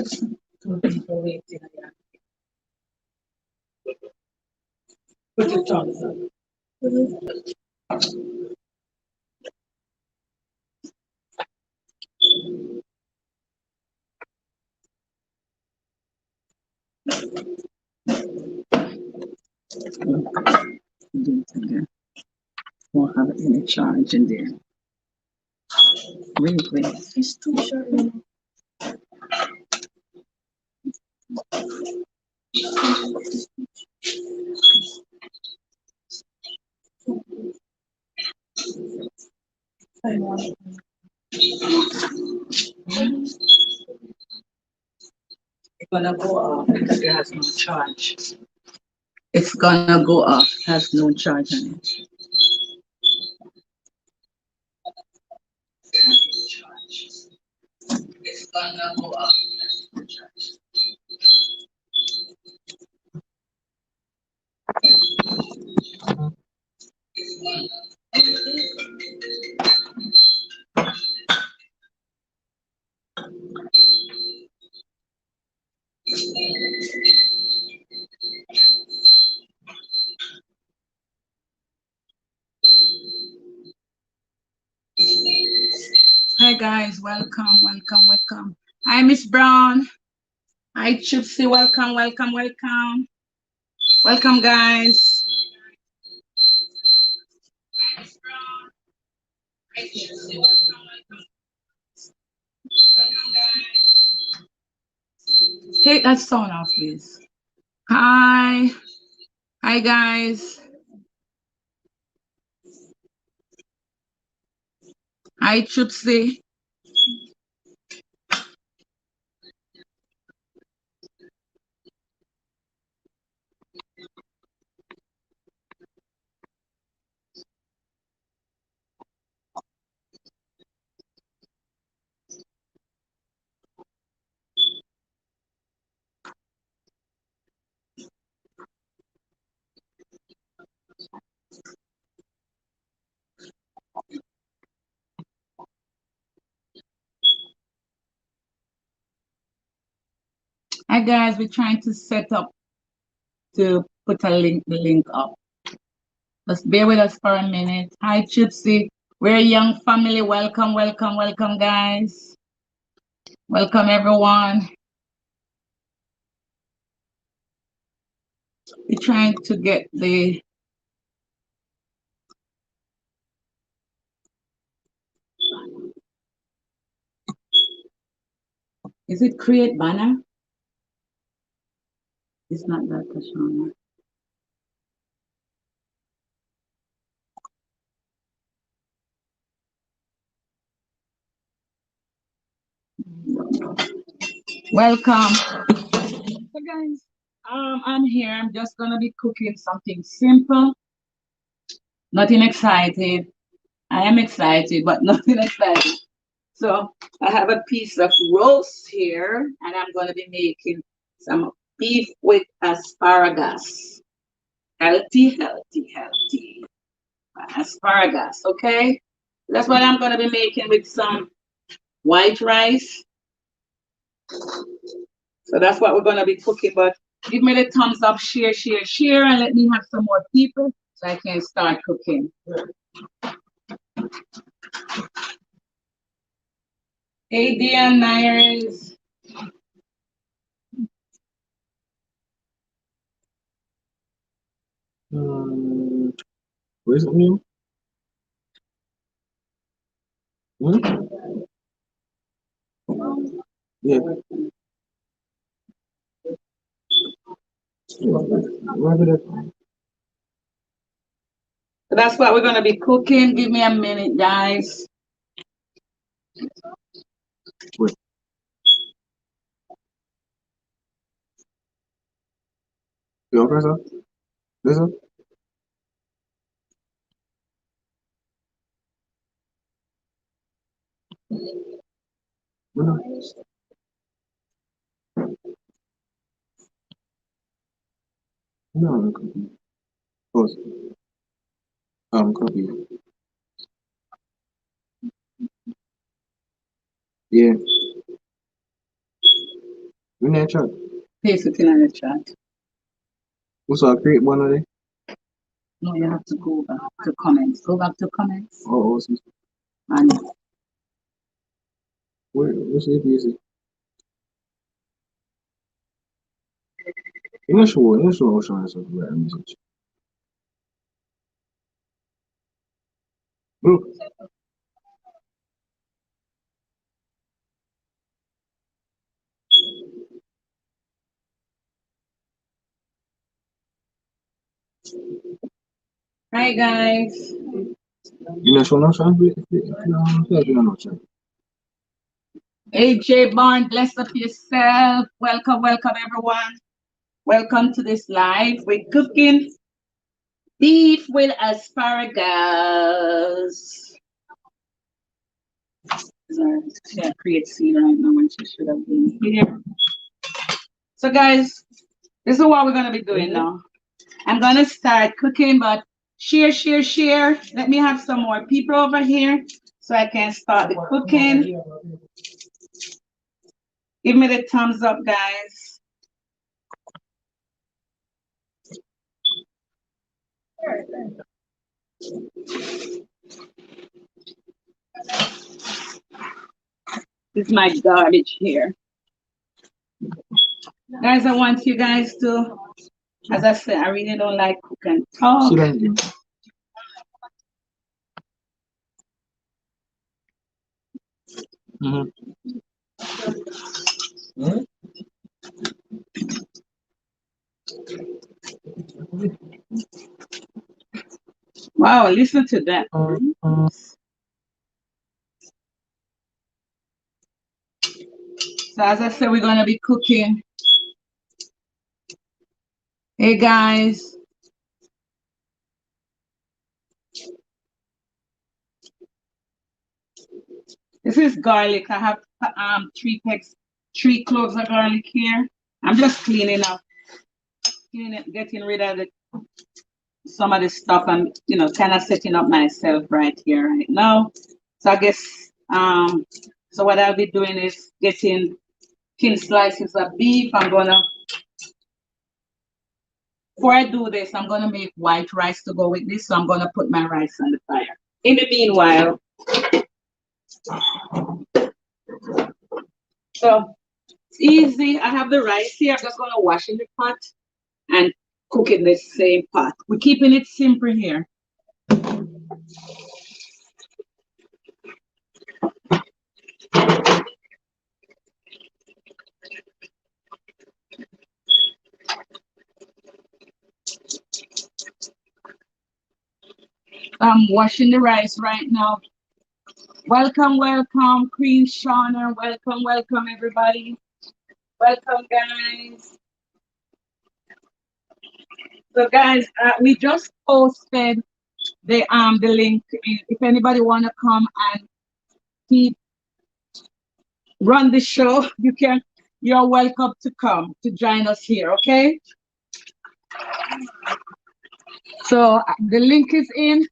Two people waiting. Put your thumbs up. Won't have any charge in there. Really? It's too short. It's gonna go off because it has no charge. It's gonna go off, has no charge on it. It's gonna go off. Hi guys, welcome. Hi Miss Brown. Hi Chipsy, welcome. Welcome guys. Hi Miss Brown. Hi Chipsy, welcome. Welcome guys. Take that sound off, please. Hi. Hi guys. Hi Chipsy. Hi guys, we're trying to set up to put the link up. Just bear with us for a minute. Hi Chipsy. We're a young family. Welcome guys. Welcome everyone. We're trying to get the is it create banner? It's not that Tashana. Welcome. So guys, I'm here. I'm just gonna be cooking something simple. Nothing excited. I am excited, but nothing exciting. So I have a piece of roast here, and I'm going to be making some beef with asparagus. Healthy asparagus. Okay, that's what I'm going to be making with some white rice. So that's what we're going to be cooking. But give me the thumbs up, share, and let me have some more people so I can start cooking. Hey, dear Nairis. Where's the meal? Hmm? Yeah. Wrap it up. So that's what we're going to be cooking. Give me a minute, guys. Wait. You want press up? This up? No. No, I'm cooking. Pause. I'm cooking. Yeah. In that chat. Paste it in the chat. What's our create one of them? No, you have to go back to comments. Go back to comments. Oh, awesome. And What's it easy? In the show, ocean is a great music. Bro, hi guys. in the show, no chance. No chance. AJ Barn, bless up yourself. Welcome, welcome everyone. Welcome to this live. We're cooking beef with asparagus. She create scene right now when she should have been here. So guys, this is what we're gonna be doing now. I'm gonna start cooking, but share, share, share. Let me have some more people over here so I can start the cooking. Give me the thumbs up, guys. This is my garbage here. Guys, I want you guys to, as I said, I really don't like cook and talk. Mm-hmm. Wow, listen to that. So as I said, we're gonna be cooking. Hey guys. This is garlic. I have three cloves of garlic here. I'm just cleaning up, getting rid of some of the stuff. I'm, kind of setting up myself right here, right now. So I guess, so what I'll be doing is getting thin slices of beef. Before I do this, I'm gonna make white rice to go with this. So I'm gonna put my rice on the fire. In the meanwhile, so it's easy. I have the rice here. I'm just gonna wash in the pot and cook in the same pot. We're keeping it simple here. I'm washing the rice right now. Welcome, welcome, Queen Shauna. Welcome, welcome, everybody. Welcome, guys. So, guys, we just posted the link. If anybody wanna come and keep run the show, you're welcome to come to join us here, okay? So the link is in.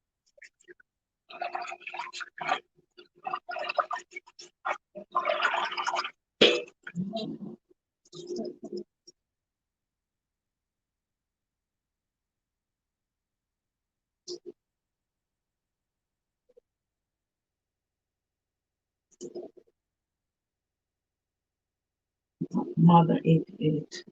Mother 88.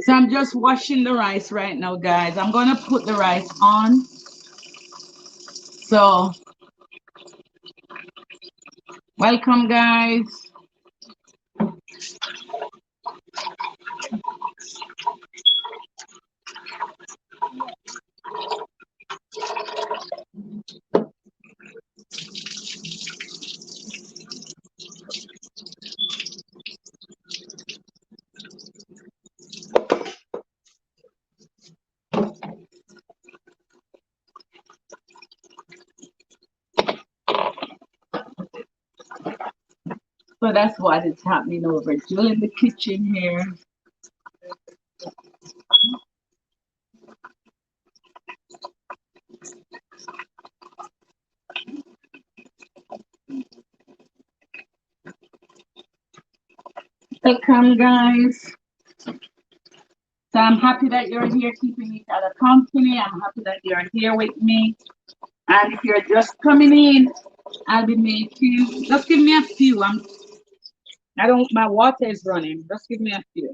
So I'm just washing the rice right now, guys. I'm gonna put the rice on. So welcome, guys. So that's what is happening over Jill in the kitchen here. Welcome, guys. So I'm happy that you're here keeping each other company. I'm happy that you're here with me. And if you're just coming in, I'll be making, just give me a few. My water is running. Just give me a few.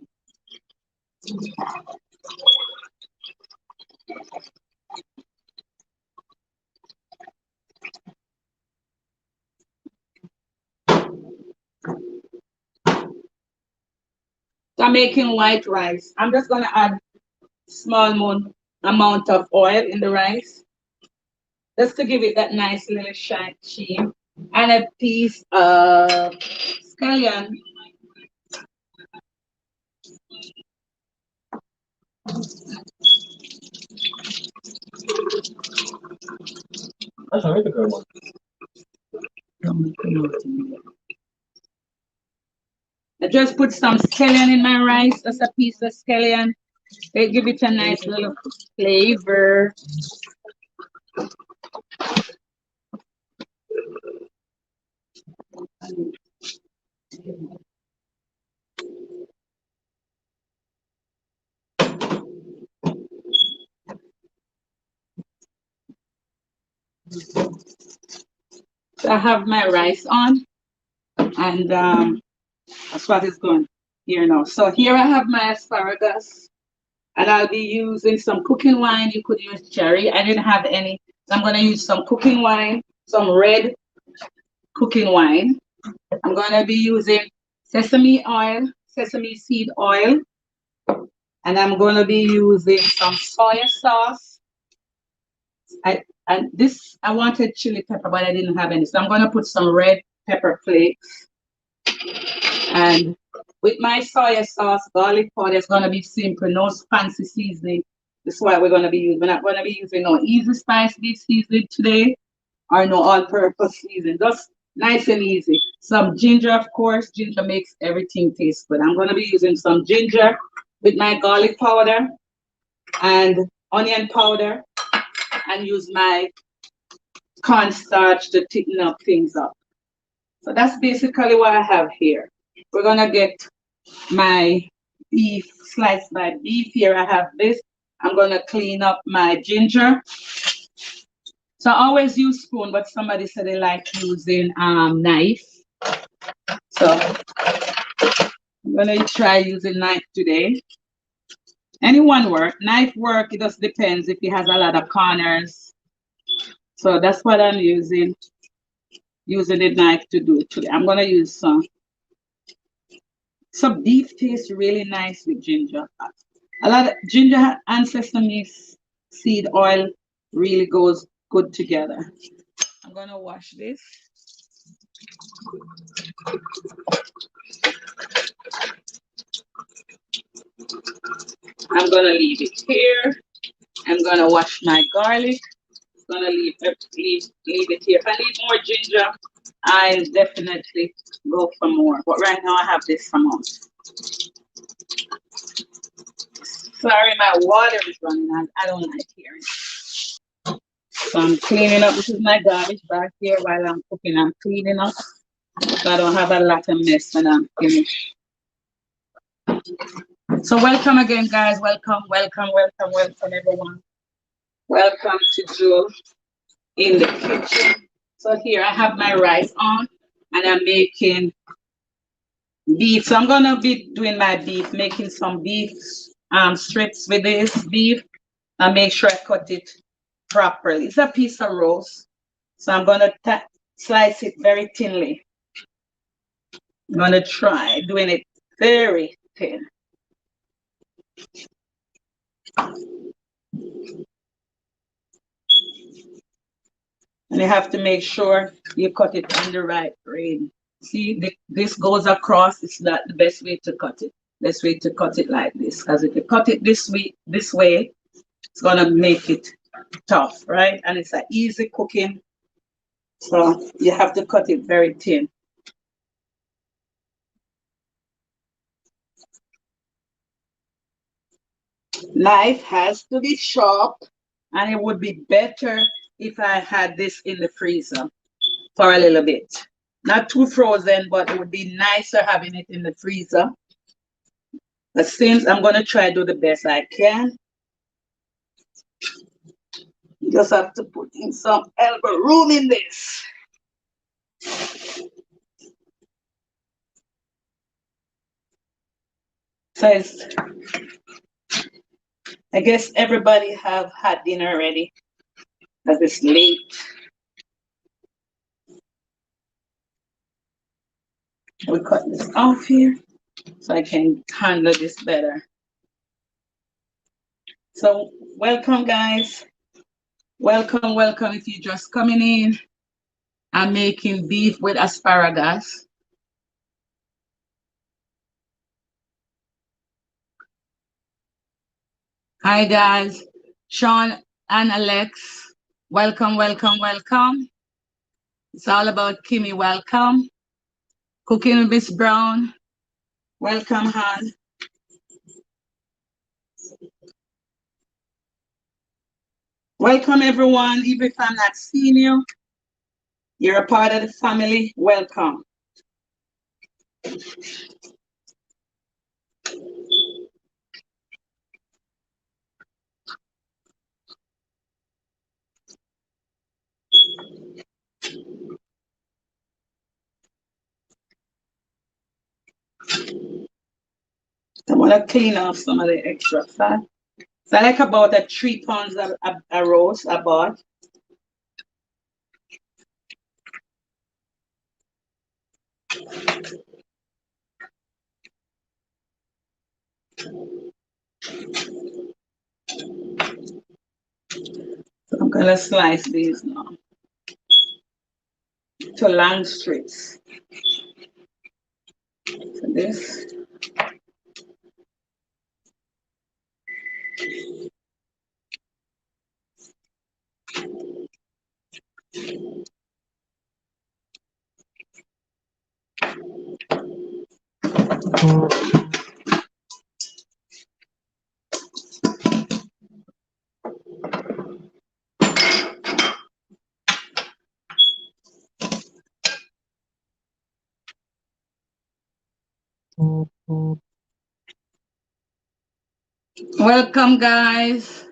So I'm making white rice. I'm just gonna add small amount of oil in the rice, just to give it that nice little sheen. And a piece of scallion. That's all right, the good one. I just put some scallion in my rice, just a piece of scallion. They give it a nice little flavor. So I have my rice on, and that's what is going here now. So here I have my asparagus, and I'll be using some cooking wine. You could use cherry. I didn't have any, so I'm going to use some cooking wine, some red cooking wine. I'm going to be using sesame oil, sesame seed oil, and I'm going to be using some soy sauce. I wanted chili pepper, but I didn't have any, so I'm going to put some red pepper flakes. And with my soy sauce, garlic powder is going to be simple, no fancy seasoning. This is what we're going to be using. We're not going to be using no easy spice beef seasoning today, or no all-purpose seasoning. Just nice and easy. Some ginger, of course. Ginger makes everything taste good. I'm going to be using some ginger with my garlic powder and onion powder, and use my cornstarch to thicken up things up. So that's basically what I have here. We're going to get my beef, sliced my beef. Here I have this. I'm going to clean up my ginger. So I always use spoon, but somebody said they like using knife. So I'm going to try using knife today. Anyone work. Knife work, it just depends if it has a lot of corners. So that's what I'm using the knife to do today. I'm going to use some beef tastes really nice with ginger. A lot of ginger and sesame seed oil really goes good together. I'm going to wash this. I'm going to leave it here. I'm going to wash my garlic. I'm going to leave it here. If I need more ginger, I'll definitely go for more. But right now I have this amount. Sorry, my water is running out. I don't like hearing it. So I'm cleaning up. This is my garbage back here while I'm cooking. I'm cleaning up so I don't have a lot of mess when I'm finished. So welcome again, guys. Welcome, everyone. Welcome to Jill in the kitchen. So here I have my rice on, and I'm making beef. So I'm gonna be doing my beef, making some beef strips with this beef, and make sure I cut it properly. It's a piece of roast, so I'm gonna slice it very thinly. I'm gonna try doing it very thin. And you have to make sure you cut it in the right range. See, this goes across. It's not the best way to cut it. Best way to cut it like this, because if you cut it this way, it's gonna make it tough, right? And it's an easy cooking, so you have to cut it very thin. Knife has to be sharp, and it would be better if I had this in the freezer for a little bit. Not too frozen, but it would be nicer having it in the freezer. But since I'm gonna try to do the best I can, you just have to put in some elbow room in this. So I guess everybody have had dinner already, because it's late. We cut this off here so I can handle this better. So welcome, guys. Welcome, welcome. If you're just coming in, I'm making beef with asparagus. Hi, guys. Sean and Alex. Welcome, welcome, welcome. It's all about Kimmy. Welcome. Cooking with Miss Brown. Welcome, Han. Welcome, everyone. Even if I'm not seeing you, you're a part of the family. Welcome. I want to clean off some of the extra fat. So I like about 3 pounds of a roast I bought. So I'm gonna slice these now to long strips. So this. Welcome, guys.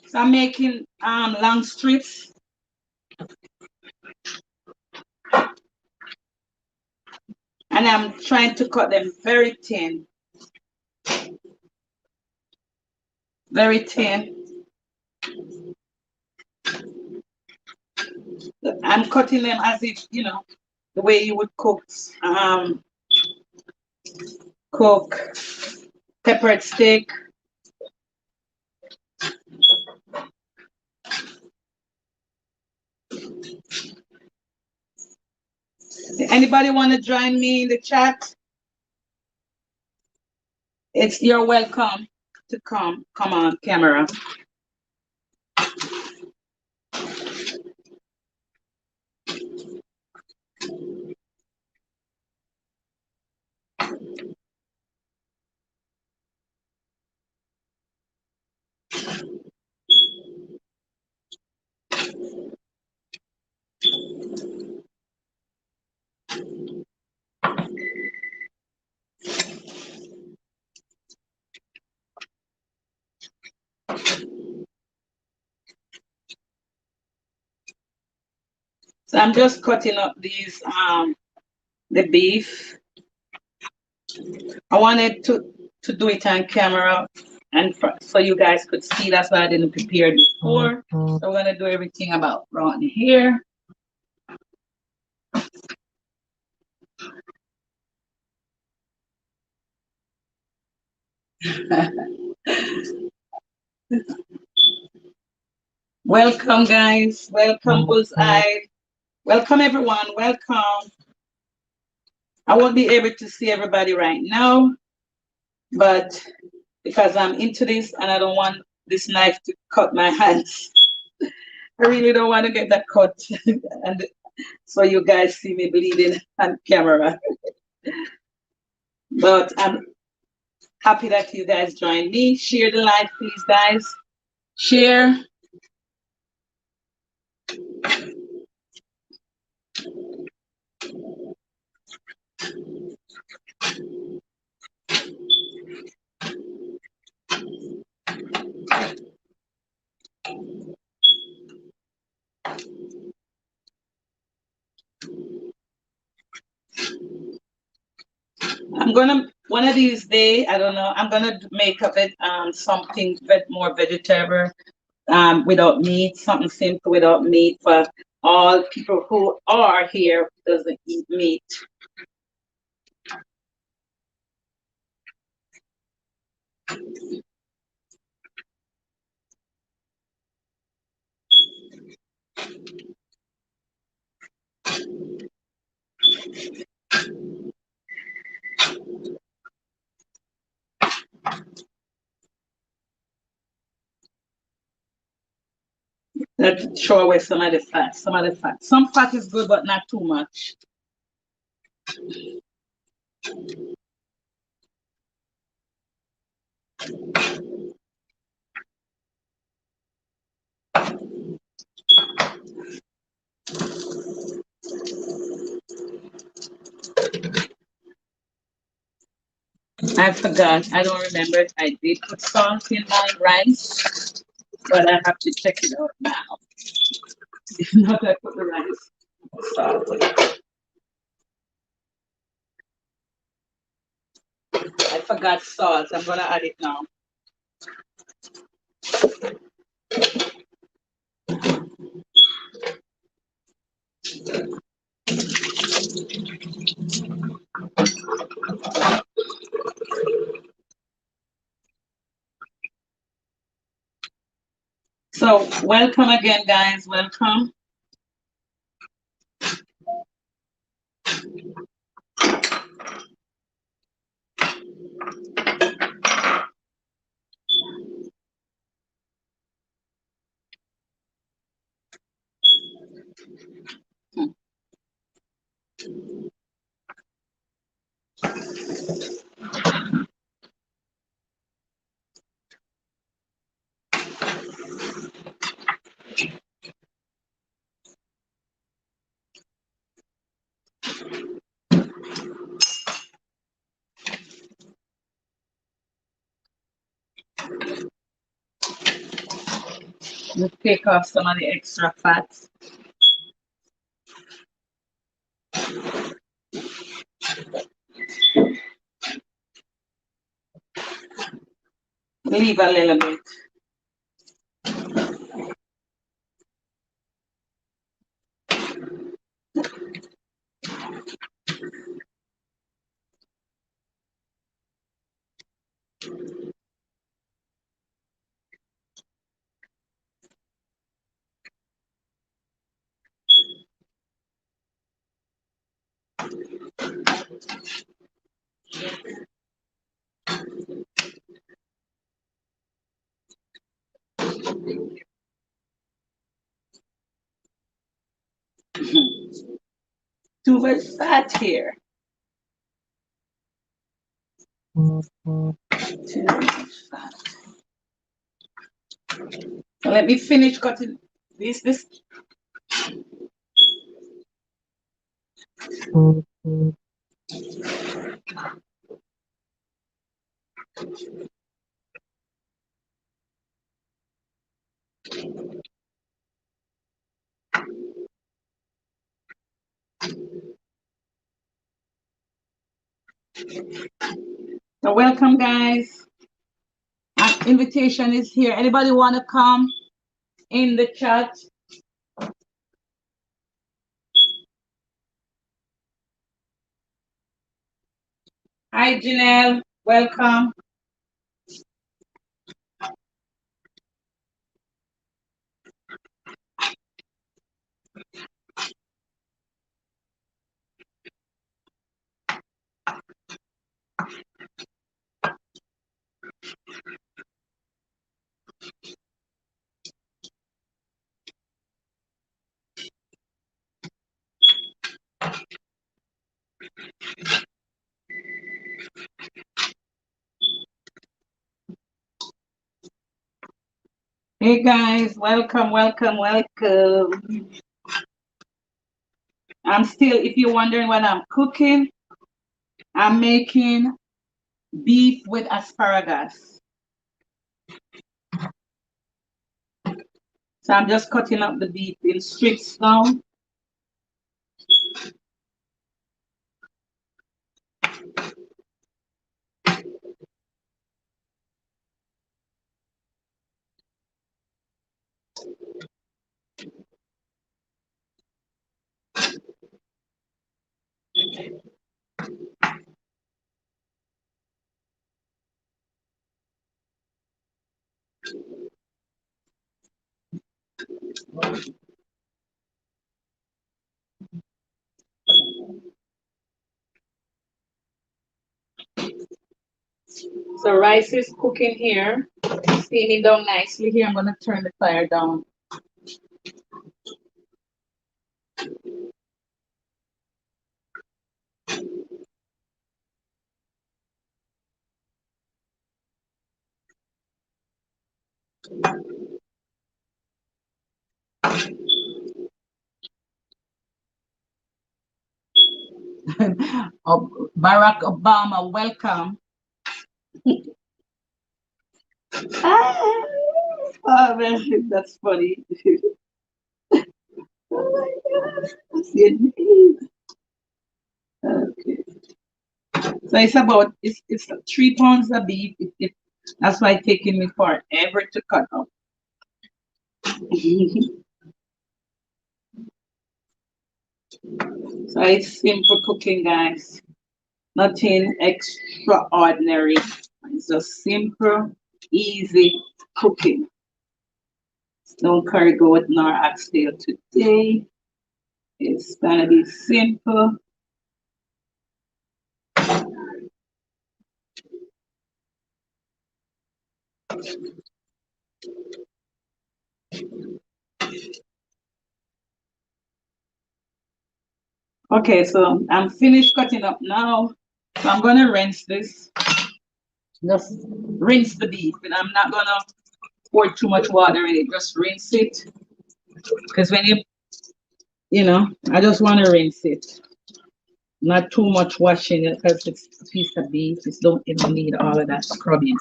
So I'm making long strips, and I'm trying to cut them very thin. Very thin. I'm cutting them as if, the way you would cook peppered steak. Anybody want to join me in the chat? You're welcome to come. Come on, camera. So I'm just cutting up these the beef. I wanted to do it on camera and so you guys could see. That's why I didn't prepare before. So we're gonna do everything about around here. Welcome, guys. Welcome, Bullseye. Welcome, everyone. Welcome. I won't be able to see everybody right now, but because I'm into this and I don't want this knife to cut my hands. I really don't want to get that cut, and so you guys see me bleeding on camera. But I'm happy that you guys joined me. Share the live, please, guys. Share. I'm gonna one of these days, I don't know, I'm gonna make of it something more vegetable, without meat, something simple without meat for all people who are here who doesn't eat meat. Let's throw away some of the fat. Some of the fat. Some fat is good, but not too much. I forgot. I don't remember if I did put salt in my rice, but I have to check it out now. If not, I put the rice salt. I forgot salt. I'm gonna add it now. So welcome again, guys. Welcome. Let's take off some of the extra fats. Leave a little bit. Too much fat here. Too much fat. Let me finish cutting this. So welcome, guys. Invitation is here. Anybody want to come in the chat? Hi, Janelle. Welcome. Hey guys, welcome, welcome, welcome. I'm still, if you're wondering what I'm cooking, I'm making beef with asparagus. So I'm just cutting up the beef in strips now. So rice is cooking here, steaming down nicely here. I'm gonna turn the fire down. Barack Obama, welcome. Ah, oh man, that's funny. Oh my God. I see it. Okay. So it's about it's 3 pounds of beef. That's why it's taking me forever to cut up. So it's simple cooking, guys. Nothing extraordinary. It's just simple, easy cooking. No curry goat nor oxtail today. It's gonna be simple. Okay, so I'm finished cutting up now. So I'm gonna rinse this. Just rinse the beef, and I'm not gonna pour too much water in it. Just rinse it, because when I just want to rinse it. Not too much washing it, because it's a piece of beef. It don't even need all of that scrubbing.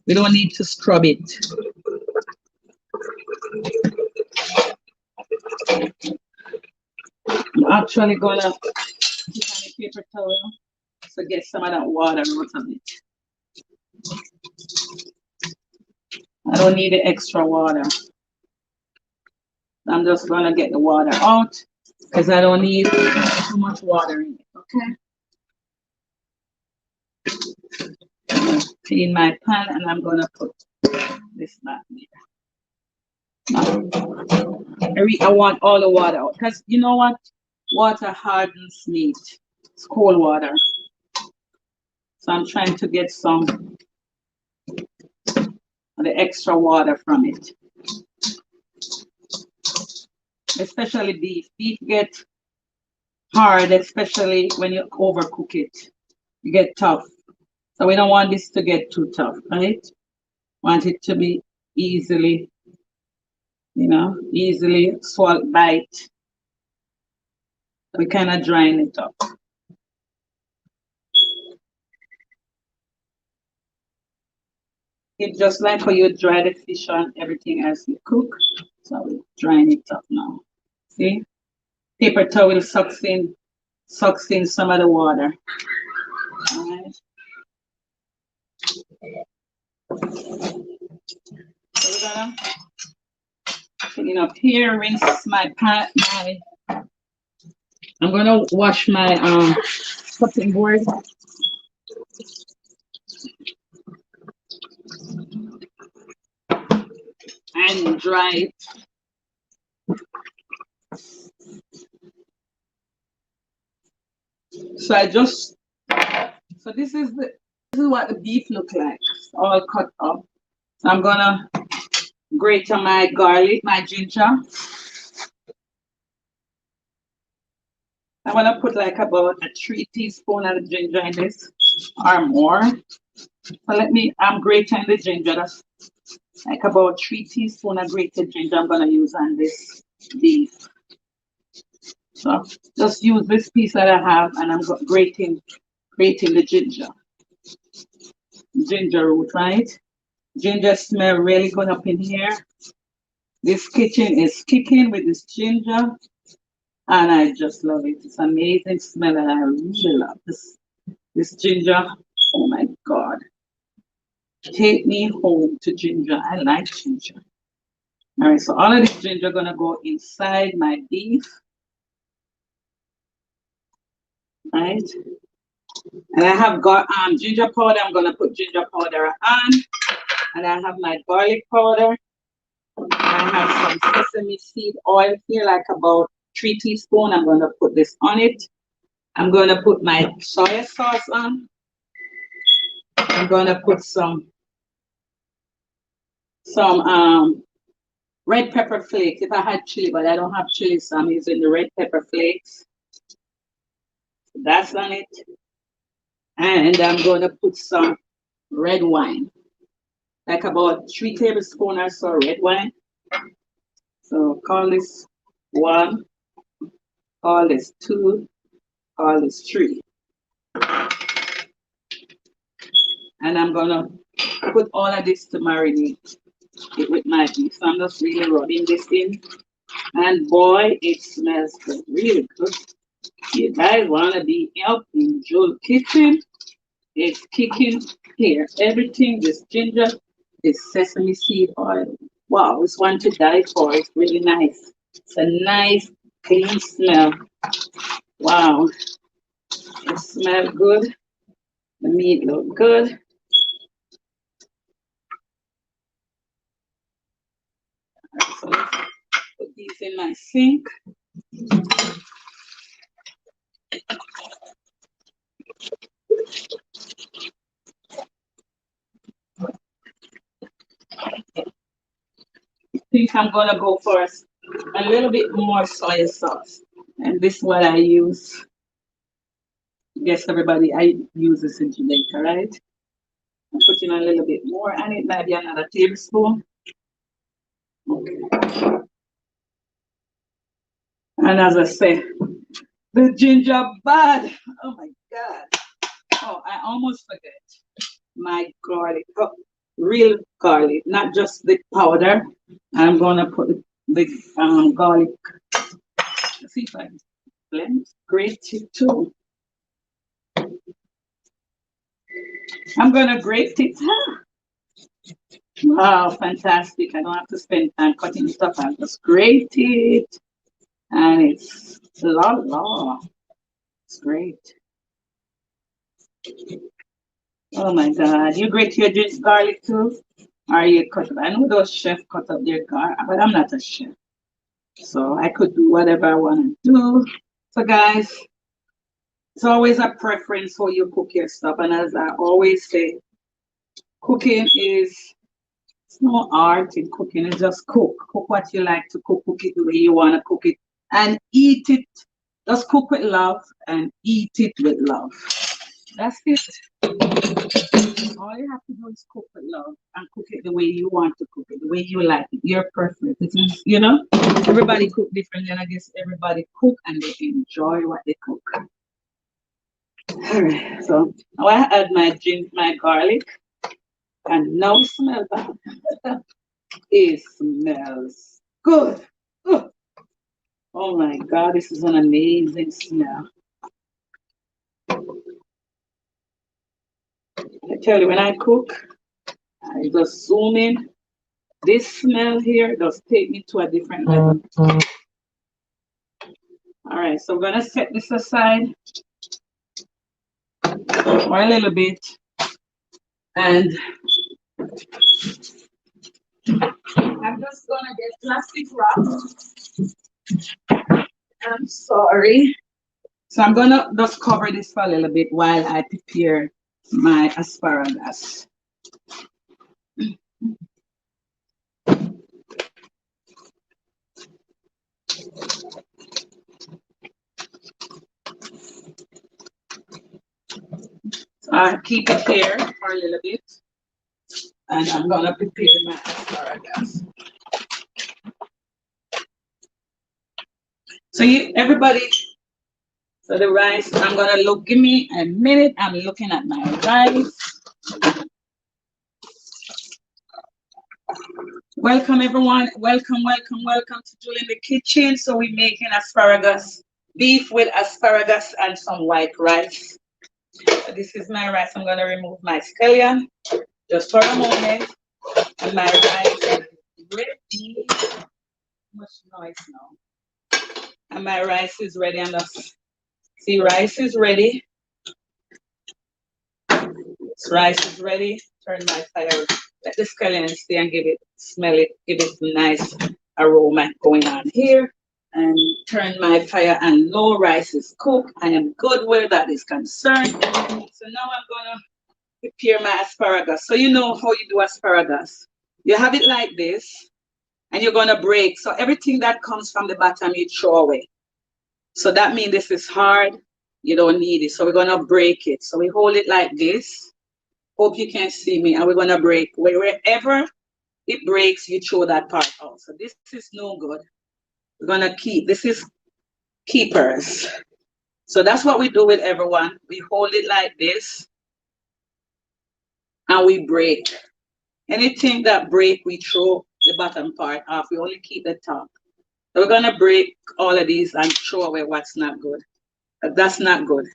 We don't need to scrub it. I'm actually gonna put on a paper towel to get some of that water out of it. I don't need the extra water. I'm just gonna get the water out because I don't need too much water in it. Okay. Clean my pan and I'm gonna put this back here. I want all the water out because you know what? Water hardens meat. It's cold water. So I'm trying to get some of the extra water from it. Especially beef. Beef get hard, especially when you overcook it. You get tough. So we don't want this to get too tough, right? Want it to be easily, easily swallowed bite. We kind of drying it up. It's just like how you dry the fish on everything as you cook. So we're drying it up now. See? Paper towel sucks in some of the water. All right. So we're gonna clean up here, rinse my pan. I'm gonna wash my cutting board. And dry it. So this is what the beef look like. It's all cut up. So I'm gonna grate my garlic, my ginger. I'm gonna put like about 3 teaspoons of ginger in this or more. So I'm grating the ginger. Like about 3 teaspoons of grated ginger I'm gonna use on this beef. So just use this piece that I have and I'm grating the ginger root, right? Ginger smell really good up in here. This kitchen is kicking with this ginger and I just love it. It's amazing smell and I really love this ginger. Oh my God. Take me home to ginger. I like ginger. All right, so all of this ginger gonna go inside my beef, right? And I have got ginger powder. I'm gonna put ginger powder on, and I have my garlic powder. I have some sesame seed oil here, like about 3 teaspoons. I'm gonna put this on it. I'm gonna put my soy sauce on. I'm gonna put some red pepper flakes. If I had chili, but I don't have chili, so I'm using the red pepper flakes. That's on it. And I'm going to put some red wine, like about 3 tablespoons or so red wine. So call this 1, call this 2, call this 3. And I'm going to put all of this to marinate it with my beef. So I'm just really rubbing this in. And boy, it smells good, really good. You guys want to be up in Joe's kitchen? It's kicking here. Everything, this ginger, this sesame seed oil. Wow, it's one to die for. It's really nice. It's a nice, clean smell. Wow, it smells good. The meat look good. So let's put these in my sink. I think I'm gonna go for a little bit more soy sauce. And this is what I use. Yes, everybody, I use this in Jamaica, right? I'm putting a little bit more and it might be another tablespoon. Okay. And as I say, the ginger bad. Oh my God. Oh, I almost forget my garlic. Oh, real garlic, not just the powder. I'm gonna put the garlic. Let's see if I blend. Grate it too. I'm gonna grate it. Wow, fantastic. I don't have to spend time cutting it up. I'll just grate it. And it's la. It's great. Oh my God. You grate your garlic too? Or you cut up? I know those chefs cut up their garlic, but I'm not a chef. So I could do whatever I want to do. So guys, it's always a preference how you cook your stuff. And as I always say, cooking is it's no art in cooking. It's just cook. Cook what you like to cook. Cook it the way you want to cook it. And eat it. Just cook with love and eat it with love. That's it. All you have to do is cook with love and cook it the way you want to cook it, the way you like it, your preference. It is, everybody cook differently, and I guess everybody cook and they enjoy what they cook. All right, so now I add my garlic, and now it smells bad. It smells good. Oh my God, this is an amazing smell. I tell you, when I cook, I just zoom in. This smell here does take me to a different level. All right, so I'm gonna set this aside for a little bit, and I'm just gonna get plastic wrap. I'm sorry. So I'm gonna just cover this for a little bit while I prepare my asparagus. So I'll keep it there for a little bit. And I'm gonna prepare my asparagus. So everybody, so the rice, I'm gonna look, give me a minute, I'm looking at my rice. Welcome everyone, welcome to Julie in the kitchen. So we're making asparagus, beef with asparagus and some white rice. So this is my rice, I'm gonna remove my scallion just for a moment. And my rice is ready. Much noise now. And my rice is ready and see, rice is ready. Rice is ready. Turn my fire. Let the scallion stay and give it, smell it, give it nice aroma going on here. And turn my fire and low. Rice is cooked. I am good where that is concerned. So now I'm gonna prepare my asparagus. So you know how you do asparagus. You have it like this, and you're gonna break. So everything that comes from the bottom, you throw away. So that means this is hard. You don't need it. So we're gonna break it. So we hold it like this. Hope you can see me. And we're gonna break. Wherever it breaks, you throw that part out. So this is no good. We're gonna keep. This is keepers. So that's what we do with everyone. We hold it like this, and we break. Anything that break, we throw the bottom part off. We only keep the top. So we're gonna break all of these and throw away what's not good. That's not good.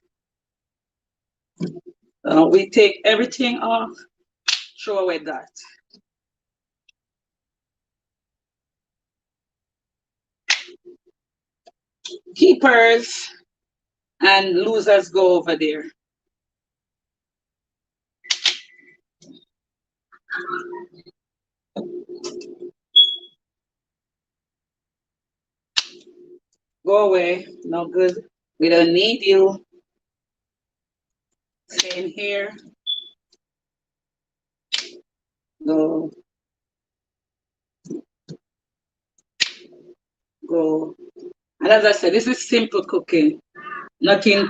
We take everything off, throw away that. Keepers and losers go over there. Go away, no good. We don't need you. Stay in here. Go. Go. And as I said, this is simple cooking. Nothing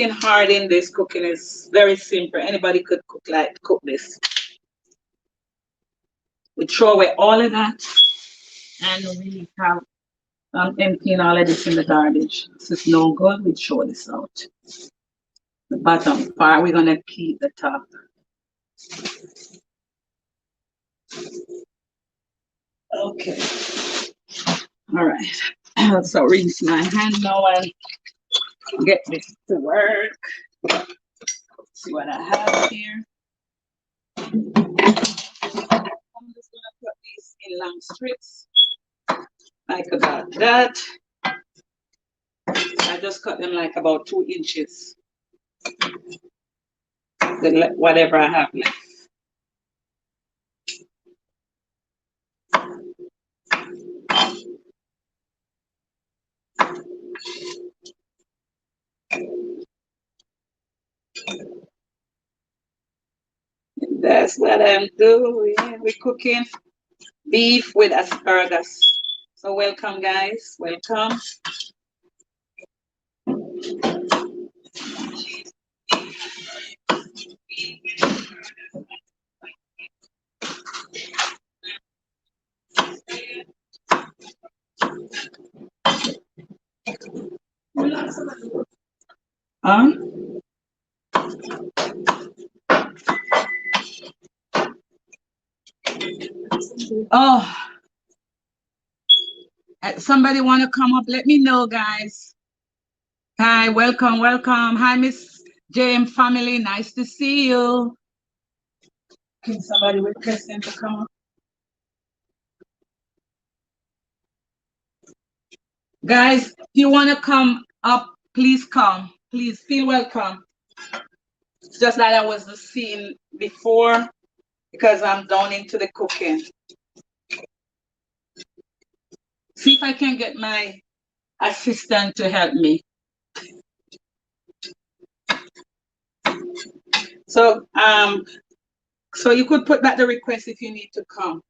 hard in this cooking. Is very simple. Anybody could cook this. We throw away all of that, and we have emptying all of this in the garbage. This is no good. We throw this out. The bottom part, we're gonna keep the top. Okay. All right. So rinse my hand now and get this to work. See what I have here. I'm just gonna put these in long strips, like about that. I just cut them like about 2 inches. Then whatever I have left. That's what I'm doing. We're cooking beef with asparagus. So welcome, guys. Welcome. Huh? Oh, somebody want to come up? Let me know, guys. Hi, welcome. Hi, Miss JM family. Nice to see you. Can somebody request them to come up? Guys, if you want to come up, please come. Please feel welcome. It's just that I was seeing before because I'm down into the cooking. See if I can get my assistant to help me. So you could put back the request if you need to come.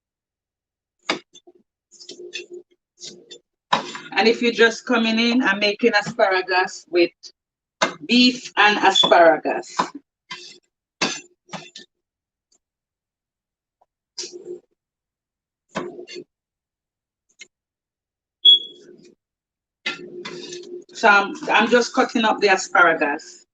And if you're just coming in, I'm making asparagus with beef and asparagus. So I'm just cutting up the asparagus.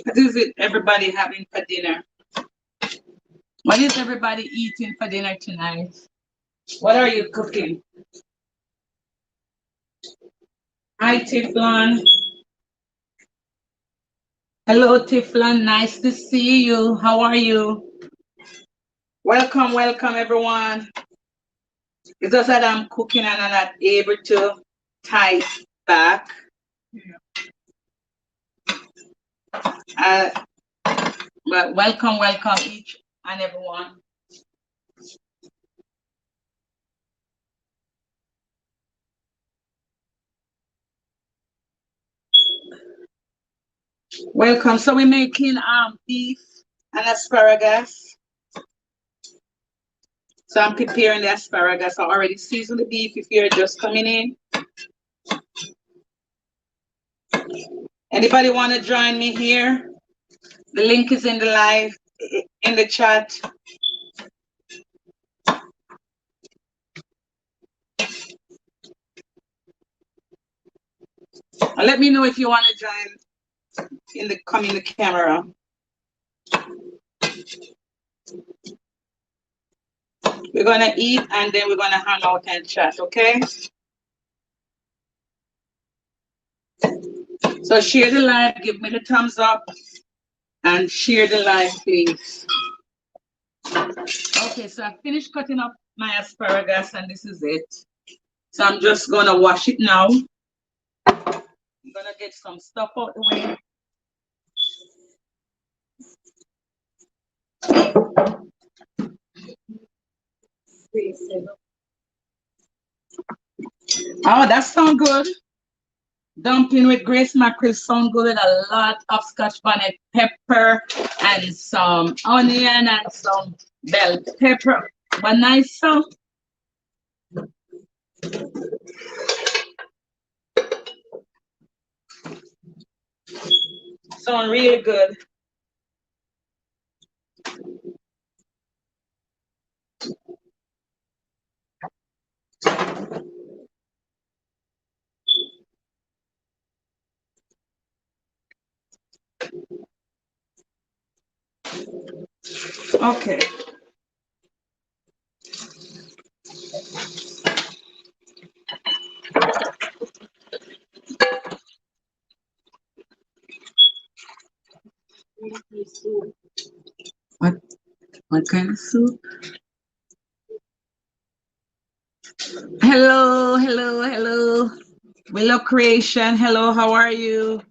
What is it everybody having for dinner? What is everybody eating for dinner tonight? What are you cooking? Hi, Tiflon. Hello, Tiflon. Nice to see you. How are you? Welcome, welcome, everyone. It's just that I'm cooking and I'm not able to type back. Uh, but welcome, welcome each and everyone. Welcome. So we're making beef and asparagus. So I'm preparing the asparagus. I already seasoned the beef if you're just coming in. Anybody want to join me here? The link is in the live, in the chat. Let me know if you want to join in the camera. We're gonna eat and then we're gonna hang out and chat, okay? So share the live, give me the thumbs up, and share the live, please. Okay, so I finished cutting up my asparagus and this is it. So I'm just gonna wash it now. I'm gonna get some stuff out the way. Oh, that sounds good. Dumpling with Grace mackerel sound good with a lot of scotch bonnet pepper and some onion and some bell pepper. But nice sound. Sound really good. Okay. What what kind of soup? Hello, hello, hello. Willow Creation. Hello, how are you?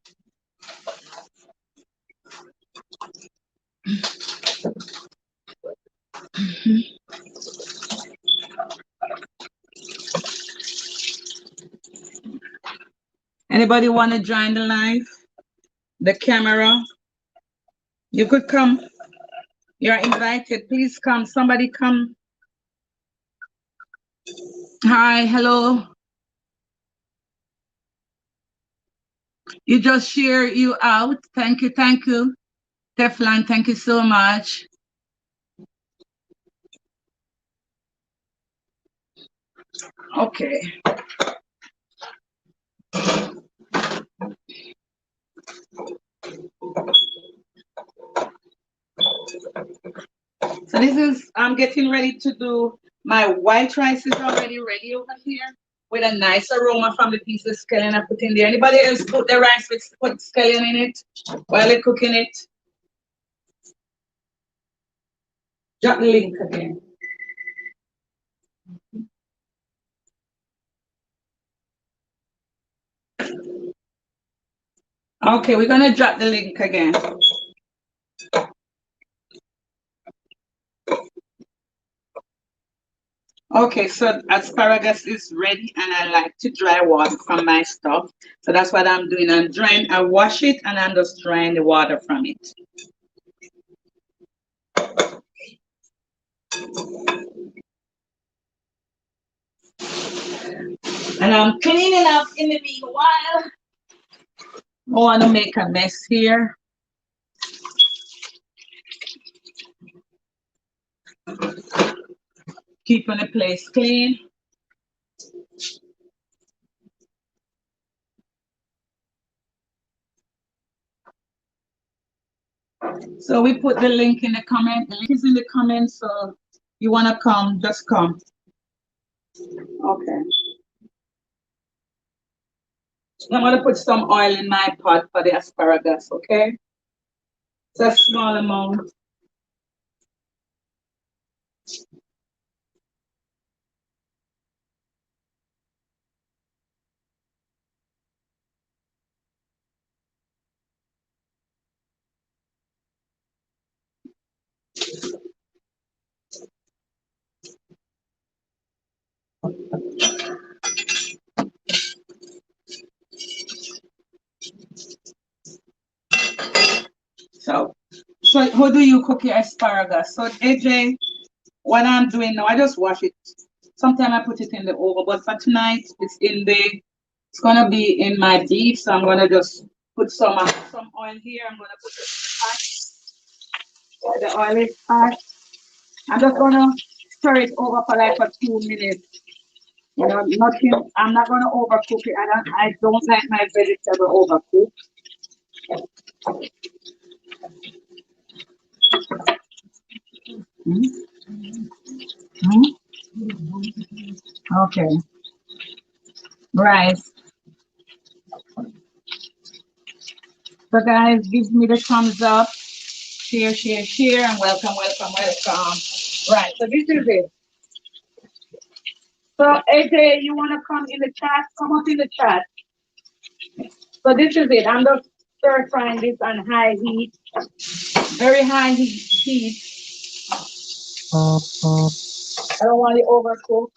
Anybody want to join the live? The camera? You could come. You're invited. Please come. Somebody come. Hi, hello. You just share you out. Thank you, thank you. Teflon, thank you so much. Okay. So this is, I'm getting ready to do, my white rice is already ready over here with a nice aroma from the piece of scallion I put in there. Anybody else put the rice with put scallion in it while they're cooking it? Drop the link again. Okay, we're gonna drop the link again. Okay, so asparagus is ready and I like to dry water from my stuff. So that's what I'm doing. I'm drying, I wash it and I'm just drying the water from it. And I'm cleaning up in the meanwhile. I want to make a mess here. Keeping the place clean. So we put the link in the comment. The link is in the comment. So you want to come, just come. Okay. I'm going to put some oil in my pot for the asparagus, okay? It's a small amount. So how do you cook your asparagus? So AJ, what I'm doing now, I just wash it. Sometimes I put it in the oven, but for tonight, it's gonna be in my beef. So I'm gonna just put some oil here. I'm gonna put it in the pot. The oil is hot. I'm just gonna stir it over for like a 2 minutes. You know, nothing. I'm not gonna overcook it. I don't like my vegetable overcooked. Mm. Mm. Okay. Right. So guys, give me the thumbs up. Share, share, share, and welcome, welcome, welcome. Right. So this is it. So AJ, you wanna come in the chat? Come up in the chat. So this is it. I'm just stir frying this on high heat, very high heat. I don't want it overcooked.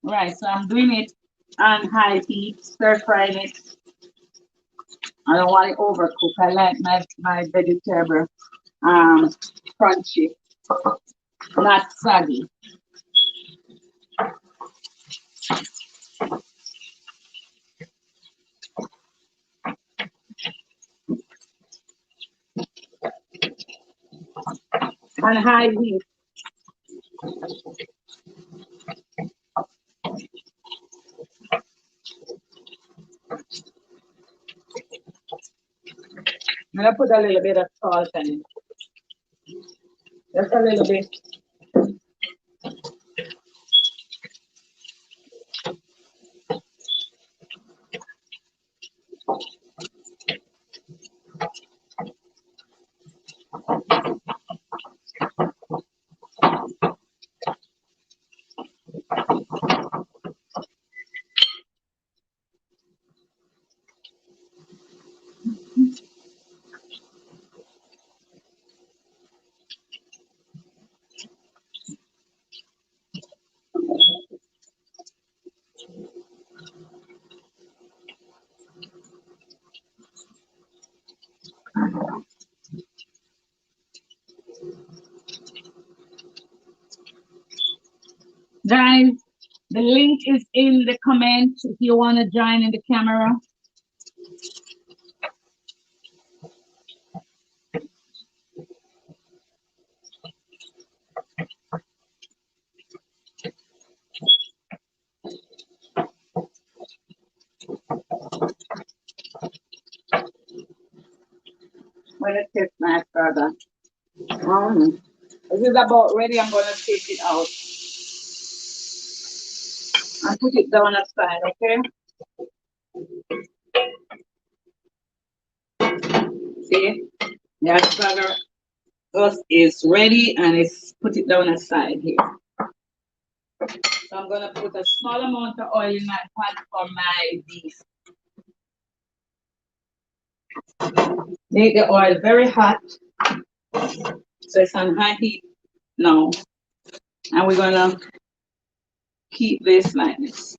Right, so I'm doing it on high heat, stir frying it. I don't want it overcooked. I like my vegetable um crunchy, not soggy. On high heat. I'm gonna put a little bit of salt in it. Just a little bit. Guys, the link is in the comment if you want to join in the camera. When it tastes nice, brother. This is about ready. I'm gonna take it out and put it down aside, okay? See? Yes, brother. is ready, and it's put it down aside here. So I'm gonna put a small amount of oil in my pan for my beef. Make the oil very hot. So it's on high heat now. And we're gonna keep this like this.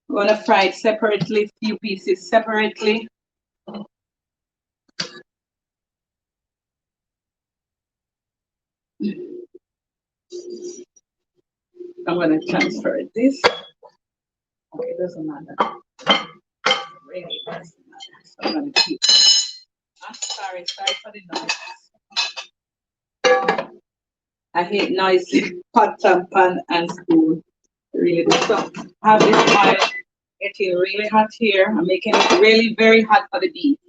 We're gonna fry it separately, few pieces separately. I'm gonna transfer this. Okay, it doesn't matter. Really doesn't matter. So I'm gonna keep. I'm sorry for the noise. I hate noisy pot and pan and spoon. Really do. So have this oil getting really hot here. I'm making it really very hot for the beef.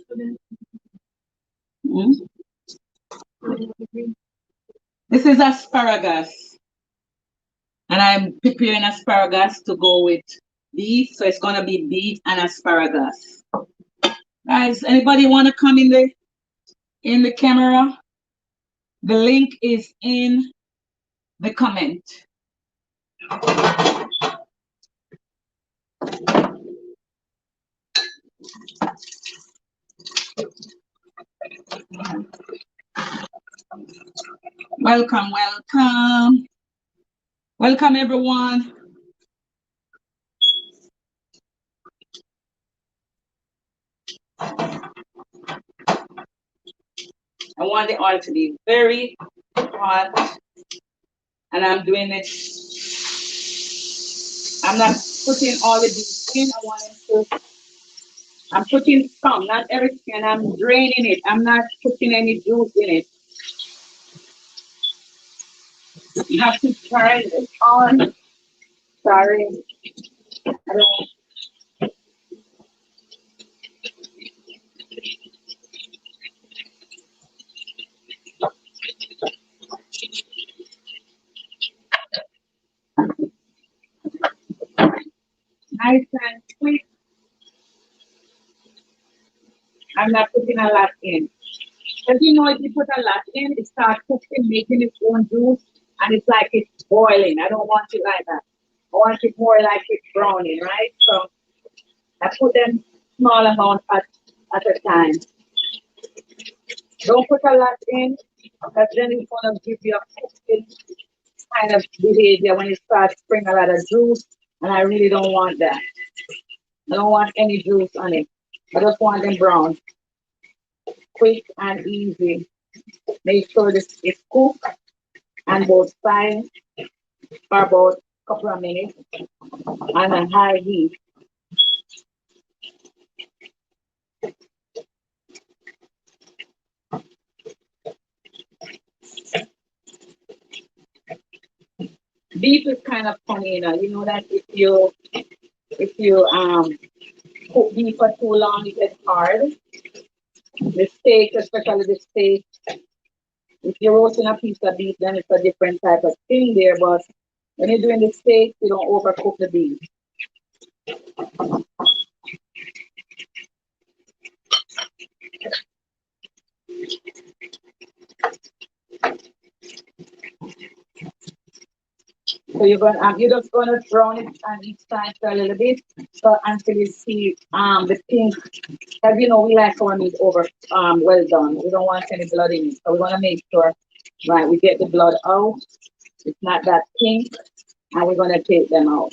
Mm. This is asparagus. And I'm preparing asparagus to go with beef. So it's gonna be beef and asparagus. Guys, anybody wanna come in the camera? The link is in the comment. Welcome, welcome. Welcome everyone. I want the oil to be very hot. And I'm doing it. I'm not putting all the juice in. I want it to. I'm putting some, not everything, and I'm draining it. I'm not putting any juice in it. You have to turn it on. Sorry, I don't. Nice and quick. I'm not putting a lot in. Because you know, if you put a lot in, it starts cooking, making its own juice, and it's like it's boiling. I don't want it like that. I want it more like it's browning, right? So I put them small amount at a time. Don't put a lot in, because then it's gonna give you a cooking kind of behavior when it starts to bring a lot of juice, and I really don't want that. I don't want any juice on it. I just want them brown, quick and easy. Make sure this is cooked on both sides for about a couple of minutes on a high heat. Beef is kind of funny, you know that if you cook beef for too long, it gets hard. The steak, especially the steak, if you're roasting a piece of beef, then it's a different type of thing there. But when you're doing the steak, you don't overcook the beef. So you're just gonna brown it on each side for a little bit, so until you see the pink. As you know, we like our meat over well done. We don't want any blood in it, so we want to make sure, right, we get the blood out. It's not that pink, and we're gonna take them out.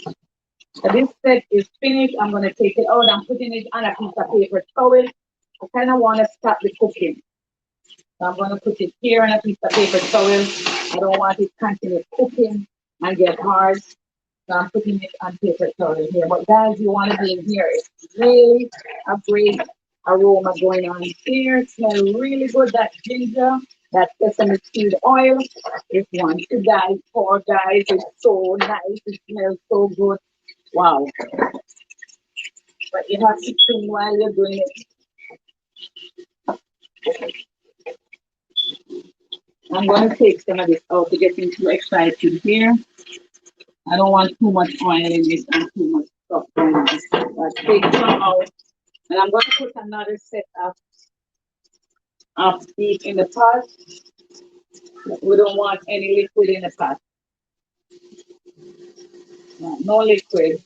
So this set is finished. I'm gonna take it out. I'm putting it on a piece of paper towel. I kind of want to stop the cooking. So I'm gonna put it here on a piece of paper towel. I don't want it continue cooking and get hard. So I'm putting it on paper towel here. But guys, you want to be in here. It's really a great aroma going on here. It smells really good. That ginger, that sesame seed oil. It's one to die for, guys. It's so nice. It smells so good. Wow. But you have to sing while you're doing it. I'm going to take some of this out to get too excited here. I don't want too much oil in this and too much stuff going this. But take some out. And I'm going to put another set of beef in the pot. We don't want any liquid in the pot. No, no liquid.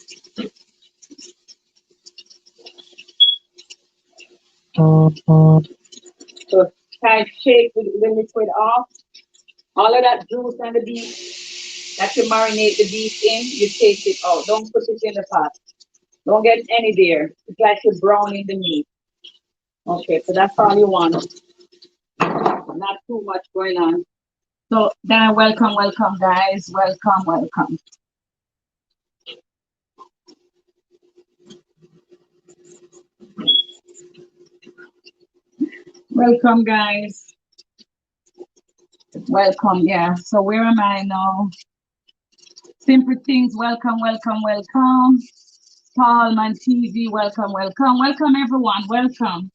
So try and shake the liquid off. All of that juice and the beef that you marinate the beef in, you take it out. Don't put it in the pot. Don't get any there. It's like you're browning the meat. Okay, so that's all you want. Not too much going on. So then welcome, welcome guys. Welcome, welcome. Welcome guys. Welcome, yeah. So where am I now? Simple things, welcome, welcome, welcome. Paulman TV, welcome, welcome. Welcome everyone, welcome.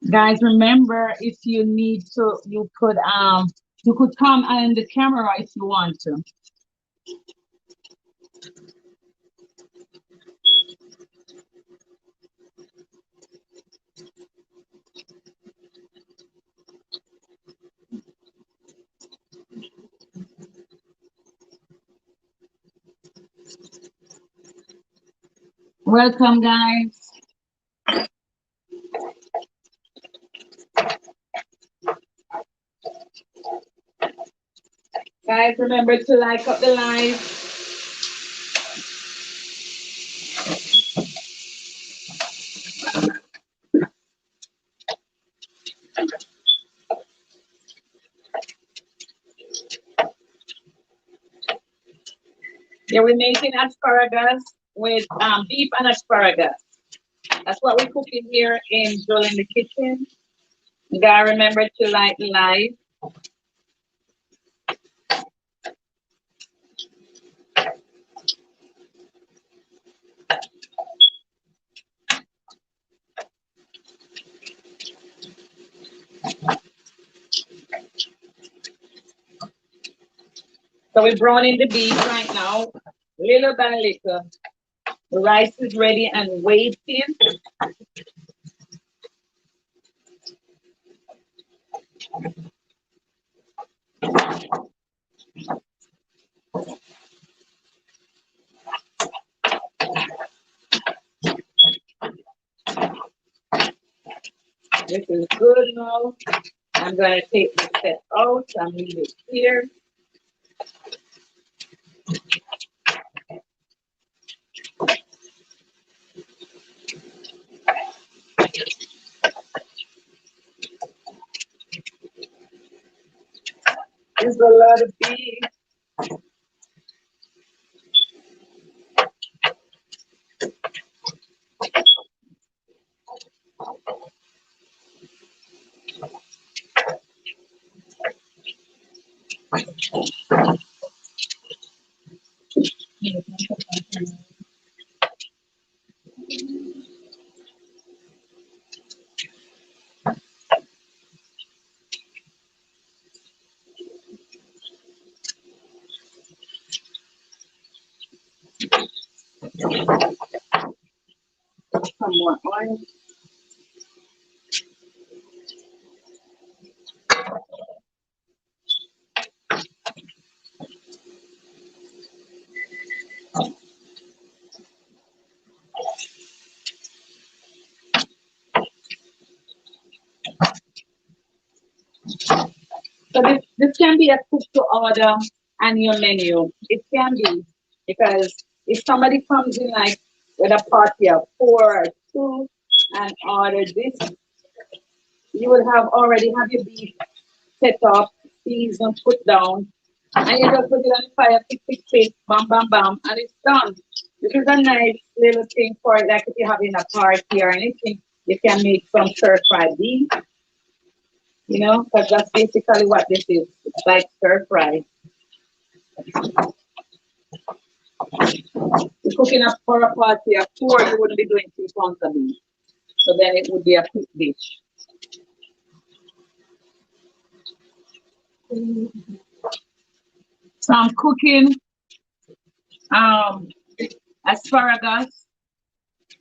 Guys, remember if you need to, you could come on the camera if you want to. Welcome guys. Guys, remember to like up the live. Yeah, we're making asparagus with beef and asparagus. That's what we're cooking here in the kitchen. You gotta remember to like the live. So we're browning the beef right now, little by little. The rice is ready and waiting. This is good now. I'm gonna take this set out and leave it here. There's a lot of beef. Some more oil. So this can be a cook to order on your menu. It can be because if somebody comes in like with a party of 4 or 2 and order this, you will have already have your beef set up, seasoned, put down, and you just put it on the fire, tick, tick, tick, bam, bam, bam, and it's done. This is a nice little thing for like if you're having a party or anything, you can make some stir-fried beef, you know, because that's basically what this is. It's like stir-fry. You're cooking up for a party of 4, you wouldn't be doing 3 pounds of beef. So then it would be a quick dish. So I'm cooking um asparagus.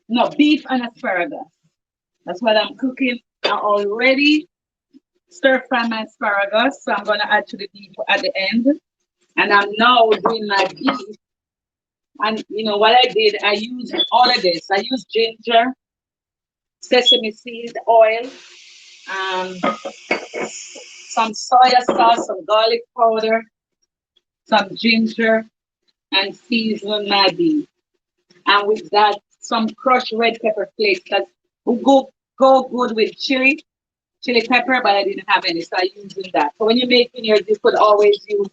No, beef and asparagus. That's what I'm cooking. I already stir fry my asparagus, so I'm gonna add to the beef at the end. And I'm now doing my beef. And you know what I did? I used all of this. I used ginger, sesame seed oil, um, some soya sauce, some garlic powder, some ginger, and season my beef. And with that, some crushed red pepper flakes that will go good with chili pepper, but I didn't have any, so I using that. So when you're making yours, you could always use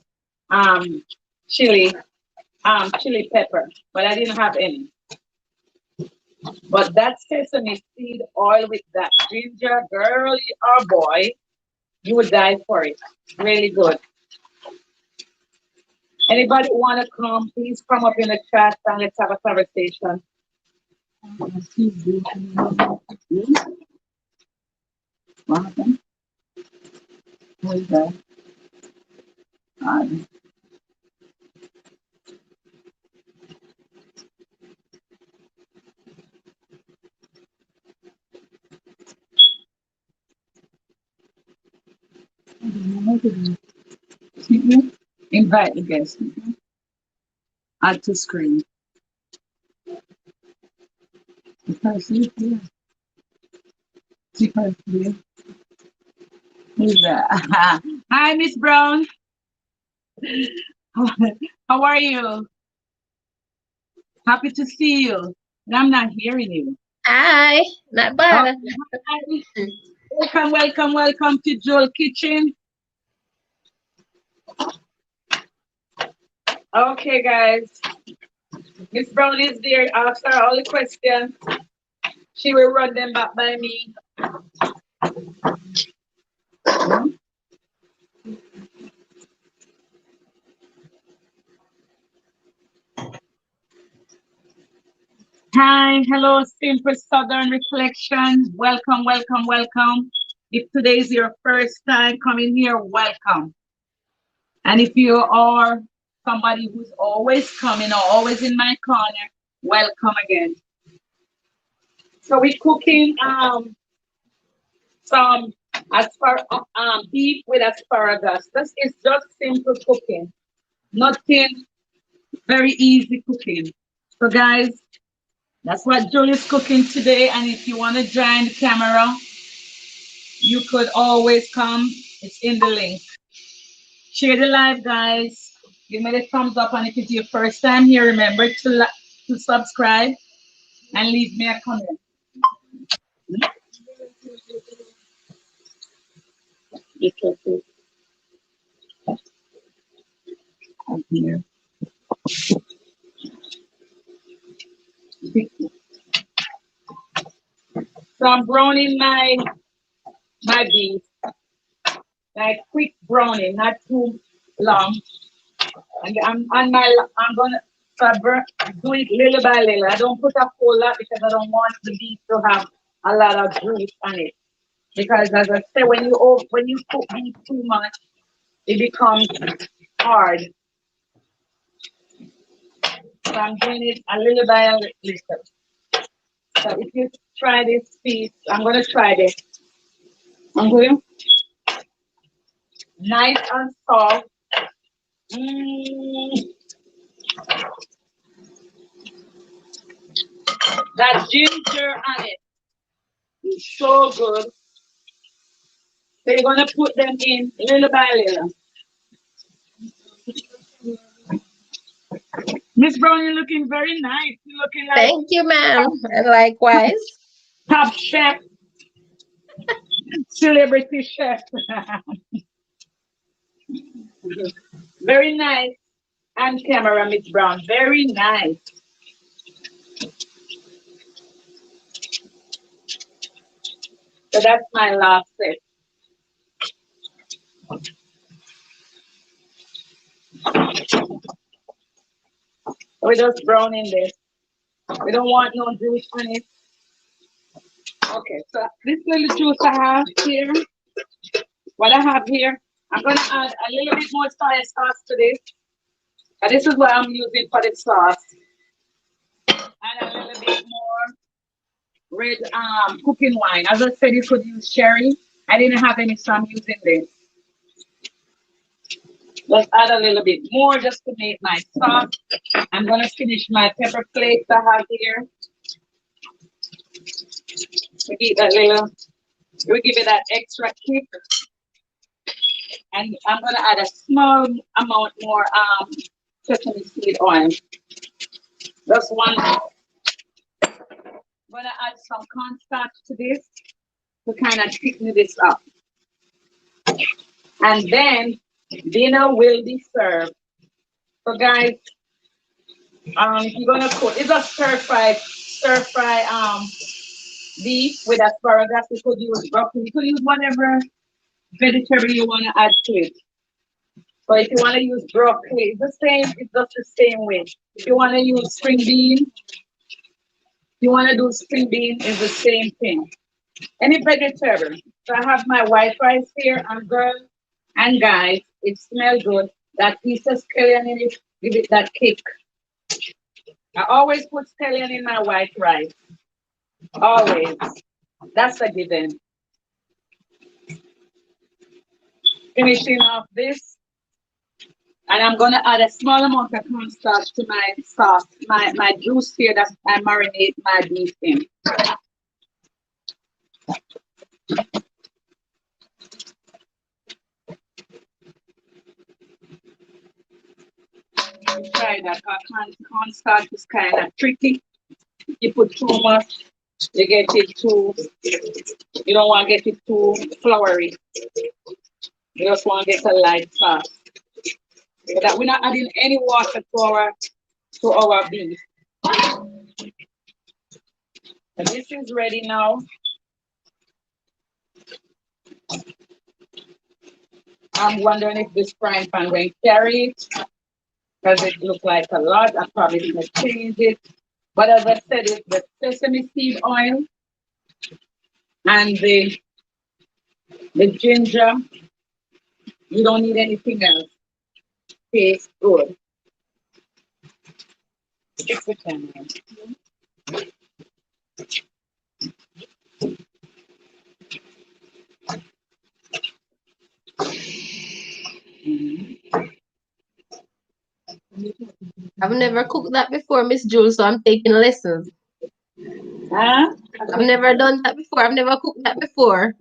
um chili chili pepper, but I didn't have any. But that sesame seed oil with that ginger, girl or boy, you would die for it. Really good. Anybody want to come? Please come up in the chat and let's have a conversation. Hmm? What happened? What is that? Um, Invite the guest. Add to screen. The person here. The person here. Who's that? Hi, Miss Brown. How are you? Happy to see you. And I'm not hearing you. Hi, not Oh, bad. hi. Welcome, welcome, welcome to Joel Kitchen. Okay, guys. Miss Brown is there. Ask her all the questions. She will run them back by me. Hi, hello, Simple Southern Reflections. Welcome, welcome, welcome. If today is your first time coming here, welcome. And if you are somebody who's always coming or always in my corner, welcome again. So we're cooking some beef with asparagus. This is just simple cooking, nothing very easy cooking. So guys, that's what Julie's cooking today. And if you want to join the camera, you could always come. It's in the link. Share the live, guys. Give me the thumbs up, and if it's your first time here, remember to subscribe and leave me a comment. I'm here. So I'm browning my beef, like quick browning, not too long. And I'm gonna so do it little by little. I don't put a whole lot because I don't want the beef to have a lot of grease on it. Because as I say, when you cook beef too much, it becomes hard. So I'm doing it a little by a little. So if you try this piece, I'm gonna try this. I'm going nice and soft. Mm, that ginger on it is so good. So you're gonna put them in little by little. Miss Brown, you're looking very nice. You're looking like Thank you, ma'am. And likewise. top chef, celebrity chef. Very nice. And camera, Miss Brown. Very nice. So that's my last set. We're just browning this. We don't want no juice on it. Okay, so this little juice I have here, what I have here, I'm gonna add a little bit more soy sauce to this. And this is what I'm using for the sauce. And a little bit more red cooking wine. As I said, you could use sherry. I didn't have any, so I'm using this. Let's add a little bit more just to make my sauce. I'm gonna finish my pepper flakes I have here. We give that little, we give it that extra kick, and I'm gonna add a small amount more sesame seed oil. Just one. I'm gonna add some cornstarch to this to kind of thicken this up, and then dinner will be served. So guys, if you're gonna cook, it's a stir fry beef with asparagus. You could use broccoli. You could use whatever vegetable you want to add to it. So if you want to use broccoli, it's the same. It's just the same way. If you want to use string bean, you want to do string bean, it's the same thing. Any vegetable. So I have my white rice here, and girl and guys, it smells good. That piece of scallion in it, give it that kick. I always put scallion in my white rice. Always. That's a given. Finishing off this. And I'm gonna add a small amount of cornstarch to my sauce, my juice here that I marinate my beef in. Try that. Cornstarch is kind of tricky. You put too much, you get it too. You don't want to get it too floury. You just want to get a light sauce. So that we're not adding any water to our beef. And this is ready now. I'm wondering if this frying pan will carry it because it looks like a lot. I probably going to change it. But as I said, it's the sesame seed oil and the ginger. You don't need anything else. Tastes good. Fix the camera. I've never cooked that before, Miss Jules, so I'm taking lessons. Huh? I've never done that before. I've never cooked that before.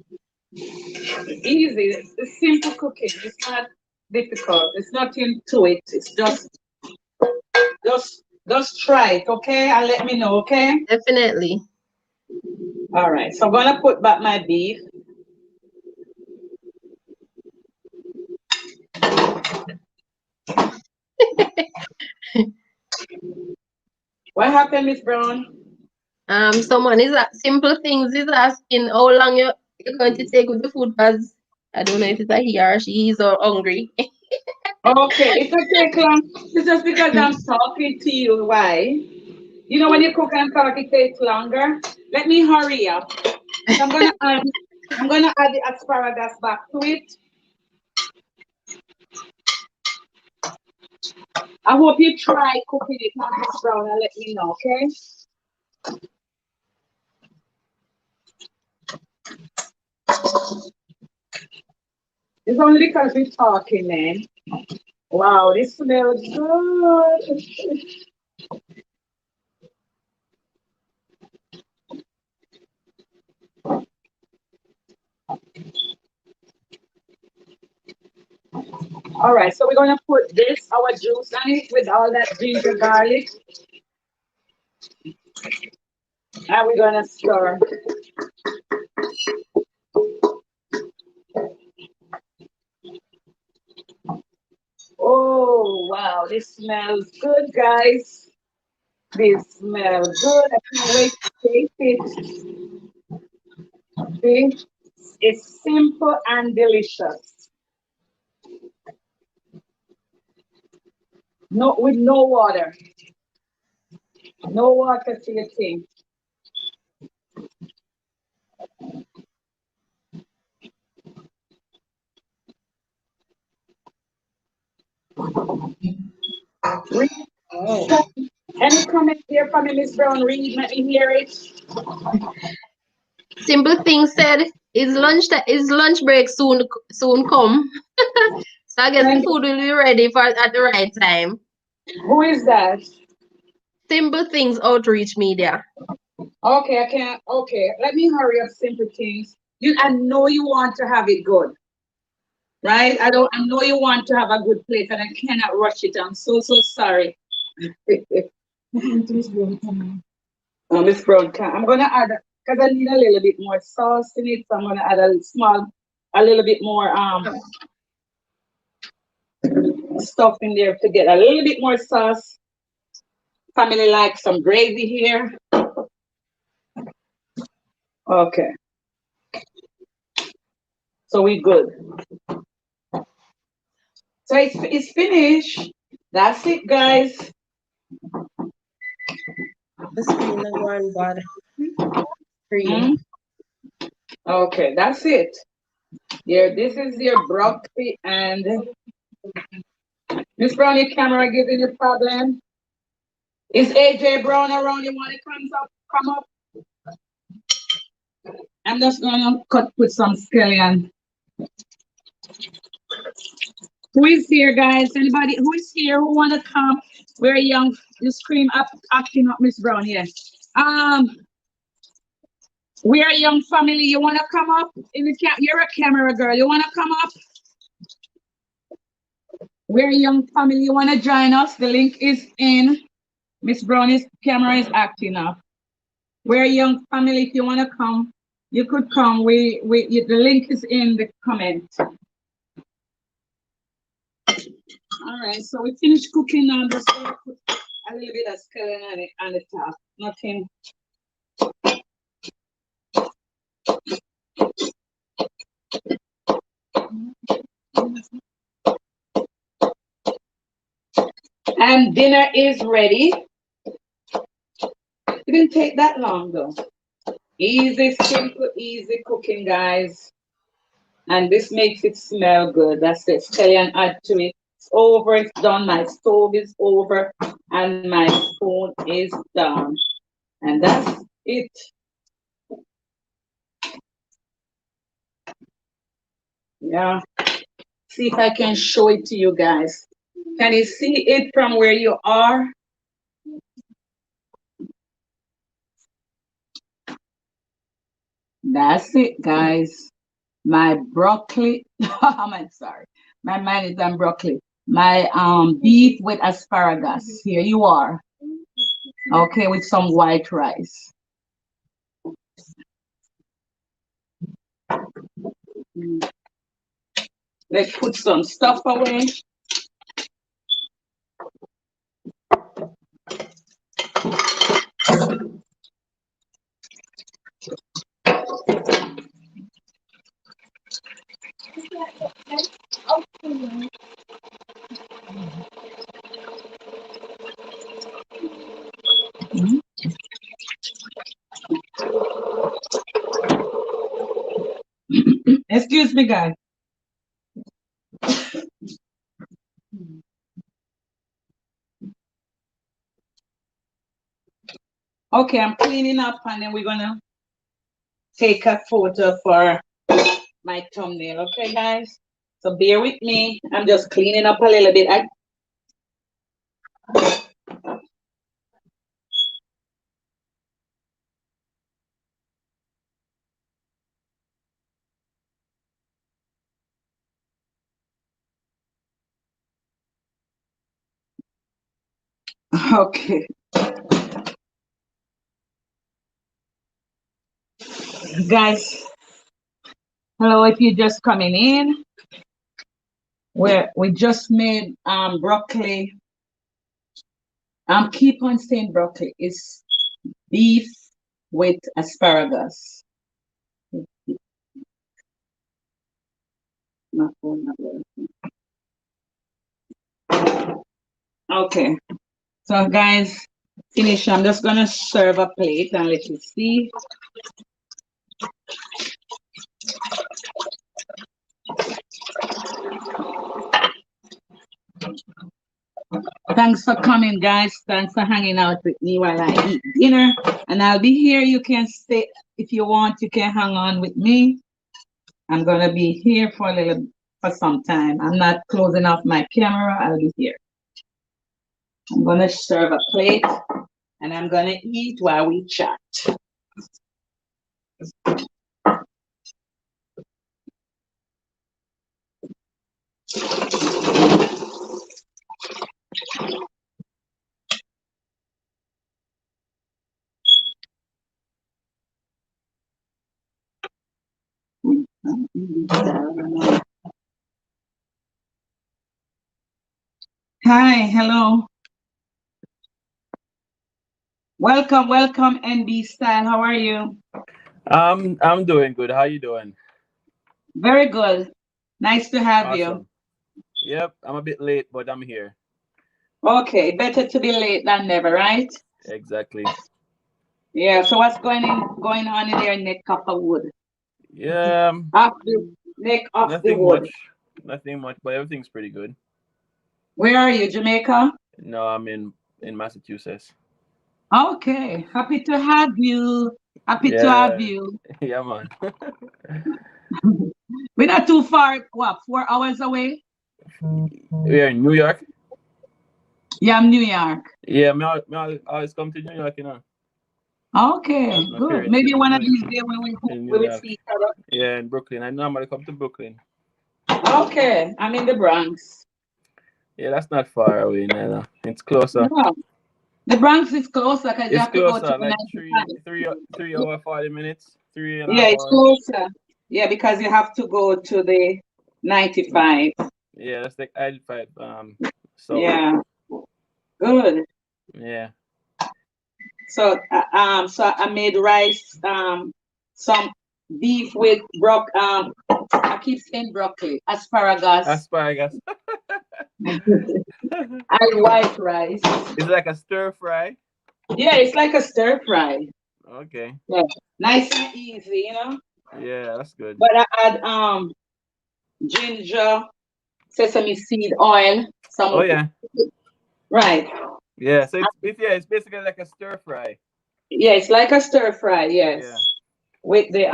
Easy. It's simple cooking. It's not difficult. It's nothing to it. It's just try it, okay? And let me know, okay? Definitely. All right. So I'm gonna put back my beef. What happened, Miss Brown? Someone is simple things is asking how long you're going to take with the food because I don't know if it's a he or she is or hungry. Okay, it will take long. It's just because I'm talking to you. Why? You know when you cook and talk, it takes longer. Let me hurry up. So I'm gonna add the asparagus back to it. I hope you try cooking it on Miss Brown and let me know, okay? It's only because we're talking, man. Wow, this smells good. All right, so we're gonna put this, our juice on it with all that ginger garlic. And we're gonna stir. Oh, wow, this smells good, guys. This smells good. I can't wait to taste it. See? It's simple and delicious. No, with no water. No water to your thing. Read. Oh. Any comment here from me, Miss Brown? Read, let me hear it. Simple things said. Is lunch break soon come? So I guess the Thank food will be ready for at the right time. Who is that? Simple things outreach media. Okay, I can't. Okay, let me hurry up. Simple things. I know you want to have it good, right? I know you want to have a good plate, and I cannot rush it. I'm so sorry. Miss Brown, I'm gonna add because I need a little bit more sauce in it. So I'm gonna add a little bit more stuff in there to get a little bit more sauce. Family like some gravy here. Okay, so we good. So it's finished. That's it, guys. The screen is one bad. Screen. Mm, okay, that's it. Here, this is your broccoli and Miss Brown, your camera giving you problem. Is AJ Brown around? You want to come up? I'm just gonna cut with some scallion. Who is here, guys? Anybody who is here who wanna come? We're young. You scream up, acting up, Miss Brown. Yes. We are a young family. You wanna come up in the You're a camera girl. You wanna come up? We're a young family. You wanna join us? The link is in. Miss Brown's camera is acting up. We're a young family. If you wanna come, you could come. The link is in the comment. All right, so we finished cooking now. I'm just gonna put a little bit of scallion on the top. Nothing. And dinner is ready. It didn't take that long though. Easy, simple, easy cooking, guys. And this makes it smell good. That's it. Scallion add to it. It's over. It's done. My stove is over, and my spoon is done. And that's it. Yeah. See if I can show it to you guys. Can you see it from where you are? That's it, guys. My broccoli. I'm sorry. My mind is on broccoli. My beef with asparagus. Here you are. Okay, with some white rice. Let's put some stuff away. Excuse me, guys. Okay, I'm cleaning up and then we're gonna take a photo for my thumbnail. Okay, guys? So bear with me. I'm just cleaning up a little bit. Okay. Guys, hello, if you're just coming in. We just made broccoli. Keep on saying broccoli. It's beef with asparagus. Okay. So guys, finish. I'm just gonna serve a plate and let you see. Thanks for coming, guys. Thanks for hanging out with me while I eat dinner. And I'll be here. You can stay if you want. You can hang on with me. I'm gonna be here for a little for some time. I'm not closing off my camera. I'll be here. I'm gonna serve a plate and I'm gonna eat while we chat. Hi, hello. Welcome, welcome, NB Style. How are you? I'm doing good. How you doing? Very good. Nice to have you. Awesome. Yep, I'm a bit late, but I'm here. Okay, better to be late than never, right? Exactly. Yeah. So what's going on in your neck of the wood? Yeah, Off the neck of the nothing wood. much. Nothing much, but everything's pretty good. Where are you, Jamaica? No, I'm in Massachusetts. Okay. Happy to have you. Happy to have Yeah, you. yeah, man. We're not too far. What? 4 hours away? We're in New York. Yeah, I'm New York. Yeah, me always come to New York, you know. Okay, As my good. parents Maybe live in one of these days in we New will York. see each other. Yeah, in Brooklyn. I normally come to Brooklyn. Okay, I'm in the Bronx. Yeah, that's not far away, no. It's closer. Yeah, the Bronx is closer because you It's have to go to closer, the like 3 hour 40 minutes, three and a Yeah, half it's hours. closer. Yeah, because you have to go to the 95. Yeah, that's like I-5 south. Yeah, good. Yeah. So I made rice, some beef with I keep saying broccoli, asparagus, Asparagus. and white rice. It's like a stir fry. Yeah, it's like a stir fry. Okay. Yeah, nice and easy, you know. Yeah, that's good. But I add ginger, sesame seed oil, Oh some yeah. right. Yeah. So it's basically like a stir fry. Yeah, it's like a stir fry, yes. Yeah. With the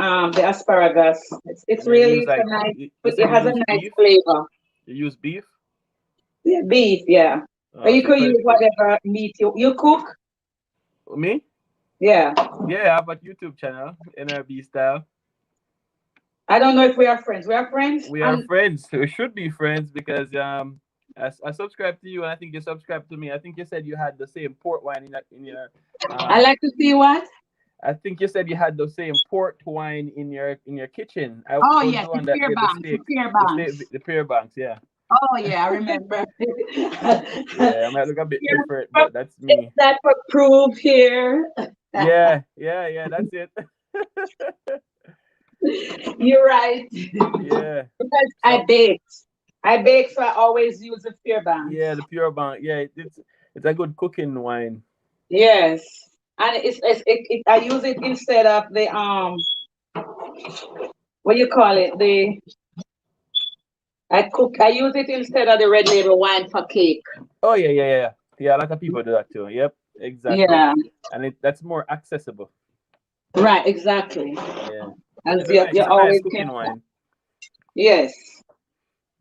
asparagus. It's And then really use it's a like nice you it said you has a use nice beef. flavor. You use beef. Yeah, beef, yeah. But you So could use whatever meat you cook. me? Yeah. Yeah, I have a YouTube channel, NRB style. I don't know if we are friends. We are friends. We are friends. We should be friends because I subscribe to you and I think you subscribe to me. I think you said you had the same port wine in your I um like to see what? I think you said you had the same port wine in your kitchen. I Oh was yes, the the one that pear did the banks, the steaks, pear the steak, banks. the pear banks. Yeah, Oh yeah, I remember. yeah. I might look a bit Pear different, banks, but that's is me. that for proof here? Yeah, yeah, yeah. That's it. You're right. Yeah. Because I So bake. I bake, so I always use the pear yeah, banks. the pure bank. Yeah, it's a good cooking wine. Yes, and I use it instead of the what you call it I use it instead of the red label wine for cake. Oh yeah, yeah, yeah. Yeah, a lot of people do that too. Yep, exactly. Yeah, And that's more accessible. right, exactly. Yeah. As It's a nice you it's a nice always can. cooking wine. Yes.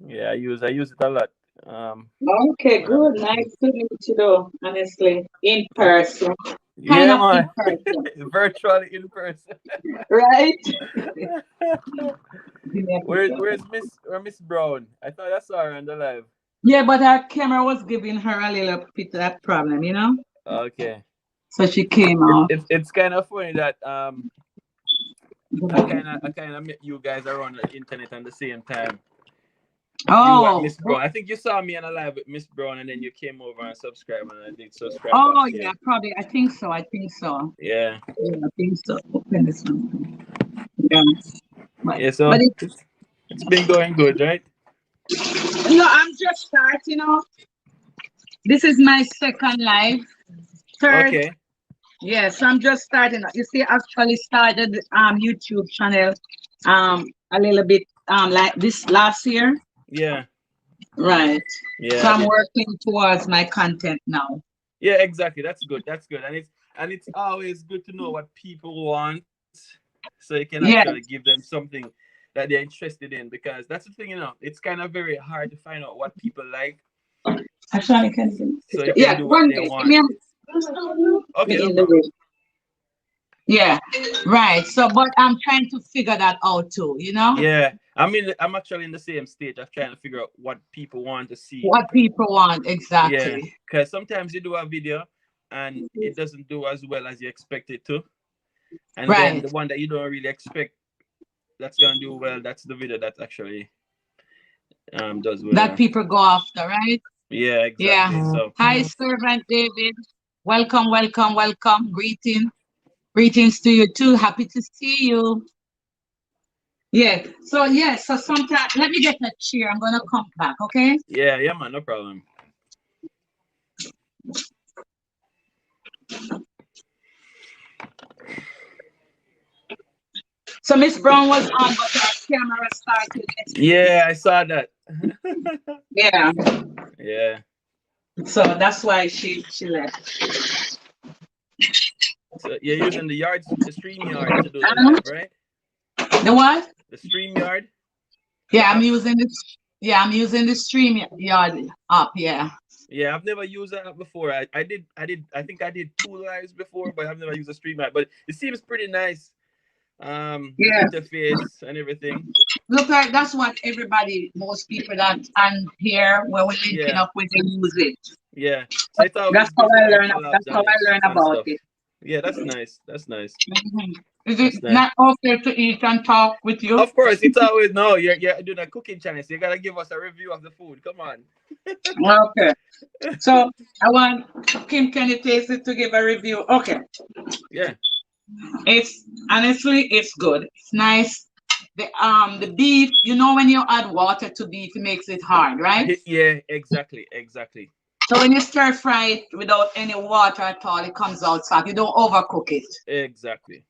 Yeah, I use it a lot. Okay, When I'm good. cooking. Nice to meet you, though. Honestly, in Uh, person, kind yeah, of in man. person, Virtually in person. right? Where's Miss Brown? I thought I saw her on the live. Yeah, but her camera was giving her a little bit of that problem, you know. Okay. So she came It, off. it's it's kind of funny that I kind of met you guys around the internet at the same time. You and Oh, Miss Brown. I think you saw me on a live with Miss Brown, and then you came over and subscribed, and I did subscribe back oh to yeah, you. probably. I think so. I think so. Yeah, Yeah, I think so. Open this one. Yeah, yeah. but So it's been going good, right? no, I'm just starting off. This is my second live. Third, Okay. yes, I'm just starting. You see, I actually started YouTube channel a little bit like this last year. Yeah. Right. Yeah, So I I'm did. working towards my content now. Yeah, exactly. That's good. That's good. And it's always good to know what people want, so you can actually Yes. give them something that they're interested in. Because that's the thing, it's kind of very hard to find out what people like, Actually, can you? so you can Yeah, do what one they day. want. Okay, Me no in the problem. room. Yeah, right. So, but I'm trying to figure that out too, Yeah, I'm actually in the same stage of trying to figure out what people want to see. what people want Yeah, exactly. because sometimes you do a video and it doesn't do as well as you expect it to, and then Right. the one that you don't really expect that's gonna do well, that's the video that actually does That well. people go after, right? Yeah, Yeah. exactly. So Hi, Servant David. Welcome, welcome, welcome. Greetings to you too. Happy to see you. Yeah. So, yeah. So, sometimes, let me get a chair. I'm going to come back, okay? yeah, yeah, man, no problem. So, Miss Brown was on, but her camera started yesterday. Yeah, I saw that. Yeah. Yeah. So, that's why she left. So you're using the stream yard to do the Uh, live, right? the what? The stream yard, the Yeah, I'm app. using this. Yeah, I'm using the stream yard app. Yeah. Yeah, I've never used that app before. I think I did two lives before, but I've never used a stream yard. But it seems pretty nice. The Yeah. interface and everything. Look like that's what everybody, most people that and here where we're linking Yeah, up with they use it. yeah. So it's That's always how good to I like learn. That's collabs how I learn and about stuff. it. Yeah, that's nice. That's nice. Mhm. Is it That's nice. not okay to eat and talk with you? Of course, it's always no. You're doing a cooking channel, so you gotta give us a review of the food. Come on. Okay. So I want Kim, can you taste it to give a review? Okay. Yeah. It's honestly it's good. It's nice. The beef, when you add water to beef, it makes it hard, right? Yeah. Exactly. Exactly. So when you stir fry it without any water at all, it comes out soft. You don't overcook it. Exactly.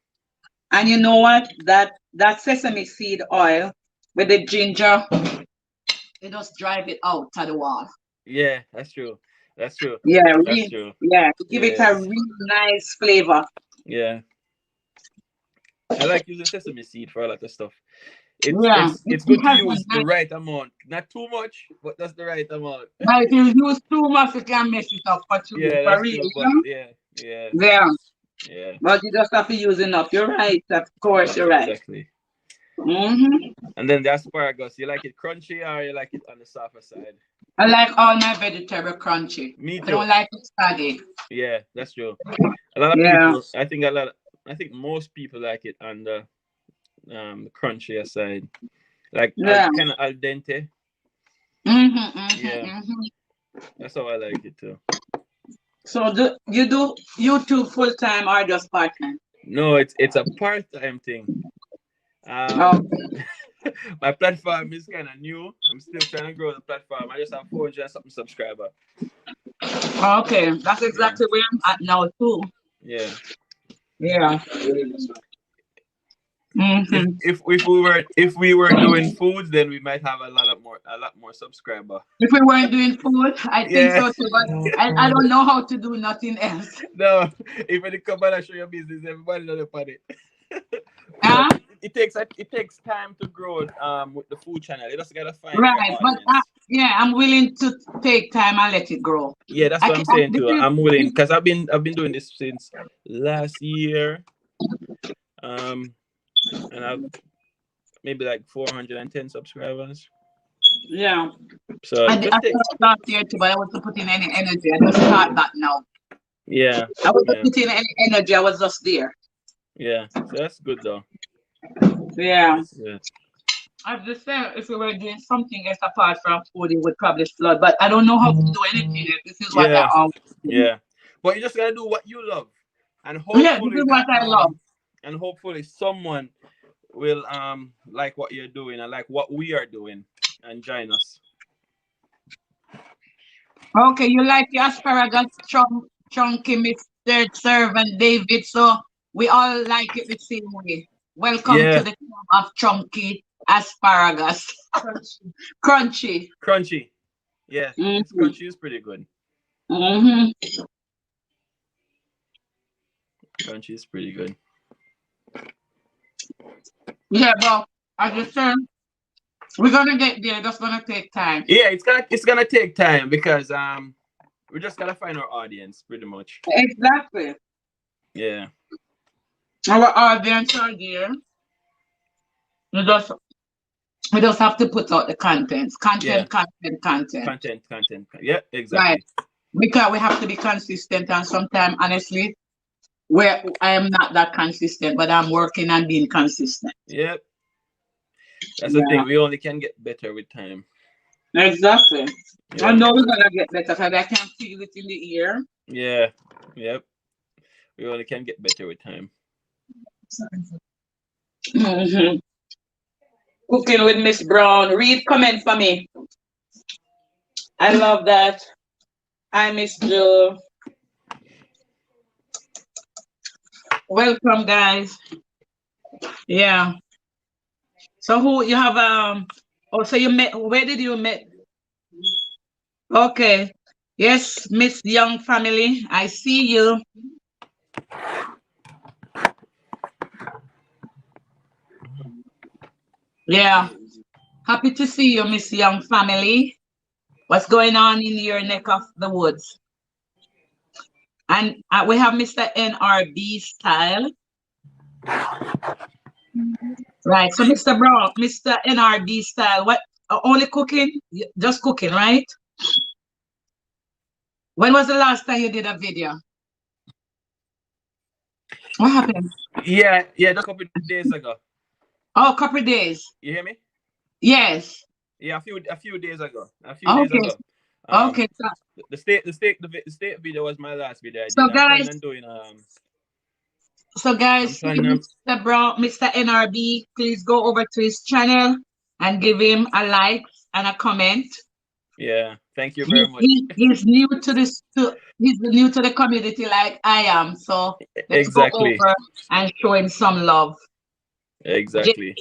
And you know what? That sesame seed oil with the ginger, it just drive it out to the wall. Yeah, that's true. That's true. Yeah, That's real. true. Yeah, to give it a Yes. real nice flavor. Yeah. I like using sesame seed for a lot of stuff. It's Yeah, it's it's it good to has a use the nice. right amount. Not too much, but that's the right amount. But if you use too much, you can mess it up Yeah, for that's real. true. But yeah, yeah, Yeah, yeah, but you just have to use enough. You're right. Of course, yeah, you're right. exactly. hmm And then the asparagus, you like it crunchy or you like it on the softer side? I like all my vegetable crunchy. Me I don't too. like it saggy. Yeah, that's true. A lot of Yeah, people, I think most people like it on the crunchier side, like yeah. kind of al dente. Mm-hmm, Yeah, mm-hmm. that's how I like it too. So do you do YouTube full time or just part time? No, it's a part-time thing. Oh, Um, my platform is kind of new. I'm still trying to grow the platform. I just have 400 and something subscriber. okay. That's Yeah, exactly where I'm at now too. yeah. Yeah. If Mm-hmm. if if we were doing foods, then we might have a lot more subscriber. If we weren't doing food, I think Yeah. so too. But I don't know how to do nothing else. No, if you come and show your business, everybody know upon it. But Huh? it takes time to grow with the food channel. You just gotta find your Right. But audience. yeah, I'm willing to take time and let it grow. Yeah, that's what I'm saying This too. is, I'm willing this, because I've been doing this since last year. Um, and I've maybe like 410 subscribers. yeah. So I, it I just take. started last year too, but I wasn't putting any energy. I just start that now. Yeah, I wasn't yeah, putting any energy. I was just there. yeah. So that's good though. Yeah. That's good. As they say, if we were doing something else apart from food, it would probably flood. But I don't know how to do anything else. This is what I Yeah, always do. yeah. But you just gotta do what you love, and Yeah, this hopefully is what I love. someone will like what you're doing and like what we are doing and join us. Okay, you like the asparagus chunky, Mr. Servant David. So we all like it the same way. Welcome to Yeah, the club of chunky asparagus. Crunchy. crunchy. Yeah, this Mm-hmm. country is pretty good. Mm-hmm. Country is pretty good. Yeah, but as you said, we're gonna get there. That's gonna take time. Yeah, it's gonna take time because we just gotta find our audience pretty much. Exactly. Yeah, Our audience are there. We just we just have to put out the contents. yeah. Content. Content. Yeah, Right. exactly. Because we have to be consistent and sometimes honestly, where I am not that consistent, but I'm working on being consistent. Yep, that's the Yeah. thing. We only can get better with time. Exactly. I Yeah, know we're gonna get better because I can feel it in the ear. yeah, yep. We only can get better with time. Hmm. Cooking with Miss Brown. Read comment for me. I love that. I Miss Joe. Welcome, guys. Yeah. So who you have? Oh, so you met? Where did you met? Okay. Yes, Miss Young family. I see you. Yeah. Happy to see you, Miss Young family. What's going on in your neck of the woods? And we have Mr. NRB style. Right. So Mr. Brown, Mr. NRB style, what only cooking? Just cooking, right? When was the last time you did a video? What happened? Yeah. Just a couple of days ago. Oh, a couple of days. You hear me? Yes. Yeah, a few days ago. A few days Okay. ago. Um, Okay. So, the state video was my last video I so did. I'm guys, planning on doing so I'm guys, see planning on Mr. Brown, Mr. NRB, please go over to his channel and give him a like and a comment. yeah. Thank you very much. He's new to this. He's new to the community like I am. So let's go Exactly. over and show him some love. Exactly.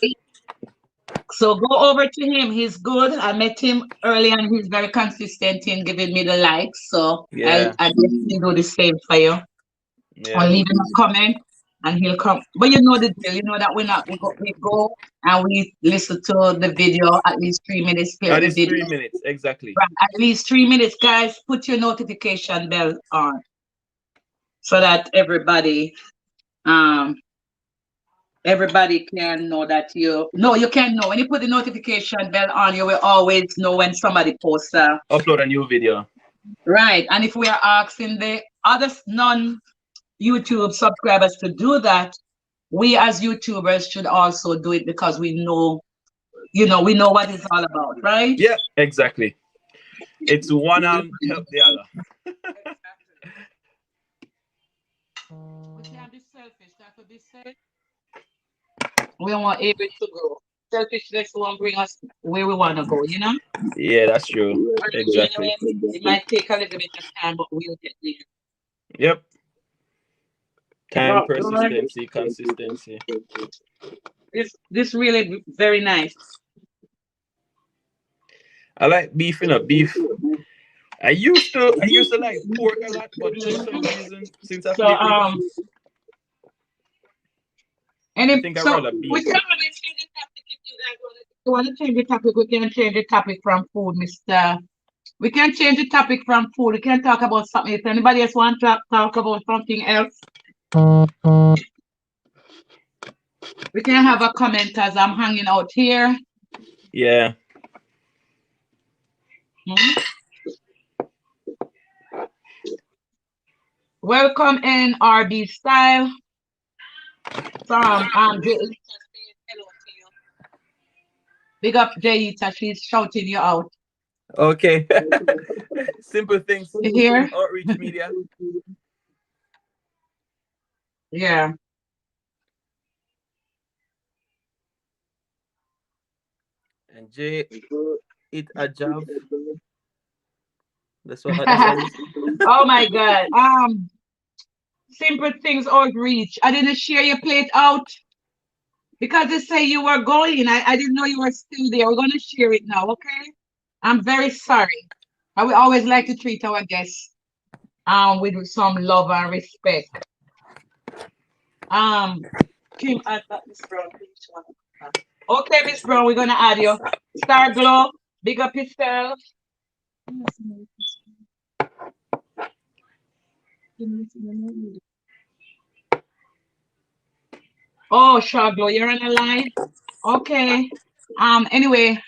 So go over to him. He's good. I met him early and he's very consistent in giving me the likes. So Yeah. I definitely do the same for you. I'll Yeah. leave him a comment and he'll come. But you know the deal. You know that we go and we listen to the video at least 3 minutes, play At the least video. 3 minutes. Exactly. Right, at least 3 minutes, guys. Put your notification bell on so that um everybody can know that you can know when you put the notification bell on, you will always know when somebody posts Upload a new video. right. And if we are asking the other non YouTube subscribers to do that, we as YouTubers should also do it because we know what it's all about, right? Yeah, exactly. It's one arm help the other. We can't be selfish. That would be said. We want able to grow. Selfishness won't bring us where we want to go, you know? Yeah, that's true. Exactly. It might take a little bit of time, but we'll get there. Yep. Time, But Lord, persistency, consistency. this really very nice. I like beef, beef. I used to like pork a lot, but for some reason, since I So flip it, I think I so rather we beef. can always change the topic if you want to change the topic. We can change the topic from food, Mister. We can change the topic from food. We can talk about something. If anybody else want to talk about something else, we can have a comment as I'm hanging out here. Yeah. Mhm. Welcome in RB style. Big up Jayita. She's shouting you out. Okay. Simple things. You hear? Outreach media. Yeah. And Jay, it a job. That's what you say. Oh my God. Simple things outreach. I didn't share your plate out because they say you were going. I didn't know you were still there. We're gonna share it now, okay? I'm very sorry. I would always like to treat our guests with some love and respect. Kim, I thought Miss Brown. Okay, Miss Brown, we're gonna add you. Star Glow, big up yourself. Oh, Star Glow, you're on the line. Okay. Anyway,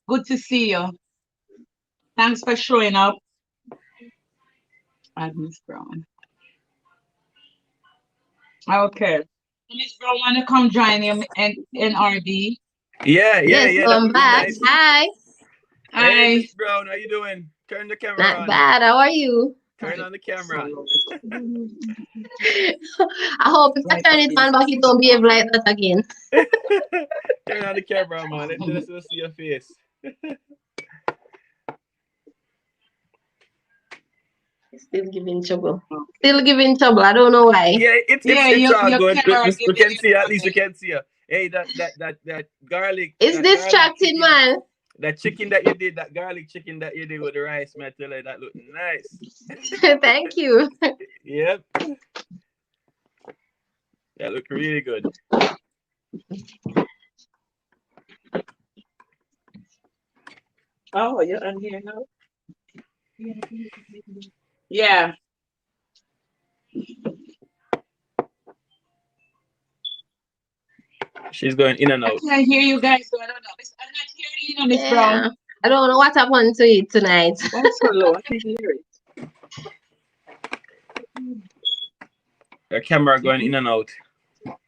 good to see you. Thanks for showing up. Add Miss Brown. Okay. Miss Brown, wanna come join him in RD? Yeah, Yes, so that I'm would be back. nice. Hi. Hey, Hi. Miss Brown, how you doing? Turn the camera Not on. bad. How are you? Turn on the camera. I hope if I turn it on back, it don't behave like that again. Turn on the camera, man. Let us see your face. Still giving trouble. Still giving trouble. I don't know why. Yeah, it's all your good. camera We can see, at giving least we can see you. Hey, that garlic. It's that garlic distracting, chicken, man. that chicken that you did, that garlic chicken that you did with the rice, man, I tell you, that looked nice. Thank you. Yep. That looked really good. Oh, you're on here now? Yeah. She's going in and I out. can't hear you guys, so I don't know. I'm not hearing you, Miss Brown. Yeah. I don't know what happened to it tonight. That's so low. I can't hear it. Her camera going in and out.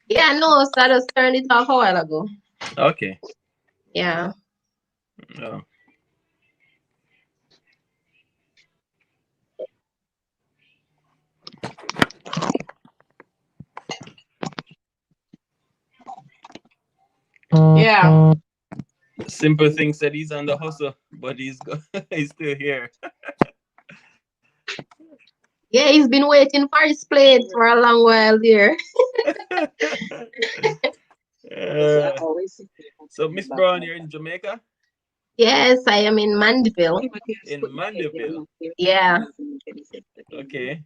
Yeah, no, so I just turned it off a while ago. Okay. Yeah. Oh. Yeah. Simple thing said he's on the hustle, but he's he's still here. Yeah, he's been waiting for his plate for a long while there. So Miss Brown, you're in Jamaica? Yes, I am in Mandeville. In Mandeville. Yeah. Okay.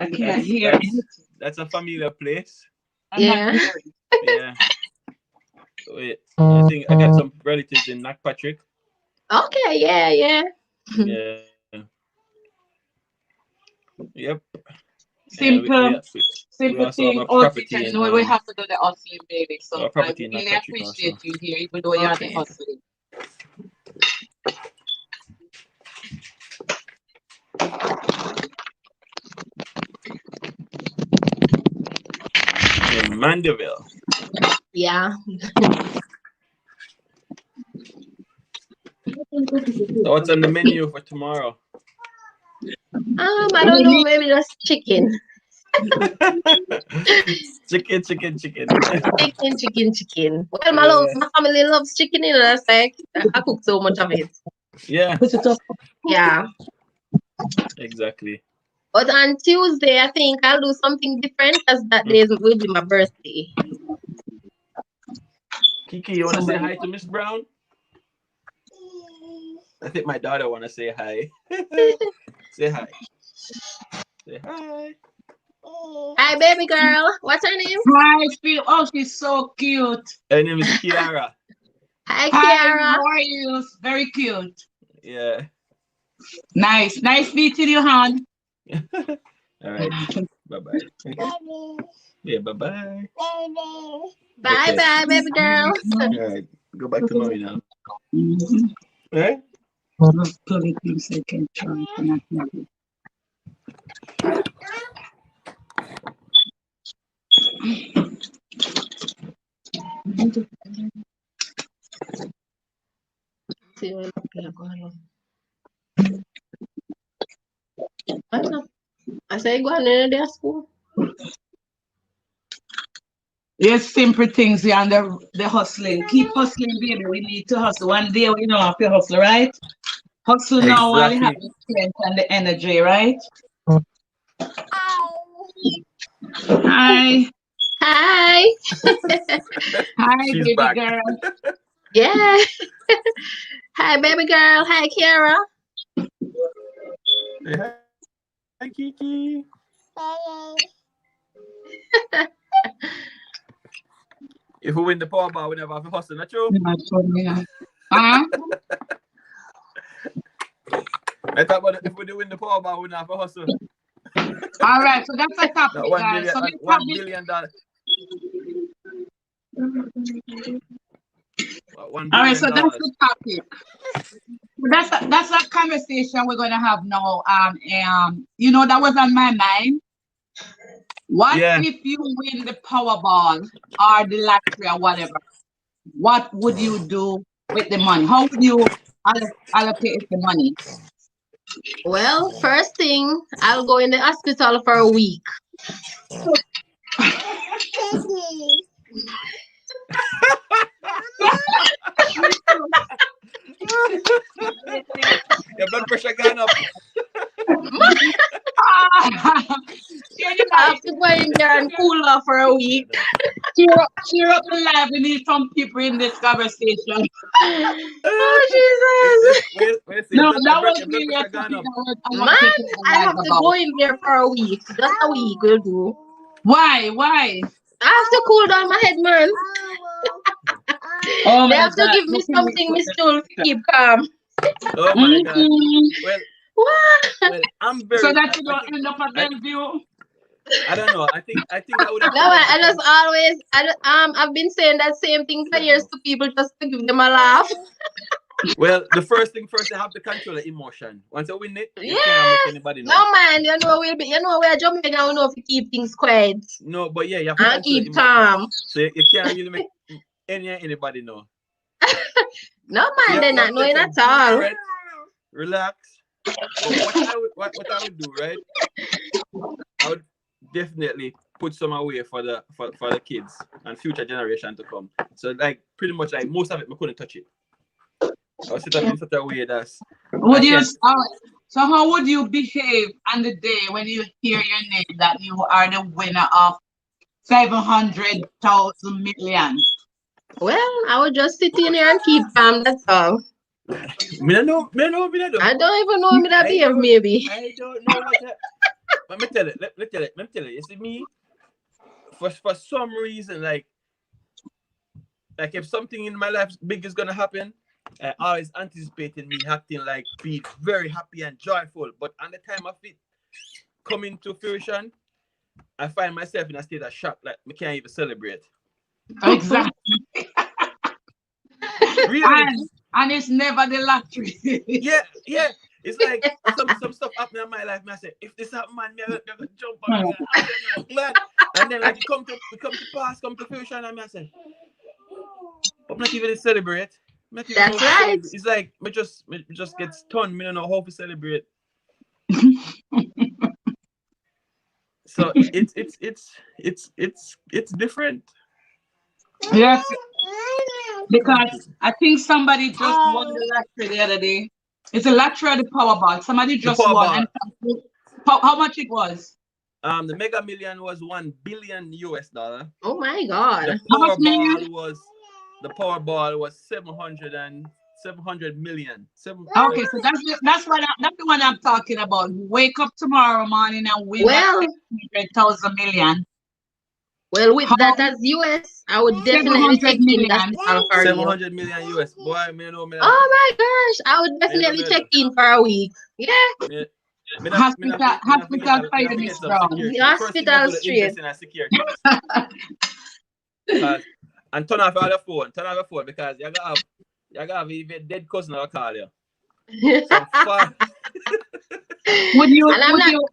I can't hear it. That's a familiar place. I'm not Yeah. hearing. Yeah. Wait, I think I got some relatives in Knockpatrick. Okay, yeah. Yeah. Yep. Simple also thing. have a Oh, property teacher, in you know, we have to do the hustling, baby. So a I property in really Knockpatrick also. appreciate you here, even though you're the Okay. hustling. In Mandeville. Yeah. So what's on the menu for tomorrow? I don't know, maybe just chicken. Chicken. Chicken. Well, my family loves chicken, you know, that's like I cook so much of it. Yeah, Yeah. exactly. But on Tuesday, I think I'll do something different because that day will be my birthday. Kiki, you want to say hi to Miss Brown? I think my daughter want to say hi. Say hi. Say hi. Hi, baby girl. What's her name? Hi, Phil. Oh, she's so cute. Her name is Kiara. Hi, Hi, Kiara. how are you? Very cute. Yeah. Nice meeting you, hon. All right. Bye-bye. Yeah, bye-bye. Bye, baby girl. All right. Go back to mommy now. Right? I say go on in their school. Yes, simple things yeah, and the hustling. Keep hustling, baby. We need to hustle. One day we don't have to hustle, right? Hustle now while you have the strength and the energy, right? Hi. Hi. Hi, She's baby back. girl. Yeah. Hi, baby girl. Hi, Kiara. Say hi, Kiki. If we win the Powerball, we never have to hustle, not true? Yeah, so, yeah. Uh, I thought about if we do win the Powerball, we never have to hustle. all right, so that's a That topic, 1 guys. billion, So that let's have $1 billion. $1 all right, billion. so that's the topic. That's a conversation we're gonna have now. That was on my mind. What Yeah. if you win the Powerball or the lottery or whatever? What would you do with the money? How would you allocate the money? Well, first thing, I'll go in the hospital for a week. Your blood pressure gone up. Cheer the I life. have to go in there and cool off for a week. Cheer up the life. We need some people in this conversation. Oh, Jesus. Wait, see, No, that was your blood really a pressure gone topic up. I want Man, people to I advise have to about. go in there for a week. Just a week will do. Why? I have to cool down my head, man. Oh They my have to God. give me something, Miss Stool, to keep calm. Oh my God. Well, What? I'm So very. that you I don't think. end up at Bellevue. I don't know. I would have No, to man, like I just always, I've been saying that same thing for years to people just to give them a laugh. Well, the first thing first, you have to control the emotion. Once you win it, you can't Yeah. make anybody know. No, man, we're Jamaican, we know to keep things quiet No, but yeah, you have to and control the keep emotion. calm. So you can't really make anybody know. No, So man, they're you have not to knowing take at some deep all. breath, relax. But what I would do, right? I would definitely put some away for the kids and future generation to come. So like pretty much like most of it, I couldn't touch it. I would set up in such a way that Would I you? can't. So how would you behave on the day when you hear your name that you are the winner of 700,000 million? Well, I would just sit in here and keep calm, that's all. Me no know. I don't even know me that behave, maybe. I don't know what. Let me tell it. Let me tell it. You see me, for some reason, like if something in my life big is gonna happen, I always anticipating me acting like be very happy and joyful. But on the time of it coming to fruition, I find myself in a state of shock, like I can't even celebrate. Exactly. Really? And it's never the lottery. Yeah. It's like some stuff happening in my life. I say, if this happen, man, me I gonna jump on me. I'm glad. And then like it come to pass, come to fruition, and I say, I'm not even to celebrate. Not even That's right. Celebrate. It's like me just get stunned. Me don't know how to celebrate. So it's different. Yes, because I think somebody just won the lottery the other day. It's a lottery or the Powerball. Somebody The just won, Powerball. and how much it was? The Mega Million was $1 billion US. Oh my God. The How much million? Powerball was 700 million. Okay, so that's the one I'm talking about. Wake up tomorrow morning and win that Well, 700,000 million. well, with How that as US, I would definitely 700 check in the million? hospital for you. 700 million US. Boy, me know me. Oh my gosh, I would definitely check in for a week. Yeah, Hospital for you, Miss some Brown. security. the First thing I hospital do to straight. invest in a security. And turn off all the phone. Turn off the phone because you gotta have even dead cousin or call you. Some fun. Would you And I'm would not. you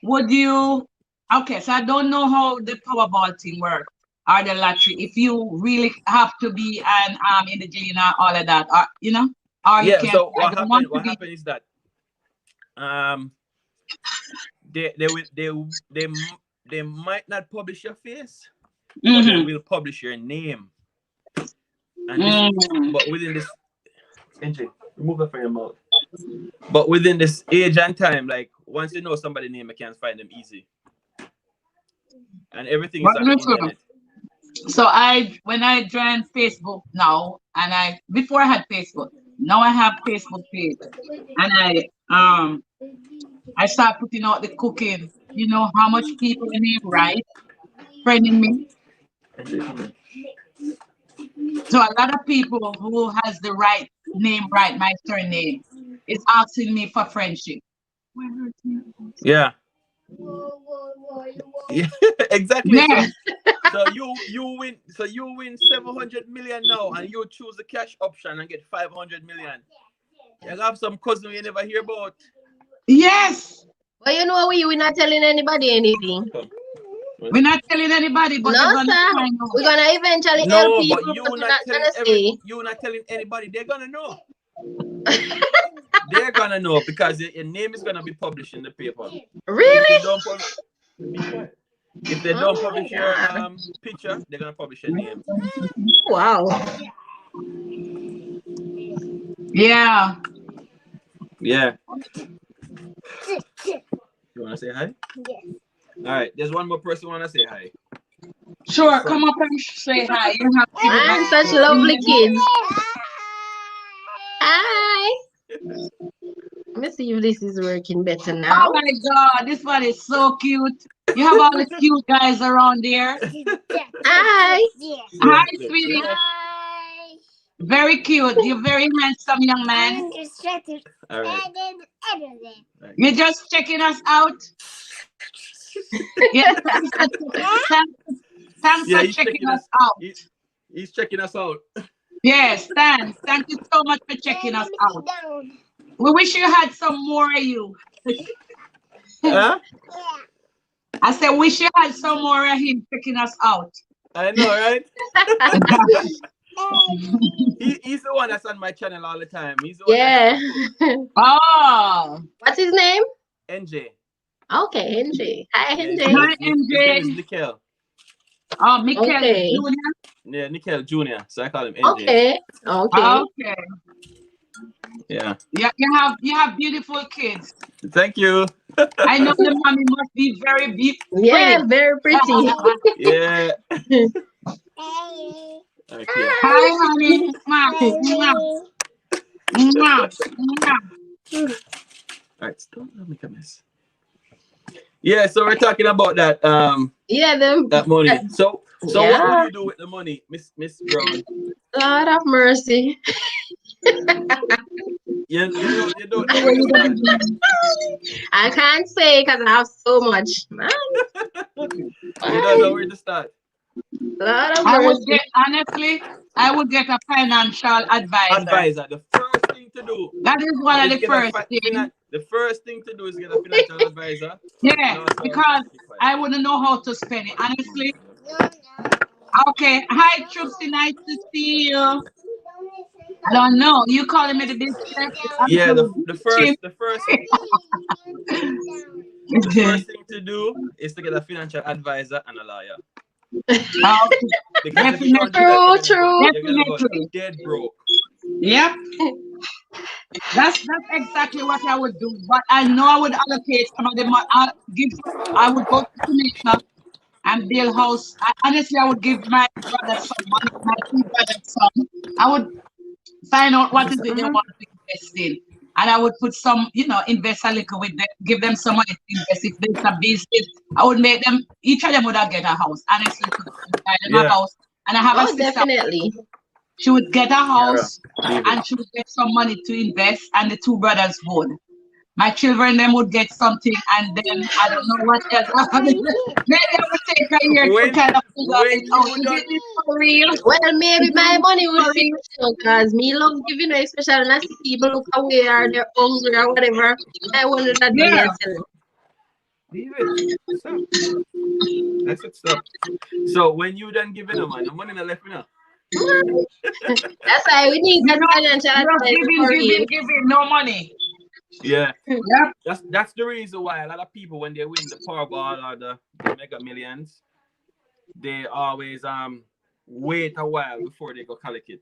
would you okay, so I don't know how the Powerball thing works or the lottery. If you really have to be an indigene or all of that, or or you Yeah, can't. so I don't want to what be. happened is that they might not publish your face, but they will publish your name. And this but within this NJ, remove it from your mouth. But within this age and time, like once you know somebody's name, you can find them easy. And everything is But on the listen, internet. so when I joined Facebook now, and before I had Facebook, Now I have Facebook page, and I start putting out the cooking. You know how much people name right, friending me. So a lot of people who has the right name, right, my surname, is asking me for friendship. Yeah. Yeah, exactly. So Yes, you win 700 million now, and you choose the cash option and get 500 million. You have some cousin you never hear about. yes. But you know we're not telling anybody anything. Come. We're not telling anybody, but they're No, gonna sir. find We're out. gonna eventually help No, but people, but we're not gonna say. you not telling anybody. They're gonna know. They're gonna know because your name is gonna be published in the paper. If they Really? don't be quiet. If they Oh don't my publish your God. picture, they're gonna publish your name. Wow. Yeah. Yeah. You wanna say hi? All right. There's one more person wanna say hi. Sure, come up and say hi. You have to Man, such lovely kids. Hi. Let me see if this is working better Oh now. my God, this one is so cute. You have all the cute guys around there. Hi. Hi, sweetie. Very cute. You're very handsome, young man. All right. You're just checking us out. Yeah, thanks Yeah, for he's checking checking us us. out. He's checking us out. Yes, thanks. Thank you so much for checking us out. We wish you had some more of you. Huh? I said, wish you had some more of him checking us out. I know, right? He's the one that's on my channel all the time. He's the one Yeah. Oh, What's his name? NJ. Okay, Henry. Hi, Yeah, Henry. hi, his name is MJ. Nikhil. Oh, Mikel Okay. Jr. Yeah, Nikhil Jr. So I call him NJ. Okay. Okay. Okay. Yeah. Yeah, you have beautiful kids. Thank you. I know the mommy must be very Yeah, pretty. very pretty. Yeah. Okay. Hi, honey. Mwah, mwah, mwah, mwah. All right. Don't make a mess. Yeah. So we're talking about that Yeah, them. that money. So what Yeah. will you do with the money, Miss Brown? Lord of mercy. You don't know What where to you gonna start. do? I can't say because I have so much. Man. You don't know where to start. Lord of I would mercy. get, honestly, I would get a financial advisor. Advisor. The first thing to do That is one of is the get first things. the first thing to do is get a financial advisor. Yeah, No, so because be quiet. I wouldn't know how to spend it. Honestly. Okay. Hi, Trupsy. Nice to see you. I don't know. You calling me the big chef? Yeah, I'm the Chim. first thing to do is to get a financial advisor and a lawyer. Okay. Because if you don't do that, True. you're gonna go Definitely. dead broke. Yep. That's exactly what I would do. But I know I would allocate some of them. I would go to Jamaica and build house. Honestly, I would give my brother some money, my two brothers some. I would find out what is it they want to invest in. And I would put some, invest a little with them, give them some money to invest. If there's a business, I would make them, each of them would have get a house. Honestly, buy them a Yeah. house. And I have a Oh, sister. definitely. She would get a house Leave it. and she would get some money to invest, and the two brothers would. My children them would get something, and then I don't know what else. Maybe I would take a year to When kind of figure when it out. you Is done it for real? Well, maybe Is my it money would for finish real? because me love giving away, especially when I see people look away or they're hungry or whatever. I wonder that Yeah. money is selling. leave it. Stop. That's it, stop. So when you done giving them the money not left me now. That's why we need that financial advisor for real. Giving, no money. Yeah. Yep. That's the reason why a lot of people when they win the Powerball or the Mega Millions, they always wait a while before they go collect it.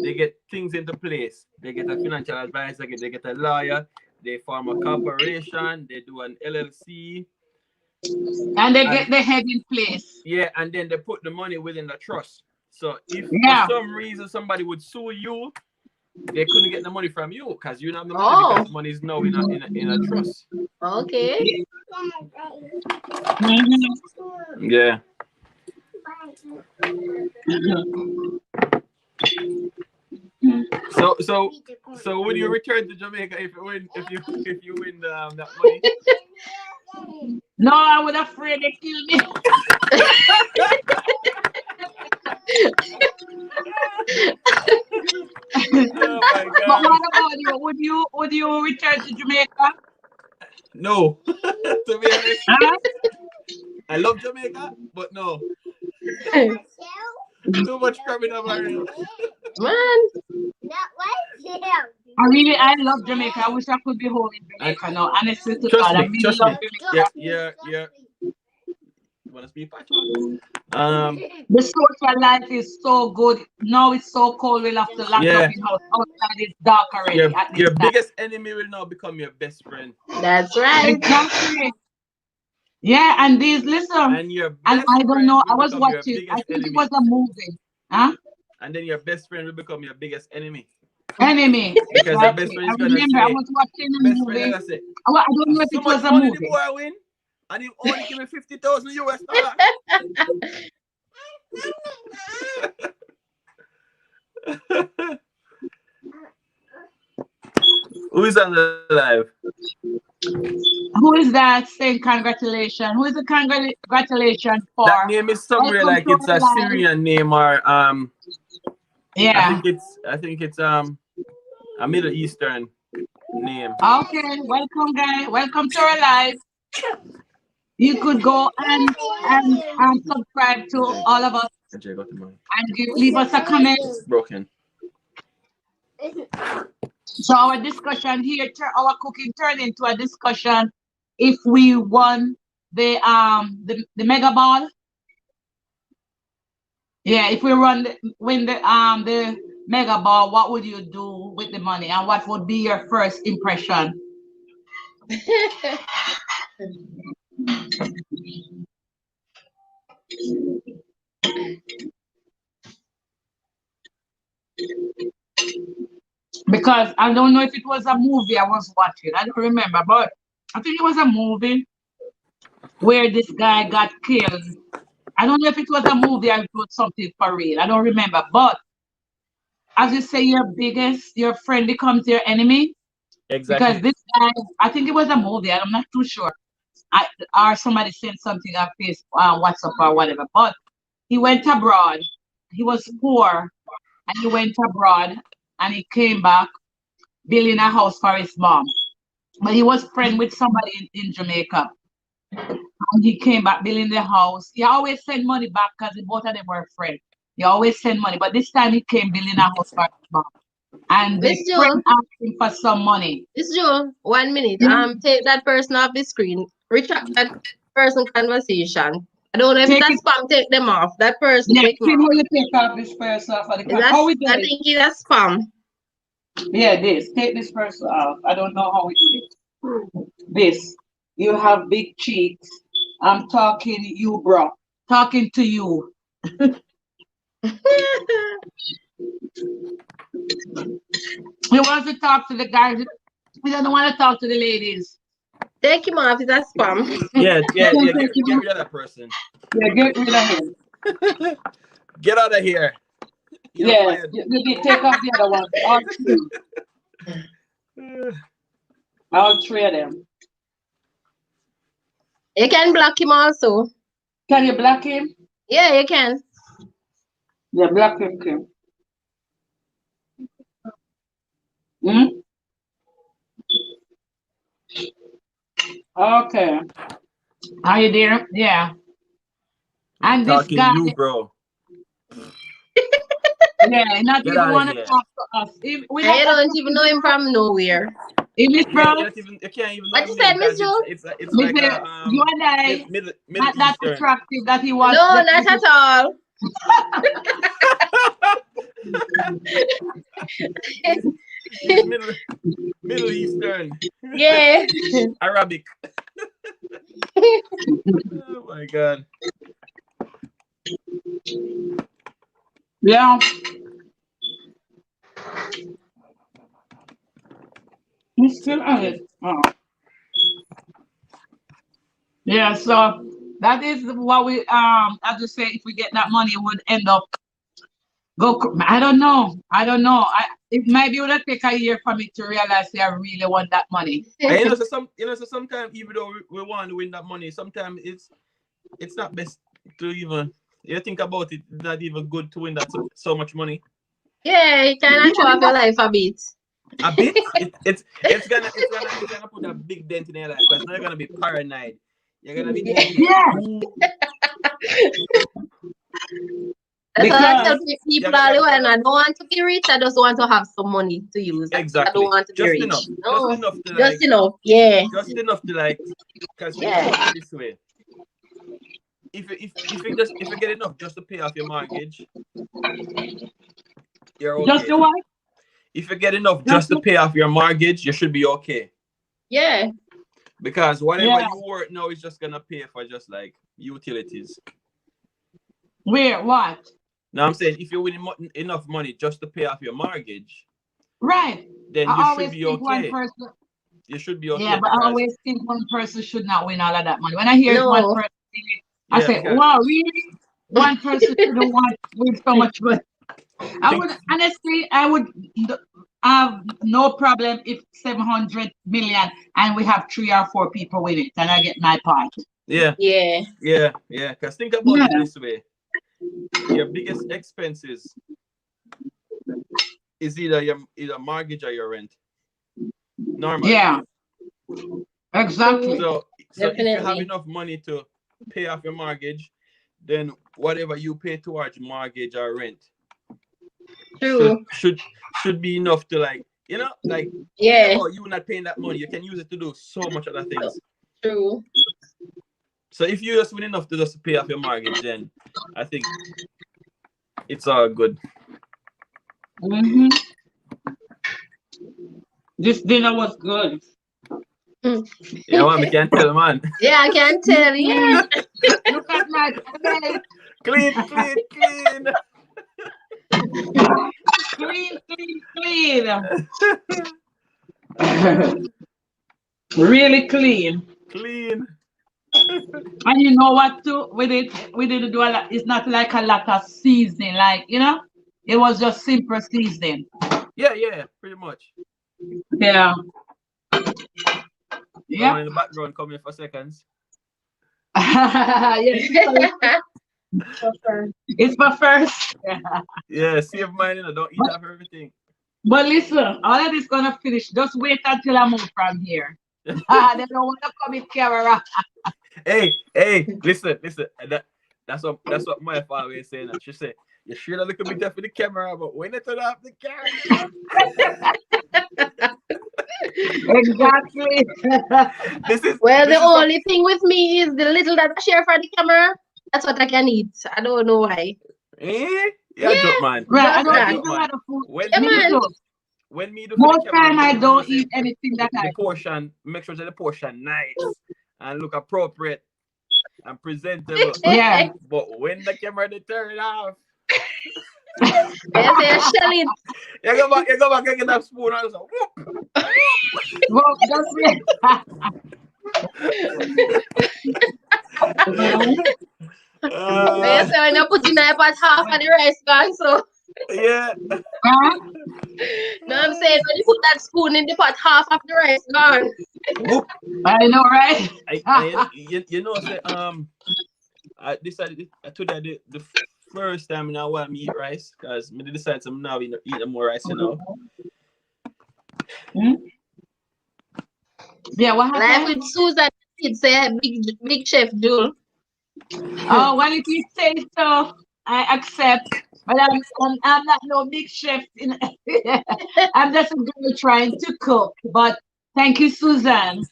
They get things into place. They get a financial advisor, they get a lawyer, they form a corporation, they do an LLC. And they get the head in place. Yeah, and then they put the money within the trust. So if Yeah. for some reason somebody would sue you, they couldn't get the money from you because you don't have the money Oh. because money is now in a trust. Okay. Yeah. So would you return to Jamaica if you win that money? No, I would afraid they kill me. Oh my But god. what about you? Would you return to Jamaica? No. To be honest, Huh? I love Jamaica, but no. Too much criminal barrier. Man. I love Jamaica. I wish I could be home in And Jamaica now. Honestly to trust God, I me, really love Jamaica. yeah. You wanna speak patois? The social life is so good. Now it's so cold. We'll have to lock up Yeah. in house. Outside it's dark already at Your this time. biggest enemy will now become your best friend. That's right. Exactly. Yeah, and these listen, And your and best I don't friend know. I will was become your watching. I biggest think it enemy. was a movie. Huh? And then your best friend will become your biggest enemy. Enemy. Because your best Exactly. friend I is gonna remember I say, was watching a best friend movie. gonna say, I don't know if so it was much a money the movie. boy win, and he only give me $50,000. Who is on the live? Who is that saying congratulations? Who is the congratulations for? That name is somewhere Welcome like to it's our a live. Syrian name or Yeah. I think it's a Middle Eastern name. Okay. Welcome, guys. Welcome to our live. You could go and subscribe to all of us Ajay got the money. and leave us a comment. It's broken. So our discussion here, our cooking turned into a discussion. If we won the mega ball, yeah. If we win the mega ball, what would you do with the money, and what would be your first impression? Because I don't know if it was a movie I was watching. I don't remember, but I think it was a movie where this guy got killed. I don't know if it was a movie or it was something for real. I don't remember. But as you say, your friend becomes your enemy. Because Exactly. this guy, I think it was a movie. I'm not too sure. Or somebody sent something on Facebook, WhatsApp or whatever. But he went abroad. He was poor, and he went abroad, and he came back building a house for his mom. But he was friend with somebody in Jamaica. And he came back building the house. He always send money back because both of them were friends. He always send money. But this time he came building a house for his mom. And the Miss friend Joe, asked him for some money. Miss Joe, 1 minute. Mhm. Take that person off the screen. Retract that person conversation. I don't know if it's Take a it. spam. Take them off. That person, Yeah, take them see how off. you take off this person off of the Is car. that? How we do I it? think it's a spam. Yeah, this. Take this person off. I don't know how we do it. This. You have big cheeks. I'm talking you, bro. Talking to you. He wants to talk to the guys. He doesn't want to talk to the ladies. Take him off. It's a spam. Yeah. You can take Get him. rid of that person. Yeah, get rid of him. Get out of here. You're Yeah, fired. you take off the other one. All three. All three of them. You can block him also. Can you block him? Yeah, you can. Yeah, block him, Kim. Hmm? Okay. Are you there? Yeah. And this Talking guy, you, bro. yeah, not Get even out of want to here. talk to us. We And you not don't even know him from nowhere. Miss Yeah, Bro, you can't even know What you him said, name Miss because Joe? it's Miss, like a you and I Middle not that Eastern. attractive that he wants. No, not at all. He's Middle Eastern. Yeah. Arabic. Oh my god. Yeah. You still on it? Oh. Yeah, so that is what we I just say if we get that money, it would end up I don't know. I don't know. It might be gonna take a year for me to realize that I really want that money. And so sometimes even though we want to win that money, sometimes it's not best to even you think about it. It's not even good to win that so much money. Yeah, you can show off your life a bit. A bit. It's gonna put a big dent in your life because now you're gonna be paranoid. You're gonna be thinking, Yeah. That's what I tell Because people all the while. I don't want to be rich. I just want to have some money to use. I don't exactly. want to be Just rich. enough. No, Just enough to just like. enough. Yeah, Just enough to like. Because think yeah. about it this way. If you get enough just to pay off your mortgage, you're just okay. the what? If you get enough Just just to pay off your mortgage, you should be okay. Yeah. Because whatever yeah. you work now is just gonna pay for just like utilities. Where? What? Now I'm saying if you win enough money just to pay off your mortgage, Right. then I you should always be think one okay. person. You should be Yeah, okay but I because always think one person should not win all of that money. When I hear one No. person, I yeah, say, because "Wow, really? One person shouldn't want win so much money." I think would honestly, I would have no problem if 700 million and we have 3 or 4 people with it, and I get my part. yeah, Yeah. yeah, yeah. Because think about Yeah, it this way: your biggest expenses is either mortgage or your rent. Normally. yeah, exactly. True. So if you have Definitely. enough money to pay off your mortgage, then whatever you pay towards mortgage or rent should True. should should be enough to like like think Yeah. about you not paying that money. You can use it to do so much other things. True. So if you just win enough to just pay off your mortgage, then I think it's all good. hmm This dinner was good. Mm. You know what? I can't tell, man. Yeah, I can tell. Yeah. Look at my face. Clean, clean, clean. Clean, clean, clean. Really clean. Clean. And you know what too? We didn't do a lot. It's not like a lot of seasoning, like it was just simple seasoning. Yeah, pretty much. Yeah. Someone Yep. in the background coming for seconds. Yes, it's my first. Yeah, save mine, don't eat up everything. But listen, all of this gonna finish. Just wait until I move from here. They don't want to come with camera. Hey, listen. That's what my father always saying. She say, you should have look a bit for the camera, but when it turn off the camera. Exactly. Well, this the is what only thing with me is the little that I share for the camera. That's what I can eat. I don't know why. yeah, Yeah, joke man. Right. I just don't Yeah, that. eat joke a man. lot of food. When Yeah, Me when man. too. when me do for the Most camera, time I make sure don't say eat anything that the I cook. portion, make sure that the portion nice and look appropriate and presentable. Yeah. But when the camera they turn off, They say shell it. you go back and get that spoon and so whoop. Well, that's it. They say when you put in a pot, half of the rice gone. So Yeah. Huh? no, I'm saying when you put that spoon in the pot, half of the rice gone. Whoop. I know, right? Say I decided today the first time now I want to eat rice because I decided to now eat more rice, Hmm? Yeah, what Like happened? with Susan, it's say big chef Jewel. Oh, well, if you say so, I accept. But I'm not no big chef. I'm just a girl trying to cook. But thank you, Susan.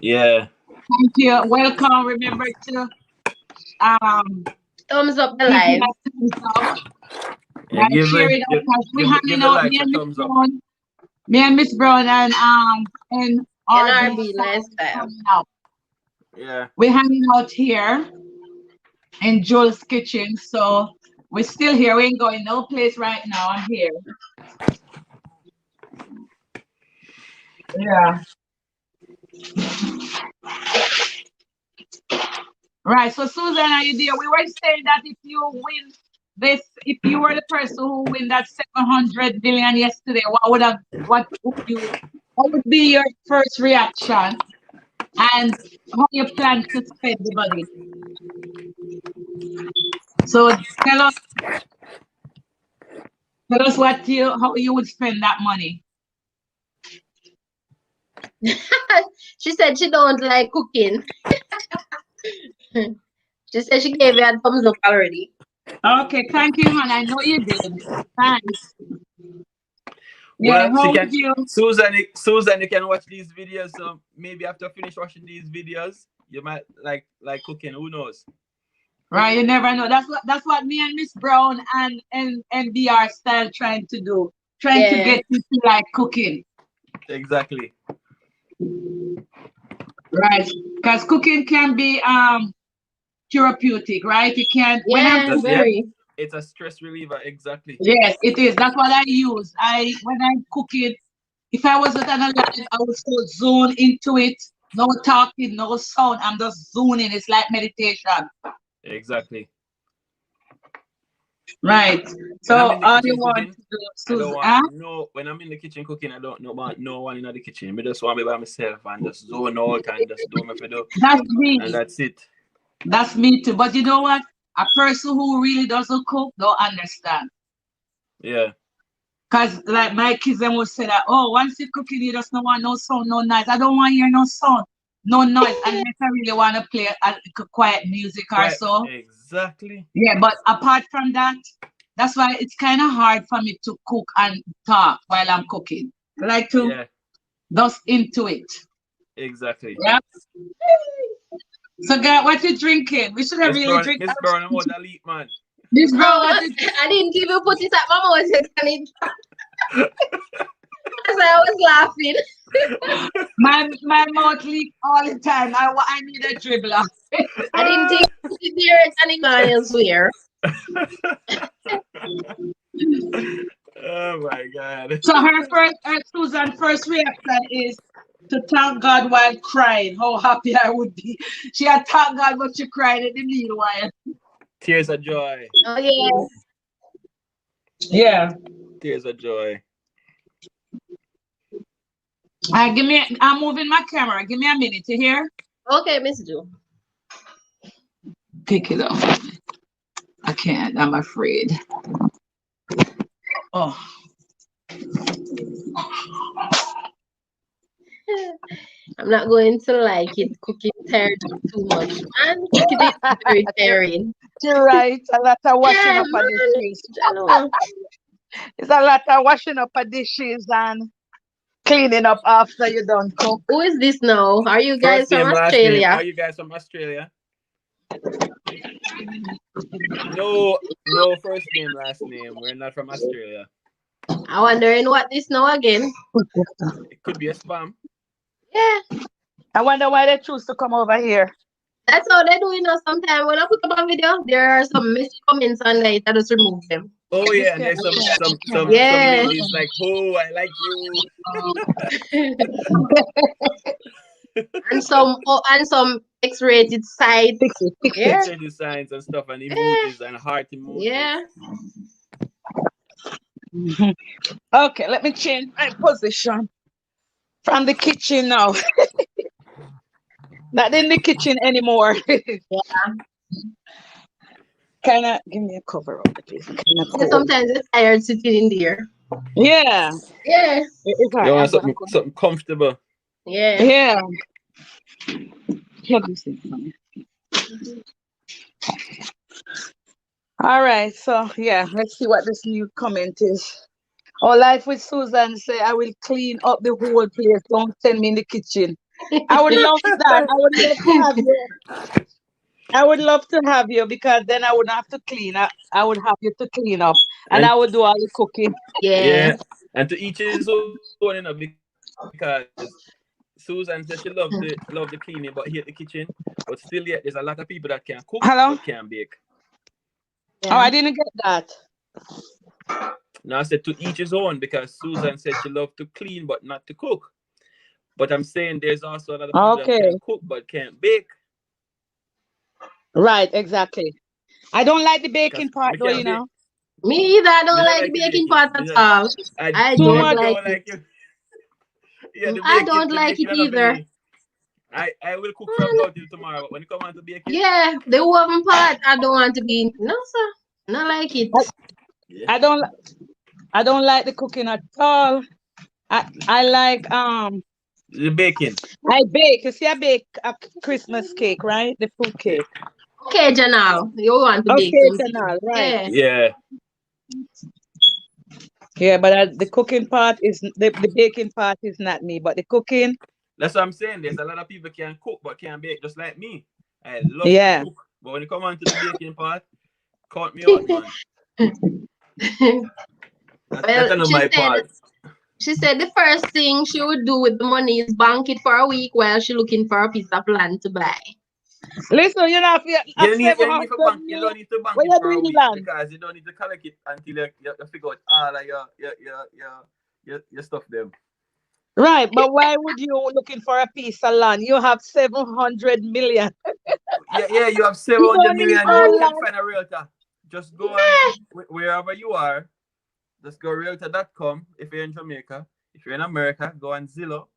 Yeah. Thank you. Welcome. Remember to Thumbs up the give me live. that thumbs up Yeah, and share it out because we're give hanging the out. likes a thumbs up. Me and Miss Brown and RB NRB lifestyle. coming out. Yeah. We're hanging out here in Joel's kitchen. So we're still here. We ain't going no place right now. I'm here. Yeah. Right. So Susan, are you there? We were saying that if you win this, if you were the person who win that 700 billion yesterday, what would be your first reaction and how you plan to spend the money? So tell us how you would spend that money. She said she don't like cooking. She said she gave you a thumbs up already. Okay, thank you, hon. I know you did. Thanks. Yeah, Well, she how would can. you? Susan, you can watch these videos. So maybe after finish watching these videos, you might like cooking. Who knows? Right, you never know. That's what me and Miss Brown and BR style trying to do. Trying to Yeah. get you to like cooking. Exactly. Right. Because cooking can be therapeutic, right? You can when I'm Yeah, cooking. very. It's a stress reliever. Exactly. Yes, it is. That's what I use. When I'm cooking, if I wasn't on a live, I would still zone into it. No talking, no sound. I'm just zoning. It's like meditation. Exactly. Right. When I'm So in the all you kitchen want cooking, to do, I don't Susan, want huh? no. When I'm in the kitchen cooking, I don't know want no one in the kitchen. I just want to be by myself and just zone out and just do my do, That's and me. that's it. That's me too. But you know what? A person who really doesn't cook don't understand. Yeah. Cause like my kids them will say that, oh, once you cooking, you just don't want no sound, no noise. I don't want to hear no sound, no noise, unless I really want to play quiet music or Quite so. exactly. Yeah, but apart from that, that's why it's kind of hard for me to cook and talk while I'm cooking. I like to Yeah. just into it. Exactly. Yeah. So, girl, what you drinking? We should have really drink. Miss Brown, I'm out the leap, man. This bro, what Oh, you I didn't even put it at my mouth. That's why I was laughing. my mouth leak all the time. I need a dribbler. I didn't think put it there at anyone elsewhere. Oh my god. So Susan's first reaction is to thank God while crying. How happy I would be. She had thanked God, but she cried in the meanwhile. Tears of joy. Oh yeah. Yeah. Tears of joy. I'm moving my camera. Give me a minute to hear. Okay, Miss Joe. Pick it up. I can't. I'm afraid. Oh. I'm not going to like it. Cooking tired me too much. Man, cooking is very tiring. You're right. A lot of washing Yeah, up of man. dishes. I know. It's a lot of washing up of dishes and cleaning up after you done cook. Who is this now? Are you guys First from name, last name. Australia? Are you guys from Australia? No, no first name, last name. We're not from Australia. I wondering what this now again. It could be a spam. Yeah, I wonder why they choose to come over here. that's how they do it now. Sometimes when I put up a video, there are some messy comments on there. I just remove them. Oh This yeah, and can there's some Yeah. ladies like, oh, I like you. and some X-rated sites. Fix it, fix Yeah, Excited signs and stuff and yeah, emojis and heart emojis. yeah. it. Okay, let me change my position from the kitchen now. Not in the kitchen anymore. Kind of give me a cover up, please. Kind of Yeah, cold. sometimes it's tired sitting in there. Yeah, Yeah, it's all You right. want something comfortable. yeah. Yeah. Have this thing for me. All right, so yeah, let's see what this new comment is. Our life with Susan say, I will clean up the whole place. Don't send me in the kitchen. I would love that. I would love to have you. I would love to have you because then I wouldn't have to clean. I would have you to clean up and And I would do all the cooking. Yeah. yeah, and to each his own, you know, because Susan says she love the cleaning but hate the kitchen. But still yet there's a lot of people that can cook Hello? but can't bake. Oh, I Yeah. didn't get that. Now I said to each his own because Susan said she loved to clean but not to cook. But I'm saying there's also a lot of people that Okay. can cook but can't bake. Right, exactly. I don't like the Cause baking part me though, can't you bake. know. Me either. I Me don't don't like the like the baking baking. part at all. I I Too don't much. like don't it. like it. Yeah, I don't the like baking it enough for either. me. I will cook from now till tomorrow, but when you come on to bake it, Yeah, the oven part, I don't want to be. No, sir. Not like it. I, yeah, I don't I don't like the cooking at all. I like the baking. I bake. You see, I bake a Christmas cake, right? The fruit cake. Okay, Janelle, you want to bake something. Occasional, right? Yeah. Yeah, Yeah, but the cooking part is the baking part is not me, but the cooking, that's what I'm saying. There's a lot of people can cook but can't bake, just like me. I love to yeah. cook, but when you come on to the baking part, count me out, man. That's Well, not my part. she said the first thing she would do with the money is bank it for a week while she looking for a piece of land to buy. Listen, you know, if you have You don't 700 need to bank. You million, don't need to bank what it you for a doing week land? because you don't need to collect it until you figure out all of your stuff them. Right, but why would you looking for a piece of land? You have 700 million. Yeah. You have seven You hundred don't need million. You more can land. find a realtor. Just go on wherever you are. Just go realtor.com if you're in Jamaica. If you're in America, go on Zillow.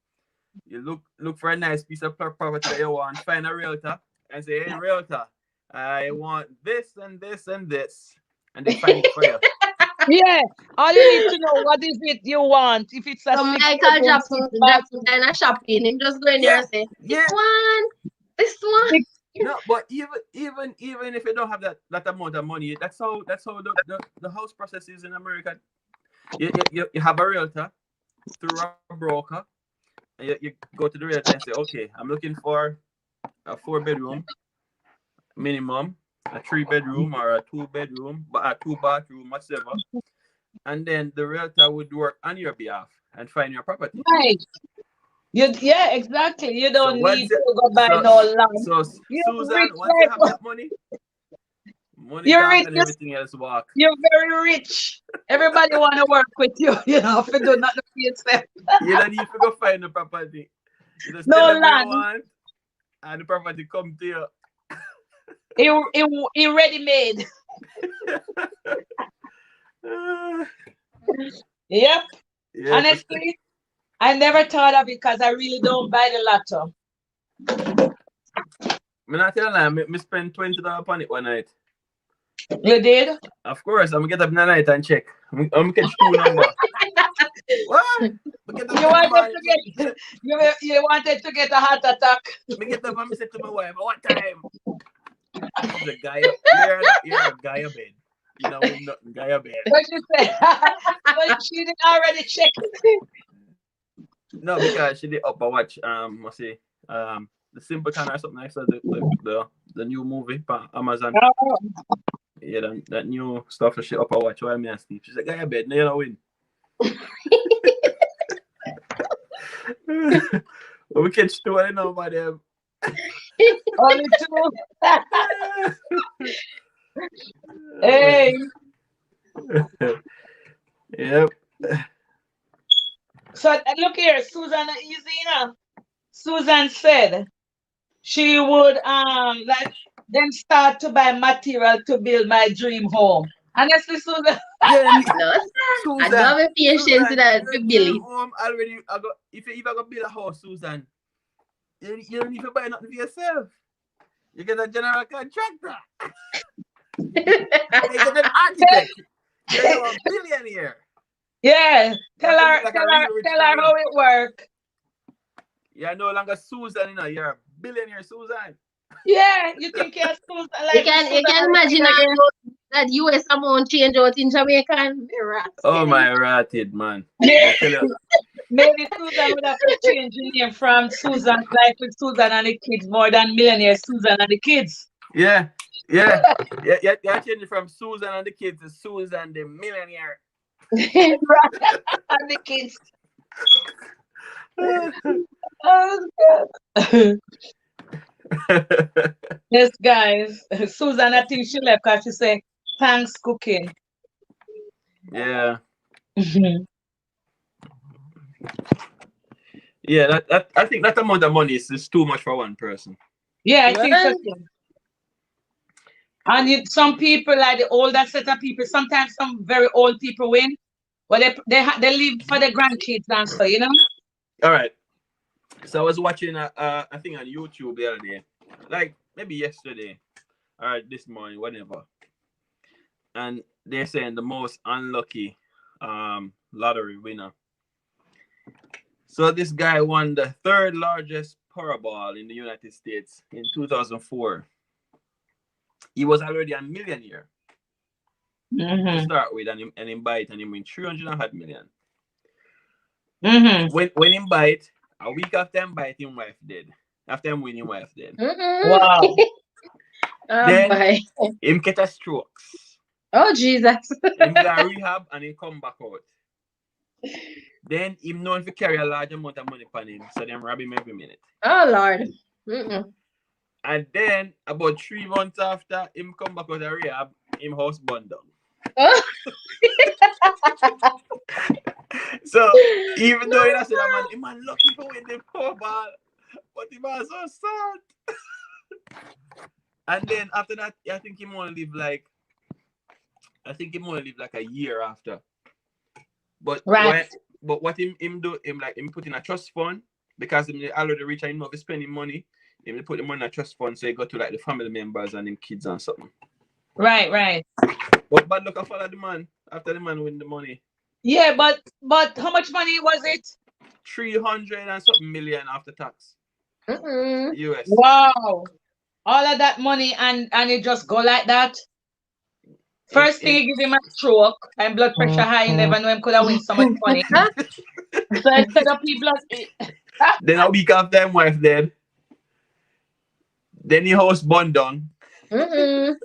You look for a nice piece of property that you want. Find a realtor and say, "Hey, realtor, I want this and this and this," and they find it for you. Yeah, all you need to know what is it you want. If it's a So six Michael bedroom, Jackson, six bath, Jackson kind of shopping. Him just go in there Yeah, and say, this yeah. one, this one. six, No, but even if you don't have that amount of money, that's how the house process is in America. You have a realtor through a broker. And you go to the realtor and say, okay, I'm looking for a 4 bedroom minimum, a 3 bedroom or a 2 bedroom, but a 2 bathroom, whatever. And then the realtor would work on your behalf and find your property. right. Yeah, exactly. You So don't once need you, to go buy no land. so You're Susan, rich, once you have right? that money You're talk rich. and everything else walk. You're very rich. Everybody want to work with you. You know, if you do nothing for yourself. You don't need to go find the property. You just tell No them what you land. want and the property come to you. It ready made. Yep. Yeah, just Honestly, I never thought of it because I really don't buy the lotto. me not tell you, me spend $20 upon it one night. You did? Of course, I'm gonna get up in the night and check. I'm gonna catch two number. What? I get up You in the wanted morning. to get you wanted to get a heart attack. Me get up and me say to my wife, "What time?" She's a guy. You're a guy of bed. You know, we nothing guy of bed. What you say? But she did already check it. No, because she did up and watch what's say the Simpleton or something like that. The new movie on Amazon. Oh, Yeah, that new stuff that she up and watch while me and Steve. She's like, guy of bed, no, you don't win. But we catch two, I know about them. only two. Hey. Yep. So look here, Susan Izina. Susan said she would like then start to buy material to build my dream home. Honestly, Susan. Yeah, No, sir. I Susan. don't have a patience with that, Your with Billy. home already. If you ever go build a house, Susan, you don't need to buy nothing for yourself. You get a general contractor. You get an architect. You're a billionaire. Yeah, You're like a real rich tell her man. how it work. You're no longer Susan, you know. You're a billionaire, Susan. Yeah, you think you're Susan You like can imagine that US amount change out in Jamaican. Oh my ratted man. maybe, I tell you. maybe Susan would have to change the name from Susan like with Susan and the kids more than millionaire Susan and the kids. Yeah. You're changing from Susan and the kids to Susan the millionaire. And the kids. Oh, God. Yes, guys. Susan, I think she left because she said, thanks, cooking. Yeah. Yeah, that I think that amount of money is too much for one person. Yeah, I think so Well, too. And some people, like the older set of people, sometimes some very old people win, but they live for the grandkids and so, you know? All right. So I was watching I think on YouTube the other day, like maybe yesterday or this morning, whatever, and they're saying the most unlucky lottery winner. So this guy won the third largest Powerball in the United States in 2004. He was already a millionaire to Mm-hmm. start with, and him buy it, and he win 300 million. Mm-hmm. When him buy it, a week after him buy it, him wife dead. After him win, him wife dead. Wow. Then Bye. him get a stroke. Oh Jesus. Him go a rehab and he come back out. Then him known to carry a large amount of money upon him, so them rob him every minute. Oh Lord. Mm-mm. And then about 3 months after him come back out of rehab, him house burned down. Oh. So even though he said that man lucky for win the Powerball, but he was so sad. And then after that, I think him only live like a year after. But Right. what him do, him put in a trust fund because him already rich and him know if spending money, him put the money in a trust fund so he go to like the family members and him kids and something. Right. But bad luck I follow the man after the man win the money. Yeah, but how much money was it? 300 and something million after tax. Mm-mm. US. Wow. All of that money and it just go like that. First thing, you give him a stroke and blood pressure high. You never know him could have win so much money. So instead of people, Then a week after him wife dead. Then he house burned down. Mm-mm.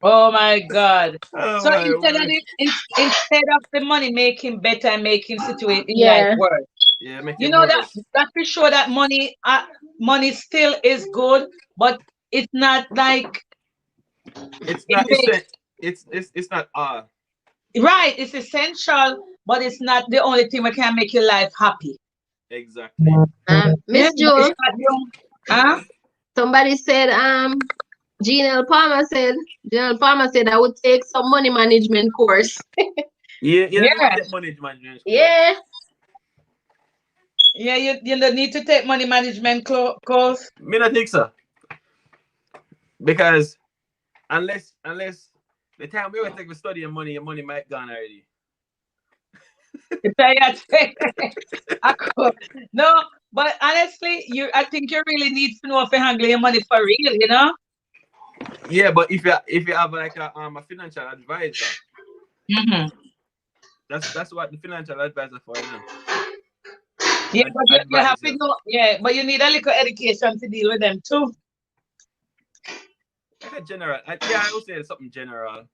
oh my God. Oh So my instead of word. instead of the money making better and making situation in life Yeah. worse. Yeah, make You it know worse. that for sure that money still is good, but it's not like It's it not makes it's not right. It's essential, but it's not the only thing that can make your life happy. exactly. Yeah, Miss but it's Joe, not the huh? somebody said Gene Palmer said I would take some money management course. Yeah, you don't need to Yeah, take management course. Yeah. yeah. You don't need to take money management course. Me not think so. Because unless the time we were taking study your money might gone already. No, but honestly, I think you really need to know if you handle your money for real. You know. Yeah, but if you have like a financial advisor, Mm-hmm. that's what the financial advisor for, you know. Yeah, but you have to Advisor. know. Yeah, but you need a little education to deal with them too. Like a general. I would say something general.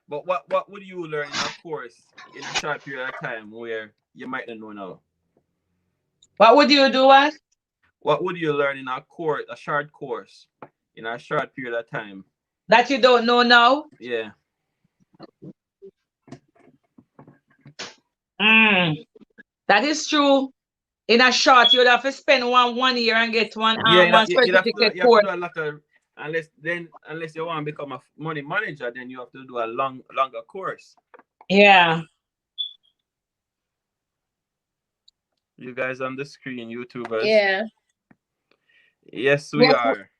But what would you learn in a course in a short period of time where you might not know now? What would you do? What? What would you learn in a short course, in a short period of time? That you don't know now? Yeah. Mm, that is true. In a short, you'd have to spend one year and get Yeah, one you have to certificate you have to course. do a lot of unless you want to become a money manager, then you have to do a longer course. Yeah. You guys on the screen, YouTubers. Yeah. Yes, we Yes. are.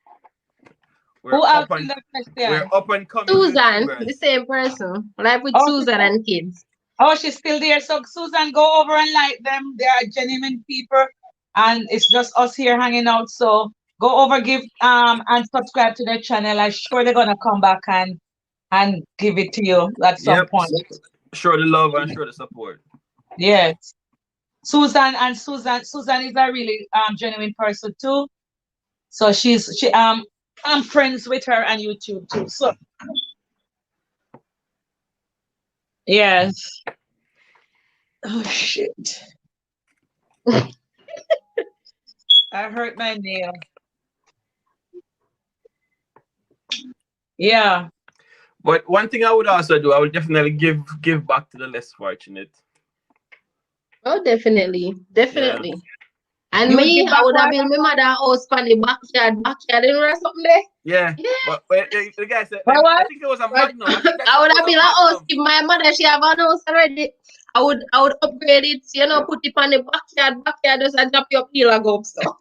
Who asked you that We're question? up and coming Susan, YouTubers. the same person. Life with Oh, Susan and kids. she's still there. So Susan, go over and like them. They are genuine people, and it's just us here hanging out. So go over, give and subscribe to their channel. I'm sure they're gonna come back and give it to you at some Yep. point. Show the love and show the support. Yes. Susan is a really genuine person too. So I'm friends with her on YouTube too. So yes. Oh shit. I hurt my nail. Yeah. But one thing I would also do, I would definitely give back to the less fortunate. Oh, definitely. Definitely. And You would me, give I back would have what? built my mother house for the backyard. Backyard, you know something there? Yeah. Yeah. But the guy said, For I what? think it was a But Magnum. I think that I car would was have a built a house. Magnum. If my mother, she have a house already. I would upgrade it, put it on the backyard, just and drop your peel and go up, so.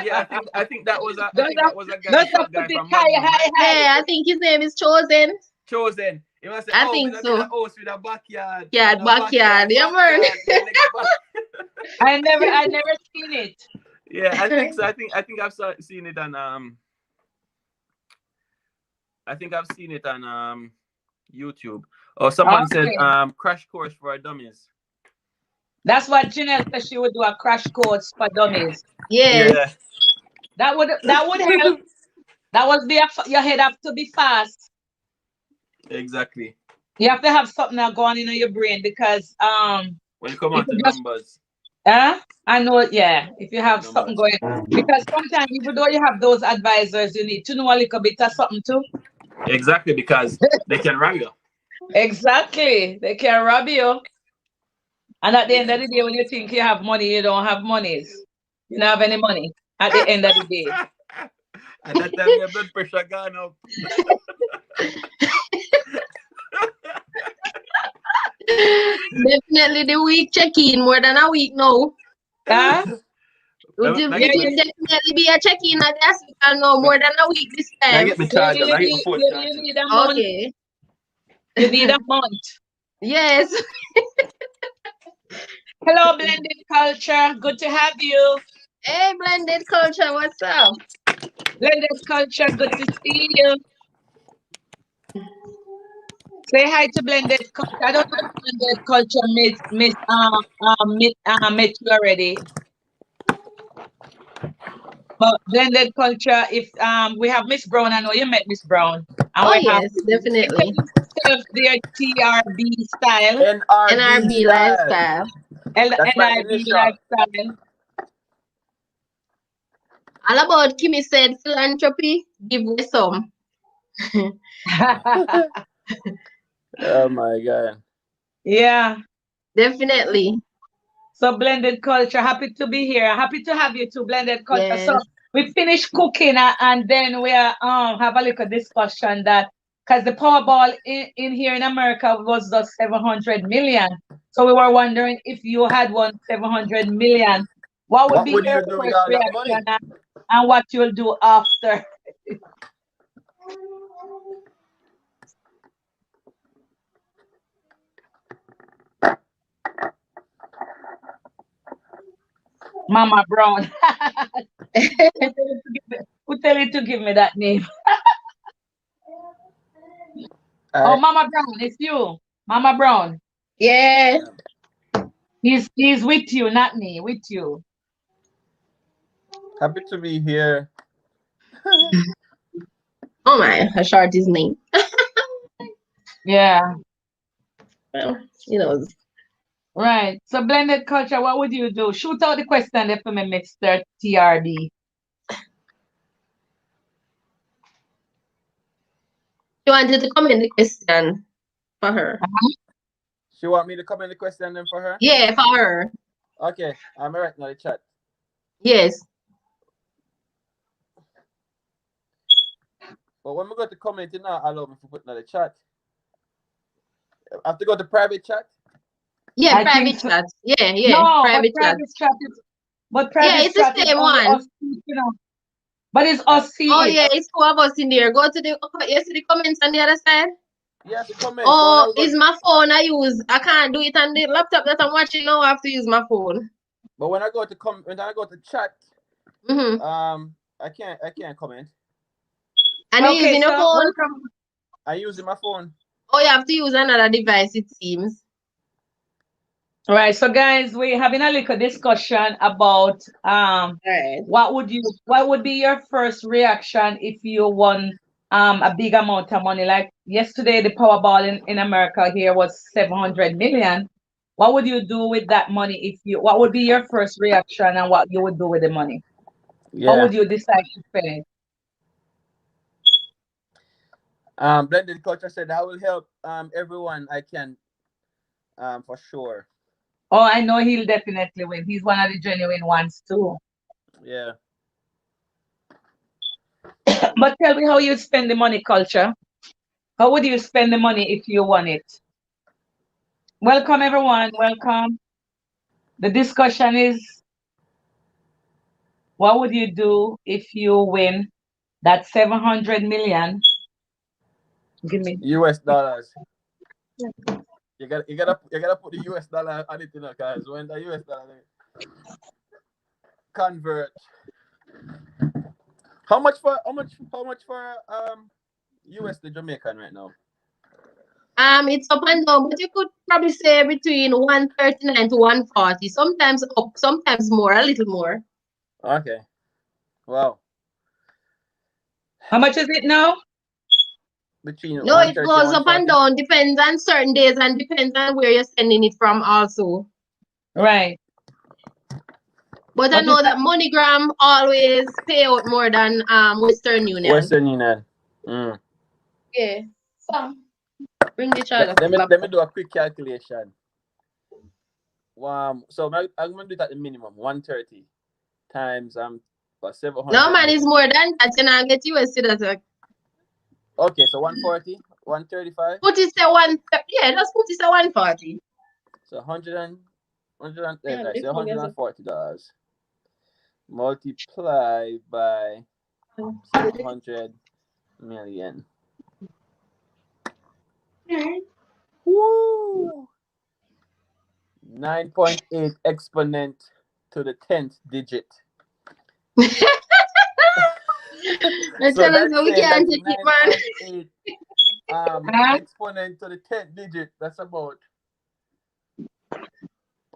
Yeah, I think that was Don't have, a guy, a don't have shop put guy it from high, Magnum, high, right? high. Yeah, I think his name is Chosen. Chosen. He must say, I oh, we're think gonna build a so. house with a backyard Yeah, and a backyard. Yeah, man. the next back. I never seen it. Yeah, I think so. I think seen it on I think I've seen it on YouTube. Or someone said Okay. crash course for dummies. That's what Janelle said she would do, a crash course for dummies. Yes. Yeah, That would help. That would be your head have to be fast. exactly. You have to have something that going in your brain because When you come if out you to just numbers, I know it, yeah. If you have something numbers. going, because sometimes even though you have those advisors, you need to know a little bit of something too. Exactly, because they can rob you. Exactly. They can rob you. And at the end Yeah. of the day, when you think you have money, you don't have monies. You don't have any money at the end of the day. And that time your blood pressure gone up. Definitely the week check-in, more than a week now. Huh? Now Yeah, It will definitely be a check-in at the hospital now, more than a week this time. get me you, charger. you Now get my need phone you charger. need a month. Okay. You need a month. Yes. Hello, blended culture. Good to have you. Hey, blended culture, what's up? Blended culture. Good to see you. Say hi to blended culture. I don't know if blended culture met you already. But blended culture, if we have Miss Brown, I know you met Miss Brown. And Oh we have yes, definitely. introduce their TRB style, NRB NRB style. lifestyle. That's my NIB initial. lifestyle. All about Kimmy said philanthropy, give away some. Oh my god. Yeah. Definitely. So blended culture, happy to be here. Happy to have you too, blended culture. So Yes. we finished cooking and then we are have a little discussion that because the Powerball in here in America was just 700 million. So we were wondering if you had won 700 million, what would What be would your you do with first all that reaction money? and what you'll do after? Mama Brown. Who tell you to give me that name? Oh, I Mama Brown, it's you. Mama Brown. Yeah. He's with you, not me, with you. happy to be here. Oh my, I short his name. Yeah, Well, you know. right. So blended culture, what would you do? Shoot out the question there for me, Mr. TRD. She wanted to come in the question for her. She want me to come in the question then for her? Yeah, for her. Okay, I'm right now the chat. Yes. But when we go to comment, you know, allow me to put in the chat. I have to go to private chat. Yeah, I think private so. chat. Yeah, yeah, No, private chat. but Yeah, private it's the chat is same only one. us, But it's I, us Oh see it. yeah, it's two of us in there. Go to the you see the comments on the other side. yes, the comments. But when Oh, I go, is my phone I use? I can't do it on the laptop that I'm watching now. I have to use my phone. but when I go to chat, Mm-hmm. I can't comment. And you Okay, using your so phone? welcome. I using my phone. Oh, you have to use another device, it seems. All right, so guys, we're having a little discussion about Right. what would be your first reaction if you won a big amount of money? Like yesterday, the Powerball in America here was 700 million. What would you do with that money what would be your first reaction and what you would do with the money? How Yeah. would you decide to spend it? Blended culture said I will help everyone I can for sure. Oh, I know he'll definitely win. He's one of the genuine ones too. Yeah. But tell me how you spend the money, culture. How would you spend the money if you won it? Welcome, everyone. Welcome. The discussion is what would you do if you win that 700 million? Give me. US dollars. You gotta put the US dollar on it, you know, guys. When the US dollar convert. How much for US to Jamaican right now? It's up and down, but you could probably say between 139 to 140. Sometimes up, sometimes more, a little more. Okay. Wow. How much is it now? Between No, it 130 and goes up and 140. down, depends on certain days and depends on where you're sending it from also. Right. But I But it's know that MoneyGram always pay out more than Western Union. Western Union. Mm. Yeah. So bring the Let, charger let to me back let me up. do a quick calculation. So I'm gonna do that at the minimum 130 times for No 700 man, it's million. more than that. You know, get USD that. Okay, so 140, 135. Put it say one. Yeah, just put it say 140. So 100 Yeah, let's this say one is $140 multiplied by 700 million. Woo! 9.8 exponent to the 10th digit. I So tell us that's that we saying can't that's take it, man. 9.8 huh? exponent to the 10th digit. That's about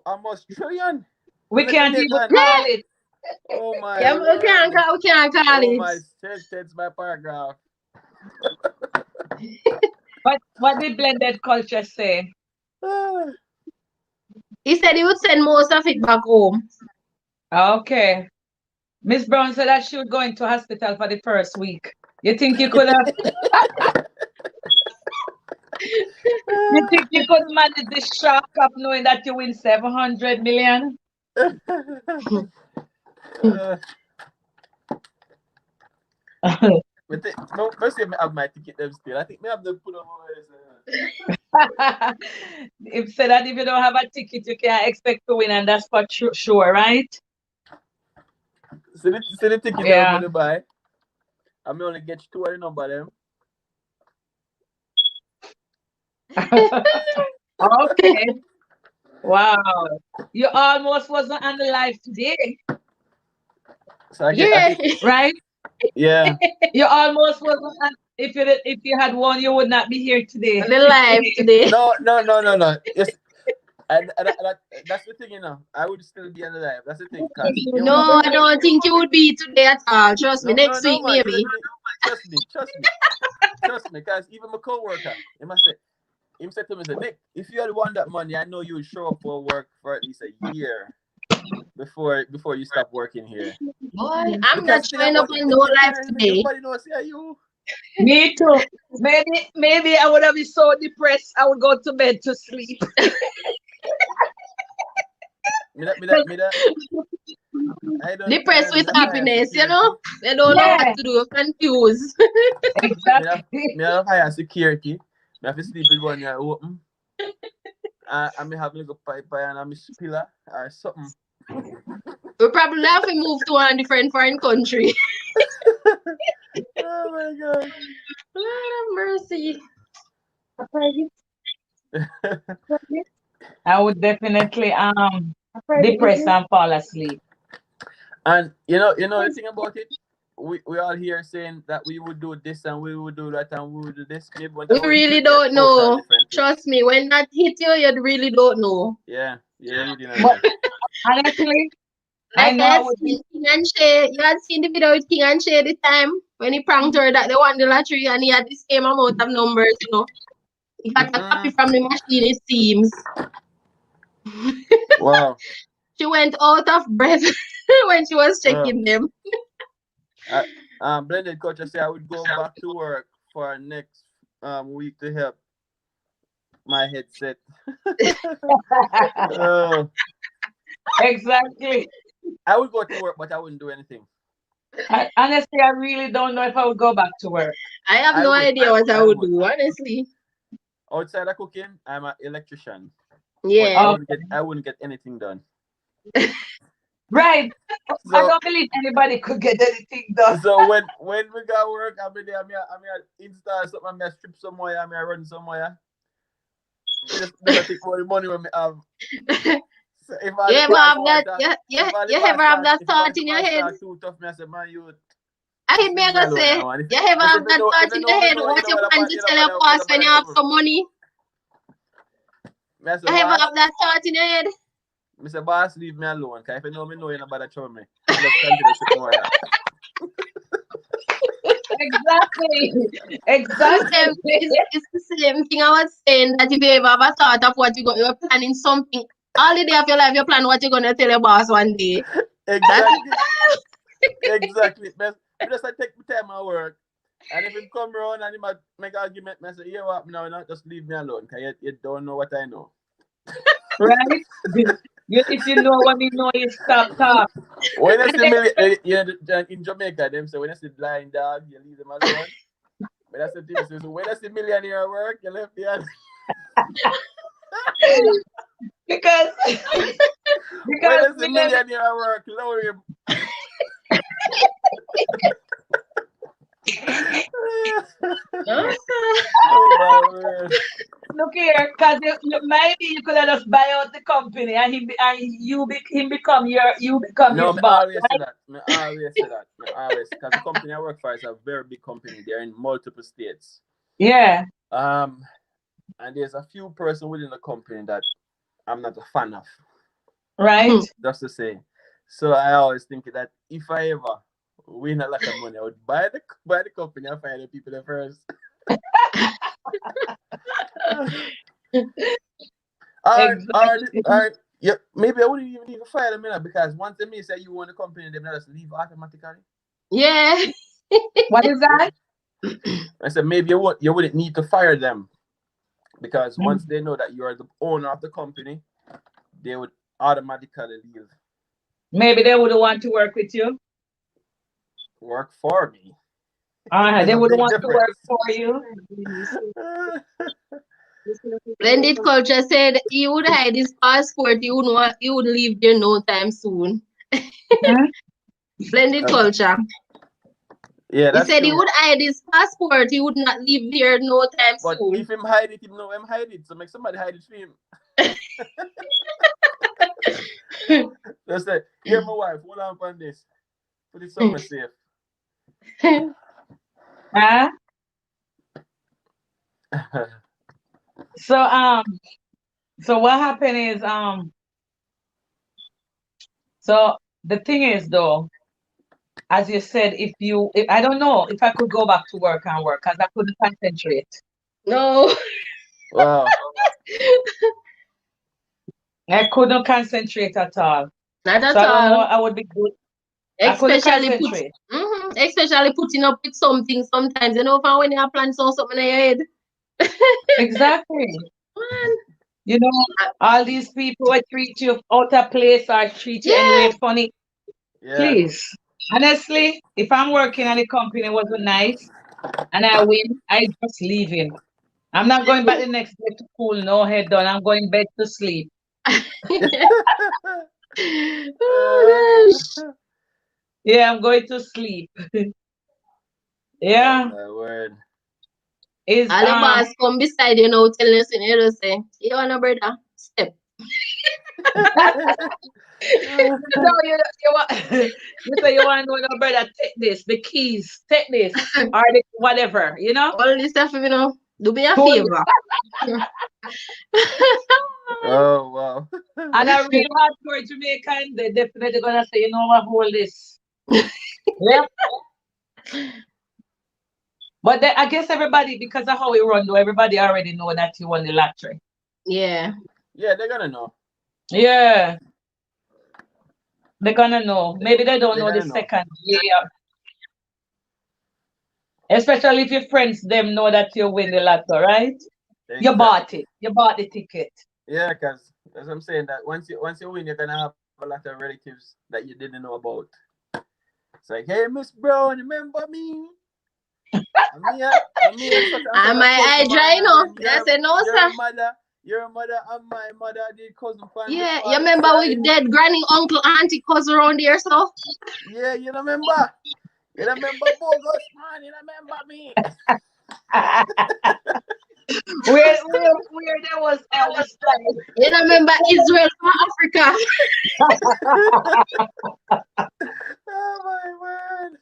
almost trillion We in the can't even Jamaican. call it. Oh my Yeah, word. we can't call Oh it. my sentence by paragraph. But what did blended culture say? Ah, He said he would send most of it back home. Okay. Miss Brown said that she would go into hospital for the first week. You think you could have? You think you could manage the shock of knowing that you win 700 million? uh, but first I have my ticket them still. I think me have them put on If said that if you don't have a ticket, you can't expect to win, and that's for sure, right? see the ticket them Yeah. for the buy. I may only get two of the number them. Okay. Wow. You almost wasn't on the live today, So I Yeah. get right? yeah. You almost wasn't on, if you had won, you would not be here today. The live today. No. Yes, that's the thing, you know. I would still be on the live. That's the thing, cause you know what No, I happened. don't think you would be today at all. Trust me, No, next no, week man. You know, maybe. trust me, cause even my coworker, him said to me, say, Nick, if you had won that money, I know you would show up for work for at least a year before you stop working here. Boy, I'm Because not the thing showing up about the on no ticket, live man, today. nobody knows yeah you. Me too. Maybe I would have been so depressed I would go to bed to sleep. Me that. I don't Depressed with me that higher happiness, you security. know? They don't know what Yeah, to do, confused. exactly. Me have higher security. Me have to sleep with one eye open. I may have like a pipe and I'm a spiller or something. We probably have to move to a different foreign country. Oh my god. Lord have mercy. I would definitely depress and fall asleep. And you know the thing about it, we all here saying that we would do this and we would do that and we would do this. Maybe when We that one really hit me a don't total know. different thing. Trust me, when that hit you, you really don't know. Yeah, you really But know. honestly, I Like know I I had would seen King and Shay. You had seen the video with King and Shay the time when he pranked her that they won the lottery and he had the same amount of numbers, you know. He got a copy from the machine, it seems. Wow. She went out of breath when she was checking them. Blended culture say I would go back to work for next week to help my headset. Oh, Exactly. I would go to work, but I wouldn't do anything. Honestly, I really don't know if I would go back to work. I have I no would. idea what I I would would. do, honestly. Outside of cooking, I'm an electrician, but Yeah. I wouldn't get anything done. Right. I So don't believe anybody could get anything done. so when we got work, I mean, I install something, I strip somewhere, I run somewhere. Just take all the money when me have. So if all You the ever boss have that? want that, Yeah, if all the you ever boss have start, that if all thought the in your boss head? start too tough, me I say, man, you I just hate me leave me gonna alone say, now. And you ever if have you that know, thought in your head? you What you know plan about, to tell your boss when you have some money? Me I say, You ever boss, have that thought in your head? me say, boss, leave me alone. Cause if you know me, know you not bother trouble me. You just continue to sit more. Exactly. It's Exactly. it's the same thing I was saying, that if you ever have a thought of what you're planning something, all the day of your life, you plan what you're gonna tell your boss one day. That's Exactly. Exactly. Me just like take my time at work. And if him come around and he might make argument, I say, yeah, what now, just leave me alone. Cause you don't know what I know. Right? If you know what we know, you stop talk. When I And see then, in Jamaica, them say when I see blind dog, you leave them alone. When I see people say, so when I see millionaire work, you left the other. because When because I see million, millionaire work, lower him. Oh my word. look here, because maybe you could have just buy out the company and him become you become No, his me boss, always say right? that. Me always say that. Me always, because the company I work for is a very big company. They're in multiple states. Yeah, And there's a few person within the company that I'm not a fan of. right. Just to say. So I always think that if I ever win a lot of money, I would buy the company and fire the people there first. Or yeah, maybe I wouldn't even need to fire them, because once they may say you own the company, they just leave automatically. yeah. What is that? I said maybe you wouldn't need to fire them, because Mm. once they know that you are the owner of the company, they would automatically leave. Maybe they would want to work with you. Work for me. They There's a would big want to work difference. for you. Blended Culture said he would hide his passport. He would leave there no time soon. Hmm? Blended Culture. Yeah, He that's said he true. would hide his passport. He would not leave there no time But soon. if him hide it, him know him hide it. So make somebody hide it for him. Just say, here my wife, hold on on this. Put it somewhere safe. Huh? So so what happened is so the thing is though, as you said, if I don't know if I could go back to work and work because I couldn't concentrate. No. Wow. I couldn't concentrate at all. Not So at I don't know. all. I would be good. I couldn't Especially concentrate. especially putting up with something sometimes. You know, for when you have planned something in your head. Exactly. Man. You know, all these people will treat you out of place or treat you Yeah. anyway funny. Yeah. Please. Honestly, if I'm working at a company wasn't nice and I win, I just leaving. I'm not going back the next day to cool, no head down. I'm going bed to sleep. Oh gosh. Yeah, I'm going to sleep. Oh Yeah. my word. Is All the boss come beside you now telling us, you know, say, you want a brother? Step. no, you want you say you want to know your brother, take this, the keys, take this, or the whatever, you know? All this stuff, you know, do me a Hold favor. Oh wow. And a real hardcore Jamaican, they're definitely gonna say, you know what, hold this. Yeah. But I guess everybody, because of how we run, though, everybody already know that you won the lottery. Yeah. Yeah, they're gonna know. Yeah. They're gonna know. Maybe they don't They're know the gonna know. second. Yeah. Especially if your friends them know that you win the lotto, right? You Exactly. bought it. you bought the ticket. Yeah, because as I'm saying that once you win, you're gonna have a lot of relatives that you didn't know about. It's like, hey, Miss Brown, remember me? I'm such a Am I cousin man, dry and enough? then I said, no, sir. your mother and my mother did cousin from the Yeah, you father remember side. we dead granny, uncle, auntie, cousin around here, so? Yeah, you remember? You remember bogus man? You remember me? Where there was this You remember Israel from Africa? Oh my word!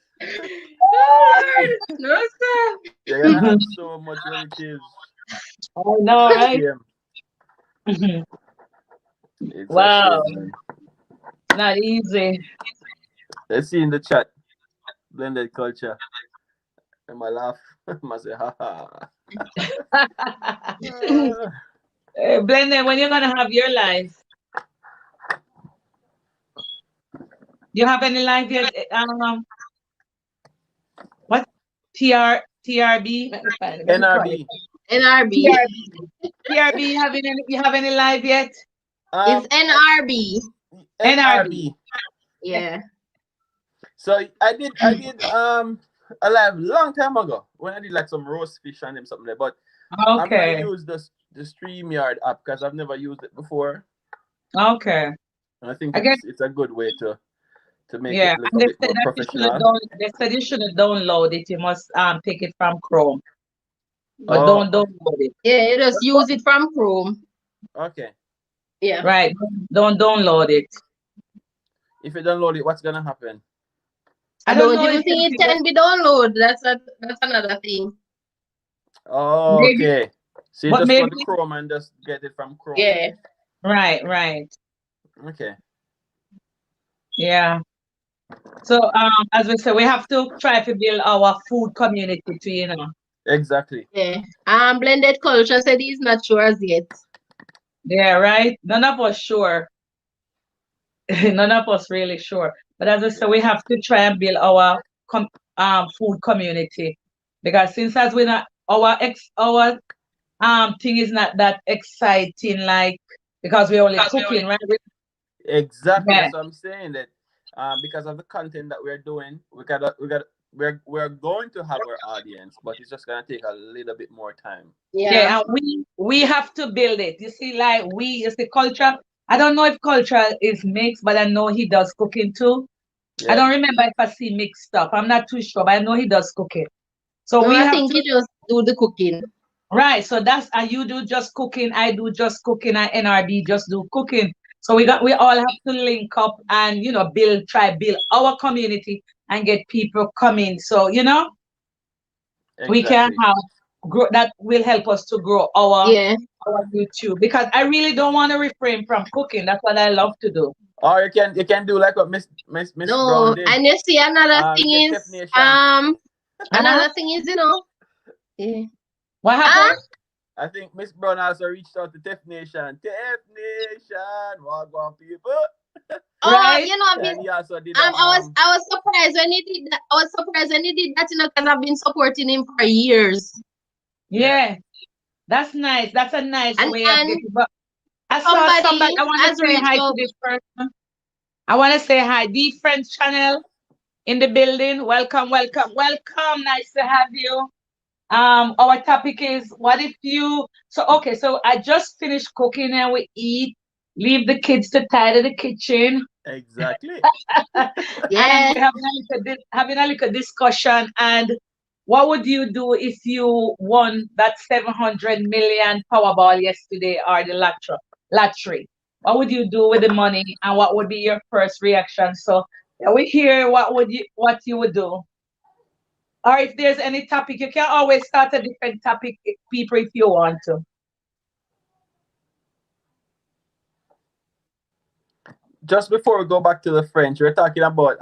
No, sir. You're gonna have so much relatives. I know, It's a right? shame. It's a Wow, shame, man. not easy. Let's see in the chat. Blended culture. And my laugh. I say, ha ha. Blended, when you're gonna have your life? You have any life yet? What? TRB? Let me call it. NRB. NRB. TRB, you have any live yet? It's NRB. NRB. Yeah. So I did a live long time ago when I did like some roast fish and them something there. But I'm gonna Okay. use the StreamYard app because I've never used it before. Okay. And I think I guess, it's a good way to make yeah. it look And a they bit said more that professional. they said you shouldn't download it. You must take it from Chrome. But Oh, don't download it. Yeah, you just use it from Chrome. okay. Yeah. Right. Don't download it. If you download it, what's gonna happen? I I don't don't know if even think it can be downloaded. That's another thing. Oh, maybe, okay. So you but just go maybe, to Chrome and just get it from Chrome. Yeah. right. Okay. Yeah. So as we say, we have to try to build our food community too, Exactly. Yeah. Blended culture said he's not sure as yet. Yeah, right. None of us sure. None of us really sure. But as I said, we have to try and build our food community. Because since as we not our thing is not that exciting, like because we're only cooking, right? Exactly. Yeah. That's what I'm saying. That because of the content that we're doing, we're going to have our audience, but it's just gonna take a little bit more time. Yeah. Yeah, and we have to build it. You see, like you see culture. I don't know if culture is mixed, but I know he does cooking too. I Yeah. don't remember if I see mixed stuff. I'm not too sure, but I know he does cooking. So No, we I have think to, he just do the cooking. right. So that's you do just cooking, I do just cooking, and NRB just do cooking. So we all have to link up and build our community and get people coming. So we can Exactly. have grow that will help us to grow our Yeah. YouTube, because I really don't want to refrain from cooking. That's what I love to do. Or you can do like what Miss Brown No, did. and you see another thing The is Tef Nation. another thing is yeah. What happened? I think Miss Brown also reached out to Tef Nation. Tef Nation, Wagwan people. Oh, Right? And he also did I was surprised when he did that. I was surprised when he did that, because I've been supporting him for years. Yeah. That's nice. That's a nice And way of and getting. But I saw somebody. somebody I want to has say reached hi to out. this person. I want to say hi. The Friends channel in the building. Welcome. Nice to have you. Our topic is what if you. So okay. So I just finished cooking and we eat. Leave the kids to tidy the kitchen. exactly. And Yeah. we're having a little discussion. And what would you do if you won that 700 million Powerball yesterday, or the lottery? What would you do with the money, and what would be your first reaction? So we hear what you would do. Or if there's any topic, you can always start a different topic, people, if you want to. Just before we go back to the French, we're talking about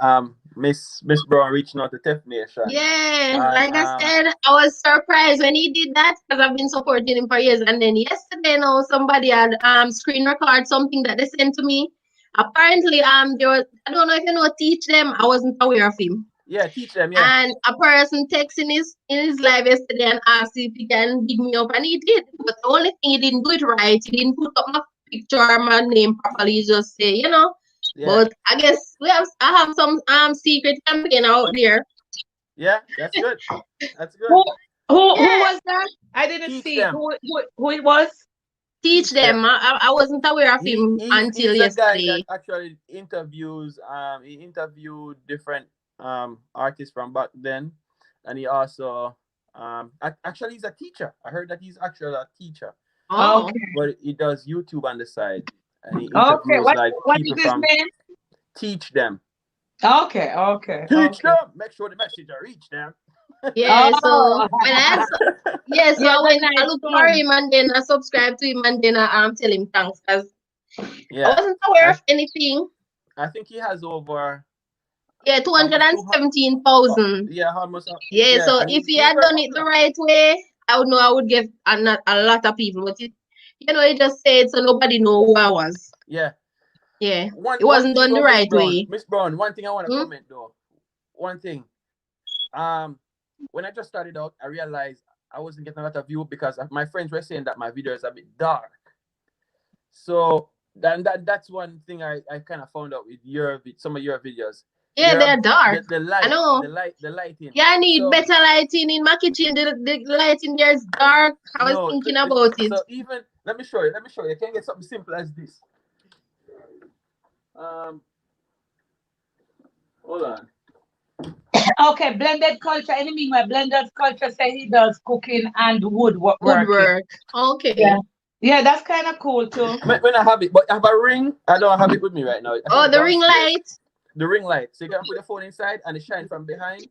Miss Brown reaching out to Tef Nation. Yeah, And like I said, I was surprised when he did that, because I've been supporting him for years. And then yesterday, somebody had screen record something that they sent to me. Apparently, there was, I don't know if you know Teach Them. I wasn't aware of him. Yeah, teach them. Yeah. And a person texted in his live yesterday and asked if he can dig me up, and he did. But the only thing, he didn't do it right. He didn't put up my picture or my name properly. He just say, Yeah. But I guess I have some secret campaign out there. Yeah, that's good. That's good. Who Yeah. was that? I didn't Teach see them. who it was. Teach them. I wasn't aware of him until He's a guy that yesterday. actually interviews. He interviewed different artists from back then, and he also actually he's a teacher. I heard that he's actually a teacher, Oh. Okay. but he does YouTube on the side, and he Okay. interviews like What people is his from name? Teach them. Okay. Teach them. Make sure the message reach them. Yeah, so Oh. when I Yeah, I went, that's I nice looked for one. him and then I subscribed to him and then I tell him thanks because I Yeah, wasn't aware of anything. I think he has over Yeah, almost 217,000. yeah, almost Yeah, so and if he he's had very done it the popular. right way, I would know I would get a lot of people. But it just said so nobody know who I was. Yeah. Yeah, One it wasn't thing done the though, right way. Miss Brown, one thing I want to Hmm? comment though. One thing. When I just started out, I realized I wasn't getting a lot of view because my friends were saying that my video is a bit dark. So that's one thing I kind of found out with some of your videos. Yeah, they're dark. The I know. the lighting. Yeah, I need So, better lighting in my kitchen. The lighting there is dark. I was thinking about it. So even let me show you. You can get something simple as this. Hold on. Okay, blended culture. In the meanwhile, blended culture say he does cooking and woodworking. Woodwork. Okay. Yeah. Yeah, that's kind of cool too. When I have it, but I have a ring. I don't have it with me right now. Oh, the ring light. The ring light. So you can put the phone inside and it shine from behind.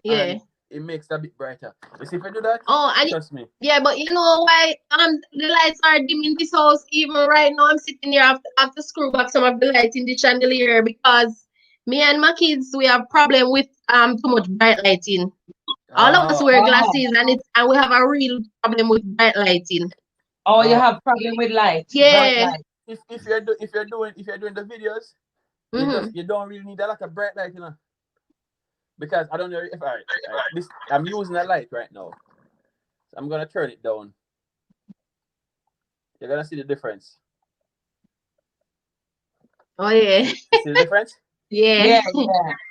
Yeah. And it makes it a bit brighter. You see if I do that? Oh, and Trust me. yeah, but you know why the lights are dim in this house even right now. I'm sitting here after screw back some of the lights in the chandelier because me and my kids we have problem with too much bright lighting. All of us wear glasses and we have a real problem with bright lighting. Oh, you have problem with light. Yeah. Bright light. If you're doing the videos, you don't really need a lot of bright light, Because I don't know if I'm using a light right now. So I'm gonna turn it down. You're gonna see the difference. Oh yeah. You see the difference? Yeah.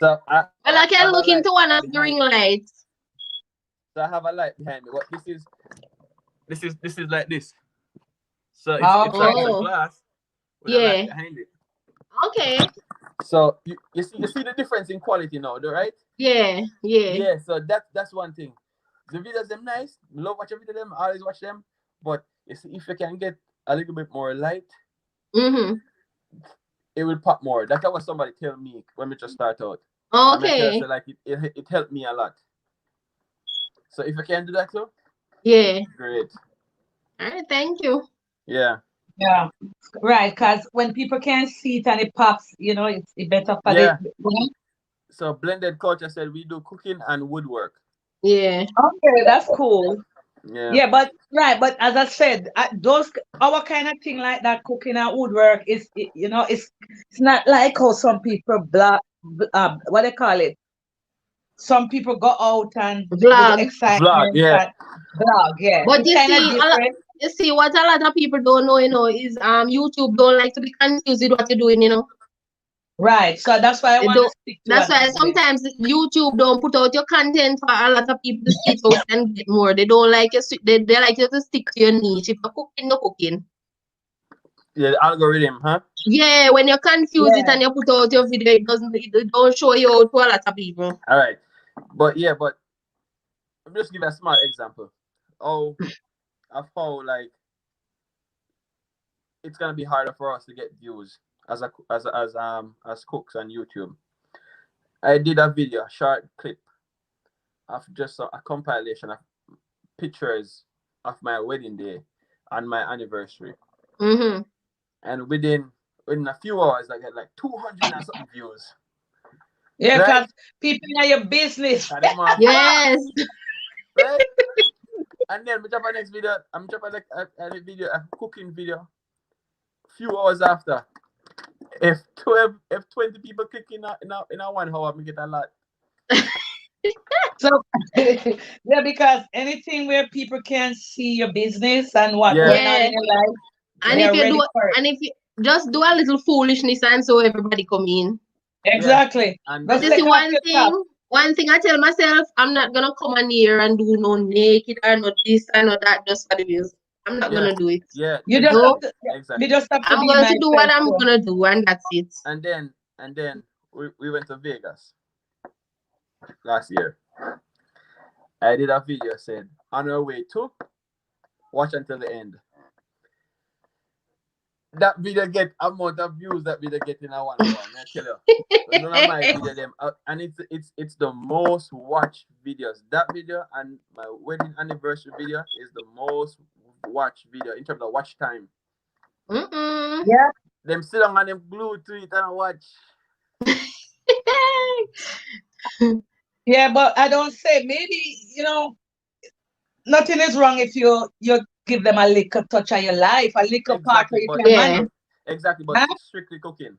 So I can look into one of the ring lights. So I have a light behind me. What this is like this. So it's like a glass with a light behind it. Okay. So you see the difference in quality now, right? Yeah. Yeah, so that's one thing. The videos them nice. Love watching video them, always watch them. But you see, if you can get a little bit more light, it will pop more. That's what somebody tell me when we just start out. Okay. So like it helped me a lot. So if you can do that too, great. All right, thank you. Yeah, right. Because when people can see it and it pops, it's better for So blended culture said we do cooking and woodwork. Yeah. Okay, that's cool. Yeah. But as I said, our kind of thing like that, cooking and woodwork it's not like how some people what they call it. Some people go out and Vlog. with excitement. Vlog, yeah. But it's you kind of see, different. you see what a lot of people don't know, is YouTube don't like to be confused with what you're doing, Right. So that's why I want to stick to That's why sometimes YouTube don't put out your content for a lot of people to see it out and get more. They don't like you. They like you to stick to your niche. If you're cooking, you're cooking. Yeah, the algorithm, huh? Yeah, when you confuse it and you put out your video, it don't show you out to a lot of people. All right. But I'm just give a small example of how like it's gonna be harder for us to get views as cooks on YouTube. I did a video, a short clip of just a compilation of pictures of my wedding day and my anniversary. And within a few hours, I get like 200 and something views. Yeah, because people know your business. Yes. Right? And then we drop our next video. I'm dropping a cooking video. Few hours after, if 20 people click in a 1 hour, we get a lot. So yeah, because anything where people can see your business and what Yeah. going on Yeah. in your life, And they if are you ready do, for it. and if you just do a little foolishness and so everybody come in. Exactly. And But Just you take see, off your top. one thing I tell myself, I'm not gonna come on here and do no naked or no this or no that just for the views. I'm not Yeah. gonna do it. Yeah, You just No, have to, you exactly. just have to I'm be going to do what myself. I'm Too. gonna do, and that's it. And then we went to Vegas last year. I did a video said on our way to watch until the end. That video get amount of views that video get in a 1 hour. I tell you. But none of my video them and it's the most watched videos. That video and my wedding anniversary video is the most watched video in terms of watch time. Mm-mm. Yeah. Them sit down and them glued to it and watch. Yeah, but I don't say maybe, nothing is wrong if you give them a little touch of your life, a little part where Exactly, you but can Yeah. manage. exactly, but Huh? strictly cooking.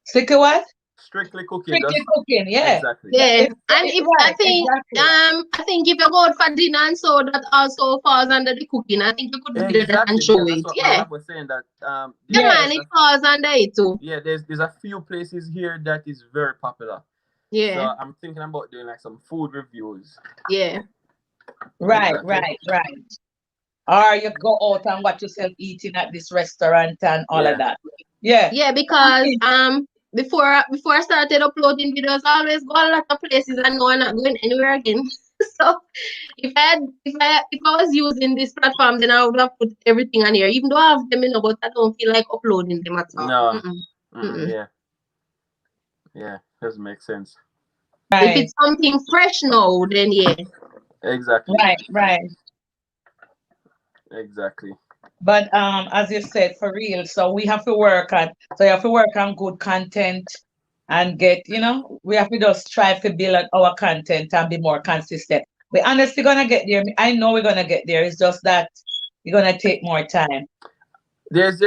Stick to what? Strictly cooking. Strictly Just cooking, yeah. exactly. Yeah, and if Right, exactly. I think if you go out for dinner and so that also falls under the cooking, I think you could video that and Exactly, show because that's it. what my Yeah, wife was saying that yeah, Yes. man, it falls under it too. yeah, there's a few places here that is very popular. Yeah, So I'm thinking about doing like some food reviews. yeah, Right, Exactly. right. Or you go out and watch yourself eating at this restaurant and all Yeah. of that. Yeah. yeah. Because before I started uploading videos, I always go a lot of places and know I'm not going anywhere again. So if I was using this platform, then I would have put everything on here. Even though I have them, but I don't feel like uploading them at all. No. Mm-mm, mm-mm. Yeah. Yeah. Doesn't make sense. If Right, it's something fresh now, then yeah. Exactly. right. Exactly. But as you said, for real, so we have to work on good content and we have to just strive to build on our content and be more consistent. We're honestly gonna get there. I know we're gonna get there. It's just that we're gonna take more time. There's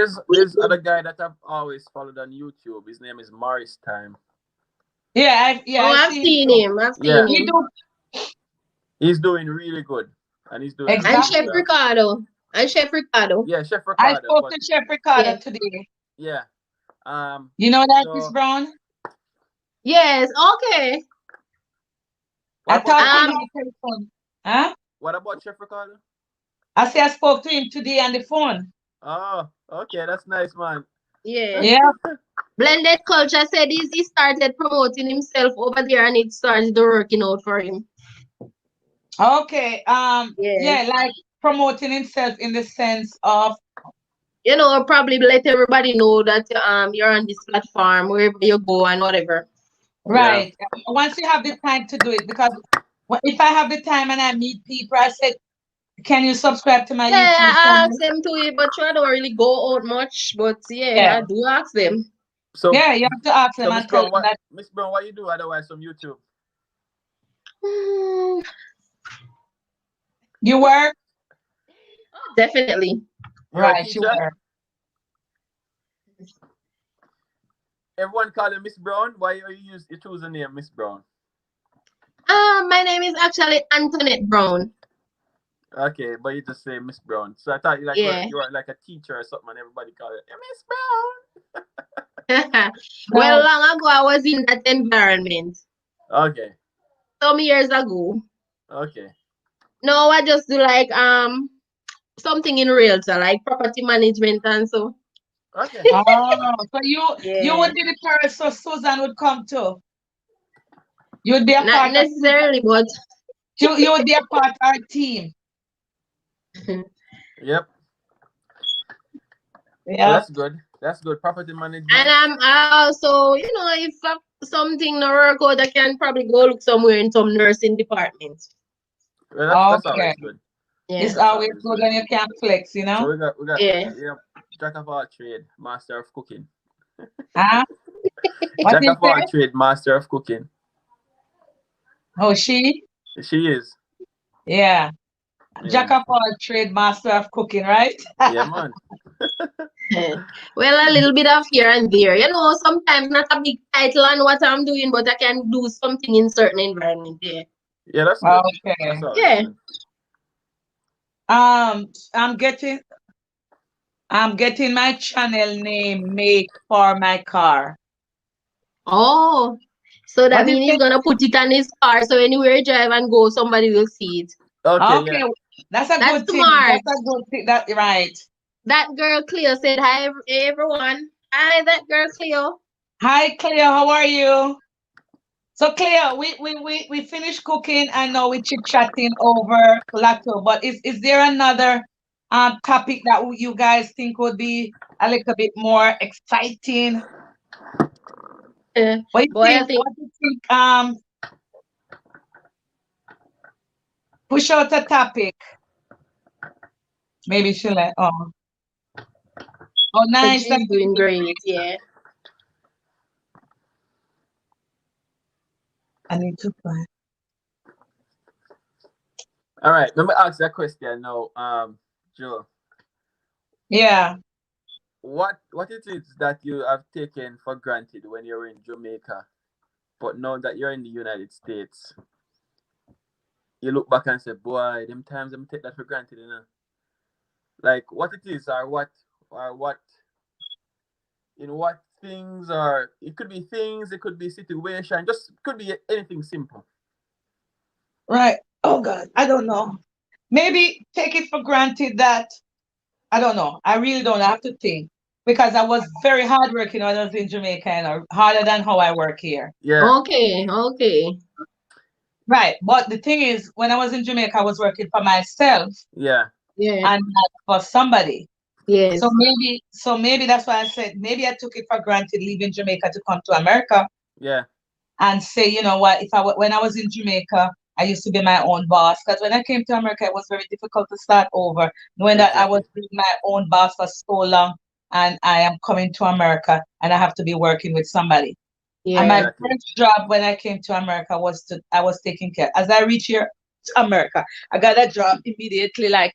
other guy that I've always followed on YouTube. His name is Morris Time. Yeah, I've I've seen seen too. him. I've Yeah. seen He him. do He's doing really good. And he's doing And exactly. Chef Ricardo. And Chef Ricardo. Yeah, Chef I Ricardo. spoke But to Chef Ricardo Yeah. today. yeah. You know that, So Miss Brown? Yes, okay. what I about talked to him Um, on the telephone. Huh? what about Chef Ricardo? I say I spoke to him today on the phone. Oh, okay, that's nice, man. yeah. Yeah. Blended Culture said he started promoting himself over there and it started working out for him. Okay. Yeah. Yeah, like promoting himself in the sense of Probably let everybody know that you're on this platform wherever you go and whatever. right. Once you have the time to do it, because if I have the time and I meet people, I said, "Can you subscribe to my Yeah, YouTube I channel?" ask them to it, but I don't really go out much. But yeah, Yeah. I do ask them. So Yeah, you have to ask so them Miss and tell Brown, them that. Miss Brown, what you do otherwise from YouTube? You work? Definitely. You're a Right, you teacher? work. Everyone call you Miss Brown. Why you choose the name Miss Brown? My name is actually Antoinette Brown. Okay, but you just say Miss Brown. So I thought Yeah. you were like a teacher or something, and everybody call you Miss Brown. Well, long ago I was in that environment. Okay. Some years ago. Okay. No, I just do like something in realtor, like property management and so. Okay. Oh, so you Yeah. would be the person so Susan would come to. You would be a Not part of necessarily, but you would be a part of our team. Yep. So Yeah. that's good. That's good. Property management. and I also, if something not work out, I can probably go look somewhere in some nursing department. Well, that's Okay. always good. Yeah. It's always good when you can flex, you So know? we got Yeah. jack of all trade, master of cooking. Huh? What Jack is of all that? trade, master of cooking. Oh, she? She is. Yeah. Yeah. Jack of all trade, master of cooking, right? Yeah, man. Well, a little bit of here and there. You know, sometimes not a big title on what I'm doing, but I can do something in certain environment. Yeah. Yeah, that's good. Okay. That's always Yeah. good. I'm getting my channel name Make for My Car. Oh, so that What is means he's it? gonna put it on his car. So anywhere he drive and go, somebody will see it. Okay, Okay, yeah. that's a That's good thing. smart. That's a good thing. That right. That girl Cleo said hi everyone. Hi, that girl Cleo. Hi, Cleo. How are you? So, Cleo, we finished cooking. I know we chit chatting over Lotto, but is there another topic that you guys think would be a little bit more exciting? What do you Boy, I think? think What do you think? Push out a topic. Maybe she'll like, oh, nice. she's That's doing good. great. Yeah. I need to find. All right. Let me ask that question now. Joe, Yeah. what it is that you have taken for granted when you're in Jamaica, but now that you're in the United States, you look back and say, boy, them times I'm take that for granted, you know? Like what it is or what in what things are, it could be things, it could be situation, just could be anything simple. Right. Oh God, I don't know. Maybe take it for granted that I don't know. I really don't have to think because I was very hardworking when I was in Jamaica and harder than how I work here. Yeah, Okay. Okay. Right. But the thing is, when I was in Jamaica, I was working for myself yeah, Yeah. and not for somebody. Yes. So maybe that's why I said maybe I took it for granted leaving Jamaica to come to America yeah, and say, you know what, when I was in Jamaica, I used to be my own boss. Because when I came to America, it was very difficult to start over, knowing that I was exactly. being my own boss for so long, and I am coming to America, and I have to be working with somebody. And my Yeah. Exactly. first job when I came to America I was taking care. As I reached here to America, I got a job immediately, like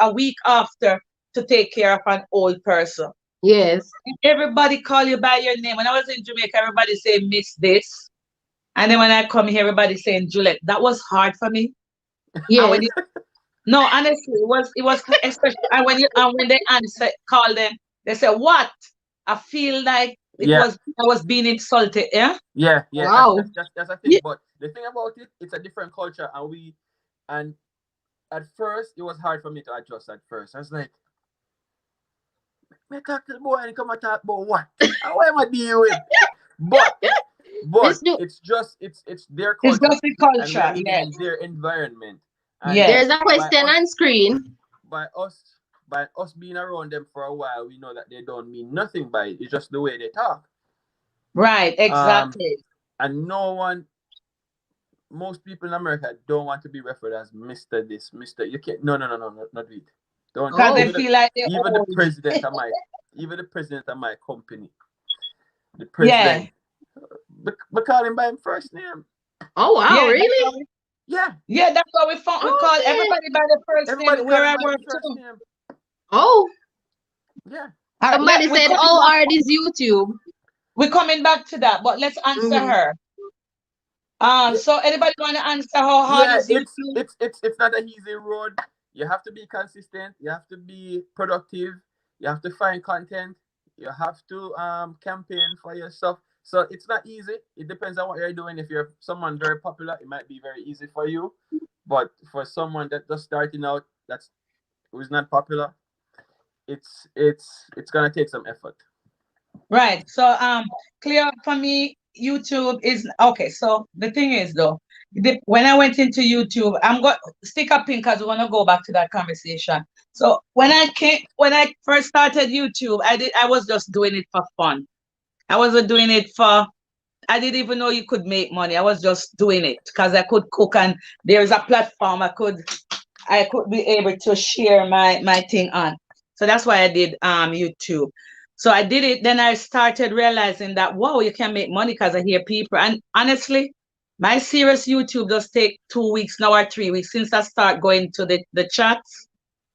a week after, to take care of an old person. Yes. Everybody call you by your name. When I was in Jamaica, everybody say Miss this. And then when I come here, everybody saying Juliet. That was hard for me. And Yes. when no, honestly, it was especially and when they answer call them, they say what? I feel like Yeah, I was being insulted. Yeah. yeah, yeah. That's Wow. that's that's that's a thing. Yeah. But the thing about it, it's a different culture, and at first it was hard for me to adjust. At first, I was like, "Me talk to the boy and come and talk about what? How am I deal with?" But Miss but Ju- it's their It's culture, just the and we're culture. living Yes. in their environment, and Yes. There's a by question us on screen. by us by us being around them for a while, we know that they don't mean nothing by it. It's just the way they talk. Right. Um, Exactly. and most people in America don't want to be referred as Mister This, Mister. You can't. No, no, no, no, no, not it. Don't Because they Oh. feel like they're even the old. president of my even the president of my company, the Yeah. president, we call him by his first name. Oh wow, Yeah. really? Yeah, That's what we found. We call Okay. everybody by the first name everybody call where him I by work his first too. name. Oh, Yeah, All right. somebody said, "Oh, hard is YouTube." We're coming back to that, but let's answer Mhm. her. yeah, So anybody want to answer how hard yeah. is YouTube? It's not an easy road. You have to be consistent. You have to be productive. You have to find content. You have to campaign for your stuff. So it's not easy. It depends on what you're doing. If you're someone very popular, it might be very easy for you. But for someone that just starting out, that's who's not popular, it's gonna take some effort. Right. So clear for me, YouTube is okay. So the thing is though, when I went into YouTube, I'm going stick a pin because we want to go back to that conversation. So when I first started YouTube, I was just doing it for fun. I wasn't doing it for I didn't even know you could make money. I was just doing it because I could cook and there's a platform I could be able to share my thing on. So that's why I did YouTube. So I did it. Then I started realizing that wow, you can make money because I hear people. And honestly, my serious YouTube does take 2 weeks now or 3 weeks since I start going to the chats,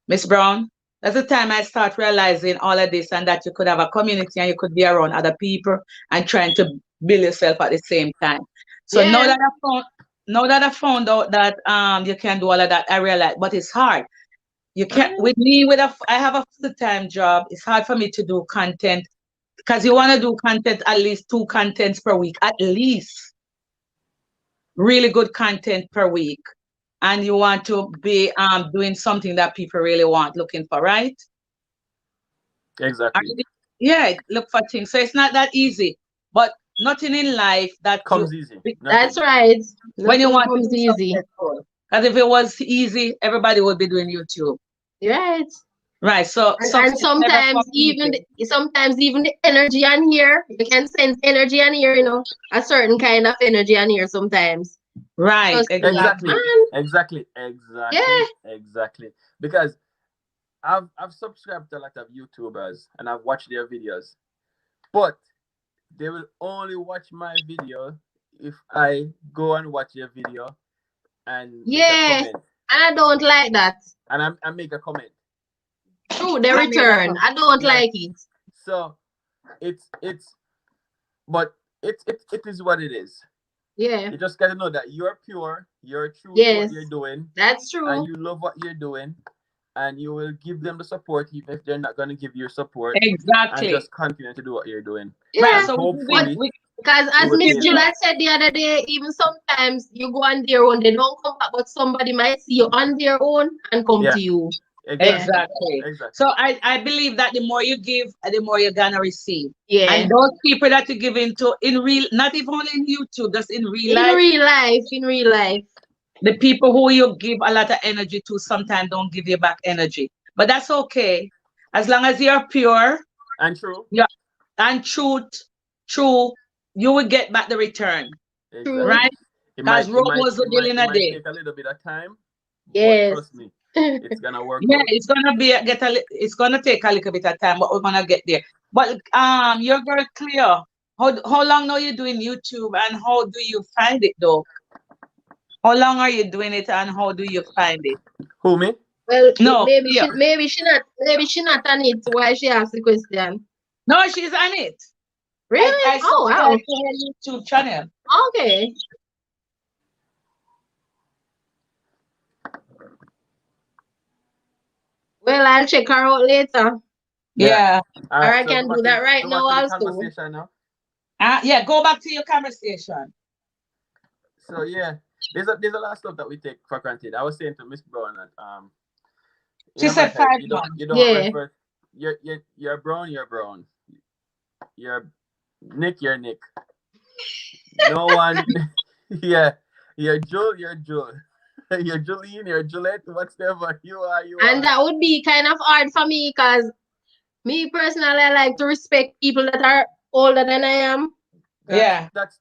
Miss Brown. That's the time I start realizing all of this and that you could have a community and you could be around other people and trying to build yourself at the same time. So Yeah. now that I found out that you can do all of that, I realize, but it's hard. You can't with me I have a full-time job. It's hard for me to do content because you want to do content at least 2 contents per week, at least really good content per week. And you want to be doing something that people really want, looking for, right? Exactly. Yeah, look for things. So it's not that easy, but nothing in life that Comes easy. That's Nothing. right. when you Nothing want to comes be easy. successful. Because if it was easy, everybody would be doing YouTube. Right. Right. So And success never sometimes comes even easy. the energy on here, you can sense energy on here, a certain kind of energy on here sometimes. Right, Trust me, Exactly. man. Exactly. Yeah. Exactly. Because I've subscribed to a lot of YouTubers and I've watched their videos, but they will only watch my video if I go and watch their video and make a Yeah. comment. And I don't like that. And I make a comment. True, the I mean, return. I don't Yes. like it. So but it is what it is. Yeah. You just gotta know that you're pure, you're true to what Yes. you're doing, That's and true. you love what you're doing, and you will give them the support even if they're not gonna give you support, and exactly. just continue to do what you're doing. Right. Yeah. And So hopefully Because it as will Miss pay Julia back. said the other day, even sometimes you go on their own, they don't come back, but somebody might see you on their own and come Yeah. to you. Exactly. Exactly. So I believe that the more you give, the more you're gonna receive. Yeah. And those people that you give into in real, not even only in YouTube, just in real In life, real life. the people who you give a lot of energy to sometimes don't give you back energy. But that's okay. As long as you're pure, And true. yeah, and true, you will get back the return. True. Exactly. Right? Because Rome was a deal in It a might day. take a little bit of time, but Yes. trust me, it's gonna work Yeah, out. it's gonna it's gonna take a little bit of time, but we're gonna get there. But you're very clear. How long now you doing YouTube and how do you find it though? How long are you doing it and how do you find it? Who, me? Well, No, maybe clear. maybe she not on it. Why she asked the question? No, she's on it. Really? I Oh wow. subscribe to her YouTube channel. Okay. Well, I'll check her out later. Yeah. All Or right. I So can do that right go now back to the also. conversation now. Yeah, go back to your conversation. So yeah, there's a lot of stuff that we take for granted. I was saying to Miss Brown that in She said America 5 you months. don't Yeah. refer you're brown, you're Nick, you're Nick. No one yeah, you're Jewel, you're Jewel. You're Julene, you're Juliet, whatever you are, you And are. that would be kind of hard for me because me personally, I like to respect people that are older than I am. But that's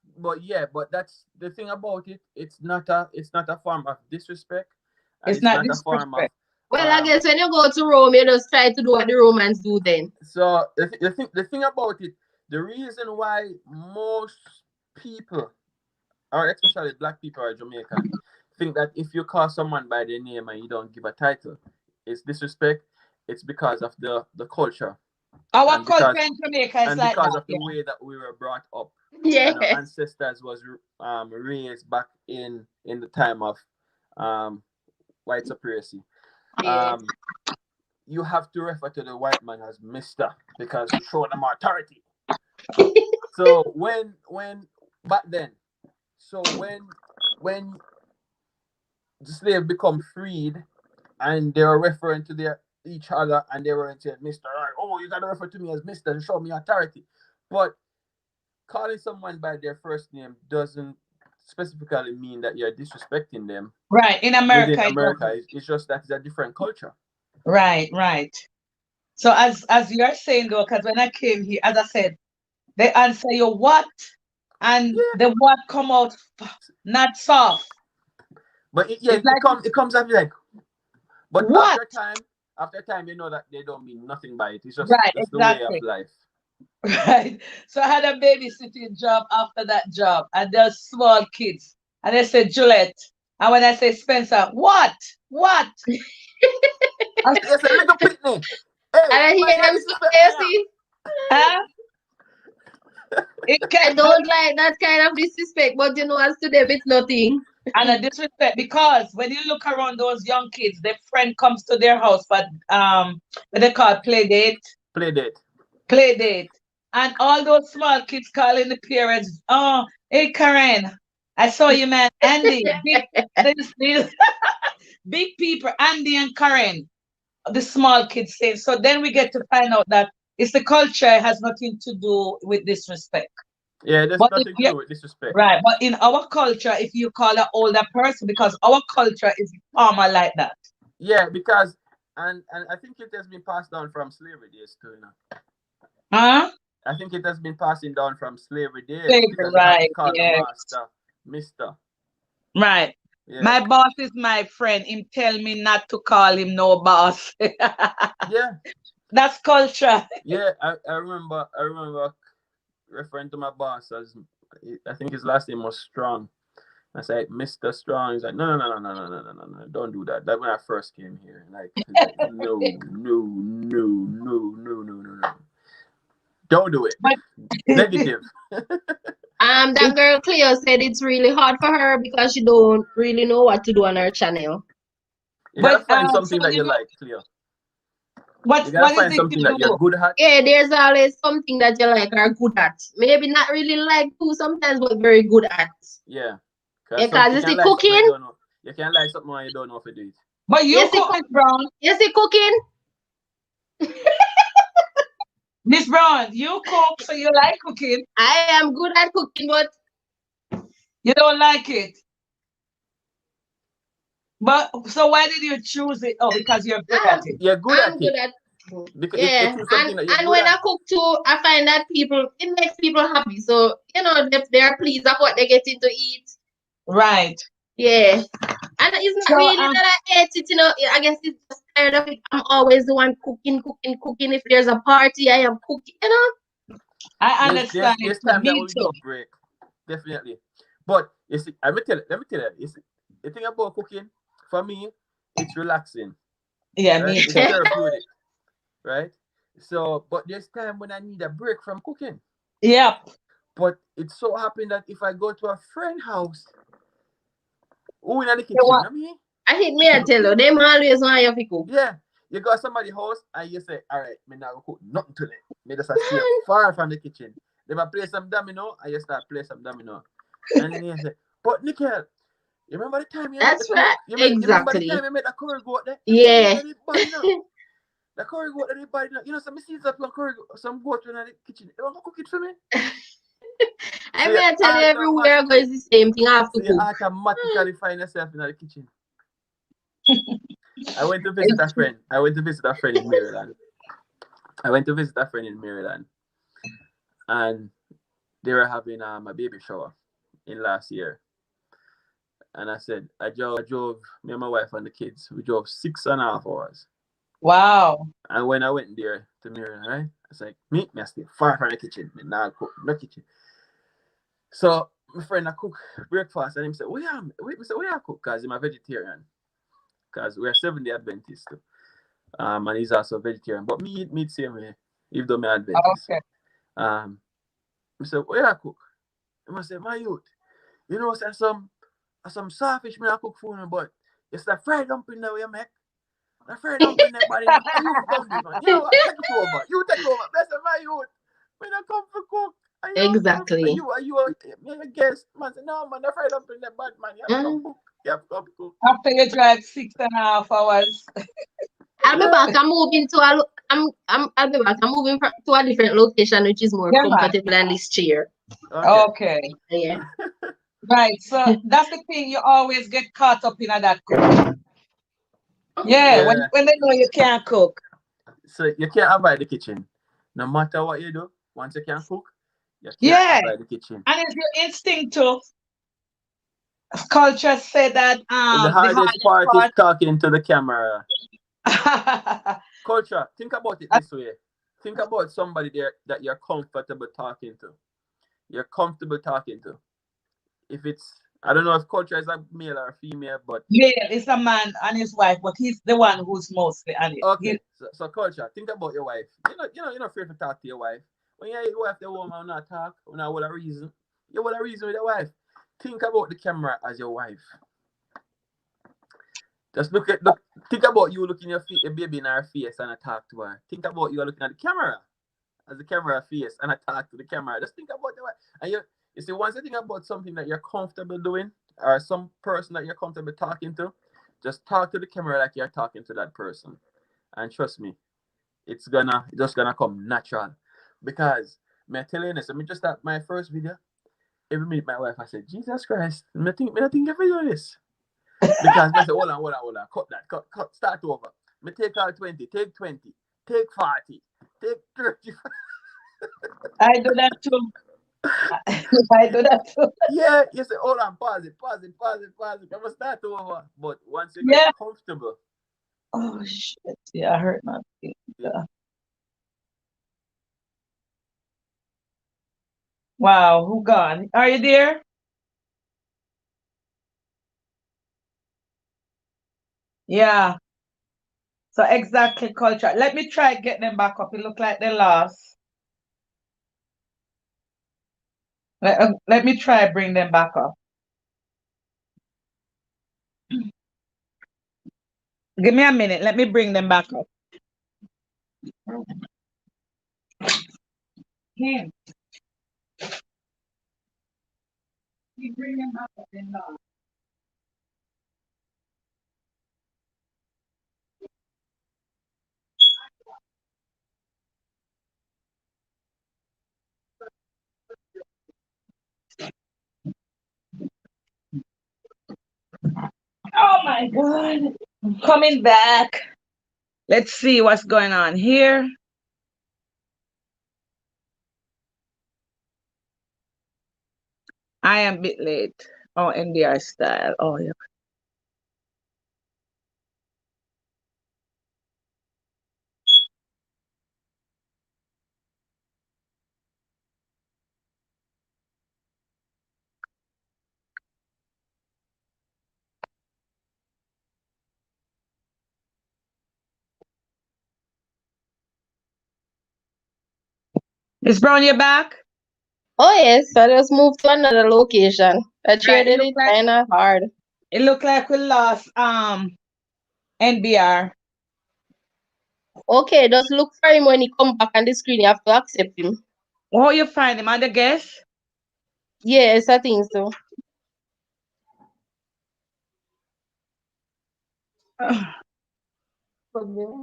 the thing about it. It's not a form of disrespect, and It's it's not not a form of disrespect. Well, I guess when you go to Rome, you just try to do what the Romans do then. So the thing about it, the reason why most people, or especially black people or Jamaican, think that if you call someone by their name and you don't give a title, it's disrespect. It's because of the culture Our and culture because in Jamaica is like because that. of the way that we were brought up. Yeah. And our ancestors was raised back in the time of white supremacy. Yeah. You have to refer to the white man as Mister because you show them authority. So when back then, so when the slave become freed and they were referring to their each other and they were saying Mister, oh, you gotta refer to me as Mister to show me authority. But calling someone by their first name doesn't specifically mean that you're disrespecting them. Right. In Within America, it America, doesn't. it's just that it's a different culture. Right. So as you're saying though, because when I came here, as I said, they answer you what, and the what come out not soft. But It's like it comes after like, but what? after time, you know that they don't mean nothing by it. It's just Right, the way of exactly. life. Right. So I had a babysitting job after that job, and there's small kids, and they said Juliet, and when I say Spencer, what? Yes, a little pitney. Hey, And I hear them say, see, Huh? It I can don't like that kind of disrespect, but you know, as to them, it's nothing. and a disrespect because when you look around those young kids, their friend comes to their house, but what they call Play date. play date, and all those small kids calling the parents, oh, hey Karen, I saw you, man, Andy, big these big people, Andy and Karen, the small kids say. So then we get to find out that it's the culture, it has nothing to do with disrespect. Yeah, there's But if nothing to you do with disrespect. right, but in our culture, if you call an older person, because our culture is formal like that. Yeah, because and I think it has been passed down from slavery days too, you know. Huh? I think it has been passing down from slavery days Slavery, because they have to right, call the yeah. master Mister. Right. Yeah. My boss is my friend. Him tell me not to call him no boss. Yeah. That's culture. Yeah. I remember referring to my boss as, I think his last name was Strong. I said, Mr. Strong. He's like, no, don't do that. That when I first came here. Like, he's like, no. Don't do it. But Negative. That girl Cleo said it's really hard for her because she don't really know what to do on her channel. You gotta but find so something that you you know like, Cleo. what You gotta is find it something you that you're do? good at. Yeah, there's always something that you like are good at. Maybe not really like to sometimes, but very good at. Yeah. Yeah, Because cause you you can see like something you cooking, don't know. You can like something and you don't know if you do it. But you you see, cook, Miss Brown. you see cooking. Miss Brown, you cook, so you like cooking. I am good at cooking, but You don't like it. But so why did you choose it? Oh, because you're good at it. You're good I'm at good it. at. Because Yeah, it is something that you're and good when I at. cook too, I find that it makes people happy. So you know, they are pleased of what they getting to eat. Right. Yeah, and it's So not really that I hate it. You know, I guess it's just tired of it. I'm always the one cooking. If there's a party, I am cooking. You know. I There's understand it. there's So time that me we too. do break. Definitely. But you see, let me tell you, you see, the thing about cooking, for me, it's relaxing. Yeah, Right? me It's too. therapeutic. Right? So, but there's time when I need a break from cooking. Yep. But it so happened that if I go to a friend house, who in the You kitchen? want- I mean, I hit me and tell you, them always want you to cook. yeah, you go to somebody's house and you say, all right, me not gonna cook nothing today. Me just a stay far from the kitchen. They might play some domino and you start play some domino. And then you say, but Nickel, you remember the time you made the That's right. you remember the Exactly. time you made the curry goat there? Yeah. The curry goat that they the curry goat that they buy now. You know, some seeds up some curry goat, some goat in the kitchen. You want to cook it for me? I mean, I tell you, everywhere I go is the same thing. I have to So you cook. automatically find yourself in the kitchen. I went to visit a friend. In Maryland. And they were having a baby shower in last year. And I said, I drove me and my wife and the kids. We drove 6.5 hours. Wow. And when I went there to Maryland, right, I was like, me I stay far from the kitchen. Me now cook no kitchen. So my friend I cook breakfast and him said, we are cook because I'm a vegetarian. Because we're 7-day Adventists too. And he's also vegetarian. But me eat meat same way, even though I'm Adventist. Okay. I said, where I cook? I said, my youth, you know, say some sawfish me I cook for you, but it's the fried dumpling that we make. The fried dumpling that body. And you come this man. You know what? Take it over. You take over. That's my youth. When I come for cook. Exactly. You a guest. Man say, no man, the fried dumpling that bad man. You have to come cook. You have to come cook. After you drive 6.5 hours. I'll be back. I'm moving to a. I'll be back. I'm moving to a different location, which is more Yeah, man. comfortable than this chair. Okay. Yeah. Right. So that's the thing. You always get caught up in that cooking. Yeah. Yeah. When they know you can't cook. So you can't avoid the kitchen. No matter what you do, once you can cook, you can't Yeah. avoid the kitchen. And it's your instinct to. Culture said that The hardest part is talking to the camera. part. Culture, think about it this way. Think about somebody there that you're comfortable talking to. You're comfortable talking to. If it's I don't know if culture is a male or female, but Male is a man and his wife, but he's the one who's mostly on it. okay. So culture. Think about your wife. You're not afraid to talk to your wife. When your wife the woman not talk, not what a reason. You what a reason with your wife. Think about the camera as your wife. Just think about you looking your baby in her face and I talk to her. Think about you looking at the camera as the camera face and I talk to the camera. Just think about the wife. And you see, once you think about something that you're comfortable doing or some person that you're comfortable talking to, just talk to the camera like you're talking to that person. And trust me, it's just gonna come natural. Because me tell you this, let me just start my first video. Every minute my wife I said, Jesus Christ, me think if you do this. Because I said, hold on, cut, start over. Me take out 20, take 20, take 40, take 30. I do that too. I do that too. Yeah, you say, hold on, pause it. I'm gonna start over. But once you get Yeah. comfortable. Oh shit. Yeah, I hurt my feet. Yeah. Wow, who gone? Are you there? Yeah. So exactly culture. Let me try get them back up. It look like they lost. Let me try bring them back up. Give me a minute. Let me bring them back up. Him. You bring them back up then now. Oh my God. I'm coming back. Let's see what's going on here. I am a bit late. Oh, NDR style. Oh, yeah. Miss Brown, you back? Oh yes, I just moved to another location. I Right. traded it kind of hard. It looked like we lost NBR. Okay, just look for him when he come back on the screen. You have to accept him. How you find him? On the guest? Yes, I think so.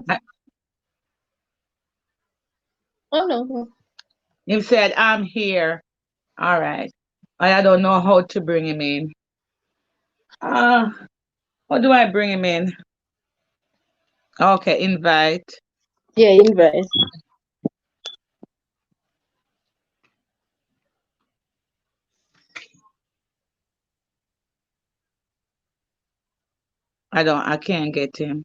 I- Oh no. Him said, I'm here. All right. I don't know how to bring him in. How do I bring him in? Okay, invite. Yeah, invite. I can't get him.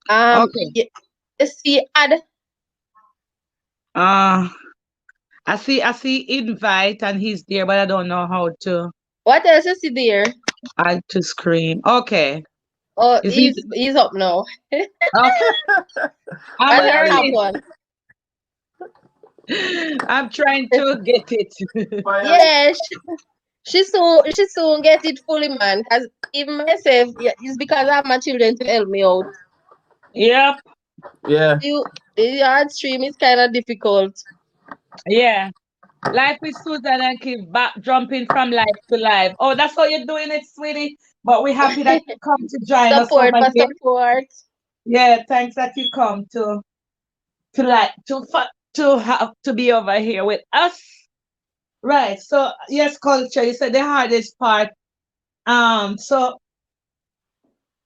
Okay. You see, add. Uh I see invite and he's there, but I don't know how to What else you see there? add to screen. Okay. Oh, Is he he's up now. okay? I'm At the top learning. one. I'm trying to get it. Yeah, she soon get it fully, man. Cause even myself, yeah, it's because I have my children to help me out. Yep. Yeah. The hard stream is kind of difficult. Yeah. Life with Susan and keep back jumping from life to life. Oh, that's how you're doing it, sweetie. But we're happy that you come to join us Support over for here. support. Yeah, thanks that you come to have to be over here with us. Right. So yes, culture. You said the hardest part. So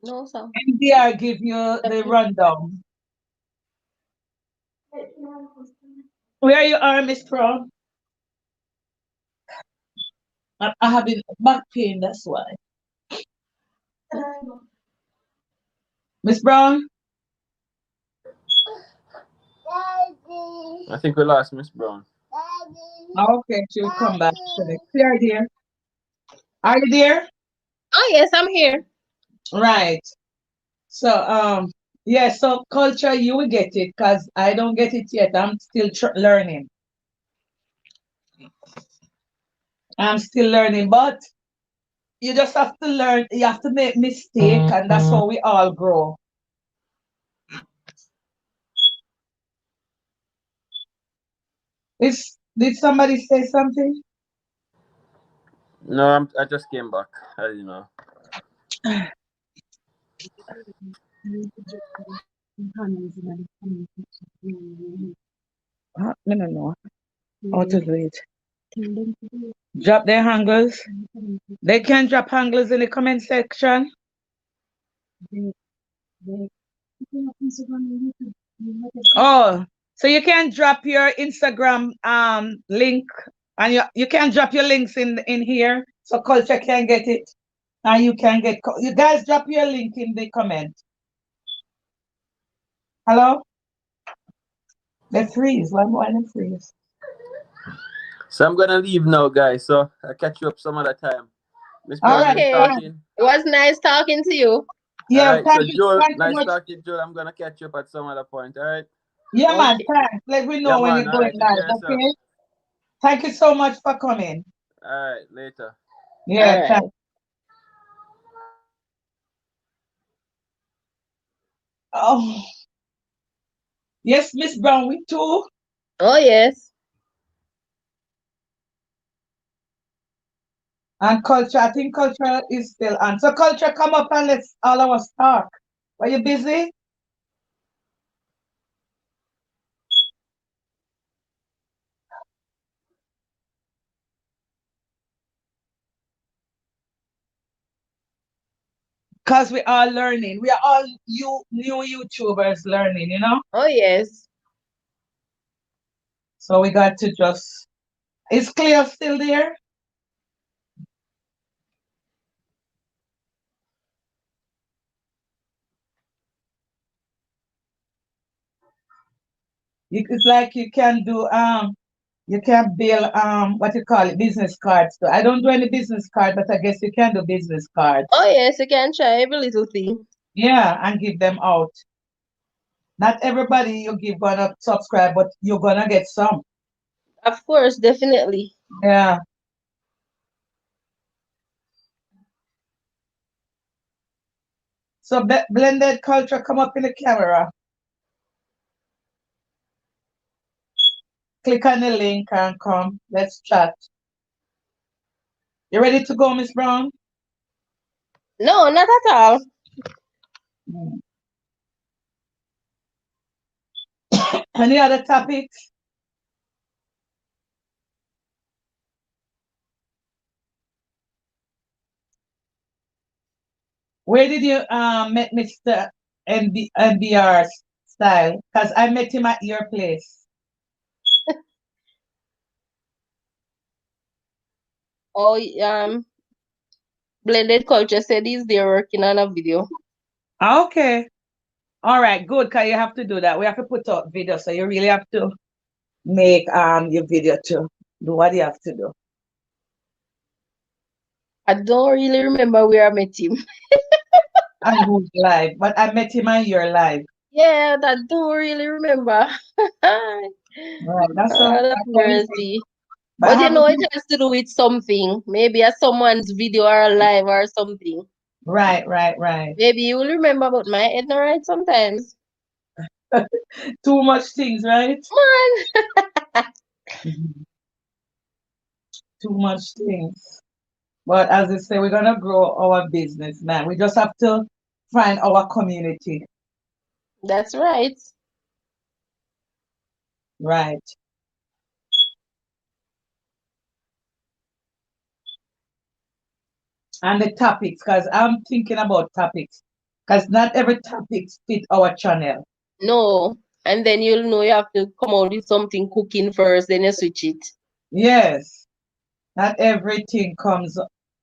No, sir. NDR give you the rundown. Where you are, Miss Pro? I have been back pain, that's why. Miss Brown? I think we lost Miss Brown. Okay, she'll come back. Clear, dear. Are you there? Oh yes, I'm here. Right. So, yeah, so culture, you will get it because I don't get it yet. I'm still learning. I'm still learning, but you just have to learn. You have to make mistake, and that's how we all grow. Did somebody say something? No, I just came back. I didn't know. No, no, no. How to do it? Drop their handles. They can drop handles in the comment section. Oh, so you can drop your Instagram link, and you can drop your links in here so culture can get it, and you can get you guys drop your link in the comment. Hello, they freeze. Why they freeze? So I'm gonna leave now, guys. So I'll catch you up some other time. Miss All Brown, right, nice Okay. fine. talking. It was nice talking to you. All Yeah, right. So Joel, thank you nice much. talking, Joel. I'm gonna catch you up at some other point. All right. Yeah, man, Okay. thanks. Let me Yeah, know when man. you're All going right. Take care live. of yourself. Okay. Thank you so much for coming. All right. Later. Yeah, All thanks. right. Oh, yes, Miss Brown, we too. Oh yes. And culture, I think culture is still on. So culture, come up and let's all of us talk. Are you busy? Because we are learning. We are all new YouTubers learning, you know? Oh yes. So we got to just is Cleo still there? It's like you can build what you call it, business cards. So I don't do any business card, but I guess you can do business cards. Oh yes, you can try every little thing. Yeah, and give them out. Not everybody you give gonna subscribe, but you're gonna get some. Of course, definitely. Yeah. So blended culture, come up in the camera. Click on the link and come. Let's chat. You ready to go, Miss Brown? No, not at all. Mm. Any other topics? Where did you met Mr. NBR style? Because I met him at your place. Oh blended culture said he's there working on a video. Okay. All right, good. Because you have to do that. We have to put out video. So you really have to make your video to do what you have to do. I don't really remember where I met him. And who's live. But I met him on your live. Yeah, I don't really remember. Right. That's Have how it is. mercy. But I But you haven't know, it has to do with something. Maybe as someone's video or a live or something. right, right. Maybe you will remember about my head, all right, sometimes. Too much things, right? Man. Mhm. Too much things. But as I say, we're gonna grow our business, man. We just have to find our community. That's right. Right. And the topics, because I'm thinking about topics. Because not every topics fit our channel. No. And then you'll know you have to come out with something cooking first, then you switch it. Yes. Not everything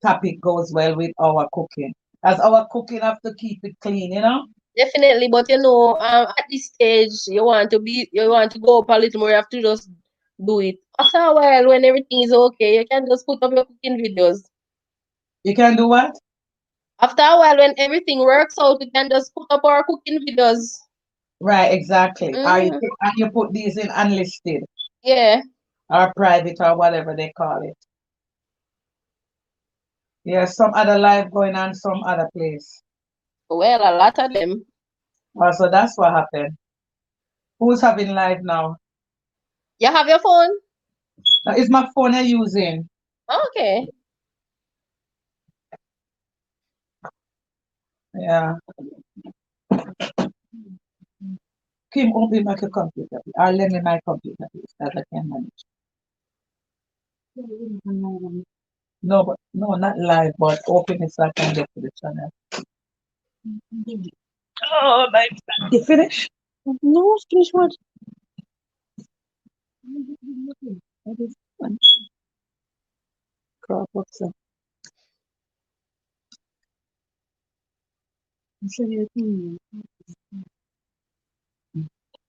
topic goes well with our cooking. As our cooking have to keep it clean, you know? Definitely, but you know, at this stage, you want to go up a little more. You have to just do it After a while, when everything is okay, you can just put up your cooking videos. You can do what? After a while, when everything works out, we can just put up our cooking videos. Right, exactly. Mm, And you put these in unlisted yeah. or private or whatever they call it. Yeah, some other live going on some other place. Well, a lot of them. Also, that's what happened. Who's having live now? You have your phone? Now, is my phone you're using? Okay. Yeah. Kim, open my computer. I'll let me my computer please, that I can manage. No, but no, not live, but open it so I can get to the channel. Oh my God. You finish? No, finish what? What is one? Crop, what's up?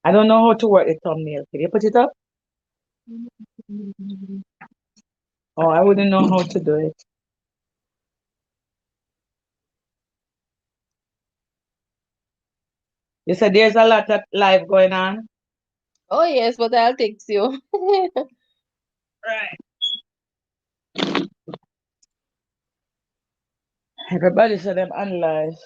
I don't know how to work the thumbnail. Can you put it up? Oh, I wouldn't know how to do it. You said there's a lot of live going on. Oh, yes, but I'll text you. Right. Everybody said them on live.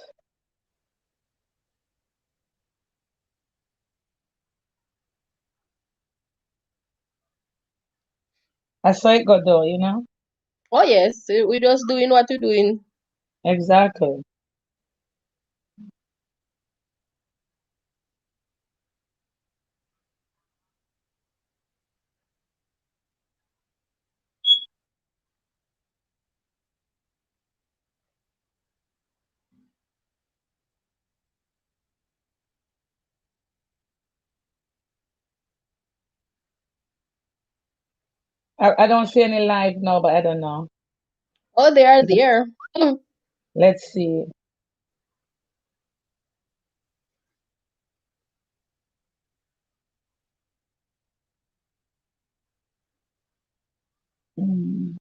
I saw it go though, you know? Oh, yes, we're just doing what we're doing. Exactly. I don't see any live now, but I don't know. Oh, they are there. Let's see. Mm.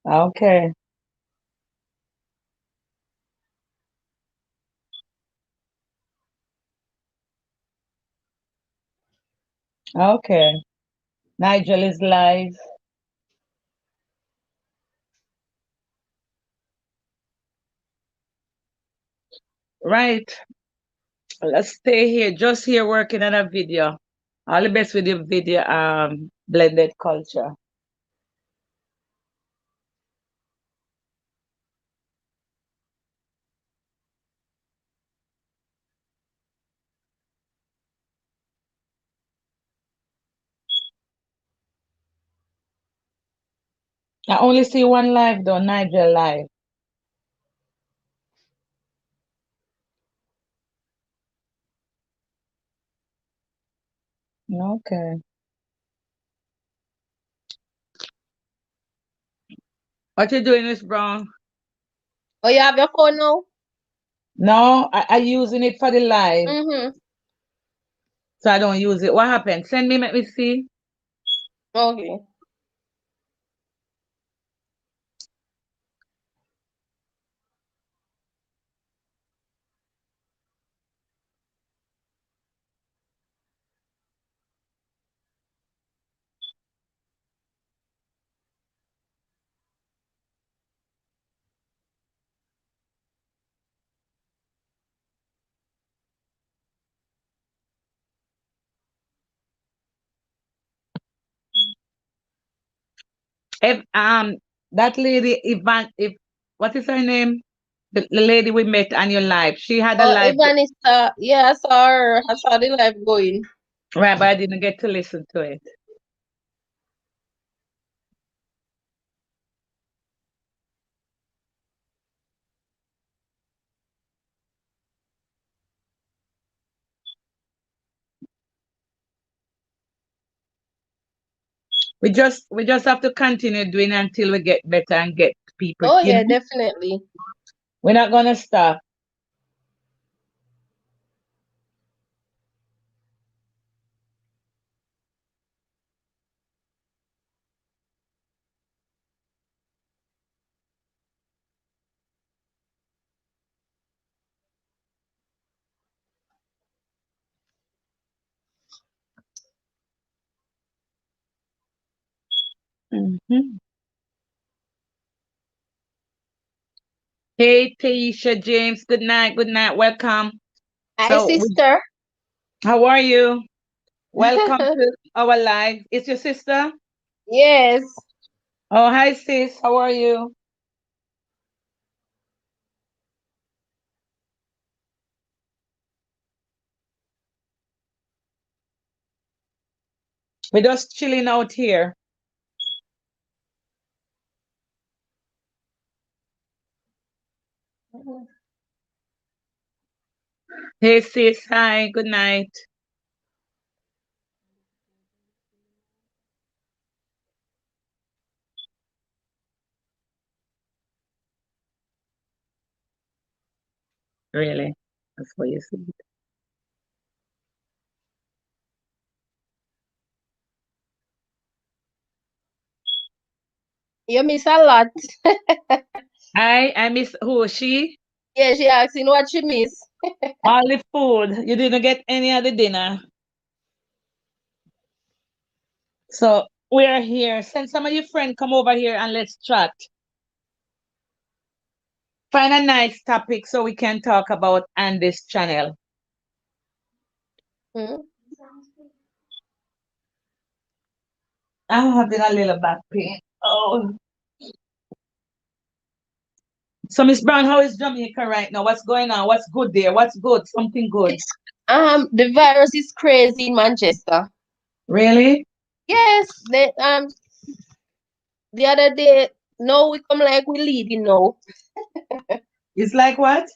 Okay. Okay. Nigel is live. Right. Let's stay here, just here working on a video. All the best with the video blended culture. I only see one live though, Nigel live. Okay. What you doing, Miss Brown? Oh, you have your phone now? No, I using it for the live, Mm-hmm. so I don't use it. What happened? Send me, let me see. Okay. If that lady if what is her name? The lady we met on your live. She had a Oh, live, Ivanista. Yeah, I saw her. I saw the live going. right, but I didn't get to listen to it. We just have to continue doing until we get better and get people, Oh you yeah, know. definitely. We're not gonna stop. Mhm. Hey, Taisha James. Good night. Good night. Welcome. Hi, So, sister. how are you? Welcome to our live. It's your sister. Yes. Oh, hi, sis. How are you? We're just chilling out here. Hey, sis. Hi. Good night. Really? That's what you said. You miss a lot. I miss who? She? Yeah, she asking what she miss. All the food. You didn't get any of the dinner. So we are here. Send some of your friends come over here and let's chat. Find a nice topic so we can talk about on this channel. Hmm? I'm having a little back pain. Oh. So Miss Brown, how is Jamaica right now? What's going on? What's good there? What's good? Something good. It's the virus is crazy in Manchester. Really? Yes, the other day, no, we come like we leading now. It's like what?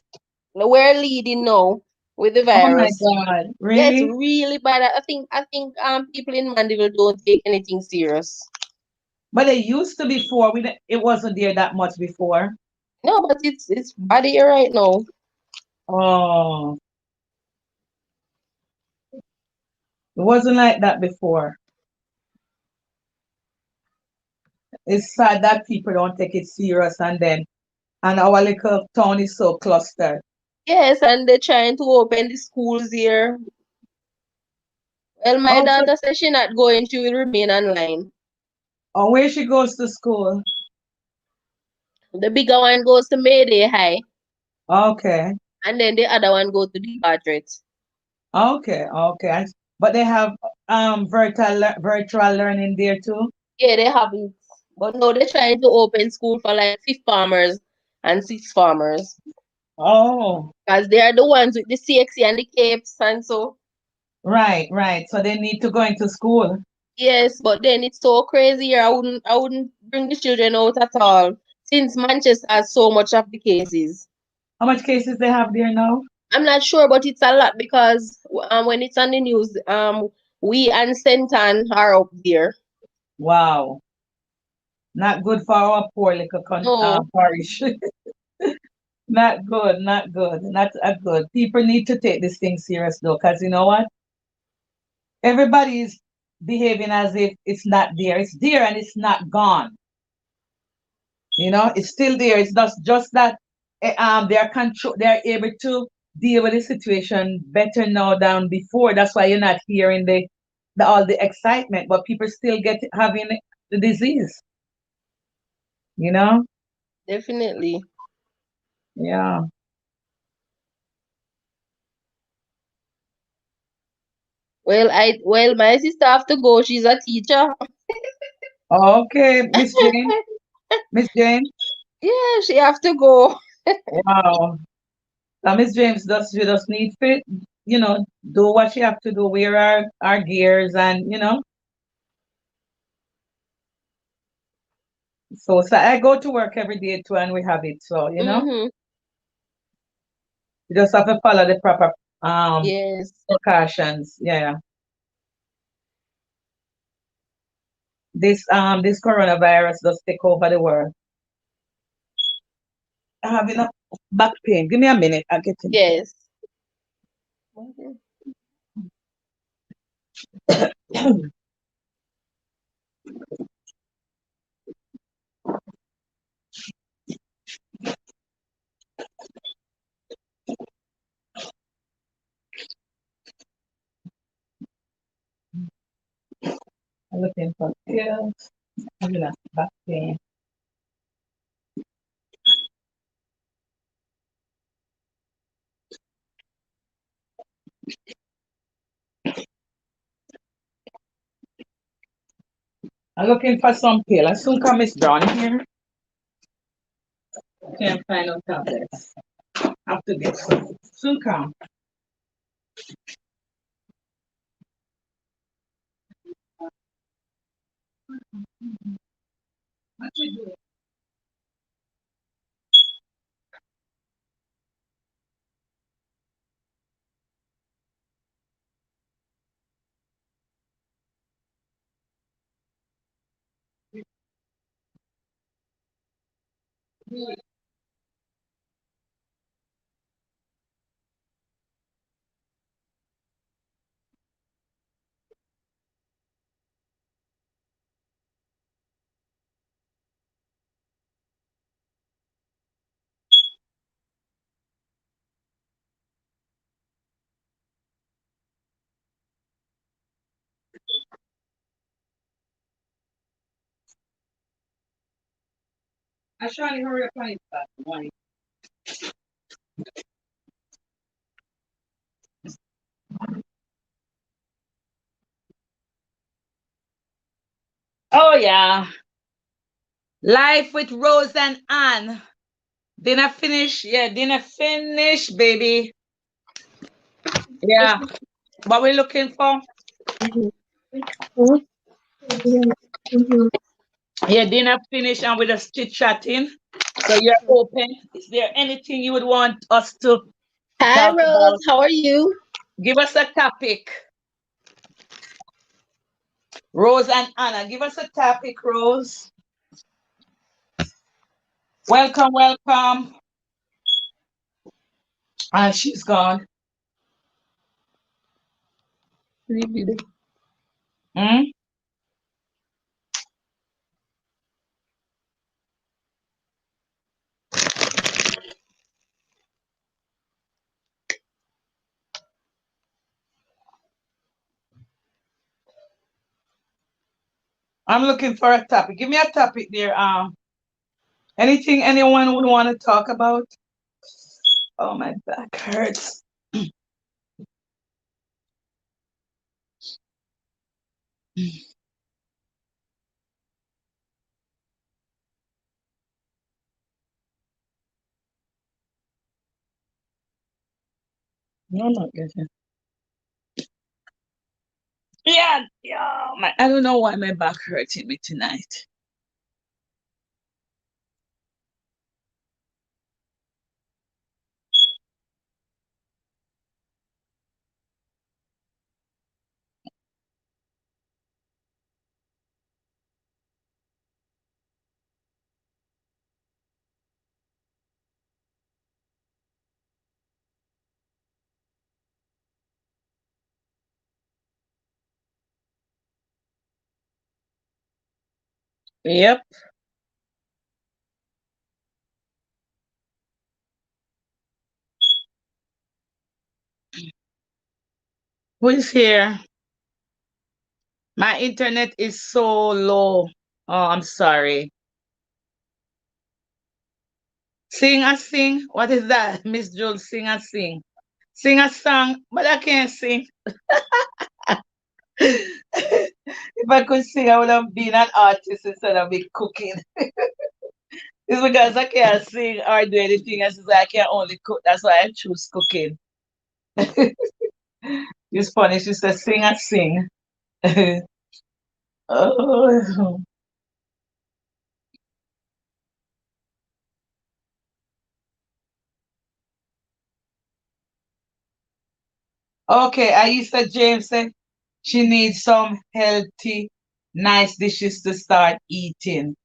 We're leading now with the Oh my virus. God. Yeah, it's Really? really bad. I think people in Mandeville don't take anything serious. But it used to before. It wasn't there that much before. No, but it's bad here right now. Oh, it wasn't like that before. It's sad that people don't take it serious and our little town is so clustered. Yes, and they're trying to open the schools here. Well, my Oh, daughter says she's not going, she will remain online. oh, where she goes to school. The bigger one goes to Mayday High, Okay. and then the other one goes to the Patriot. Okay. Okay. But they have virtual learning there too. Yeah, they have it. But now they're trying to open school for like fifth farmers and sixth farmers. Oh, Because they are the ones with the CXC and the capes and so. right, right. So they need to go into school. Yes, but then it's so crazy here. I wouldn't bring the children out at all. Since Manchester has so much of the cases. How much cases they have there now? I'm not sure, but it's a lot because when it's on the news, we and Senton are up there. Wow. Not good for our poor little No, parish. Not good, not good, not good. People need to take this thing serious though, because you know what? Everybody is behaving as if it's not there. It's there and it's not gone. You know, it's still there. It's just that they're able to deal with the situation better now than before. That's why you're not hearing the all the excitement, but people still get having the disease, you know? definitely. Yeah. Well, my sister have to go. She's a teacher. Okay, Miss Jane. Miss Jane. Yeah, she have to go. Wow. So Miss James does she just need fit, do what she have to do, wear our gears and so I go to work every day too and we have it. So, Mm-hmm. you just have to follow the proper um Yes. precautions. Yeah. this coronavirus does take over the world. I'm having a back pain. Give me a minute. I'll get in. Yes. I'm looking for pills. I'm having a back pain. I'm looking for some pill. I soon come Miss Brown here. Can't find no tablets. Have to get some. Soon come. What you doing? I'm trying to hurry up on it. Why? Oh yeah. Life with Rose and Ann. Dinner finish. Yeah, dinner finish, baby. Yeah. What we looking for? Yeah, dinner finish and we're just chit chatting. So you're open. Is there anything you would want us to Hi, talk Rose. about? How are you? Give us a topic. Rose and Anna, give us a topic, Rose. Welcome, welcome. And she's gone. Hmm? I'm looking for a topic. Give me a topic there. Anything anyone would want to talk about? Oh, my back hurts. No, I'm not getting. Yeah, yeah. I don't know why my back hurting me tonight. Yep. Who is here? My internet is so low. Oh, I'm sorry. Sing a sing. What is that? Miss Jules, sing a sing. Sing a song, but I can't sing. If I could sing, I would have been an artist instead of be cooking. It's because I can't sing or do anything. It's just I can only cook. That's why I choose cooking. It's funny. She said, sing and sing. Oh. Okay, Aisha James said she needs some healthy nice dishes to start eating.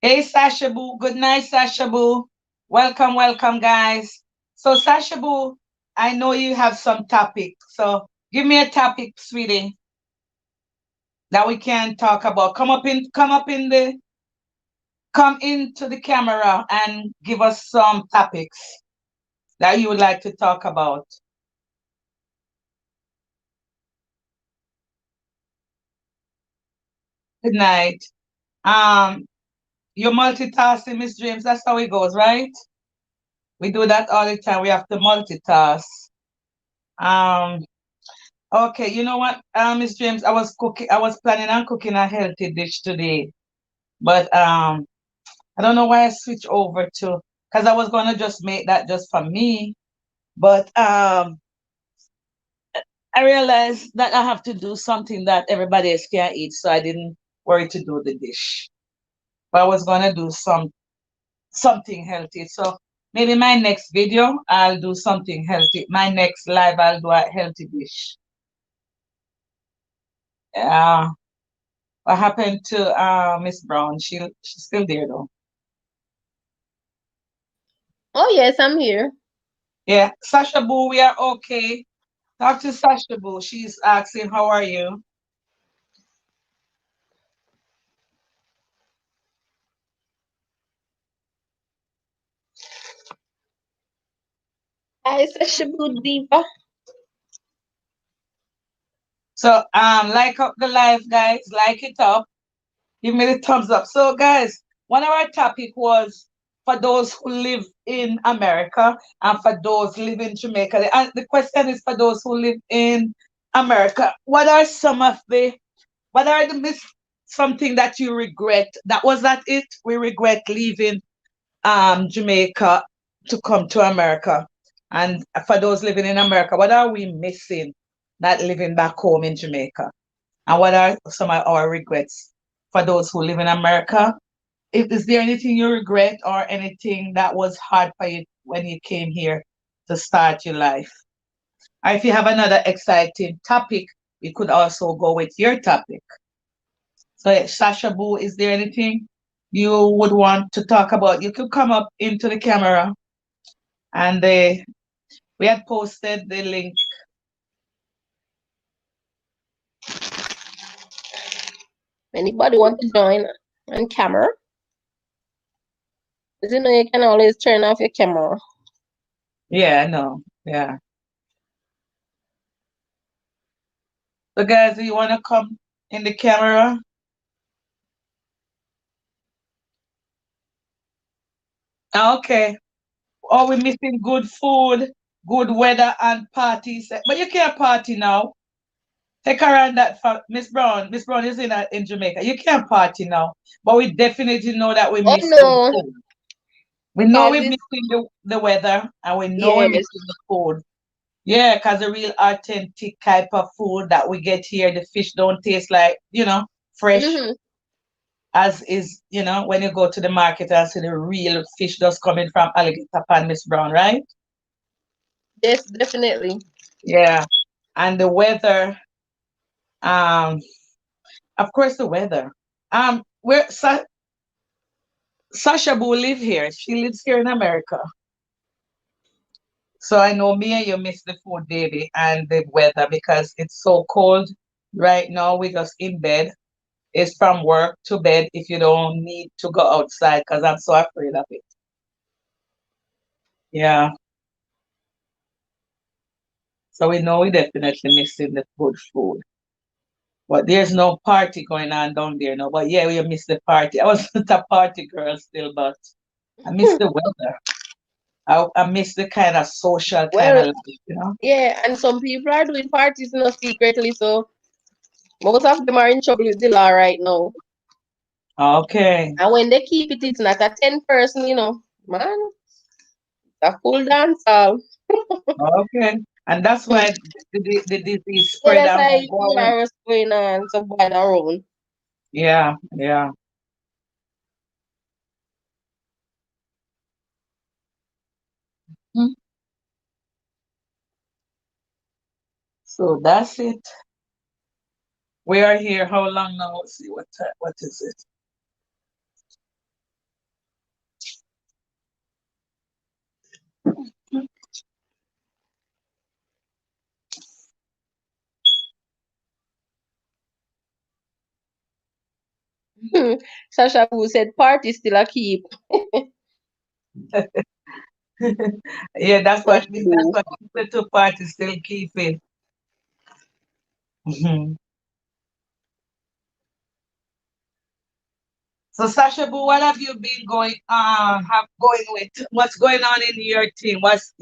Hey, Sasha Boo. Good night, Sasha Boo. Welcome, welcome, guys. So, Sasha Boo, I know you have some topic. So, give me a topic, sweetie, that we can talk about. Come into the camera and give us some topics that you would like to talk about. Good night. Um, you're multitasking, Miss James. That's how it goes, right? We do that all the time. We have to multitask. Um, okay, you know what, Miss James, I was planning on cooking a healthy dish today, but I don't know why I switched over to because I was gonna just make that just for me, but I realized that I have to do something that everybody else can eat, so I didn't worry to do the dish. But I was gonna do something healthy. So maybe my next video I'll do something healthy. My next live I'll do a healthy dish. Yeah. What happened to Miss Brown? She's still there though. Oh yes, I'm here. Yeah. Sasha Boo, we are okay. Talk to Sasha Boo. She's asking, how are you? Hi, Sashabu Diva. So like up the live, guys, like it up. Give me the thumbs up. So, guys, one of our topic was for those who live in America and for those live in Jamaica. The question is for those who live in America. What are the something that you regret? That was that it? We regret leaving Jamaica to come to America. And for those living in America, what are we missing not living back home in Jamaica? And what are some of our regrets for those who live in America? Is there anything you regret or anything that was hard for you when you came here to start your life? Or if you have another exciting topic, we could also go with your topic. So, Sasha Boo, is there anything you would want to talk about? You could come up into the camera and we had posted the link. Anybody want to join on camera? As you know, you can always turn off your camera. Yeah, I know. Yeah. So, guys, do you want to come in the camera? Okay. Oh, we're missing good food, good weather, and parties. But you can't party now. Take her on that for Miss Brown. Miss Brown is in Jamaica. You can't party now. But we definitely know that we Oh miss good no, food. We know because we're it's missing the weather and we know we're yes. missing the food. Yeah, because the real authentic type of food that we get here, the fish don't taste like, fresh Mm-hmm. as is, when you go to the market and see the real fish just coming from Alligator Pan, Miss Brown, right? Yes, definitely. Yeah. And the weather, um, of course the weather. Where Sasha Boo live here. She lives here in America. So I know me and you miss the food, baby, and the weather because it's so cold right now. We're just in bed. It's from work to bed if you don't need to go outside because I'm so afraid of it. Yeah. So we know we definitely missing the good food. But there's no party going on down there now. But yeah, we miss the party. I wasn't a party girl still, but I miss the weather. I miss the kind of social kind Well, of life. yeah, and some people are doing parties, secretly, so most of them are in trouble with the law right now. Okay. And when they keep it, it's not a 10 person, man, a full dance hall. Okay. And that's Hmm. why the disease Yeah, spread that's and why go on. virus going on so bad around. Yeah, yeah. Mm. So that's it. We are here. How long now? Let's see what time. What is it? Sasha Boo said party still a keep. Yeah, that's what Sasha that's Boo. what the two parties still keeping. Mhm. So Sasha Boo, what have you been going with? What's going on in your team? What's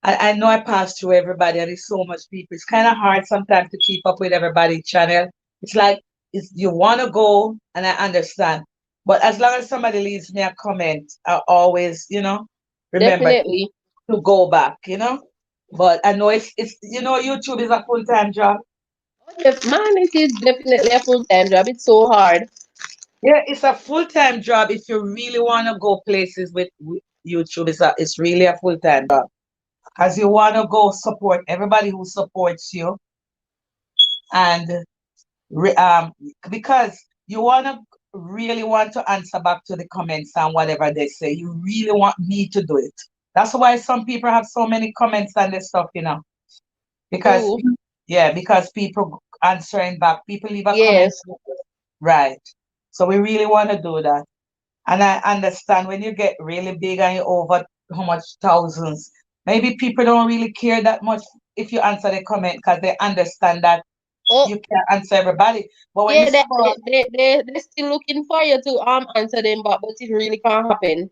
I know I passed through everybody and there's so much people. It's kind of hard sometimes to keep up with everybody's channel. It's like you want to go and I understand. But as long as somebody leaves me a comment, I always, remember Definitely. to go back. But I know it's YouTube is a full-time job. Man, it is definitely a full-time job. It's so hard. Yeah, it's a full-time job if you really want to go places with YouTube. It's really a full-time job. Because you want to go support everybody who supports you and re- um because you really want to answer back to the comments and whatever they say. You really want me to do it. That's why some people have so many comments and this stuff. Because True. yeah, because people answering back, people leave a comment. Yes. Right. So we really want to do that. And I understand when you get really big and you're over how much thousands, maybe people don't really care that much if you answer the comment because they understand that Oh, you can't answer everybody. But when yeah, it's small, they're still looking for you to answer them, but it really can't happen.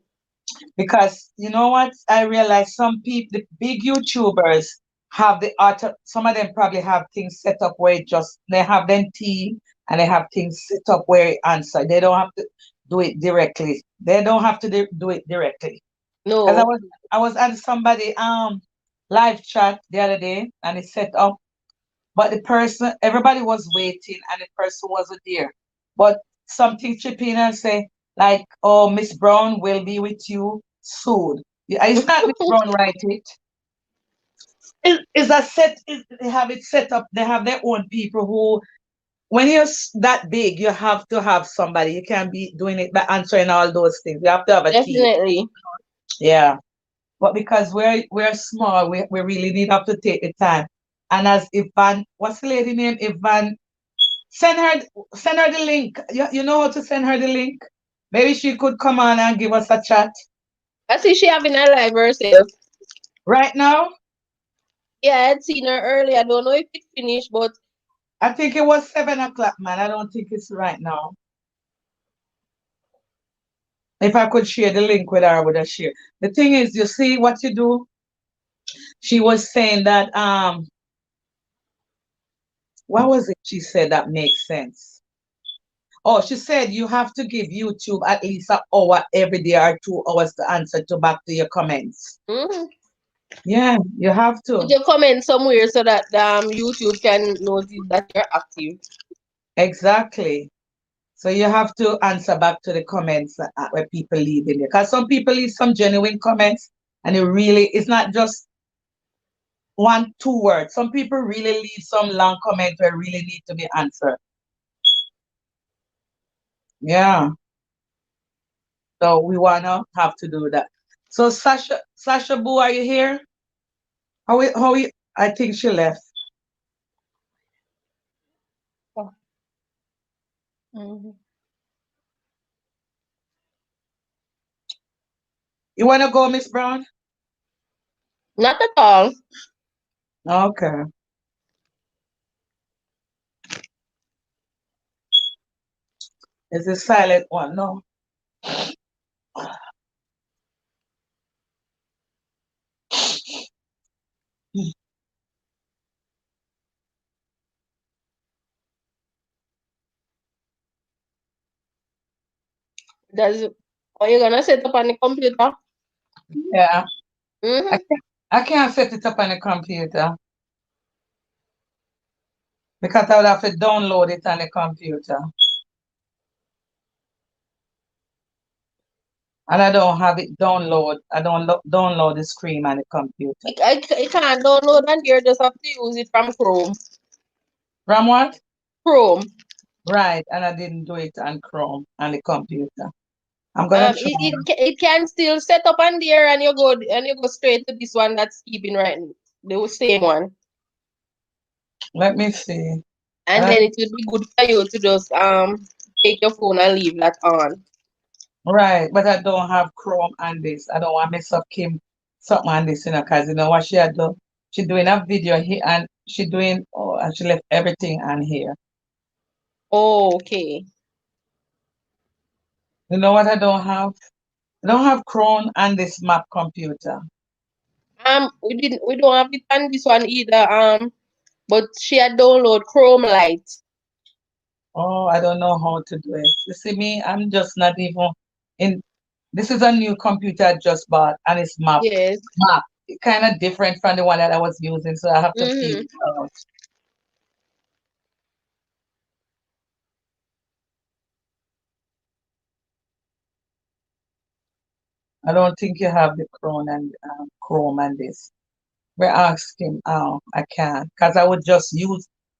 because you know what? I realize some people, the big YouTubers, have the auto, some of them probably have things set up where they have them team and they have things set up where it answer. They don't have to do it directly. They don't have to do it directly. Because I No. was I was on somebody live chat the other day and it set up, but the person everybody was waiting and the person wasn't there. But something chip in and say like, "Oh, Miss Brown will be with you soon." Yeah, it's not Miss Brown write it. It's a they have it set up. They have their own people who, when you're that big, you have to have somebody. You can't be doing it by answering all those things. You have to have a team. Definitely. Yeah. But because we're small, we really need have to take the time. And as Ivan, what's the lady name? Ivan, send her send her the link. You know how to send her the link? Maybe she could come on and give us a chat. I see she having a live herself. Right now, Yeah, I had seen her earlier. I don't know if it finished, but I think it was 7 o'clock, man. I don't think it's right now. If I could share the link with her, I would have shared. The thing is, you see what you do? She was saying that what was it she said that makes sense? Oh, she said you have to give YouTube at least an hour every day or 2 hours to answer to back to your comments. mm, Yeah, you have put to. your comment somewhere so that YouTube can notice that you're active. Exactly. So you have to answer back to the comments where people leave in there. Because some people leave some genuine comments and it's not just 1, 2 words. Some people really leave some long comments where really need to be answered. Yeah. So we wanna have to do that. So Sasha Boo, are you here? How we I think she left. Mhm. You wanna go, Miss Brown? Not at all. Okay. It's a silent one, no. Does Are you gonna set up on the computer? Yeah. I Mm-hmm. can't I can't set it up on the computer because I would have to download it on the computer. And I don't have it download. I don't download the screen on the computer. I can't download and you just have to use it from Chrome. From what? Chrome. Right, and I didn't do it on Chrome on the computer. I'm gonna try. It can still set up on there, and you go straight to this one that's keeping right, the same one, Let me see. and Uh, then it would be good for you to just take your phone and leave that on. right, but I don't have Chrome on this. I don't want to mess up Kim something on this, because you know what she had done? She doing a video here and she doing, oh, and she left everything on here. Oh, okay. You know what I don't have? I don't have Chrome on this Mac computer. We don't have it on this one either. But she had download Chrome Lite. Oh, I don't know how to do it. You see me, I'm just not even in. This is a new computer I just bought and it's Yes. Mac. Kind of different from the one that I was using, so I have to figure Mm-hmm. it out. I don't think you have the Chrome and this. We asked him, oh, I can't, because I would just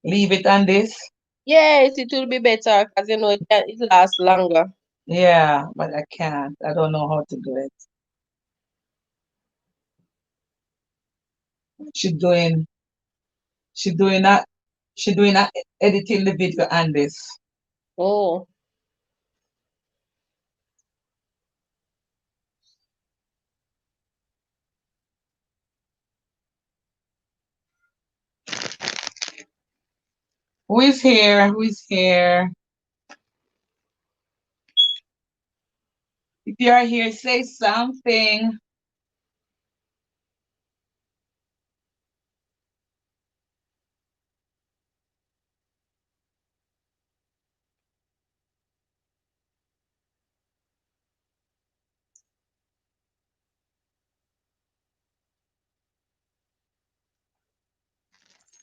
leave it on this. Yes, it will be better because you know it lasts longer. Yeah, but I can't. I don't know how to do it. She doing, she doing that, she doing that, editing the video on this. Oh. Who is here? Who is here? If you are here, say something.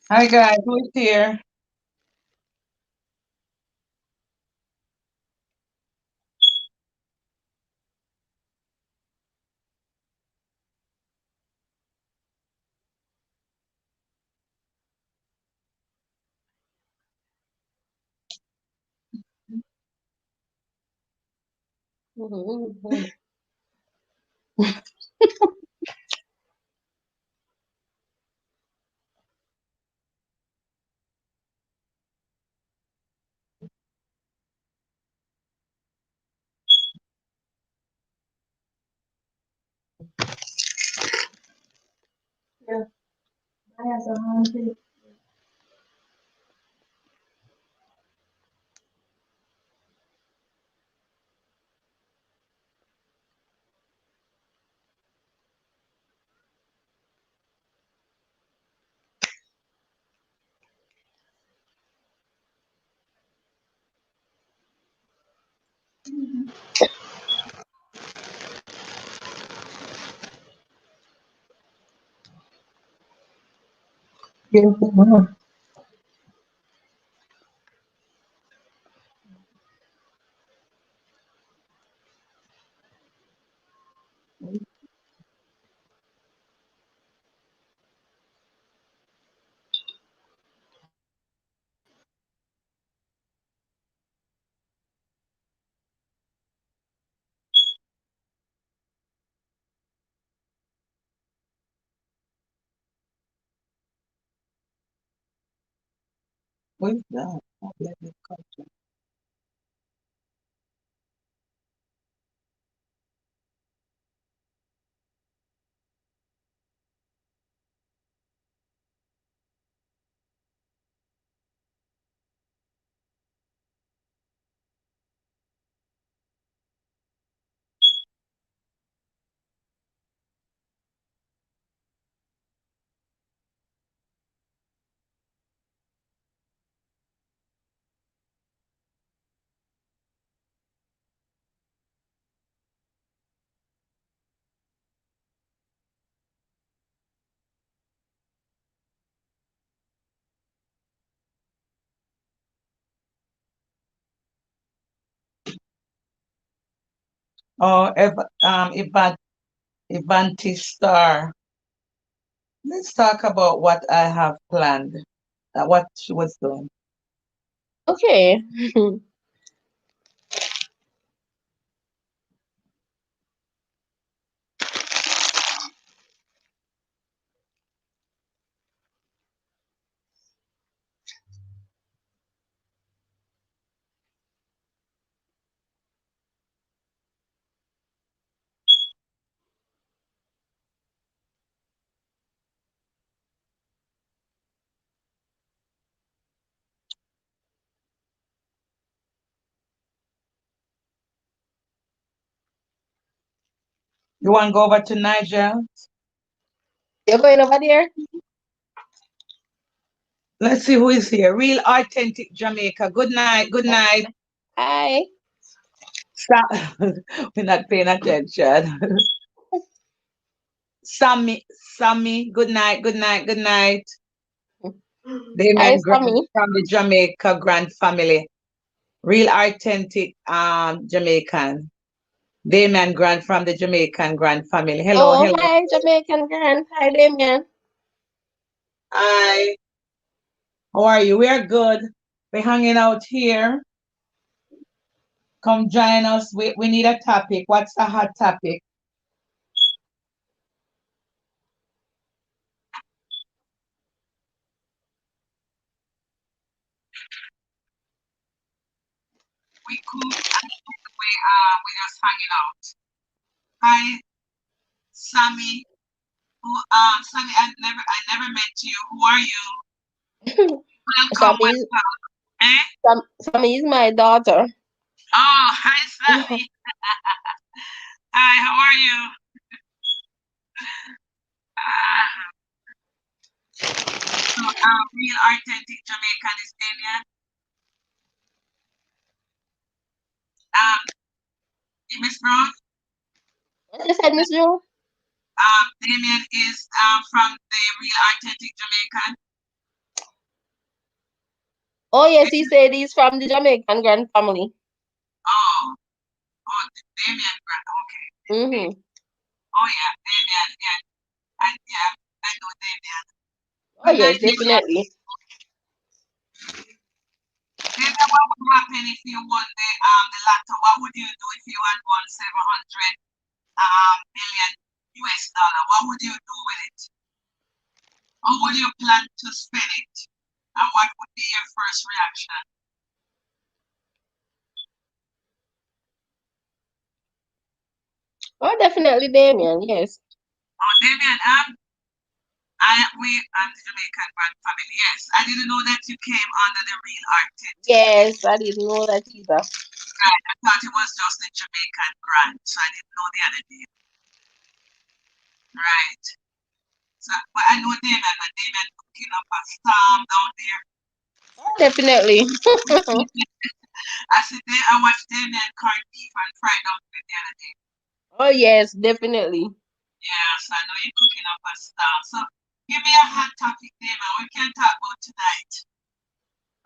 Hi guys, who is here? Mhm. Yeah. I have some home too. Who is that? Oh, let me come to- Oh, Ivanti Star. Let's talk about what I have planned. What she was doing. Okay. You want to go over to Niger? You're going over there? Let's see who is here. Real authentic Jamaica. Good night. Good night. Hi. We're not paying attention. Sammy. Good night. Good night. Good night. Hi, Damien Grant Sammy. from the Jamaica Grant family. Real authentic Jamaican. Damien Grant from the Jamaican Grant family. Hello, Oh, hello. hi, Jamaican Grand. Hi, Damien. Hi. How are you? We are good. We're hanging out here. Come join us. We need a topic. What's the hot topic? We cook and we just hanging out. Hi, Sammy. Sammy, I never met you. Who are you? Welcome, Sammy, welcome. Eh? Sammy is my daughter. Oh, hi, Sammy. Hi, how are you? Ah, so, real authentic Jamaican is Damien. Um, Miss Brown. What you said, Miss Joe? Damien is from the real authentic Jamaican. Oh, yes, he said he's from the Jamaican Grand family. Oh, oh, Damien, okay. Mm-hmm. Oh yeah, Damien, yeah, I know Damien. Oh, Good yes, night, Damien. definitely. Damien, what would happen if you won the lotto? What would you do if you had won 700 million US dollar? What would you do with it? How would you plan to spend it? And what would be your first reaction? Oh, definitely Damien, yes. Oh, Damien, I'm the Jamaican Grand family. Yes, I didn't know that you came under the real authentic. Yes, I didn't know that either. Right, I thought it was just the Jamaican Grand, so I didn't know the other name. Right. So, but I know Damien, but Damien cooking up a storm down there. Definitely. I said, I watched Damien corned beef and fried dumpling the other day. Oh, yes, definitely. Yeah, so I know you're cooking up a storm. So give me a hot topic, Damien. We can talk about tonight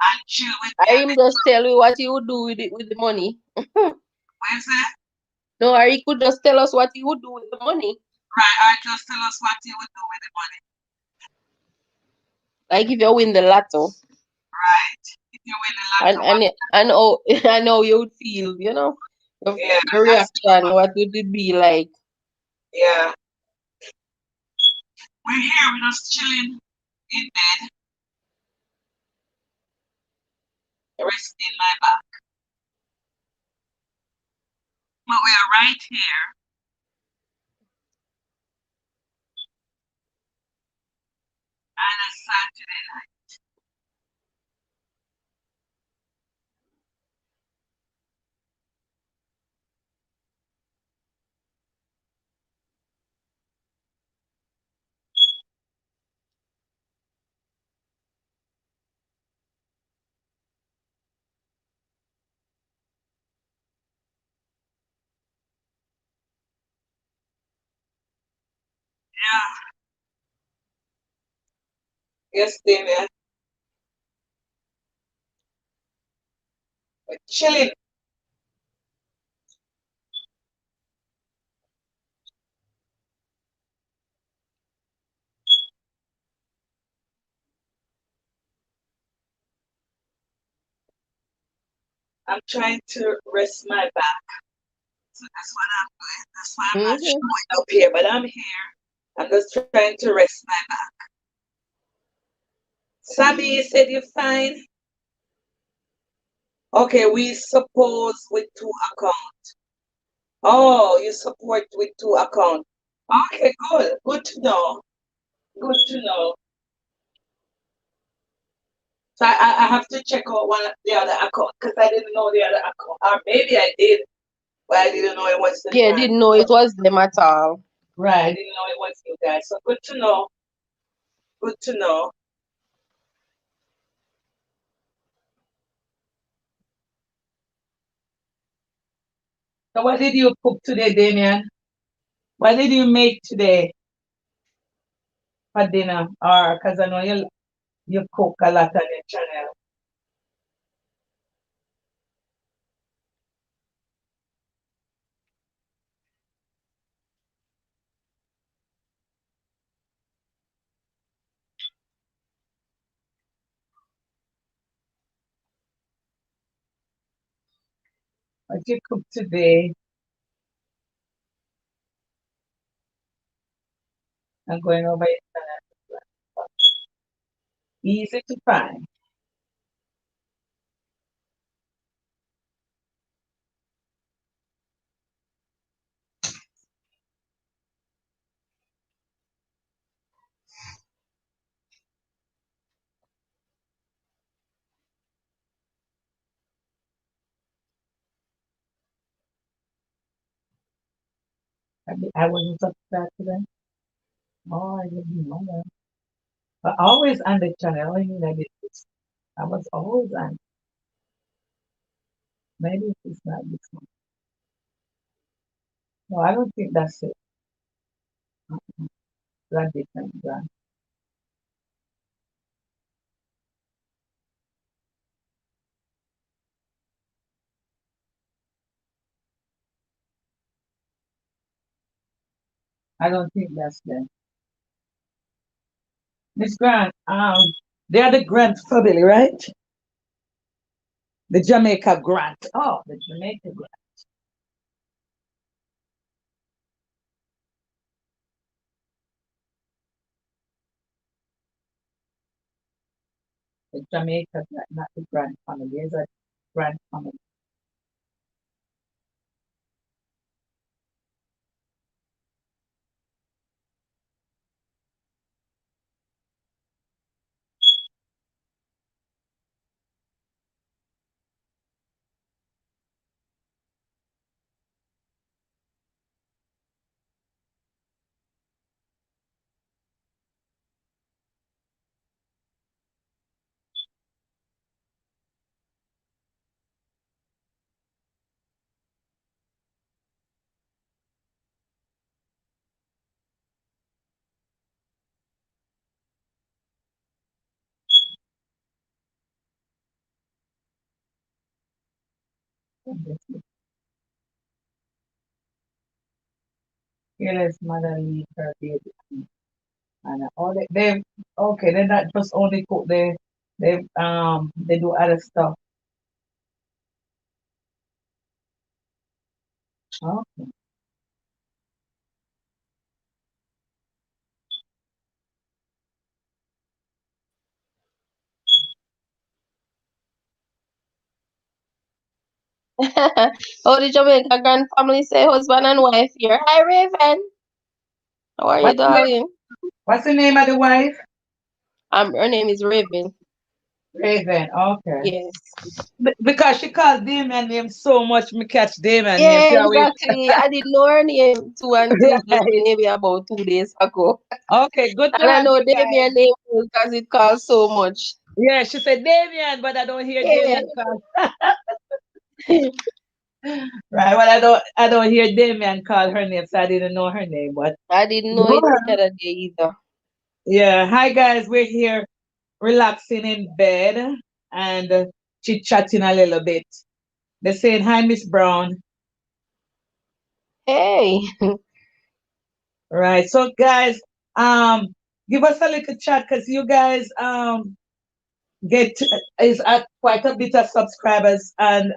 and chill with me Are a him little. just tell you what he would do with it with the money? Where's that? No, or he could just tell us what he would do with the money. Right, I just tell us what you would do with the money. Like if you win the lotto. Right. If you win the lotto, And oh, I know you would feel, yeah, your that's reaction, what would it be like? yeah. We're here, we're just chilling in bed, resting my back. But we are right here. On a Saturday night. Yeah. Yes, Damien. We're chilling. I'm trying to rest my back. So that's what I'm doing. That's why I'm not Mm-hmm. showing up here, but I'm here. I'm just trying to rest my back. Sammy, you said you're fine. Okay, we suppose with two accounts. Oh, you support with two accounts. Okay, good. Good to know. Good to know. So I have to check out one of the other account because I didn't know the other account. Or maybe I did, but I didn't know it was the Yeah, brand. didn't know it was them at all. Right, I didn't know it was you guys. So good to know. Good to know. So what did you cook today, Damien? What did you make today for dinner? Or because I know you cook a lot on your channel. What you cook today? I'm going over your channel. Easy to find. I wasn't subscribed to them. Oh, I didn't know that. But always on the channel. I mean, I did this. I was always on. Maybe it's not this one. No, I don't think that's it. That different brand. I don't think that's them. Miss Grant, they are the Grant family, right? The Jamaica Grant. Oh, the Jamaica Grant. The Jamaica Grant, not the Grant family. There's a Grant family. Fearless mother leave her baby. And all they okay, they're not just only cook, they do other stuff. Oh, Oh, the Jamaica grand family say husband and wife here. Hi, Raven. How are you, what's the name, darling? what's the name of the wife? Her name is Raven. Raven. Okay. Yes. Because she called Damon name so much, me catch Damon name. Yeah, See how we exactly. I didn't know her name too until just right. maybe about 2 days ago. Okay, good to And I have know you guys. Damian name because it calls so much. Yeah, she said Damien, but I don't hear Yeah. Damien call. Right, well I don't hear Damien call her name, so I didn't know her name. But I didn't know it the yeah, other day either. yeah. Hi guys, we're here relaxing in bed and chit chatting a little bit. They're saying hi, Miss Brown. Hey. Right. So guys, give us a little chat because you guys get is at quite a bit of subscribers, and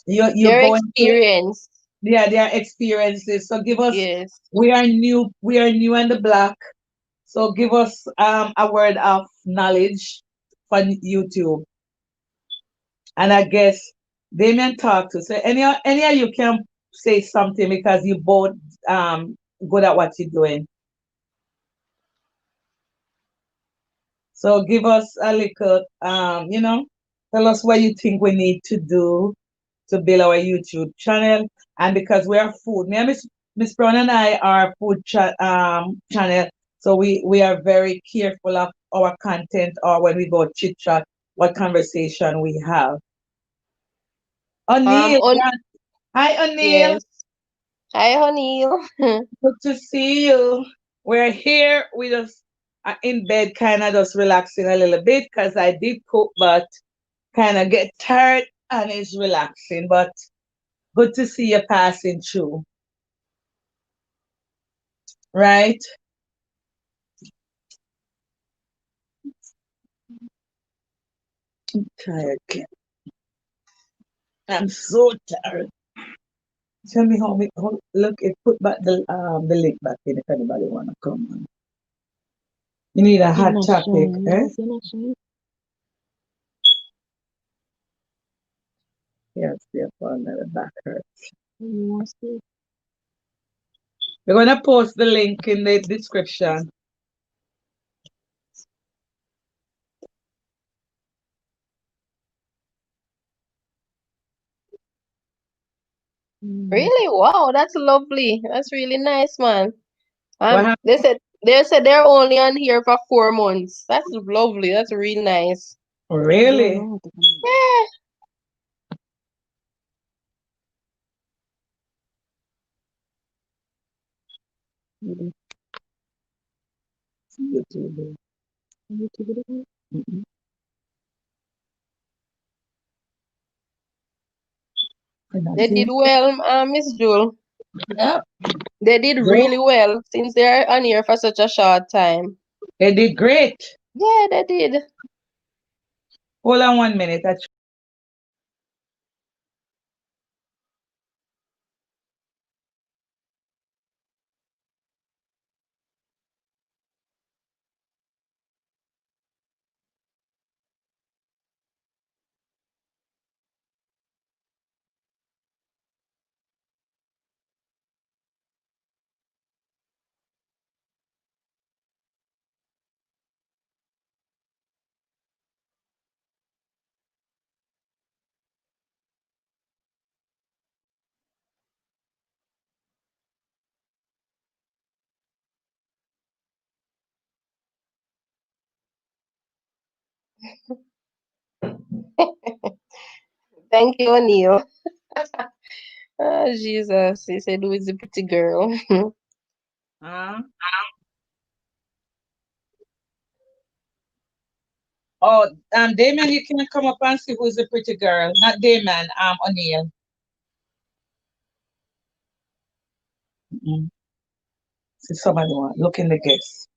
you're Their going to, experience. yeah, their experiences. So give us, Yes. we are new in the block. So give us a word of knowledge for YouTube. And I guess Damien talked to, so any of you can say something because you both good at what you're doing. So give us a little tell us what you think we need to do to build our YouTube channel. And because we are food, me and Miss Brown and I are food channel, so we are very careful of our content, or when we go chit chat, what conversation we have. O'Neill, On yeah. Hi O'Neill, yes. Hi, O'Neill. good to see you. We're here. We just are in bed, kind of just relaxing a little bit because I did cook, but kind of get tired and it's relaxing. But good to see you passing through, right? I'm tired, Kim. I'm so tired. Tell me look. It put back the link back in if anybody wanna come on. You need a You're hot not topic, showing. eh? Yes, you're not showing. Yes, your phone at the back hurts. You want to see? We're gonna post the link in the description. Mm. Really? Wow, that's lovely. That's really nice, man. What happened? They said they're only on here for 4 months. That's lovely. That's really nice. You don't Really? know how to come in. Yeah. Maybe. YouTube. YouTube video. Mm-mm. I'm not They did seeing. well, Miss Jewel. Yeah. They did Go. really well since they're on here for such a short time. They did great. Yeah, they did. Hold on 1 minute. Thank you, O'Neill. Oh, Jesus. He said, who is the pretty girl? Uh, oh, Damon, you can come up and see who's the pretty girl. Not Damon, O'Neill. Mm-mm. See somebody want look in the guest.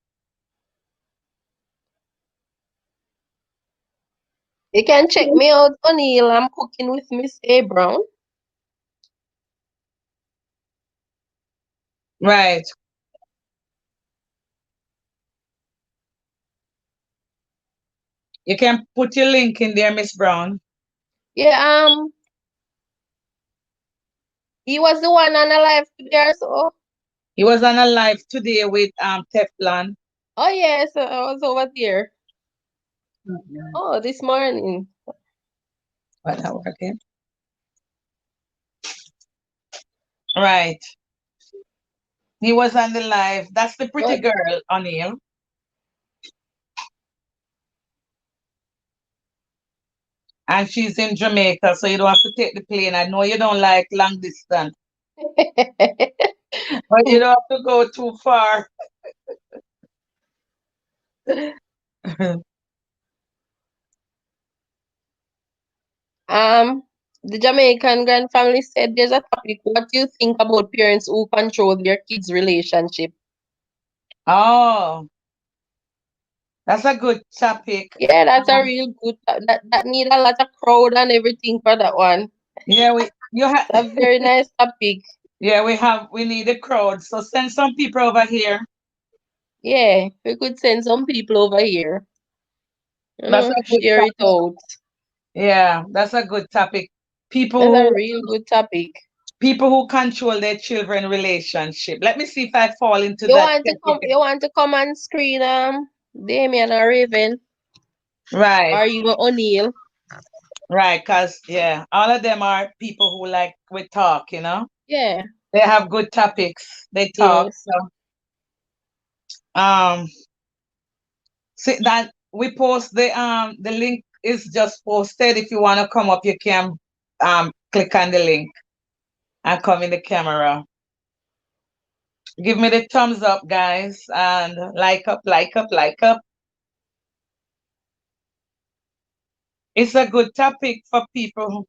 You can check me out, O'Neill. I'm cooking with Miss A. Brown. Right. You can put your link in there, Miss Brown. Yeah, he was the one on a live today or so. He was on a live today with Teflon. Oh, yes, I was over there. Mhm. Oh, this morning. What not working? Right. He was on the live. That's the pretty But girl, O'Neill. And she's in Jamaica, so you don't have to take the plane. I know you don't like long distance, but you don't have to go too far. the Jamaican grand family said there's a topic. What do you think about parents who control their kids' relationship? Oh, That's a good topic. Yeah, that's a Um, real good. That need a lot of crowd and everything for that one. yeah, you have It's a very nice topic. yeah, we need a crowd. So send some people over here. Yeah, we could send some people over here. That's a good Share it topic. out. Yeah, that's a good topic. That's a People real good topic. people who control their children relationship. Let me see if I fall into You that want to come? category. You want to come and screen Damien or Raven Right, or even O'Neill? right, because yeah, all of them are people who like we talk, you know. Yeah. They have good topics. They talk. Yes. So um see that we post the link is just posted. If you want to come up, you can click on the link and come in the camera. Give me the thumbs up, guys, and like up, like up, like up. It's a good topic for people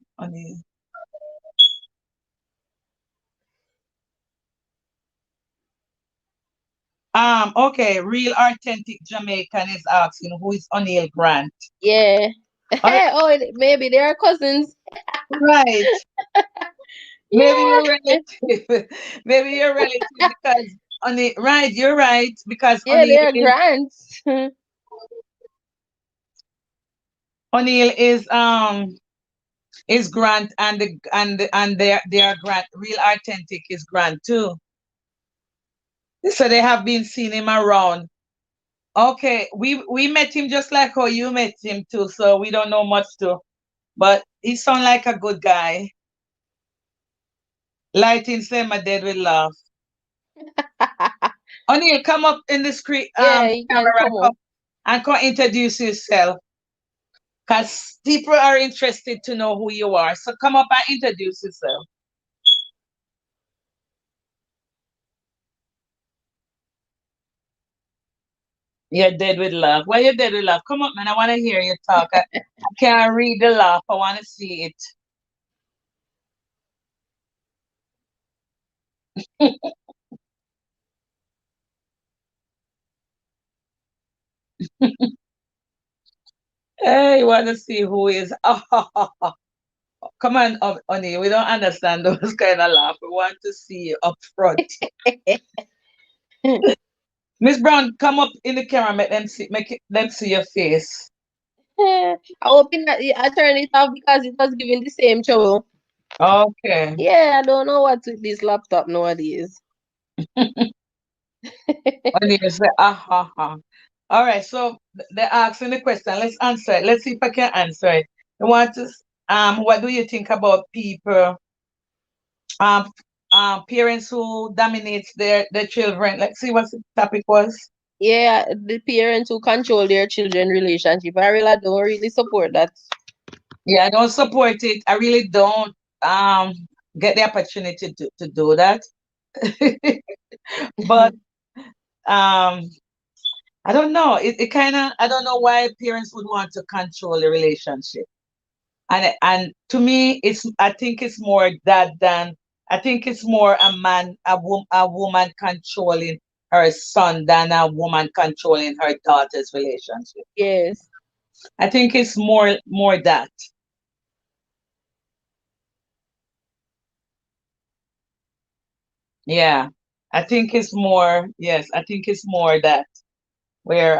okay, real authentic Jamaican is asking who is O'Neill Grant. Yeah. All Oh, maybe they are cousins. right. Maybe Yeah. you're relative. Maybe you're relative because O'Neill, right, you're right. Because Yeah, they are grants. O'Neill is Grant and their Grant real authentic is Grant too. So they have been seeing him around. Okay, we met him just like how you met him too, so we don't know much too. But he sound like a good guy. Lighting say my dead will laugh. O'Neill, come up in the screen Yeah, you can camera come up. and come introduce yourself. Because people are interested to know who you are. So come up and introduce yourself. You're dead with love. Why you dead with love? Come up, man. I want to hear you talk. I can't read the laugh. I want to see it. Hey, you want to see who is. Come on, Oni. We don't understand those kind of laugh. We want to see you up front. Miss Brown, come up in the camera. Make them see your face. I hoping that I turned it off because it was giving the same trouble. Okay. Yeah, I don't know what's with this laptop nowadays. Oni say, ha. All right. So they're asking the question. Let's answer it. Let's see if I can answer it. You want to? What do you think about people? Um, parents who dominates their children. Let's see what the topic was. Yeah, the parents who control their children relationship. I don't really support that. Yeah, I don't support it. I really don't get the opportunity to do that. But um I don't know. It kind of I don't know why parents would want to control the relationship. And to me it's I think it's more that than I think it's more a woman controlling her son than a woman controlling her daughter's relationship. Yes. I think it's more that. Yeah. I think it's more that where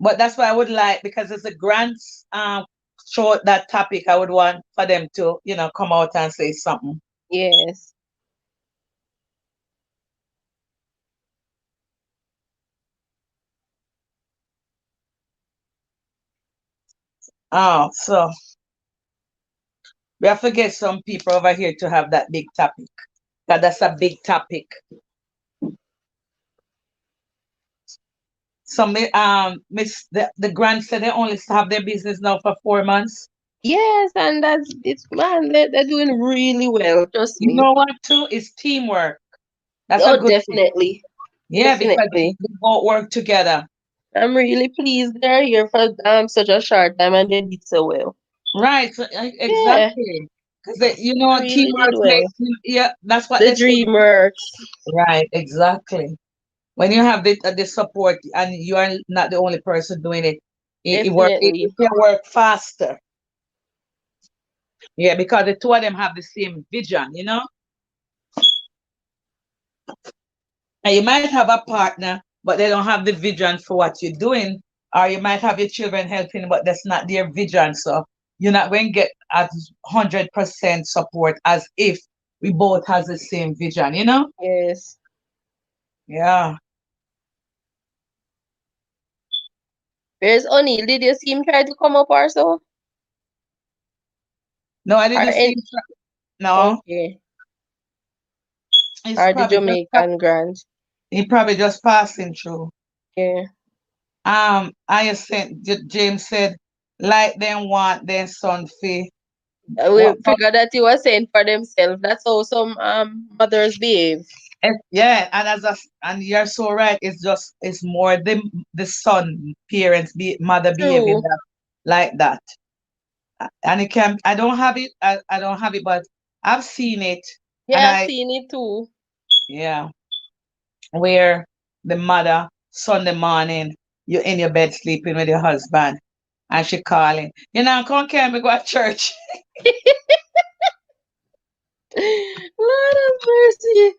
but that's why I would like because it's a grants show that topic I would want for them to, come out and say something. Yes. So we have to get some people over here to have that big topic. That's a big topic. Some miss the grants said they only have their business now for 4 months. Yes, and it's man, they're doing really well. Trust You me. know what too? It's teamwork. That's a Oh, good thing. definitely. Yeah, because Definitely. they both work together. I'm really pleased they're here for such a short time and they did so well. Right, so, Yeah, exactly. Because they really did teamwork well. makes yeah, that's what The they say. dream works. Right, exactly. when you have the support and you are not the only person doing it, it Definitely. can work faster. Yeah, because the two of them have the same vision, you know. And you might have a partner, but they don't have the vision for what you're doing. Or you might have your children helping, but that's not their vision. So you're not going to get at 100% support as if we both has the same vision, you know? Yes. Yeah. Where's O'Neill? Did you see him try to come up or so? No, I Or didn't see any? him. No, Okay. he's Or the probably just Jamaican Grant. he probably just passing through. Yeah. I sent James said, like them want their son fee. We What? figured that you were saying for themselves. That's how some mothers behave. Yeah, and and you're so right. It's more the son parents mother behaving True. like that. And it can I don't have it. I don't have it, but I've seen it, and Yeah, I've seen it too. yeah, where the mother Sunday morning you're in your bed sleeping with your husband, and she calling, come can we go to church? Lord of mercy.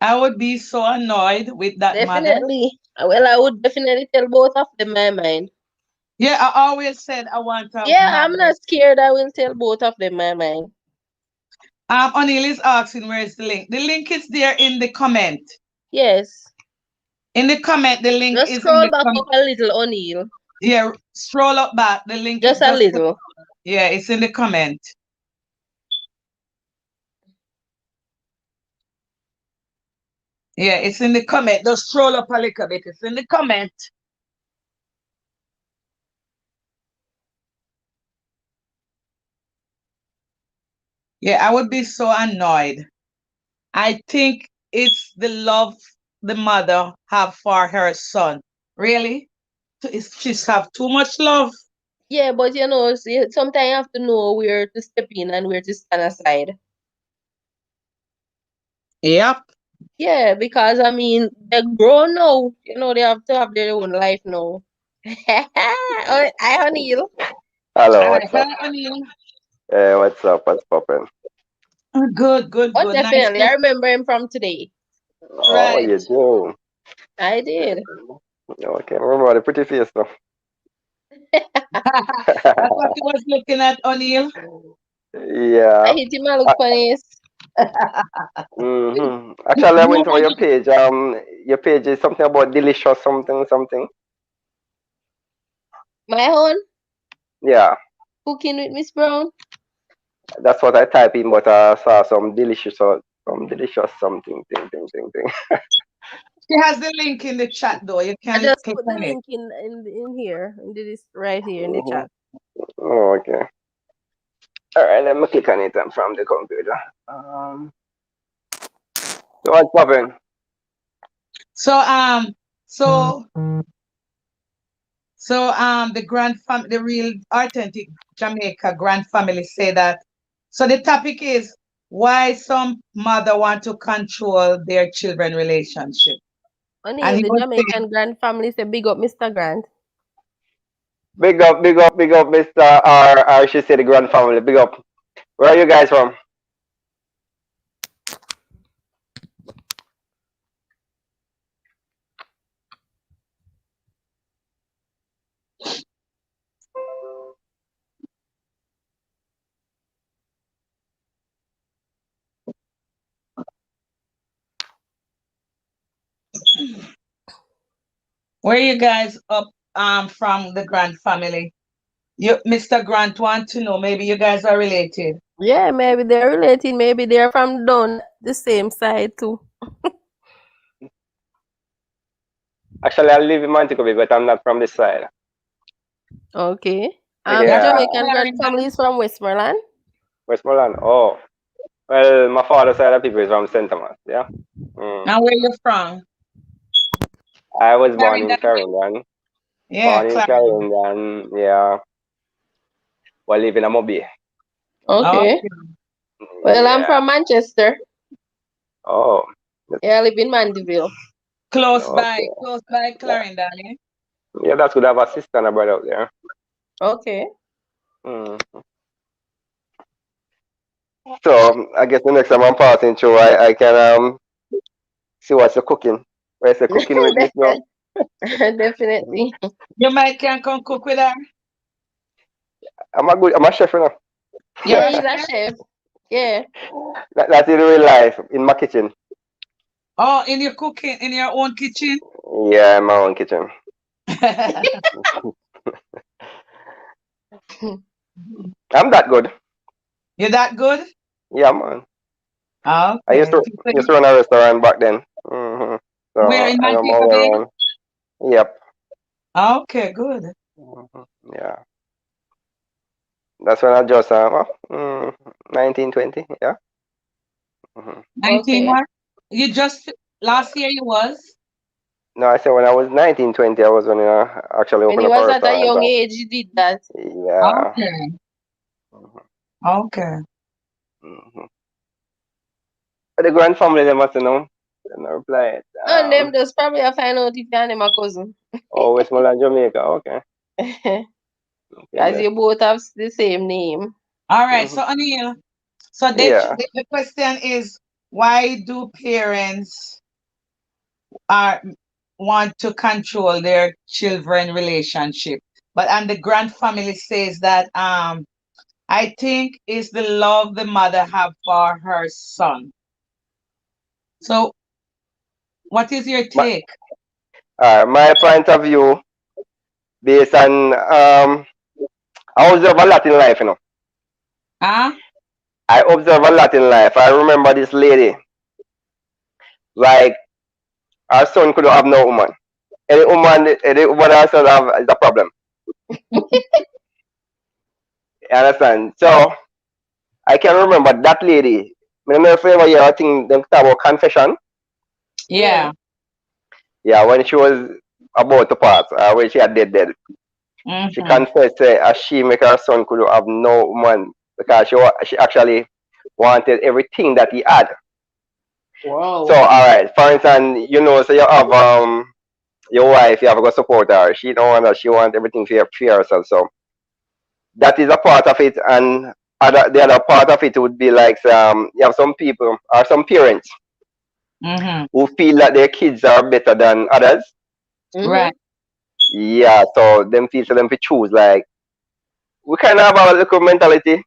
I would be so annoyed with that mother. Definitely. Well, I would definitely tell both of them my mind. Yeah, I always said I want a Yeah, I'm mother. not scared. I will tell both of them my mind. O'Neill is asking where is the link. The link is there in the comment. Yes. In the comment, the link Just is in scroll the back comment. up a little, O'Neill. Yeah, scroll up back. The link is Just a just little. yeah, it's in the comment. Yeah, it's in the comment. Just scroll up a little bit. It's in the comment. Yeah, I would be so annoyed. I think it's the love the mother have for her son. Really? She's have too much love. Yeah, but sometimes you have to know where to step in and where to stand aside. Yep. Yeah, because I mean, they're grown now. They have to have their own life now. Oh, I O'Neill. Hello, Hi, what's up? hi, O'Neill. Hey, what's up? What's poppin'? Good, good, Oh, good. Nice definitely. to I remember him from today. Oh, what right. you do? I did. Okay, remember the pretty face though. That's what you was looking at, O'Neill. I Yeah. hit him and Uh, look funny. Actually, I went over your Nobody. page. Your page is something about delicious something something. My own Yeah, cooking with Miss Brown. that's what I type in, but I saw some delicious something thing. She has the link in the chat though. You I can just click put the on it. link in here, in this right here in the Mm-hmm. chat. Oh, okay. All right, let me click on it from the computer. So what's poppin'? So so the the real authentic Jamaica grand family say that. So the topic is why some mother want to control their children relationship. And O'Neill, he the was saying, Jamaican Grant family say big up Mr. Grant. Big up, Mr. R. She said the grand family. Big up. Where are you guys from? where you guys up from the Grant family? You Mr. Grant want to know, maybe you guys are related. Yeah, maybe they're related. Maybe they're from down the same side too. Actually, I live in Montego Bay, but I'm not from this side. Okay. The You're Yeah, from Jamaican Grant family Clarendon? is from Westmoreland. Westmoreland. Oh, well, my father's side of people is from St. Thomas. Yeah. Mm. Now where you from? I was born in Clarendon? Clarendon. Yeah, Born in Clarendon. Clarendon. Yeah. Well, live in a Mobile. Okay. Okay. Well, I'm Yeah. from Manchester. Oh. Yeah, I live in Mandeville. Okay. Close by Clarendon, eh? Yeah, that's good. I have a sister and a brother out there. Okay. Mm. So I guess the next time I'm passing through, I can see what's the cooking. Where's the cooking with Miss No? Definitely. You might can come cook with her. I'm a chef, you know. You're Yeah, a he's a chef? chef. Yeah. That's in real life, in my kitchen. Oh, in your cooking, in your own kitchen? Yeah, in my own kitchen. I'm that good. You're that good? Yeah, man. I Okay. used to run a restaurant back then. So Where in I know my Montego way Bay? around. Yep. Okay, good. Yeah. That's when I just 1920. Yeah. hmm 19 Okay. what? You just last year you was? No, I said when I was 1920, I was when I actually When opened he up a was at a restaurant. young age, he did that. Yeah. Okay. Mhm. Okay. Mhm. But the grand family, they must know. They never reply it. And them just probably I find out if you're my cousin. Oh, Westmoreland, Jamaica. Okay. Okay, Because bless. you both have the same name. All right. hmm So Anil, so Yeah. the question is, why do parents are want to control their children relationship? But and the grand family says that I think it's the love the mother have for her son. So what is your My, take? my point of view, based on I observe a lot in life, you know. Huh? I observe a lot in life. I remember this lady, like her son could have no woman. Any woman her son have is a problem. You understand? So I can remember that lady. I don't know if you ever hear a thing them talk about confession. Yeah. Yeah. Yeah, when she was about to pass, when she had dead. She Mm-hmm. confessed as she make her son could have no woman because she actually wanted everything that he had. So Whoa. all right, for instance, you know, so you have your wife, you have to go support her. She don't want that. She want everything for herself. So that is a part of it, and the other part of it would be like you have some people or some parents Mm-hmm. who feel that their kids are better than others. Mm-hmm. Right. Yeah, so them feel so them to choose like we kind of have a little mentality.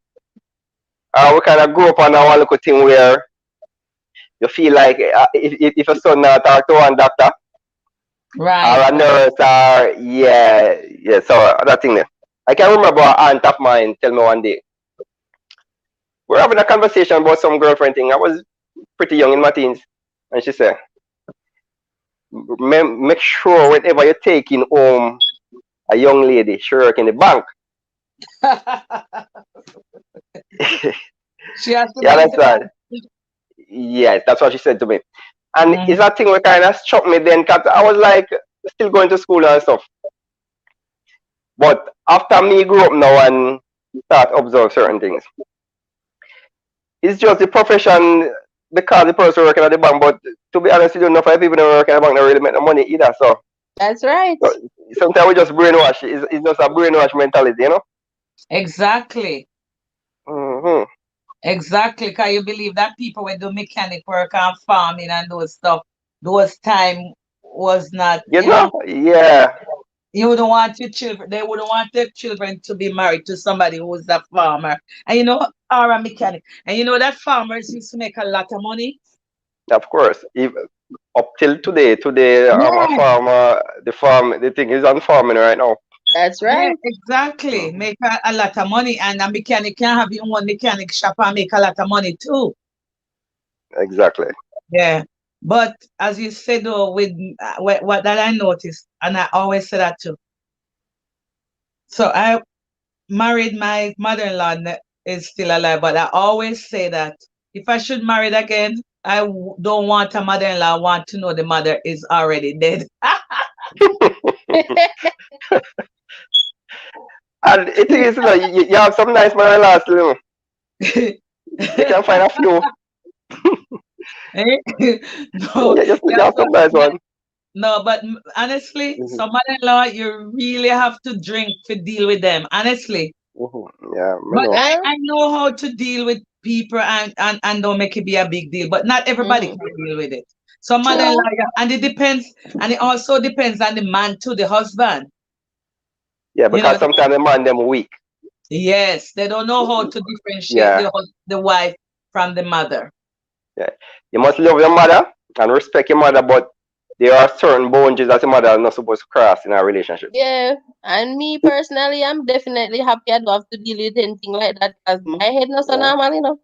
We kind of grew up on our little thing where you feel like if a son now talk to one doctor or Right. a nurse or yeah. So that thing there. I can remember an aunt of mine tell me one day we're having a conversation about some girlfriend thing. I was pretty young in my teens, and she said, Make sure whenever you're taking home a young lady, she work in the bank." She has to You be into understand? that. Yes, that's what she said to me. And Mm-hmm. it's that thing that kind of struck me then, because I was like still going to school and stuff. But after me grew up now and start observe certain things, it's just the profession because the person working at the bank. But to be honest, you don't know if people that work at the bank don't really make no money either. That's right. So sometimes we just brainwash. It's just a brainwash mentality, you know. Exactly. hmm Exactly. Because you believe that people will do mechanic work and farming and those stuff, those time was not, You know, yeah, you wouldn't want your children, they wouldn't want their children to be married to somebody who's a farmer. And or a mechanic. And that farmers used to make a lot of money. of course. If, up till today, a Yeah. farmer, the thing is on farming right now. That's Yeah, right. exactly. hmm Make a lot of money. And a mechanic can have your own mechanic shop and make a lot of money too. Exactly. Yeah. But as you said, though, with what that I noticed, and I always say that too. So I married my mother-in-law is still alive, but I always say that if I should marry again, don't want a mother-in-law want to know the mother is already dead. And it is, you have some nice man last, you can find a few. Eh? No, You you you have have some nice one. No, but honestly, Mm-hmm. some mother-in-law, you really have to drink to deal with them. Honestly. Mm-hmm. Yeah, I But know. Well, I know how to deal with people and don't make it be a big deal. But not everybody mhm. can deal with it. Some True. mother-in-law, yeah, and it depends, and it also depends on the man too, the husband. Yeah, You know, because sometimes the man them weak. yes, they don't know how to differentiate Yeah, the wife from the mother. yeah. You must love your mother and respect your mother, but there are certain boundaries that your mother is not supposed to cross in a relationship. Yeah. And me personally, I'm definitely happy I don't have to deal with anything like that because my head not so Yeah, normal, you know.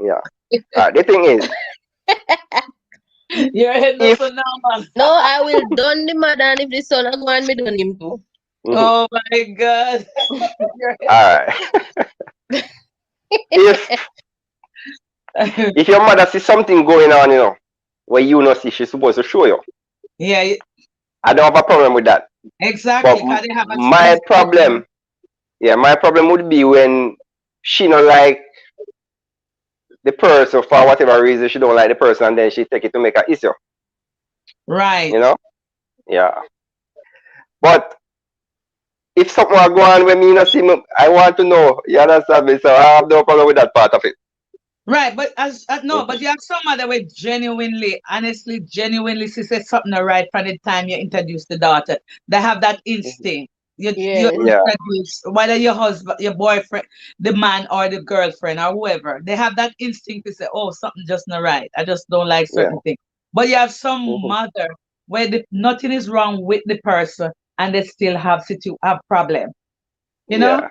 yeah. The thing is, Your head not so if normal. No, I will done the mother and if the son I go and me done him too. mhm. Oh my God. Your All right, if head. if your mother sees something going on, where you not see, she's supposed to show you. Yeah, I don't have a problem with that. But exactly. Because they have a my responsibility. problem, yeah, my problem would be when she not like the person for whatever reason she don't like the person, and then she take it to make an issue. Right. You know? Yeah. But if something will go on with me, not see me, I want to know. You understand me? So I have no problem with that part of it. Right, but as no, but Mhm. you have some other way genuinely, honestly, genuinely, she said something right from the time you introduce the daughter. They have that Mhm. instinct. You Yes. Yeah. introduce whether your husband, your boyfriend, the man or the girlfriend or whoever, they have that instinct to say, "Oh, something just not right. I just don't like Yeah. certain things." But you have some Mhm. mother where nothing is wrong with the person and they still have problem. You know. Yeah.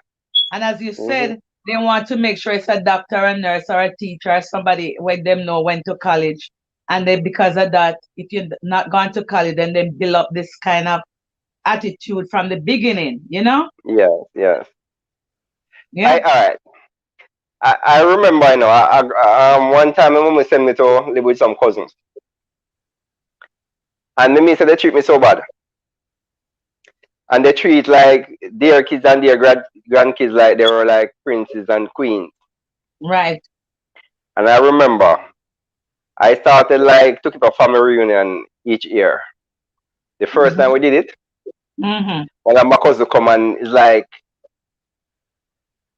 And as you Mhm. said, they want to make sure it's a doctor, a nurse, or a teacher, or somebody where them know when to college. And then because of that, if you're not going to college, then they build up this kind of attitude from the beginning, you know? Yeah. Yeah. Yeah. All right. I remember, one time my mom sent me to live with some cousins, and me said they treat me so bad, and they treat like their kids and their grandkids like they were like princes and queens. Right. And I remember I started like to keep a family reunion each year. The first time Mm-hmm. we did it, Mm-hmm. when my cousin come and it's like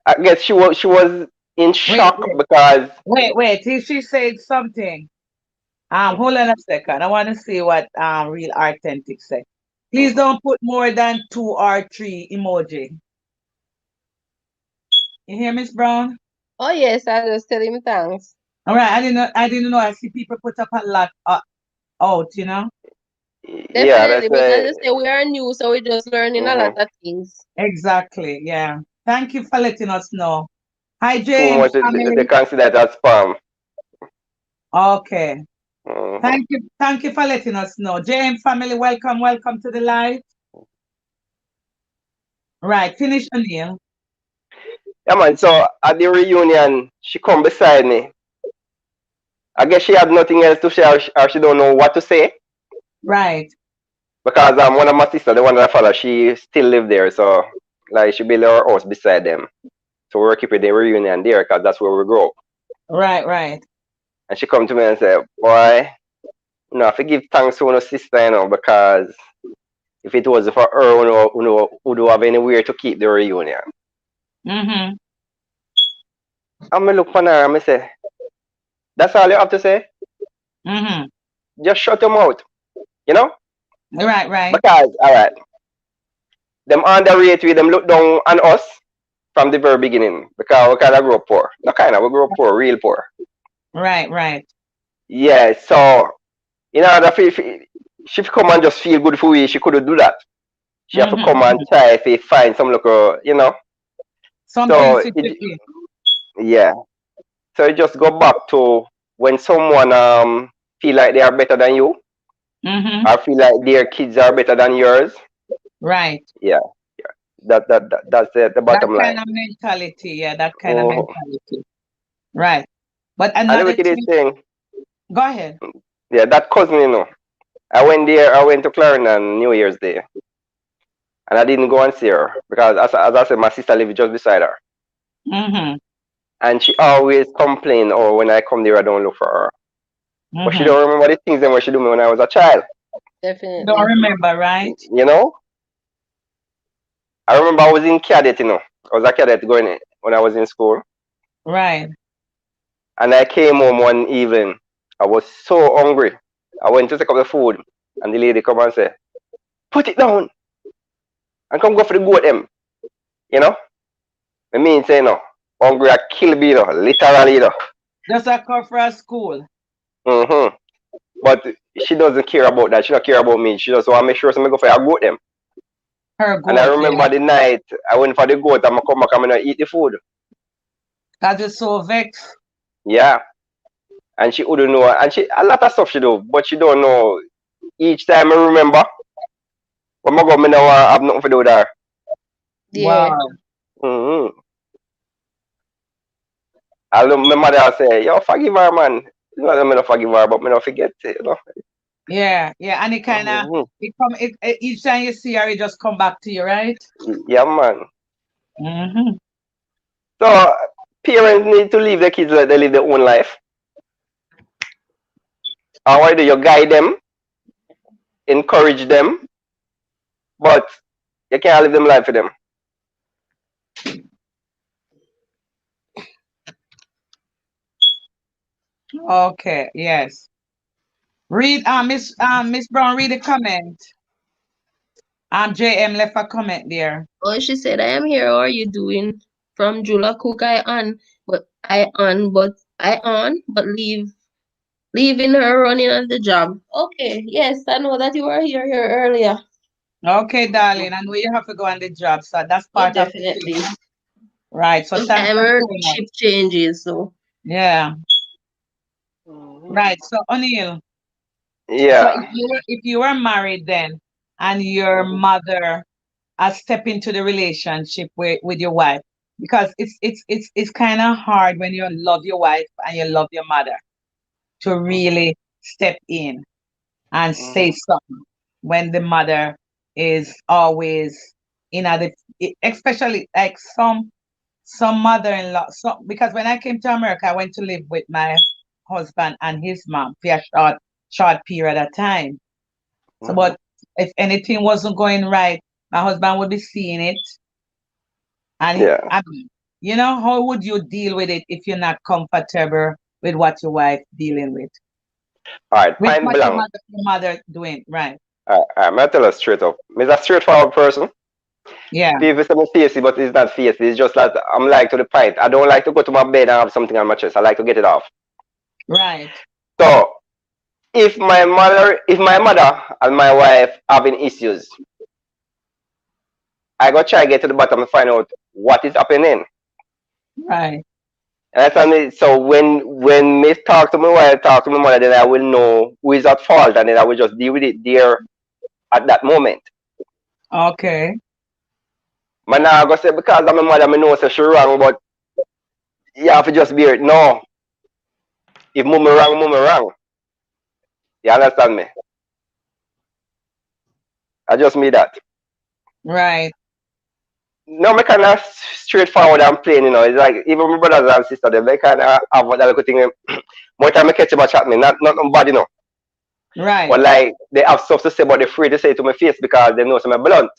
I guess she was in Wait, shock wait, because wait. She said something. Hold on a second. I want to see what real authentic say. Please Mhm. don't put more than two or three emoji. You hear, Miss Brown? Oh yes, I just tell him thanks. All right. I didn't know. I see people put up a lot out, you know? Yeah, Definitely, that's because you say we are new, so we're just learning a lot mhm. of things. Exactly. Yeah. Thank you for letting us know. Hi, Too James much. They family. consider it as spam. Okay. Mhm. Thank you. Thank you for letting us know. James family, welcome. Welcome to the live. Right. Finish your meal. Yeah, man. So at the reunion, she come beside me. I guess she had nothing else to say, or she don't know what to say Right. because one of my sisters, the one that I follow, she still live there. So like she built her house beside them. So we were keeping the reunion there because that's where we grew up. Right. Right. And she come to me and say, "Boy, I forgive thanks to our sister, because if it was for her, would have anywhere to keep the reunion." Mm-hmm. And me look on her and me say, "That's all you have to say? Mm-hmm. Just shut your mouth, you know? Right. Right. Because, all right, them underrate we, them look down on us from the very beginning because we kind of grew up poor. Not kind of, we grew up poor, real poor. Right. Right. Yeah, so, if she come and just feel good for we, she couldn't do that. She have to come and Mm-hmm. try if find some local. Something So, secretly. yeah. So it just go back to when someone feel like they are better than you, Mm-hmm. or feel like their kids are better than yours. Right. Yeah, yeah. That's the That bottom kind line. of mentality. Yeah. That kind of Mhm. mentality. Right. But And the another wickedest thing. thing, Go ahead. yeah, that cousin. I went there. I went to Clarendon New Year's Day, and I didn't go and see her because, as I said, my sister lived just beside her, Mm-hmm. and she always complain, "Oh, when I come there, I don't look for her." But she Mm-hmm. don't remember the things that she do me when I was a child. You don't Definitely. remember, right? You know, I remember I was in cadet. You know, I was a cadet going in, when I was in school, Right. and I came home one evening. I was so hungry. I went to take up the food, and the lady come and say, "Put it down and come go for the goat them." You know, I mean say no, hungry I kill me, you know, literally, you know. Just a call for a school. Mm-hmm. But she doesn't care about that. She don't care about me. She just want to make sure somebody go for a goat them. Her And I goat, remember yeah. the night I went for the goat and I come back and I eat the food. That is so vexed. Yeah. And she wouldn't know. And she a lot of stuff she do, but she don't know. Each time I remember, when I go, I know I have nothing to do with her. Yeah. Wow. Mm-hmm. I look my mother say, yo, forgive her, man. You know, I don't forgive her, but I don't forget, you know. Yeah, yeah. And it kind of, Mm-hmm. each time you see her, it just come back to you, right? Yeah, man. Mm-hmm. So parents need to leave their kids let they live their own life. And why do you guide them, encourage them, but you can't live them life for them. Okay, yes. Read, Miss Brown, read the comment. JM left a comment there. Oh, she said, I am here. How are you doing? From Jula Cook, but leaving her running on the job. Okay, yes, I know that you were here earlier. Okay, darling, I know you have to go on the job, so that's Yeah, part of the definitely. thing. Right, so thanks Sometimes for her showing up. shift changes, so Yeah, Mhm. right. So O'Neill, so Yeah. if you were married then and your Mhm. mother has stepped into the relationship with your wife, because it's kind of hard when you love your wife and you love your mother to Mhm. really step in and say Mhm. something when the mother is always in other, especially like some mother-in-law. So because when I came to America, I went to live with my husband and his mom for a short period of time. So, Mhm. but if anything wasn't going right, my husband would be seeing it, and Yeah. I mean, how would you deal with it if you're not comfortable with what your wife dealing All right. with Point what your blank. mother doing, right? I'm gonna tell us straight up. I'm a straightforward person. Yeah, People say I'm facey, but it's not facey. It's just that I'm like to the point. I don't like to go to my bed and have something on my chest. I like to get it off. right, So if my mother and my wife having issues, I go try get to the bottom and find out what is happening. right. And that's what so when me talk to my wife, talk to my mother, then I will know who is at fault, and then I will just deal with it there at that moment. Okay, Man, I go say because of my mother, me know say she wrong, but you have to just bear it. No, if mummy wrong, mummy wrong. You understand me? I just mean that. right. No, me kind of straightforward and plain, you know. It's like even my brothers and sisters, they kind of have that little thing. More time I catch about chat me, not bad, you know. Right, But like they have stuff to say, but they're afraid to say it to my face because they know I'm blunt,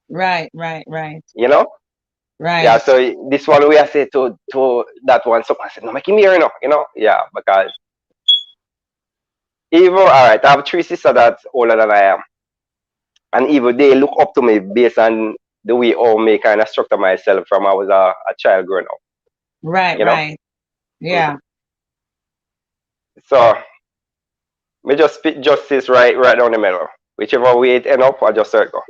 right, right, right, you know. Yeah, right. so this one we I say to that one, so I said, no, make him here, Yeah, because even all right, I have three sisters that's older than I am, and even they look up to me based on the way how me kind of structure myself from I was a child growing up, Right, you know. right. hmm Yeah. So me just spit justice right down the middle. Whichever way it end up, I just circle.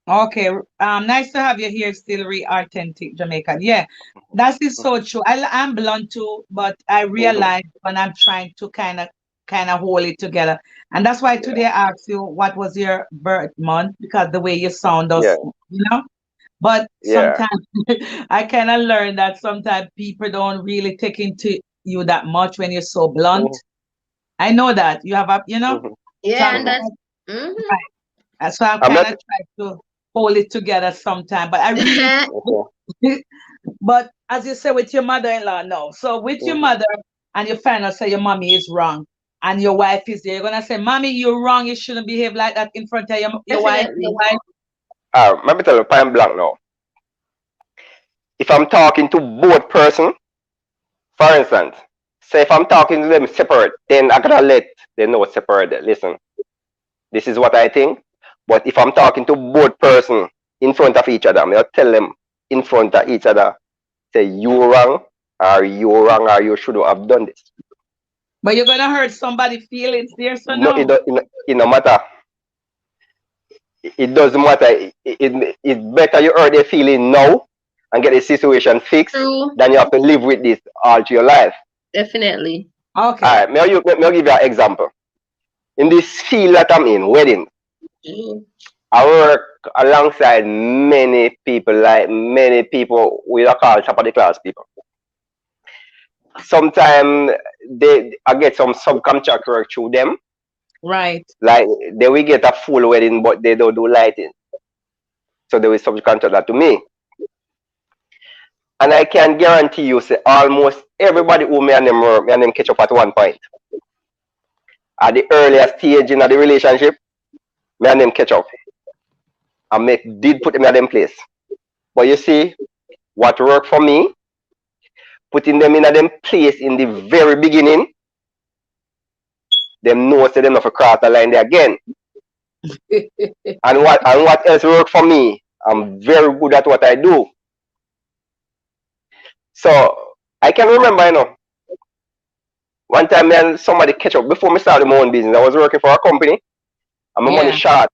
Okay. Nice to have you here still authentic Jamaican. Yeah. That is so true. I'm blunt too, but I hmm realize when I'm trying to kind of hold it together. And that's why Yeah, today I asked you what was your birth month, because the way you sound yeah, does. But yeah. sometimes I kind of learned that sometimes people don't really take into you that much when you're so blunt. hmm I know that you have hmm so yeah, I'm and hmm that's mm-hmm. so I'm I'm kind of not. trying to hold it together sometime. But I really, Okay. but as you say with your mother-in-law, no. So with your hmm mother and you find out say your mommy is wrong, and your wife is there, you're gonna say, "Mommy, you're wrong. You shouldn't behave like that in front of your wife." Your Definitely. wife. Let me tell you, point blank now. If I'm talking to both person, for instance, say if I'm talking to them separate, then I gotta let them know separate. Listen, this is what I think. But if I'm talking to both person in front of each other, I'll tell them in front of each other, say you wrong, or you should have done this. But you're gonna hurt somebody's feelings there, so No, no. it no matter. It doesn't matter. It's better you hurt their feeling now and get the situation fixed True. than you have to live with this all to your life. Definitely. Okay. All right, may I give you an example. In this field that I'm in, wedding, I work alongside many people, like many people we are called top of the class people. Sometimes I get some subcontract work through them. Right. Like they will get a full wedding, but they don't do lighting. So they will subcontract that to me. And I can guarantee you, say almost everybody who me and them catch up at one point. At the earliest stage in the relationship, me and them catch up. And did put them in them place. But you see, what worked for me, putting them in them place in the very beginning, them know say them not for cross the line there again. and what else worked for me? I'm very good at what I do. So I can remember, one time me and somebody catch up before me started my own business. I was working for a company and my money short.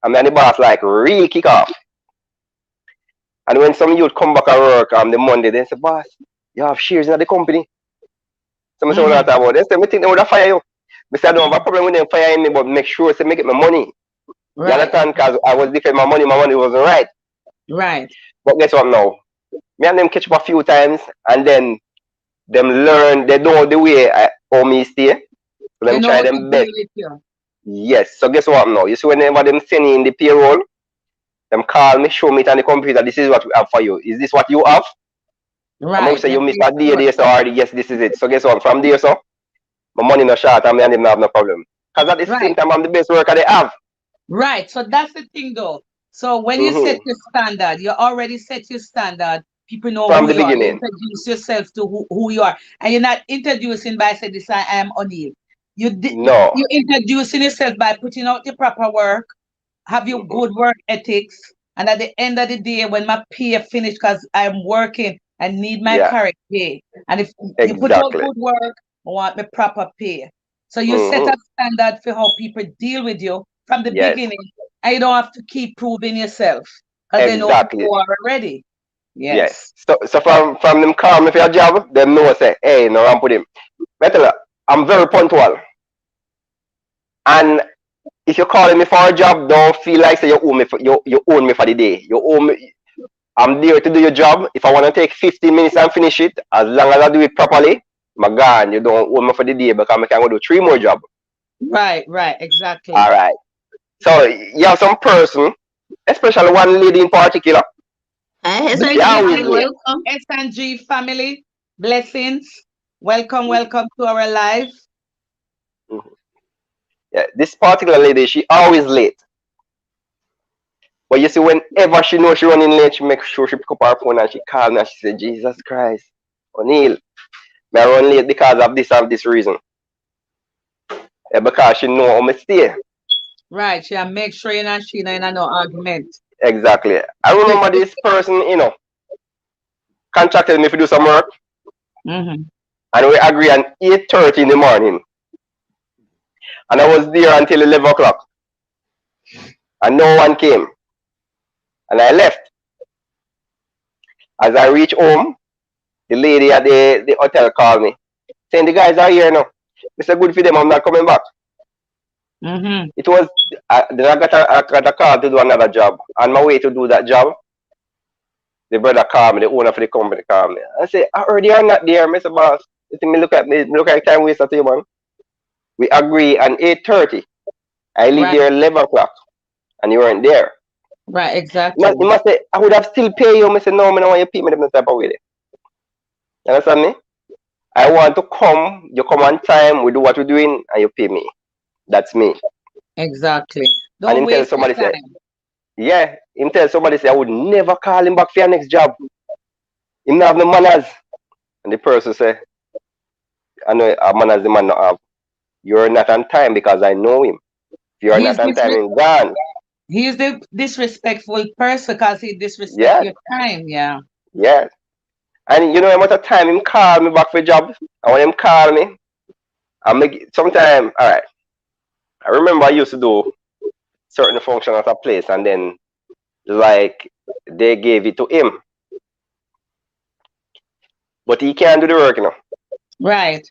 And me and the boss like real kick off. And when some youth come back and work on the Monday, they say, "Boss, you have shares in the company." So I say, "What are you talking about?" They say, "Me think they would have fire you." I say, "I don't have a problem with them firing me, but make sure to make it my money." You understand? Because I was defending my money wasn't right. Right. But guess what now? Me and them catch up a few times and then them learn, they know the way how me stay. So them try them best. Yes. So guess what now? You see whenever them send in the payroll, them call me, show me it on the computer, this is what we have for you. Is this what you have? Right. I'm say you missed a day, so already, yes, this is it. So guess what? From there, so my money no short and me and them have no problem. Because at the same time, I'm the best worker they have. Right. So that's the thing though. So when you set your standard, you already set your standard. People know from who the you beginning. are. You introduce yourself to who you are. And you're not introducing by saying this I am O'Neill. You're introducing yourself by putting out the proper work, have your good work ethics, and at the end of the day, when my pay finish, because I'm working and need my correct pay. And if you put out good work, I want my proper pay. So you set a standard for how people deal with you from the beginning, and you don't have to keep proving yourself because they know who you are already. Yes. So from them call me for your job, them know say, "Hey, no, I'm put him." Better, I'm very punctual. And if you're calling me for a job, don't feel like say you own me for the day. You owe me. I'm there to do your job. If I want to take 15 minutes and finish it, as long as I do it properly, my God, you don't owe me for the day because I can go do 3 more jobs. Right, exactly. All right. So you have some person, especially one lady in particular. S&G family, blessings. Welcome to our live. Yeah, this particular lady, she always late. But you see, whenever she knows she running late, she makes sure she pick up her phone and she calls me and she says, "Jesus Christ, O'Neill, I run late because of this reason." Yeah, because she know how I stay. Right, she make sure you're not in no argument. Exactly. I remember this person, contracted me to do some work. And we agree on 8:30 in the morning. And I was there until 11 o'clock. And no one came. And I left. As I reached home, the lady at the hotel called me, saying, "The guys are here now." I said, "Good for them, I'm not coming back." It was, then I got a call to do another job. On my way to do that job, the brother called me, the owner for the company called me. I said, "I heard you're not there, Mr. Boss." You see me look at time waster to you, man. We agree on 8:30. I leave there 11 o'clock. And you weren't there. Right, exactly. You must say, "I would have still pay you." I said, "No, I don't want you to pay me them type of way." You understand me? I want to come, you come on time, we do what we're doing, and you pay me. That's me. Exactly. And Don't him tell waste your somebody say, time. yeah, him tell somebody say, I would never call him back for your next job. Him not have no manners. And the person say, I know manners the man not have. You're not on time because I know him. If you're He's not on time, disre- him gone. he's the disrespectful person because he disrespect Yes, your time. Yeah. yes. And you know how much of time him call me back for job? And when him call me, I make sometime, all right. I remember I used to do certain function at a place and then like they gave it to him. But he can't do the work, you know. Right.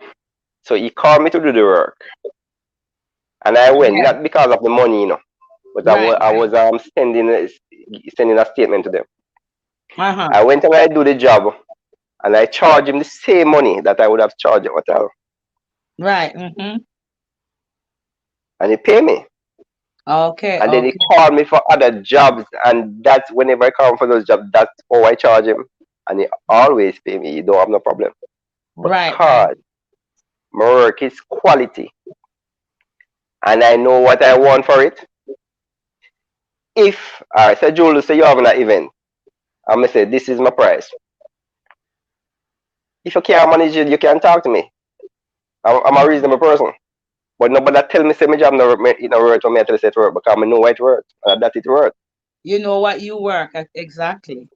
So he called me to do the work. And I went, Yeah. not because of the money, you know, but Right. I was sending a statement to them. Uh-huh. I went and I do the job and I charge him the same money that I would have charged at hotel. Right. Mm-hmm. And he pay me. Okay. And then he Okay. called me for other jobs. And that's whenever I call him for those jobs, that's how I charge him. And he always pay me. He don't have no problem. Right. Right. Because my work is quality. And I know what I want for it. If I say, Jules, say you having an event, I'm going to say, this is my price. If you can't manage it, you can talk to me. I'm a reasonable person. But nobody tell me say my job no work when me tell you say it work because I know what it work. And that it work. You know what you work at exactly.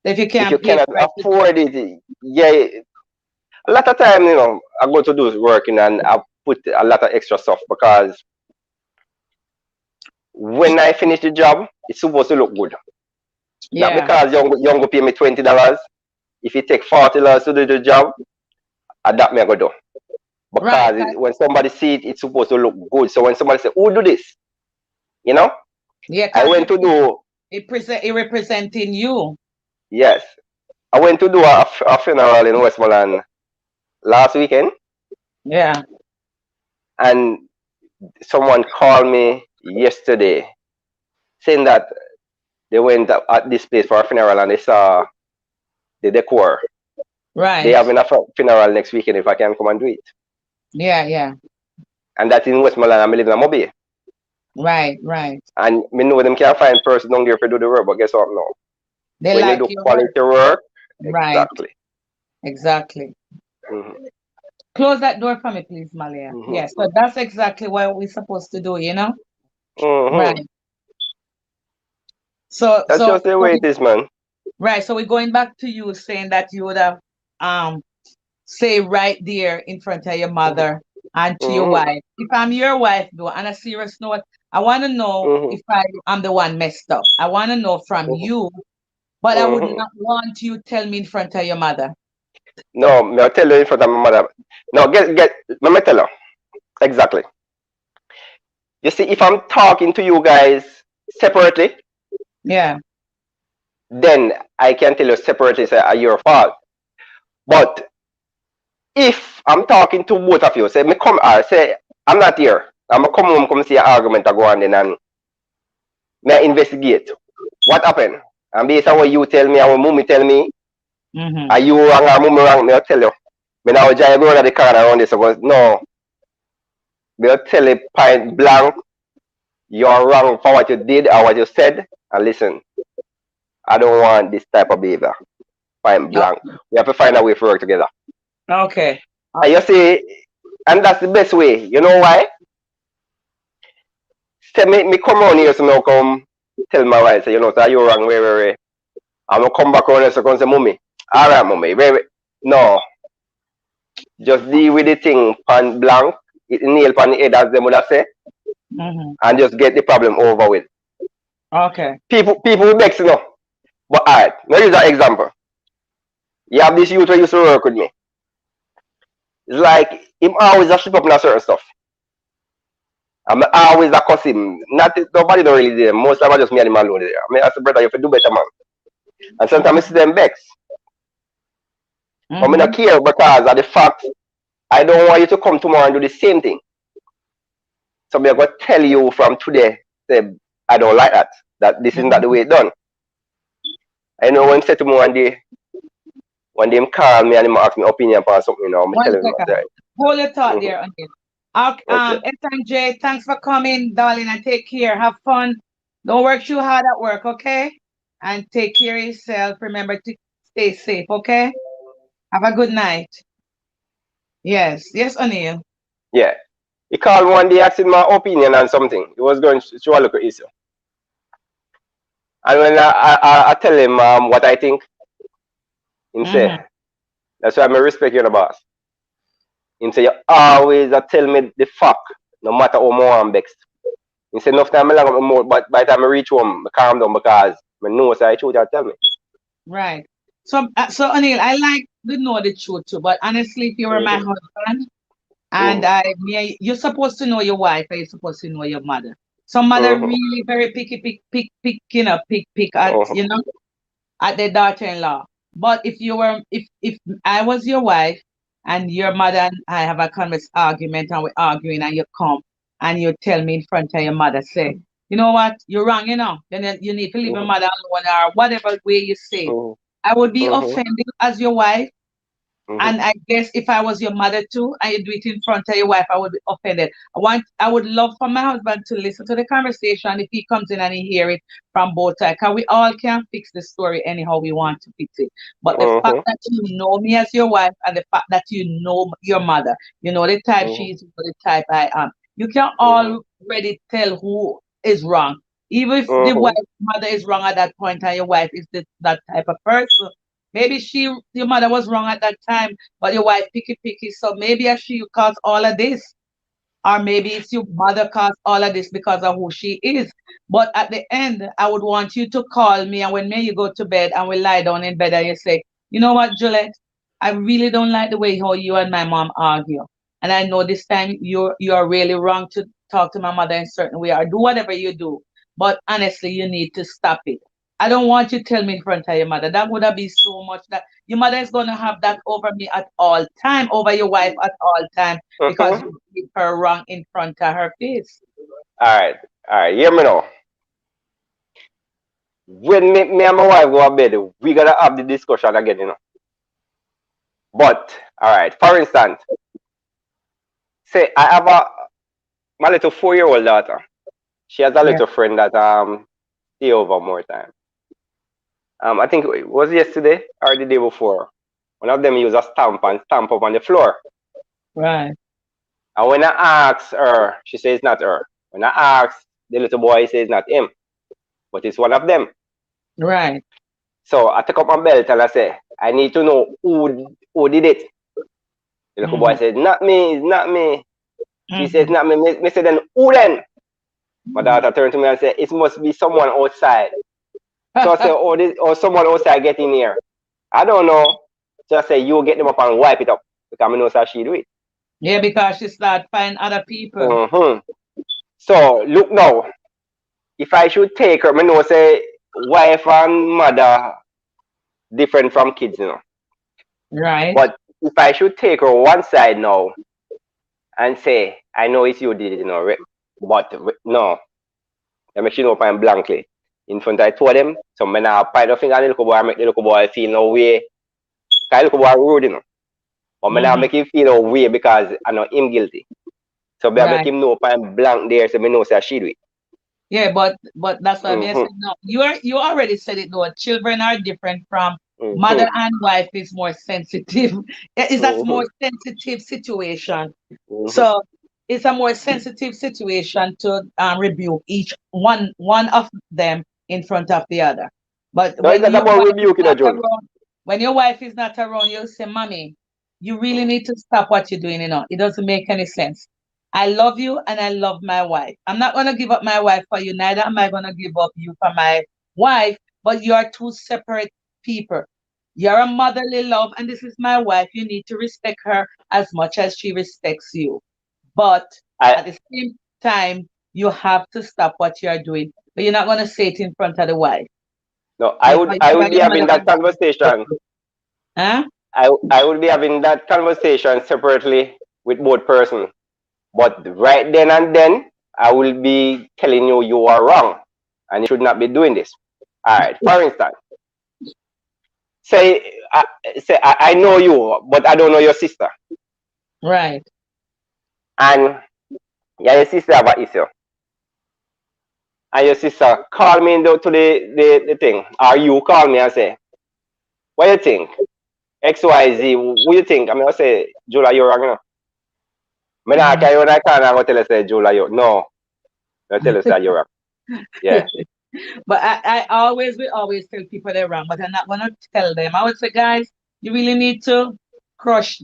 If you If you can't pay cannot for it, you afford it, yeah. A lot of time, I go to do working and I put a lot of extra stuff because when I finish the job, it's supposed to look good. Not yeah. because you go pay me $20. If you take $40 to do the job, that me I go do. Right. Because when somebody see it, it's supposed to look good. So when somebody say, "Who do this?" You know, Yeah, I because went to do it representing you. yes, I went to do a funeral in Westmoreland last weekend, Yeah. and someone called me yesterday saying that they went at this place for a funeral and they saw the decor. They Right. having a funeral next weekend if I can come and do it. Yeah, yeah. And that's in Westmoreland. I'm living in Mobile. Right, right. And me know them can't find person down there to do the work, but guess what? No. They When you like do your work. quality work, Right. exactly. Exactly. Hmm. Close that door for me, please, Malia. Hmm. Yes, so that's exactly what we're supposed to do, you know? Hmm. Right. So That's so just the so way we, it is, man. right, so we're going back to you saying that you would have um say right there in front of your Hmm. mother and to your Hmm. wife. If I'm your wife, though, on a serious note, I want to know Hmm. if I'm the one messed up. I want to know from Hmm. you, but I would Hmm. not want you tell me in front of your mother. No, me I tell you in front of my mother. No, let me tell you. Exactly. You see, if I'm talking to you guys separately, Yeah, then I can tell you separately, say, are your fault. But if I'm talking to both of you, say, me come, say, I'm not here. I'm come home, come see an argument, I go on then, and me investigate. What happened? And based on what you tell me and what mommy tell me, mm-hmm. are you wrong or mommy wrong, me I'll tell you. When I was driving around the car around this, I go, no, me I'll tell you point blank, you're wrong for what you did or what you said. And listen, I don't want this type of behavior. Point blank. We have to find a way to work together. Okay. And you see, and that's the best way. You know why? Say me come around here, so me come tell my wife, say, so you're wrong, wait. I'm gonna come back around here, so come say, mommy, all right, mommy, wait. No, just deal with the thing, pan blank, it nail pan the head, as them would have said, Mm-hmm. and just get the problem over with. Okay. People will vex, But alright, now use an example. You have this youth who used to work with me. It's like him always a slip up in a certain stuff. I'm always a cuss him. Not nobody don't really there. Most time I just me and him alone there. I mean, I say, brother, you have to do better, man. And sometimes I see them vex. But I Mm-hmm. don't care because of the fact I don't want you to come tomorrow and do the same thing. So I'm going to tell you from today, say, I don't like that. That this is not the way it's done. I know when say to me one day, when them call me and them ask me opinion on something, you know, I'm One telling them, I second. say, Hold your thought mm-hmm, there, Onion. Okay, okay. SMJ, thanks for coming, darling, and take care. Have fun. Don't work too hard at work, okay? And take care of yourself. Remember to stay safe, okay? Have a good night. Yes, yes, O'Neill. Yeah. He called one day asking my opinion on something. He was going through a look at issue. And when I tell him what I think, he say, Mm-hmm. that's why I respect you, the boss. He say, you always tell me the fact, no matter how more I'm vexed. He say, enough time I long up my mouth, but by the time I reach home, I calm down because I know so I truth you tell me. Right. So O'Neill, I like to know the truth too, but honestly, if you were my Mm-hmm, husband, and mm-hmm, you're supposed to know your wife, and you're supposed to know your mother. Some mother mm-hmm, really very pick, pick at, mm-hmm, at their daughter-in-law. But if I was your wife and your mother and I have a converse argument and we're arguing and you come and you tell me in front of your mother, say, you know what, you're wrong, then you need to leave your mm-hmm, mother alone or whatever way you say it. mm-hmm, I would be mm-hmm, offended as your wife. mm-hmm. And I guess if I was your mother too, and you do it in front of your wife, I would be offended. I would love for my husband to listen to the conversation if he comes in and he hear it from both sides. Because we all can fix the story anyhow we want to fix it. But the fact Mm-hmm. that you know me as your wife and the fact that you know your mother, you know the type she Mhm, is, you know the type I am, you can mhm, already tell who is wrong. Even if the wife mhm, mother is wrong at that point and your wife is that type of person, maybe your mother was wrong at that time, but your wife picky. So maybe she caused all of this. Or maybe it's your mother caused all of this because of who she is. But at the end, I would want you to call me, and when me you go to bed and we lie down in bed and you say, you know what, Juliet, I really don't like the way how you and my mom argue. And I know this time you're really wrong to talk to my mother in a certain way or do whatever you do. But honestly, you need to stop it. I don't want you to tell me in front of your mother. That would have been so much that your mother is gonna have that over me at all time, over your wife at all time, because mhm. you did her wrong in front of her face. All right, hear me now. When me and my wife go to bed, we gotta have the discussion again, you know. But all right, for instance, say I have my little 4-year-old daughter. She has a Yeah. little friend that stay over more time. I think it was yesterday or the day before. One of them used a stamp and stamp up on the floor. Right. And when I ask her, she says it's not her. When I ask the little boy, he says it's not him, but it's one of them. Right. So I took up my belt and I say, I need to know who did it. The little boy Mm-hmm. said, not me, it's not me. She says, Mm-hmm. not me. Me say, then who then? My daughter turned to me and said, it must be someone outside. So I said, oh, someone outside get in here. I don't know. So I said, you get them up and wipe it up. Because I know how she do it. Yeah, because she start find other people. Mm-hmm. So look now, if I should take her, I know say wife and mother different from kids, you know. Right. But if I should take her one side now and say, I know it's you did it, you know, but no, I make sure no point blankly. In front I told them, so when I point the finger at the little boy, I make the little boy feel no way. Because the little boy rude, you know. But when I Mm-hmm. make him feel no way because I know him guilty. So I make Right. him know point blank there, so I know say she do it. Yeah, but that's what I Mm-hmm. said. No, you already said it though. Children are different from mother Mm-hmm. and wife is more sensitive. Is that Mm-hmm. more sensitive situation? Mm-hmm. So it's a more sensitive situation to rebuke each one of them in front of the other. But No, it's when not your about wife is rebuking a not June. around, when your wife is not around, you say, "Mommy, you really need to stop what you're doing. It doesn't make any sense. I love you and I love my wife. I'm not gonna give up my wife for you. Neither am I gonna give up you for my wife. But you are two separate people. You're a motherly love, and this is my wife. You need to respect her as much as she respects you. But I at the same time, you have to stop what you're doing. But you're not gonna say it in front of the wife. no, Yeah, because I you would and be your mother having have that that conversation. respect. Huh? I would be having that conversation separately with both person. But right then and then, I will be telling you you are wrong and you should not be doing this. All right. For instance, say I know you, but I don't know your sister, Right. and yeah, your sister have an issue, and your sister call me to the thing, or you call me and say, what you think? XYZ, what you think? I mean, I say, Julia, you're wrong, you know. Me not Mhm. carry on, I can't go tell you, say, Julia, you no. I tell you, say, you're wrong. Yeah. But I always will always tell people they're wrong, but I'm not gonna tell them. I would say, guys, you really need to crush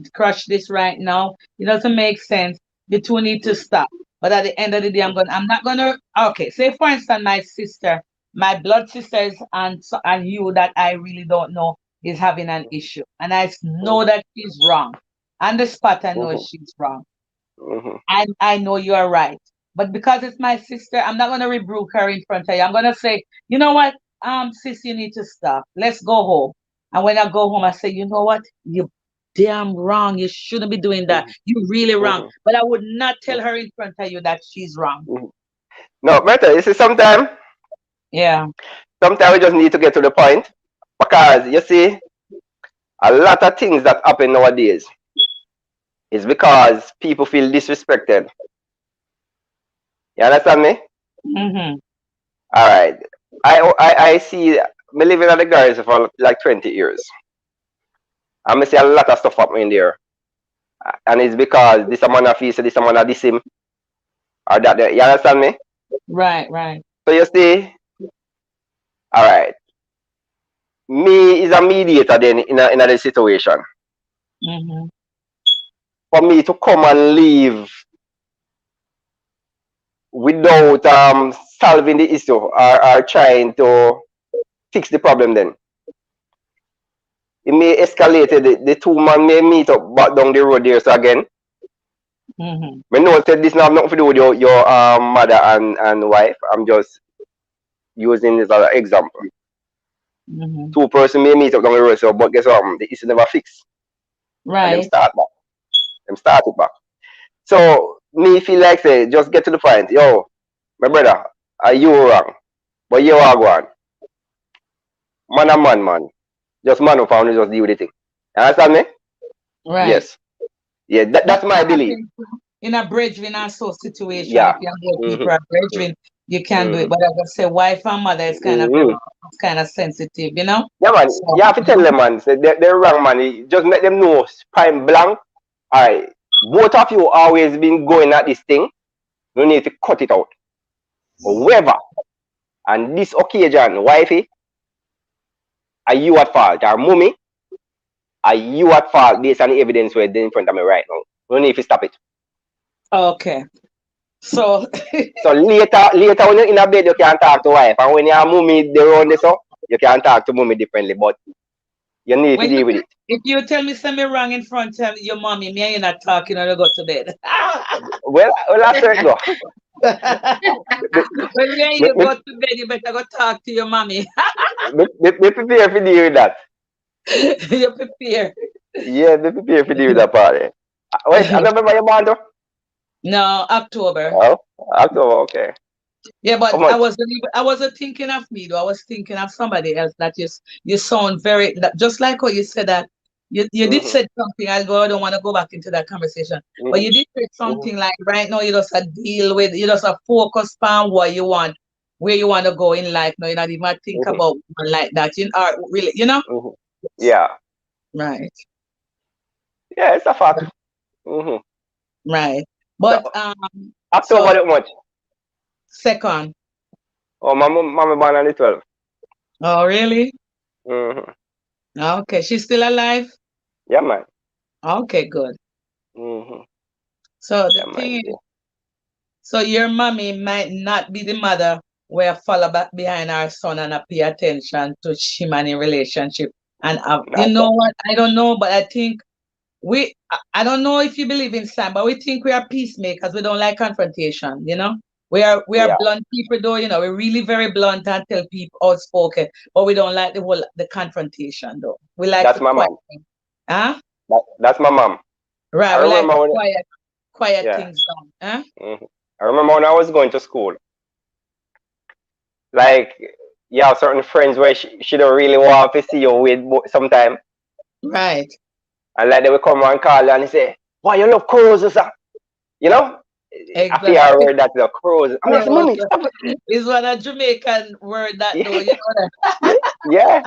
this right now. It doesn't make sense. You two need to stop. But at the end of the day, I'm not gonna okay, say for instance, my sister, my blood sisters and you that I really don't know is having an issue. And know Mm-hmm. that she's wrong. On the spot I know Mm-hmm. she's wrong. Mm-hmm. And I know you are right. But because it's my sister, I'm not gonna rebuke her in front of you. I'm gonna say, you know what, sis, you need to stop. Let's go home. And when I go home, I say, you know what, you damn wrong. You shouldn't be doing that. You really wrong. Mm-hmm. But I would not tell her in front of you that she's wrong. Mm-hmm. No, better. You see, Yeah. sometimes we just need to get to the point because you see, a lot of things that happen nowadays is because people feel disrespected. You understand me? Mm-hmm. All right. I see me living at the garage for like 20 years. I see a lot of stuff happening there. And it's because this a man of feel, so this a man of this him, or that. You understand me? Right, right. So you see, all right. Me is a mediator then in a situation. Mm-hmm. For me to come and leave without solving the issue or trying to fix the problem then. It may escalate, the two man may meet up back down the road there. So again, Mm-hmm. when no one said this now have nothing to do with your mother and wife. I'm just using this as an example. Mm-hmm. Two person may meet up down the road, so but guess what? The issue never fixed. And them Right. start back. Them start it back. So me feel like say just get to the point. Yo, my brother, are you wrong? But you are going. Man and man. Just man who found just deal with the thing. You understand me? Right. Yes. Yeah, That's that's my what belief. happens in a brethren and so situation. If Yeah. you have people Mm-hmm. are brethren, you can do it. Mm-hmm. But as I say, wife and mother is kind of very Mm-hmm. kind of sensitive, you know? Yeah, man. So You have to tell them, man. Say they're wrong, man. You just let them know, point blank. All right. Both of you always been going at this thing. You need to cut it out. However, on this occasion, wifey, are you at fault? Or mommy, are you at fault based on the evidence we're in front of me right now? You need to stop it. okay. So So later when you're in a bed, you can talk to wife. And when you're mommy there on this, so you can talk to mommy differently. But you need to when you deal with it. if you tell me something wrong in front of your mommy, me and you not talking or you go to bed. Well, that's where it go. Me, When me and me, you me, go to bed, you better go talk to your mommy. me prepare for deal with that. You prepare. Yeah, me prepare for deal with that part. Wait, I remember your born though? No, October. Oh, October, okay. Yeah, How but much? I wasn't thinking of me though. I was thinking of somebody else that you sound very just like how you said that you did Mm-hmm, say something. I don't want to go back into that conversation. But you mm-hmm, did say something like right now you just a deal with you just a focus on what you want, where you want to go in life. No, you not even think mm-hmm, about one like that. You are really, mm-hmm. Yeah, Right, yeah, it's a fact. Mm-hmm. right. So But October so how much? second. Oh, my born on the 12th. Oh really? Mm-hmm. Okay, she's still alive? Yeah, man. Okay, good. Mm-hmm. So the Yeah, man. thing is, Yeah. so your mommy might not be the mother where follow back behind our son and pay attention to him and in relationship. And you That's know it. what? I don't know, but I think I don't know if you believe in Sam, but we think we are peacemakers. We don't like confrontation, you know? We are Yeah, blunt people though, we're really very blunt and tell people outspoken, but we don't like the confrontation though. We like that's to my quiet mom. things. Huh? That's my mom. Right, I we like to remember when, quiet yeah. things down. Huh? Mm-hmm. I remember when I was going to school. Like you have certain friends where she don't really want to see you with sometime. Right. And like they will come and call you and say, why you love cruises, sir? You know? I feel I Exactly. heard that the cruise. I mean, I say, mommy, stop it. It's one a Jamaican word that though, you know that. Yeah.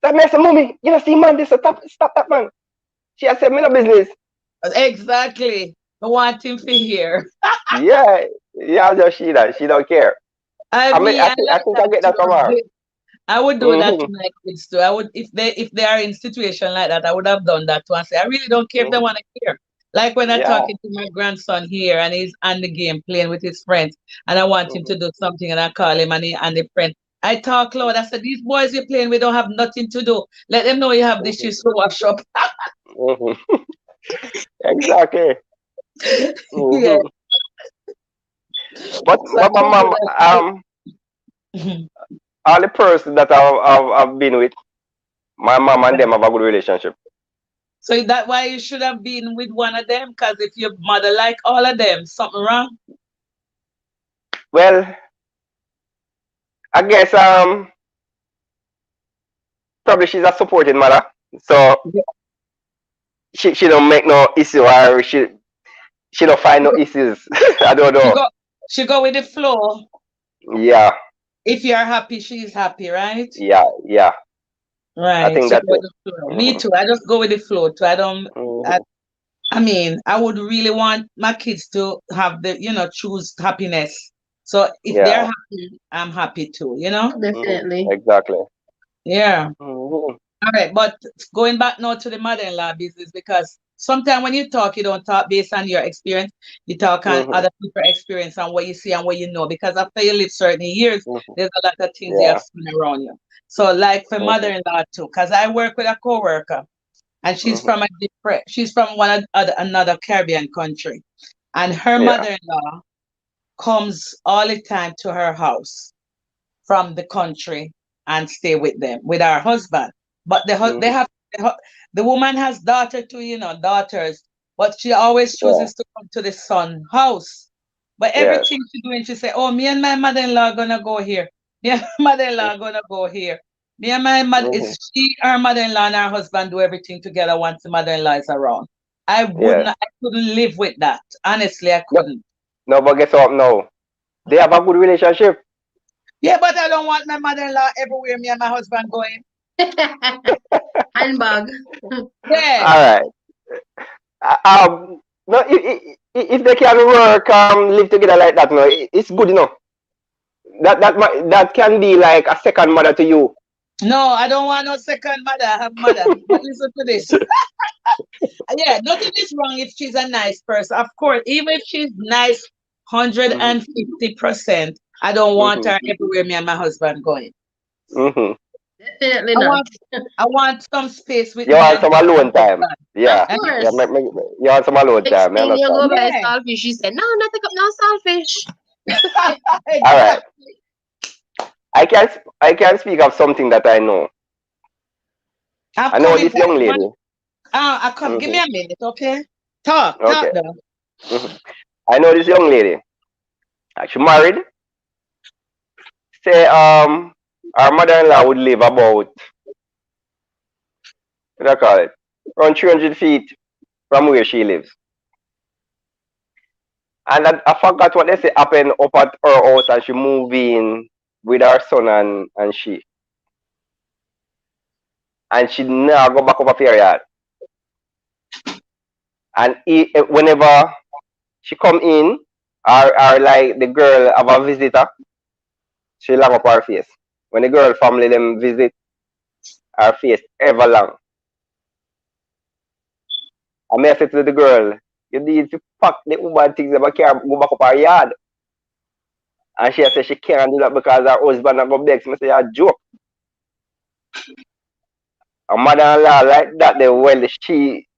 That makes a mommy, you know, see man, this stop that man. She has said me no business. Exactly. I want him to hear. Yeah. Yeah, just she that. She don't care. I I mean, mean, I I like think I that get that from her. too. I would do that to Mm-hmm. my kids too. I would if they are in situation like that, I would have done that too and say, I really don't care if they Mm-hmm. want to hear. Like when I'm Yeah. talking to my grandson here and he's on the game playing with his friends and I want him Mm-hmm. to do something and I call him and the friend. I talk loud. I said, these boys you're playing with don't have nothing to do. Let them know you have the Mm-hmm. shoes to wash up. Mm-hmm. Exactly. Yeah. Mm-hmm. But So I my would do mom, that too. all the person that I've been with, my mom and them have a good relationship. So that why you should have been with one of them, because if your mother like all of them, something wrong. Well, I guess probably she's a supporting mother, so Yeah. she don't make no issue or she don't find no issues. I don't She know. go she go with the flow. Yeah, If you're happy, she's happy, right? yeah. I Right. think She that's go with it. the flow. Me Mm-hmm. too. I just go with the flow too. I don't. I, Mm-hmm. I mean, I would really want my kids to have choose happiness. So if they're Yeah. happy, I'm happy too. You know. Mm-hmm. Definitely. Exactly. Yeah. Mm-hmm. All right, but going back now to the mother-in-law business, because sometimes when you talk, you don't talk based on your experience. You talk on Mm-hmm. other people's experience and what you see and what you know. Because after you live certain years, Mm-hmm. there's a lot of things you have Yeah. seen around you. So, like for Mm-hmm. mother-in-law too, because I work with a coworker, and she's Mm-hmm. from she's from another Caribbean country, and her Yeah. mother-in-law comes all the time to her house from the country and stay with them with her husband. But they Mm-hmm. have the woman has daughters, but she always Yeah. chooses to come to the son house. But Yes. everything she doing, she say, "Oh, me and my mother-in-law gonna go here. Me and my mother-in-law gonna go here. Me and my mother Mm-hmm. is she, her mother-in-law, and her husband do everything together once the mother-in-law is around." Yes. I couldn't live with that. Honestly, I No, couldn't. no, but guess what? No, they have a good relationship. Yeah, but I don't want my mother-in-law everywhere me and my husband going. Handbag. Yeah. All right. No, if they can work, live together like that, no, it's good, that can be like a second mother to you. No, I don't want no second mother. I have mother. But listen to this. Yeah, nothing is wrong if she's a nice person. Of course, even if she's nice Mm-hmm. 150%, I don't want Mm-hmm. her everywhere me and my husband going. Mm-hmm. Definitely I not. want I want some space with You me want and some just my alone time? husband. Yeah, Of Eh? yeah. course. You want some alone Next time? I thing you understand. go buy Yeah, saltfish, she said, no, not take up no saltfish. All right. exactly. I can speak of something that I know. I'm I know coming this back. young lady. I come. Give Mm-hmm. me a minute, okay? Talk Okay. though. Mm-hmm. I know this young lady. She married. Say our mother-in-law would live about what do I call it? Around 300 feet from where she lives. And I forgot what they say happened up at her house and she moved in with her son and she. And she now go back up a period. And whenever she come in, or like the girl have a visitor, she long up her face. When the girl family them visit, her face ever long. I may say to the girl, you need to pack the Uber things about car go back up her yard. And she said she can't do that because her husband a go beg. Me say a joke. A mother-in-law like that,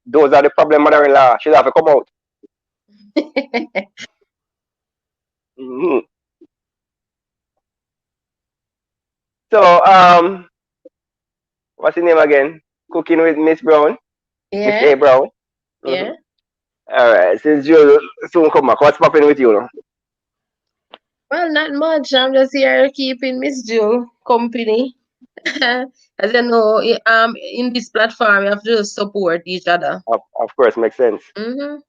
those are the problem mother-in-law. She'll have to come out. Hmm. So, what's the name again? Cooking with Miss Brown, Miss A Yeah, Brown. yeah. Hmm. All right, since you soon come back, what's popping with you now? Well, not much. I'm just here keeping Miss Jewel company. As you know, in this platform, you have to just support each other. Of course, makes sense.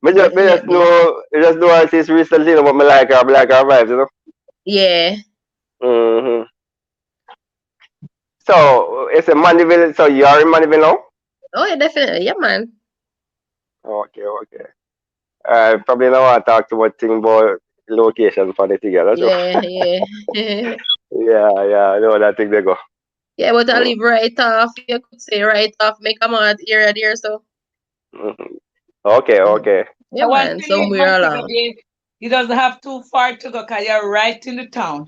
Me just Definitely. know, I just know artists recently, you know, but me like her vibes, you know. Yeah. Mm-hmm. So it's a Mandeville. So you are in Mandeville now? Oh, yeah, definitely. Yeah, man. Okay, okay. Probably don't want to talk too much thing about location for the together. So Yeah, yeah. yeah, yeah, I know that thing they go. Yeah, but I Mm, live right off. You could say right off. Make a mad area there, so mhm. Okay, mm. okay. Yeah, So one man. thing is, Somewhere along. he doesn't have too far to go because you're right in the town.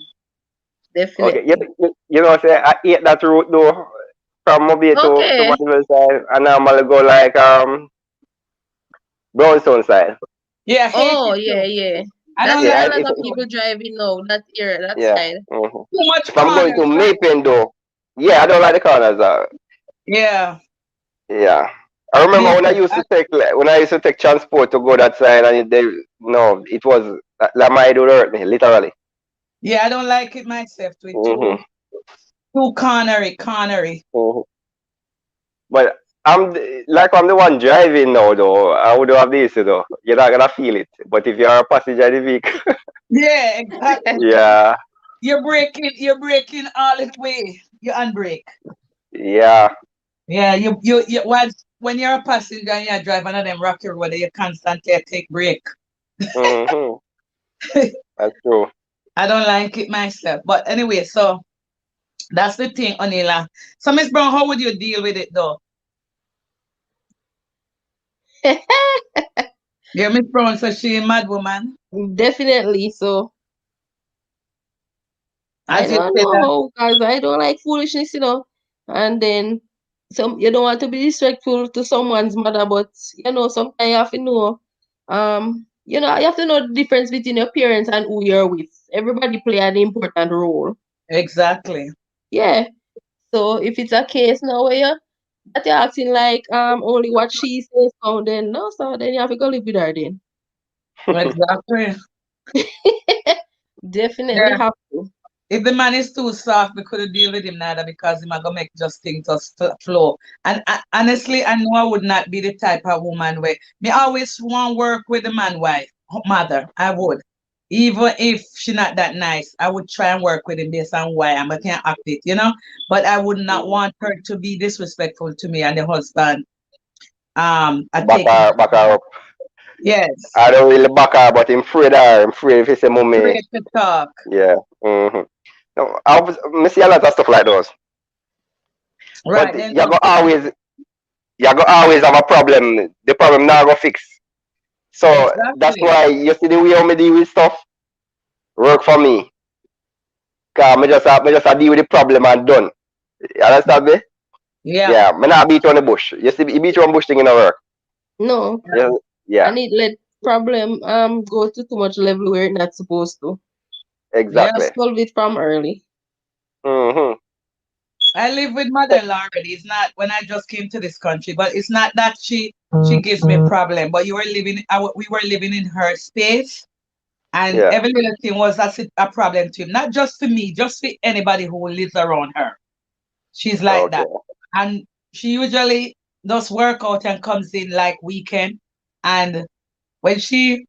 Okay, Definitely. you know, say I ate that route though from Mobile to Okay. Mandeville side, and normally go like Brownstone side. Yeah, I hate Oh, it yeah, too. yeah. I That's don't where Yeah, a like lot it of too. people driving now. That area, that yeah. side. Too much If I'm going to corners, right? Mapen though, yeah, I don't like the corners. Yeah. Yeah. I remember Me when I too. used to take transport to go that side, and they no, it was like my do hurt me literally. Yeah, I don't like it myself too. It Hmm. too cornery. Hmm. But I'm the one driving now though. I would have this though. You're not gonna feel it. But if you're a passenger in the vehicle, Yeah, exactly. yeah, You're breaking all the way. You unbrake. yeah, Yeah, you once when you're a passenger and you're driving on them rocky road, you constantly take break. hmm, that's true. I don't like it myself. But anyway, so that's the thing, Onila. So Miss Brown, how would you deal with it though? Yeah, Miss Brown, so she a mad woman. Definitely. So I As you don't said that. know, because I don't like foolishness, And then some you don't want to be disrespectful to someone's mother, but sometimes you have to know, you have to know the difference between your parents and who you're with. Everybody play an important role. Exactly. Yeah. So if it's a case now where you're acting like only what she says, so then no, so then you have to go live with her then. Exactly. Definitely Yeah. have to. If the man is too soft, we couldn't deal with him neither because him a gonna make just things just flow. And honestly, I know I would not be the type of woman where me always want work with the man wife, mother. I would. Even if she not that nice, I would try and work with him based on why I'm a can't act it. But I would not want her to be disrespectful to me and the husband. I take it. Back her up. Yes. I don't really back her, but I'm afraid her. I'm afraid if it's a mommy. Great to talk. Yeah. Hmm. No, I see a lot of stuff like those. Right. But Then don't you go always have a problem. The problem now go fix. So that's exactly. why you see the way how me deal with stuff work for me. Cause me just a deal with the problem and done. You understand me? Yeah. Yeah, me not beat on the bush. You see, you beat on bush thing in the work. No. Yeah, yeah, And it let problem go to too much level where it's not supposed to. Yeah. exactly. Solve it from early. Hmm. I live with mother-in-law already. It's not when I just came to this country, but it's not that she gives me a problem. But we were living in her space, and Yeah. every little thing was a problem to him. Not just to me, just for anybody who lives around her. She's like Okay. that, and she usually does work out and comes in like weekend. And when she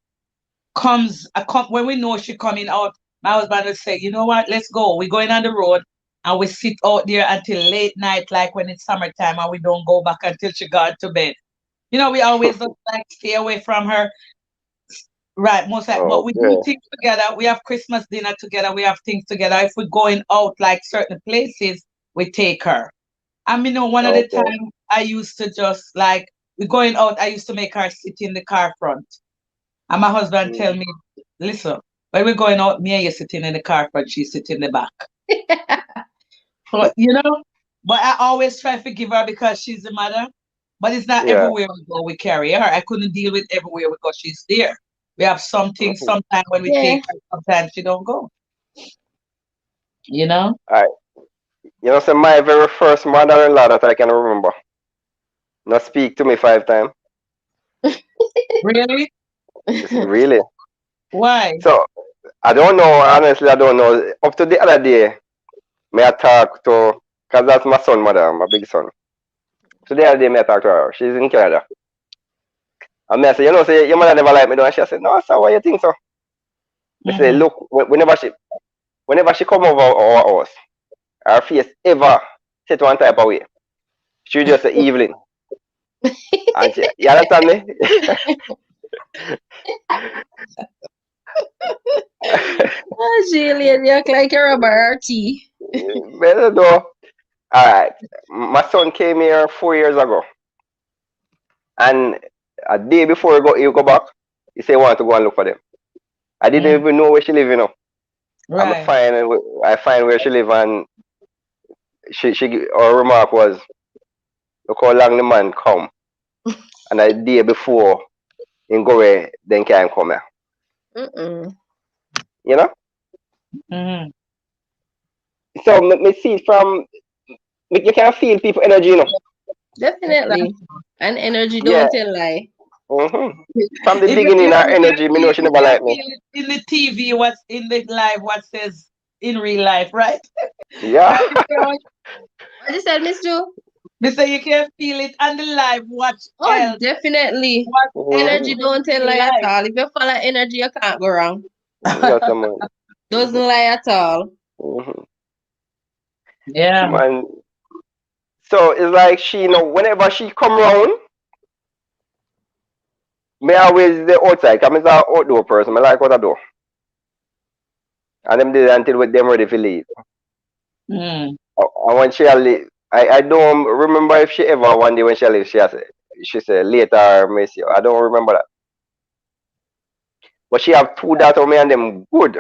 when we know she coming out, my husband will say, you know what, let's go. We're going on the road and we sit out there until late night, like when it's summertime, and we don't go back until she got to bed. We always just like stay away from her. Right, most like, but we do Okay. things together. We have Christmas dinner together. We have things together. If we're going out like certain places, we take her. One of the Okay. time I used to just like we're going out, I used to make her sit in the car front. And my husband tell Mm. me, listen, when we're going out, me and you sitting in the car front, she's sitting in the back. But I always try to forgive her because she's the mother. But it's not Yeah. everywhere we go, we carry her. I couldn't deal with everywhere we go, she's there. We have some things Mhm. sometimes when we Yeah. take her, sometimes she don't go. You know? I, so my very first mother-in-law that I can remember, not speak to me 5 times. Really? Really? Why? So I don't know, honestly, I don't know. Up to the other day, may I talk to, because that's my son, mother, my big son. So the other day, may I talk to her. She's in Canada. And I say, you know, say, your mother never liked me, though. And she said, no, sir, why you think so? I say, look, whenever she come over our house, her face ever set one type of way. She just say, Evelyn. And she, you understand me? Oh, Julian, you look like you're a Bertie. Better though. Alright. My son came here 4 years ago. And a day before he go back, he said he wanted to go and look for them. I didn't even know where she live, you know. Right. I find where she live, and her remark was, look how long the man come. And a day before he go away, then can come here. Mm-mm. You know? Mm-hmm. So me see it from, you can feel people energy, you know. Definitely. And energy Yeah. don't tell lie. Mm-hmm. From the If beginning, her you can energy, me know she you never can like me. feel it in the TV, what's in the live, what says in real life, right? Yeah. Right, Mr. Roy? What you said, Miss Joe? They say you can feel it on the live, watch Oh, else, definitely. what else Energy Mm-hmm. in don't tell real lie at life. all. If you follow energy, you can't go wrong. That's the man. Doesn't Mm-hmm. lie at all. Mm-hmm. Yeah. Man. So it's like she, you know, whenever she come round, me always the outside. Cause I'm an outdoor person. I like what I do. And them did until with them ready to leave. Mm. And when she leave, I don't remember if she ever one day when she leave, she said later miss you. I don't remember that. But she have two daughters, me and them good.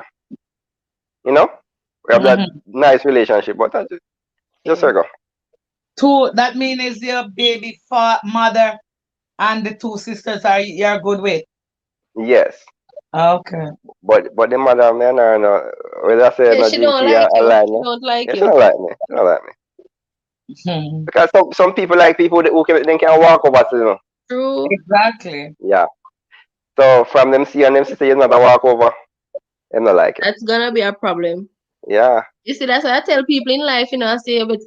You know? We have that Mm-hmm. nice relationship. But that's just Okay. go. Two, that means is your baby mother and the two sisters are you're good with. Yes. Okay. But the mother man no whether I say Yeah, no she don't GT like I you. like She me. don't like Yeah, she you. don't like me. She don't like me. Hmm. Because some people like people that who can they can walk over to you know. True. Exactly. Yeah. So from them see and them see you not a walk over, them not like it. That's gonna be a problem. Yeah. You see, that's what I tell people in life, I say, but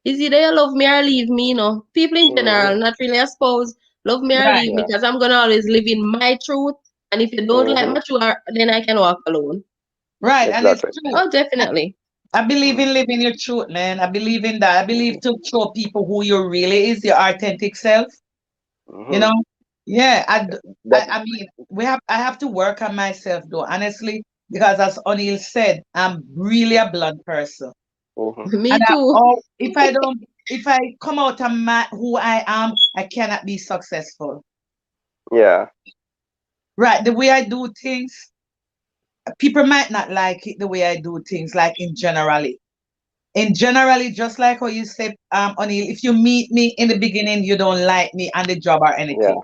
is either you love me or leave me, People in general, Mm-hmm. not really a spouse, love me or Right. leave me, Yeah. because I'm gonna always live in my truth. And if you don't like Mm-hmm. my truth, then I can walk alone. Right. And it's Exactly. true. Oh, definitely. I believe in living your truth, man. I believe in that. I believe Mm-hmm. to show people who you really is, your authentic self. You Mm-hmm. know? Yeah. That I mean, I have to work on myself though, honestly, because as O'Neill said, I'm really a blunt person. mm-hmm. And Me too. if I come out of who I am, I cannot be successful. Yeah. Right. The way I do things, people might not like it the way I do things, like in generally. In generally, just like how you said, O'Neill, if you meet me in the beginning, you don't like me on the job or Yeah. anything.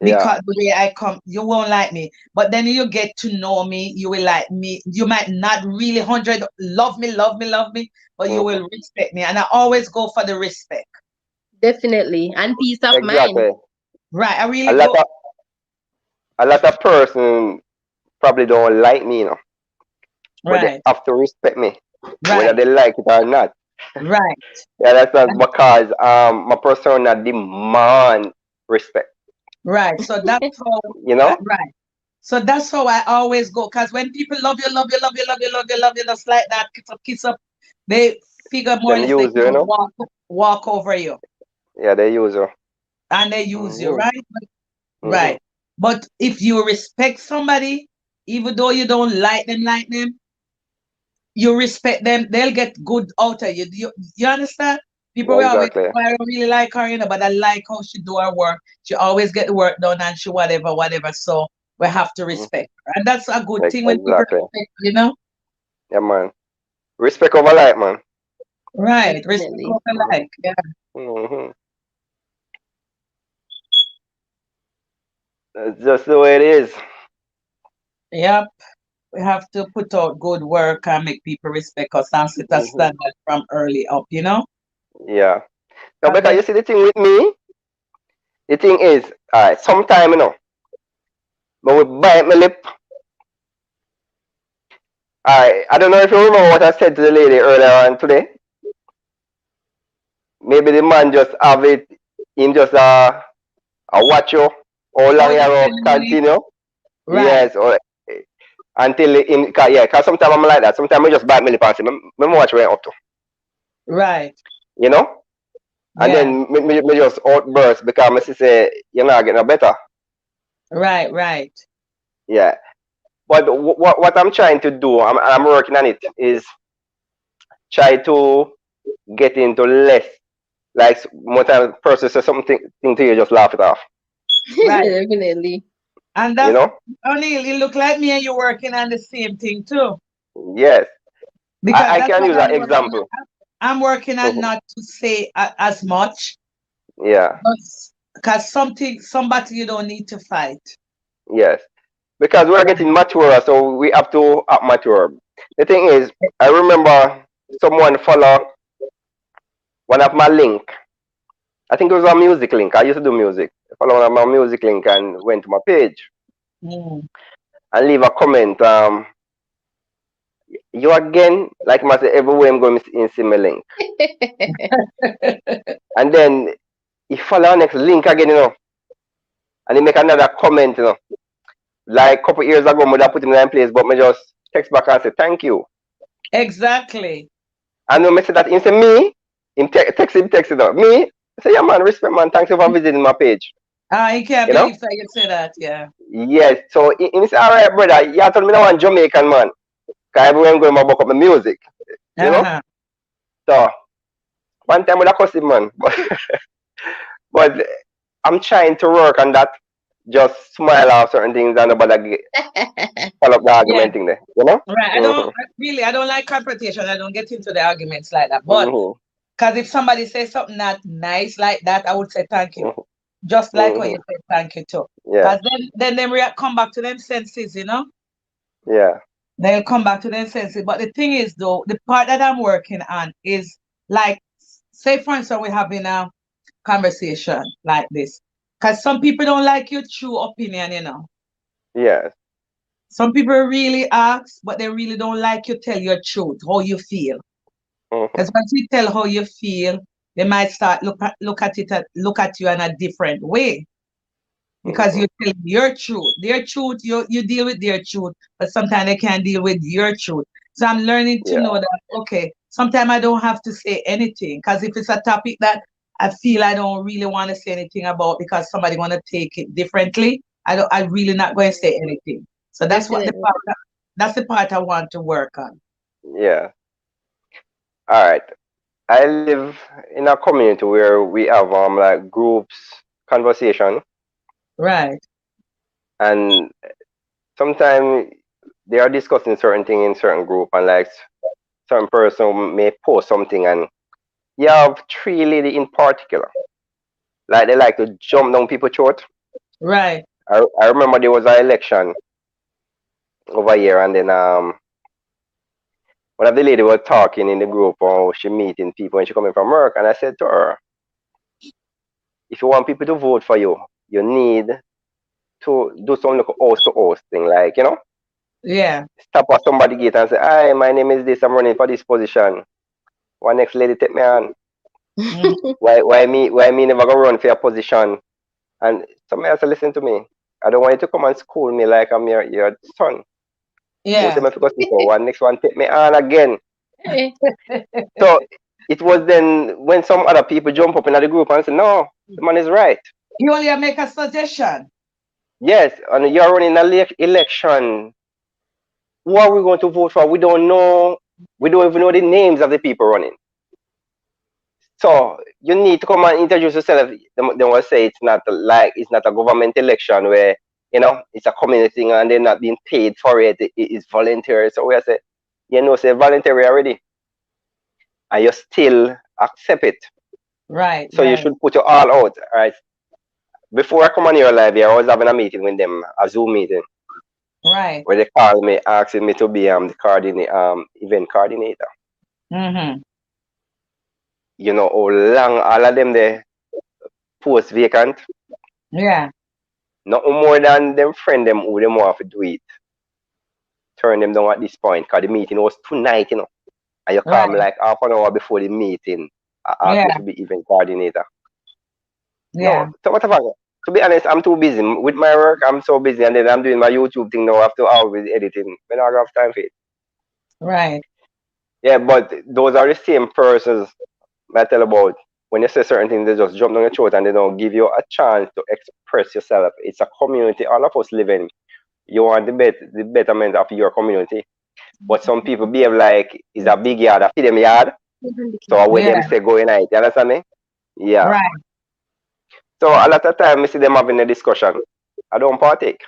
Yeah. Because the way I come, you won't like me. But then you get to know me, you will like me. You might not really 100 love me, but you Mm-hmm. will respect me. And I always go for the respect. Definitely. And peace of mind. Exactly. Right. I A really lot go. of a lot of person probably don't like me, you know. But they Right. have to respect me, whether Right. they like it or not. Right. Yeah, that's not because my persona demand respect. Right. So that's how, You know, right. So that's how I always go. Because when people love you, love you, love you, love you, love you, love you, just like that, kiss up, they figure more or them less they use you, you can know. walk over you Yeah, they use you. and they use you, Hmm. right? Hmm. Right. But if you respect somebody, even though you don't like them, you respect them, they'll get good out of you. You understand? People will always, Exactly. "Oh, I don't really like her, but I like how she do her work. She always get the work done and she whatever. So we have to Mhm. respect her. And that's a good thing when people Exactly. respect. Yeah, man. Respect over like, man. Right. Respect Definitely. what I Hmm. like. Yeah. Hmm. That's just the way it is. Yep. We have to put out good work and make people respect us and set a Hmm. standard from early up. Yeah. Now, And because then you see the thing with me, the thing is, sometime, you know, when we bite my lip, I don't know if you remember what I said to the lady earlier on today. Maybe the man just have it in just a watch you how Oh, long you you will spend money? continue. Right, Yes, or until in yeah, cause sometimes I'm like that. Sometimes I just bite my lip and say, me watch where I'm up to, right. you know? And Yeah, then me just outburst because I say, you're not getting no better. right, right. Yeah. But what I'm trying to do, I'm working on it, is try to get into less. Like more time person says something thing to you, just laugh it off. Right. Definitely. And You that's know? O'Neill, it look like me and you working on the same thing too. Yes. Because I that's can what use I'm that working example. on. I'm working on Mhm. not to say as much, Yeah. but because somebody you don't need to fight. Yes. Because we're getting mature, so we have to act mature. The thing is, I remember someone follow one of my link. I think it was a music link. I used to do music. Follow one of my music link and went to my page Mm. and leave a comment. You again, like I say, everywhere I'm going in see my link. And then he follow next link again, and he make another comment, Like a couple years ago, I would have put him in that place, but me just text back and say thank you. Exactly. And when I say that, he say me, text it up. Me, I say, yeah man, respect man, thanks you for visiting my page. I can't You know? believe that you say that. Yeah. Yes. So he say, alright, brother, you told me now one Jamaican man. Cause everywhere I'm going to book up my music. You know? Uh-huh. So one time with a cussing man. But I'm trying to work on that. Just smile off certain things and nobody follow up the Yeah. argument thing there. You know? Right. Mm-hmm. I don't like confrontation. I don't get into the arguments like that. But Mm-hmm. because if somebody says something not nice like that, I would say thank you. Just like what Mm-hmm. you said thank you too. Yeah. Because then they react, come back to them senses. Yeah. They'll come back to their senses. But the thing is, though, the part that I'm working on is like, say, for instance, we're having a conversation like this. Because some people don't like your true opinion. Yes. Some people really ask, but they really don't like you tell your truth, how you feel. Mm-hmm. Because once you tell how you feel, they might start look at you in a different way. Because Mm-hmm. you tell your truth. Their truth, you deal with their truth, but sometimes they can't deal with your truth. So I'm learning to know Yeah. that, okay, sometimes I don't have to say anything. Because if it's a topic that I feel I don't really want to say anything about because somebody want to take it differently, I really not going to say anything. So Definitely. that's the part I want to work on. Yeah. All right. I live in a community where we have like groups conversation, Right. and sometimes they are discussing certain thing in certain group, and like certain person may post something, and you have three lady in particular, like they like to jump down people's throat. Right. I remember there was an election over here, and then one of the lady was talking in the group, she meeting people and she coming from work, and I said to her, if you want people to vote for you, you need to do some like host to host thing, like Yeah. stop at somebody gate and say, "Hi, my name is this. I'm running for this position. One next lady take me on. Mm. Why me never go run for your position?" And somebody else listen to me. I don't want you to come and school me like I'm your son. Who say Yeah. me because one next one take me on again. Eh, So it was then when some other people jump up in the group and say, "No, the man is right. You only make a suggestion. Yes, and you're running an election. Who are we going to vote for? We don't know. We don't even know the names of the people running. So you need to come and introduce yourself. They will say it's not a government election where it's a community thing and they're not being paid for it. It's voluntary. So we say, say voluntary already, and you still accept it. Right. So you Right. should put your all out, right? Before I come on your live here, I was having a meeting with them, a Zoom meeting, Right. where they called me asking me to be the event coordinator. Mm-hmm. How long all of them they post vacant. Yeah. Nothing more than them friend them who them want to do it. turn them down at this point because the meeting was tonight, you know. And you call me Right. like half an hour before the meeting. I asked me Yeah. to be event coordinator. Yeah. No, so what about to be honest, I'm too busy with my work. I'm so busy, and then I'm doing my YouTube thing now. I have to always editing. When I don't have time for it. Right. Yeah, but those are the same persons I tell about. When you say certain things, they just jump down your throat and they don't give you a chance to express yourself. It's a community. All of us live in. You want the betterment of your community. But some people behave like it's a big yard, a feed them yard. So when them Yeah. say go in it, you understand me? Yeah. Right. So a lot of time I see them having a discussion. I don't partake.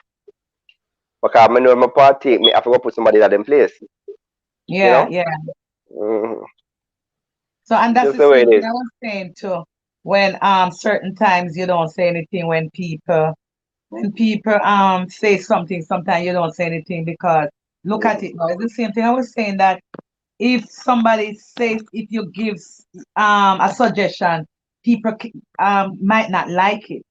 Because I know if I partake, I have to go put somebody at them place. You Yeah. know? Yeah. Mm-hmm. So, and that's Just the the way same it thing is. I was saying too. When certain times you don't say anything when people say something, sometimes you don't say anything because look at it now. It's the same thing I was saying that if somebody says if you give a suggestion, people might not like it.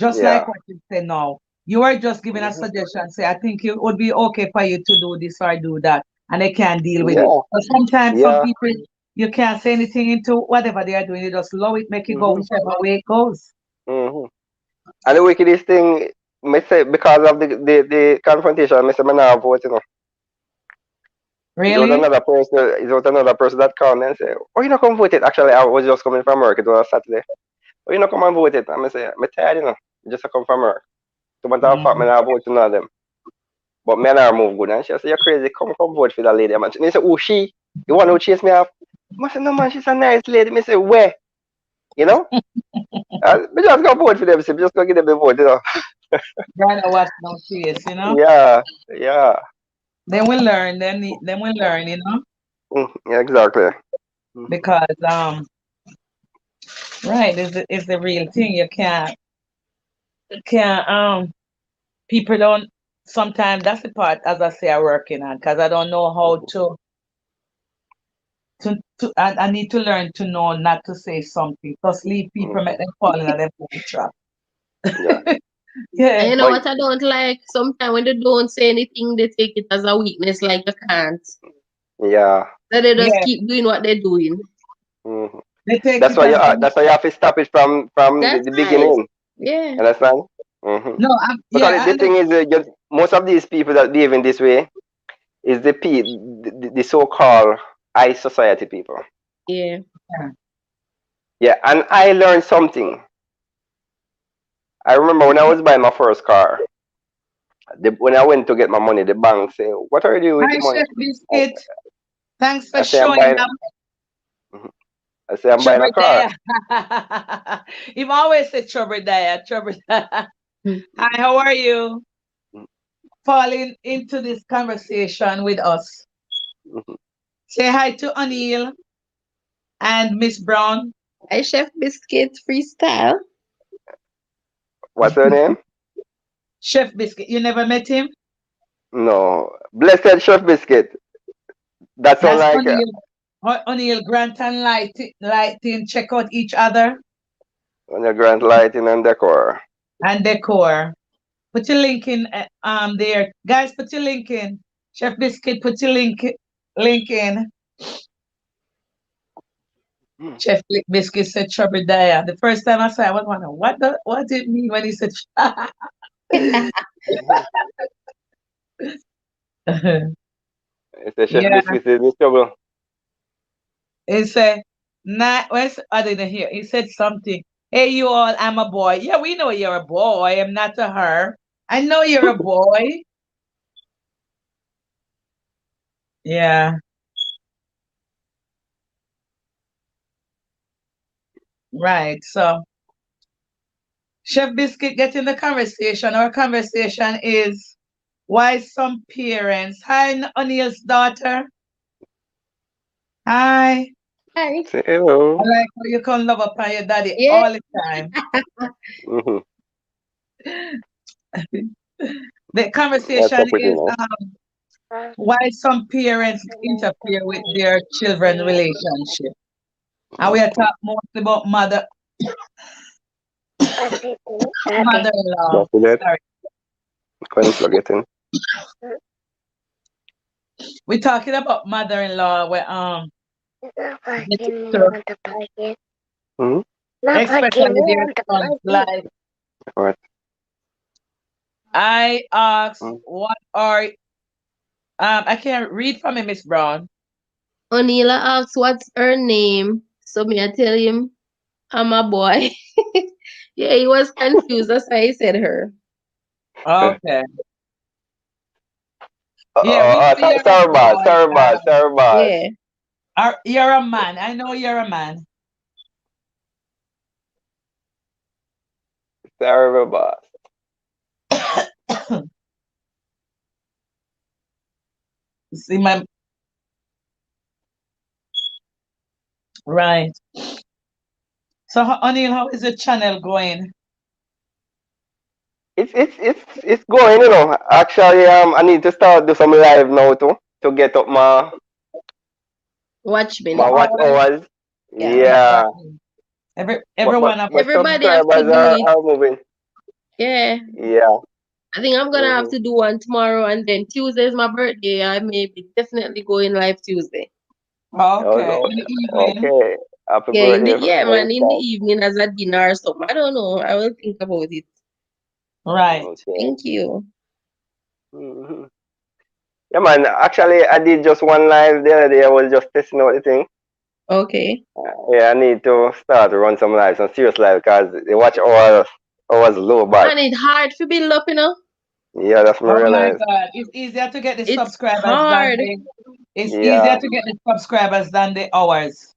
Just like Yeah. what you say now. You are just giving a Mm-hmm. suggestion, say, I think it would be okay for you to do this or do that, and they can deal with it. Yeah. But sometimes some Yeah. people you can't say anything into whatever they are doing, you just allow it, make it go Mm-hmm. whichever way it goes. Mm-hmm. And the wickedest thing, me say, because of the confrontation, I say, me nah vote, you know. Really? It was another person that called me and said, oh, you not come vote it. Actually, I was just coming from work. It was a Saturday. Oh, you not come and vote it. And I say, I'm tired, you know. Just to come from work. So, but I thought, me Mm. not vote to none of them. But me and her move good. And she said, you're crazy. Come vote for that lady. Man. Me say, oh, she? The one who chased me off? I say, no, man, she's a nice lady. Me say, where? You know? Me just go vote for them. So, me just go give them the vote, you know. Gotta watch no face. Yeah, yeah. Then we learn, then we learn, Yeah, exactly. Mhm. because right is the real thing. You can't people don't sometimes that's the part as I say I'm working on because I don't know how Mhm. I need to learn to know not to say something. Just leave people make Mhm. them fall in their own trap. Yeah. And Yeah. you know But what I don't like? Sometimes when they don't say anything, they take it as a weakness, like you can't. yeah. So they just Yeah. keep doing what they're doing. Mhm. They take it as That's why you have to stop it from That's the nice. beginning. Yeah. Understand? Hmm. no, Because yeah, the thing is, just, most of these people that behave in this way is the so-called high society people. Yeah. Yeah, and I learned something. I remember when I was buying my first car, when I went to get my money, the bank say, "What are you doing with Hi the money?" Chef I, Biscuit. Thanks for I say, "I'm showing buying." up. Mhm. I say, "I'm buying a Trouble car." there. He always say trouble there, trouble there. Hi, how are you? Falling into this conversation with us. Mhm. Say hi to O'Neill and Miss Brown. I Chef Biscuit freestyle. What's her name? Chef Biscuit. You never met him? No, Blessed Chef Biscuit. That sound That's like O'Neill. O'Neill, Grant and Lighting. Check out each other on your grand lighting and decor. and decor. Put your link in there. Guys, put your link in. Chef Biscuit, put your link in. Hmm. Chef Biscuit said trouble there. The first time I saw it, I was wondering, what did it mean when he said It's a Chef yeah. Biscuit is in trouble. He said, nah, I didn't hear. He said something. Hey, you all, I'm a boy. Yeah, we know you're a boy. I'm not a her. I know you're a boy. Yeah, right. So, Chef Biscuit, get in the conversation. Our conversation is why some parents. Hi, O'Neill's daughter. Hi. Hi. Say I hello. like how you can love upon your daddy Yeah. all the time. Mm-hmm. The What's conversation up with you is now? why some parents interfere with their children relationship. And we are talking mostly about mother-in-law. Not that. Sorry. Can you plug it in? We're talking about mother-in-law where get to Hmm? especially their son's life. What? I asked Hmm? what are I can't read from it, Miss Brown. O'Neal asked what's her name. So me I tell him I'm a boy. Yeah, he was confused. That's why he said her. Okay. Yeah, we Oh, know you're a sorry, boss. boy. Sorry, boss. Sorry, boss. Yeah. You're a man. I know you're a man. Sorry, boss. See my right. So, O'Neal, how is the channel going? It's going, you know. Actually, I need to start do some live now too to get up Watch my minute. watch Hours. hours. Yeah. Yeah, Exactly. Everyone but up. my Everybody have to subscribers do it. are moving. Yeah. Yeah. I think I'm gonna have Hmm. to do one tomorrow and then Tuesday is my birthday. I may be definitely going live Tuesday. Okay. In the evening. Okay. Happy Yeah, in the birthday yeah, man, in the anytime. evening as a dinner or something. I don't know. I will think about it. Right. Okay. Thank you. Hmm. Yeah, man. Actually, I did just one live the other day. I was just testing out the thing. Okay. Yeah, I need to start to run some live, some serious live, because the watch hours low bad. And it's hard to build up, you know. Yeah, that's me Oh my realize. God. It's easier to get the It's subscribers than hard. the it's easier Yeah. to get the subscribers than the hours.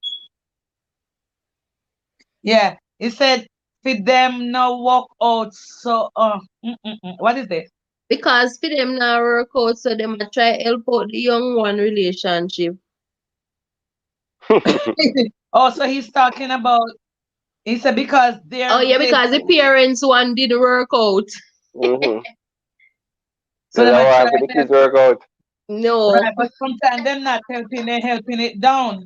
Yeah. It said for them no walk out. So what is this? Because for them now work out, so them a try help out the young one relationship. Oh, so he's talking about he said because Oh they're yeah, busy. because the parents one did work out. Hmm. So Because they I might try want for the to kids work out. No, right, but sometimes they're not helping, they're helping it down.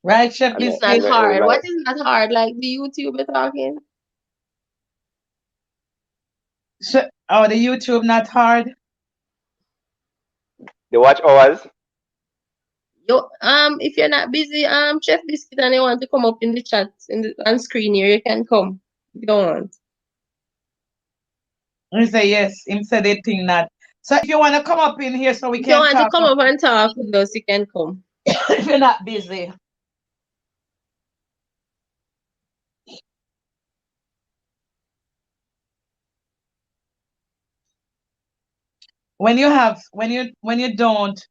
Right, Chef And it's they, not Biscuit? and they hard. What like, is not hard? Like the YouTube you're talking? Oh, the YouTube not hard. they watch hours. Yo, if you're not busy, Chef Biscuit and you want to come up in the chat in the on screen here, you can come if you want. He say yes. Him said they think not. So if you want to come up in here so we If you can want to talk, come up and talk with us, you can come. if you're not busy. When you don't,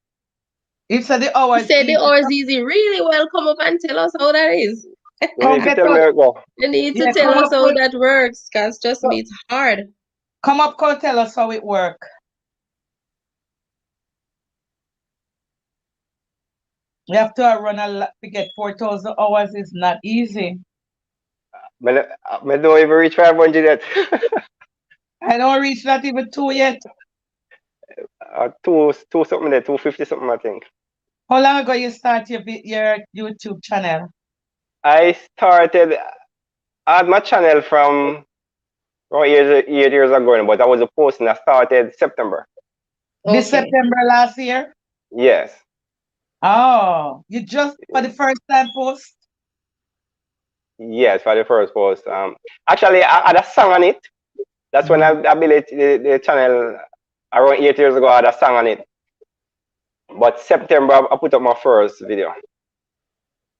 if so the You hours say the easy. hours easy. Really well, come up and tell us how that is. You Come need to get tell me us. where it go. You need to Yeah, tell us how that works, because trust me, it's hard. come tell us how it work. You have to run a lot to get 4,000 hours is not easy. I don't even reach 500 yet. I don't reach that even two yet. Two something there, 250 something, I think. How long ago you start your YouTube channel? I started, I had my channel from 8 years ago, but I was a posting. I started September. This Okay. September last year? Yes. Oh, you just for the first time post? Yes, for the first post. Actually, I had a song on it. That's when I built the channel around 8 years ago. I had a song on it. But September, I put up my first video.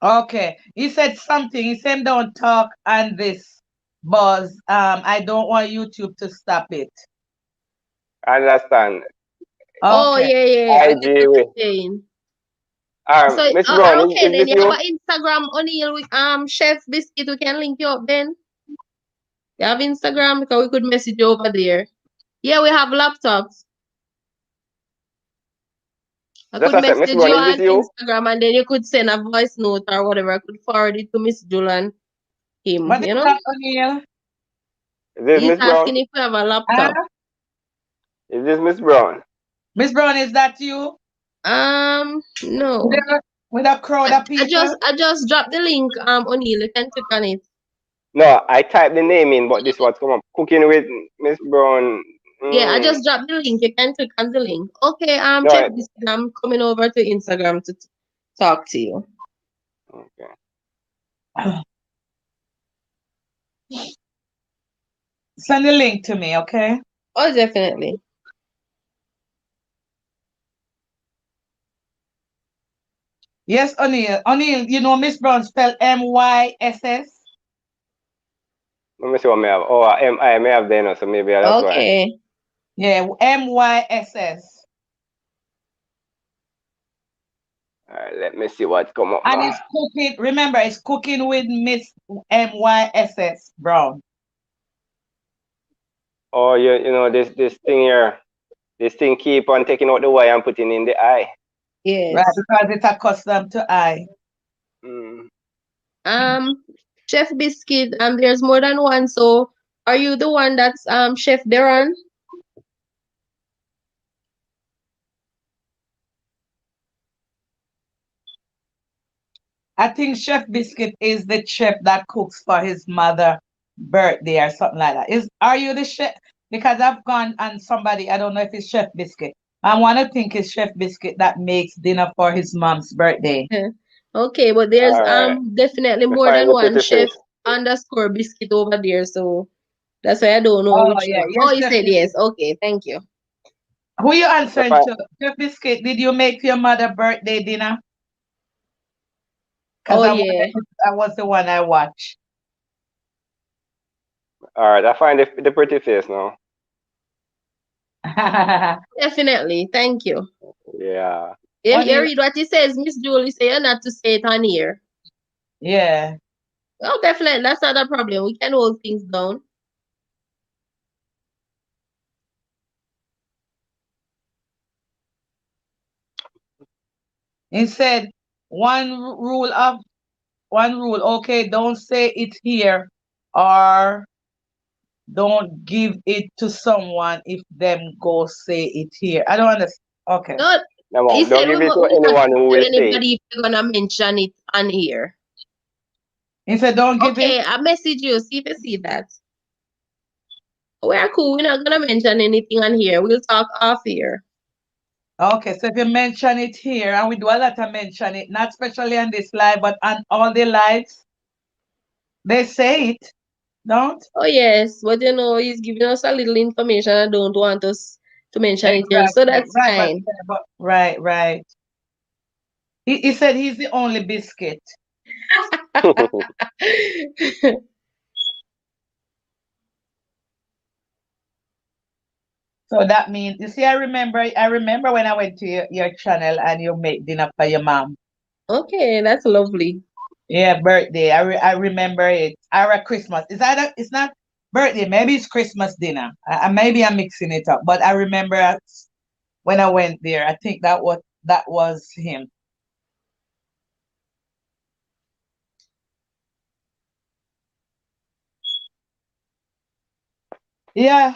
Okay. He said something. He said don't talk on this buzz. I don't want YouTube to stop it. I understand. Oh Okay. yeah, yeah, yeah. I get IG what with you're saying. So Miss Brown, okay is then. this You you? have an Instagram O'Neal with Chef Biscuit. We can link you up then. You have Instagram because we could message you over there. Yeah, we have laptops. I Just could a sec, Miss message Brown, you is this on you? Instagram and then you could send a voice note or whatever. I could forward it to Miss Julian him, But you it's know? not O'Neal. Is this He's Miss Brown? asking if we have a Ah, laptop. Is this Miss Brown? Miss Brown, is that you? No. With a crowd of people? I just dropped the link, O'Neal. You can click on it. No, I typed the name in, but this was come up. Cooking with Miss Brown. Yeah, I Mm. just dropped the link. You can click on the link. Okay, No, Chef Biscuit, I'm coming over to Instagram to talk to you. okay. Send the link to me, okay? Oh, definitely. Yes, O'Neill. O'Neill, you know Miss Brown spell Myss? Let me see what I have. Oh, I may have there now, so maybe that's why. Okay. Yeah, Myss. All right, let me see what come up And now. it's cooking. Remember, it's cooking with Miss Myss Brown. Oh, you know this thing here. This thing keep on taking out the Y and putting in the I. Right, Yes. because it's accustomed to I. Mm. Um, Chef Biscuit, there's more than one. So, are you the one that's Chef Deron? I think Chef Biscuit is the chef that cooks for his mother birthday or something like that. Are you the chef? Because I've gone and somebody, I don't know if it's Chef Biscuit. I want to think it's Chef Biscuit that makes dinner for his mom's birthday. Okay, but there's All right. definitely Me more find than the one pretty Chef face. underscore Biscuit over there. So that's why I don't know Oh which yeah, one. Oh, yes, you Chef said yes. Biscuit. Okay, thank you. Who you Me answering find, to? Chef Biscuit, did you make your mother birthday dinner? Because Oh I wonder yeah, if I was the one I watched. all right, I find the pretty face now. definitely. Thank you. Yeah. You Only, read what he says, Miss Julie. Say you're not to say it on here. yeah. Oh, definitely. That's not a problem. We can hold things down. He said one rule. Okay, don't say it here, or don't give it to someone if them go say it here. I don't understand. Okay. No, No, he mom, don't said give it to we not anyone who tell will say it. anybody if you're gonna mention it on here. He said don't give it. Okay, I message you. See if you see that. We're cool. We're not gonna mention anything on here. We'll talk off here. Okay, so if you mention it here, and we do a lot of mention it, not especially on this live, but on all the lives, they say it, don't? Oh yes, but he's giving us a little information. I don't want us to mention it here, so Exactly. that's Right, fine. right, right. He said he's the only biscuit. So that means you see, I remember when I went to your channel and you make dinner for your mom. Okay, that's lovely. Yeah, birthday. I remember it. Or Christmas. It's not birthday, maybe it's Christmas dinner. Maybe I'm mixing it up. But I remember when I went there, I think that was him. Yeah,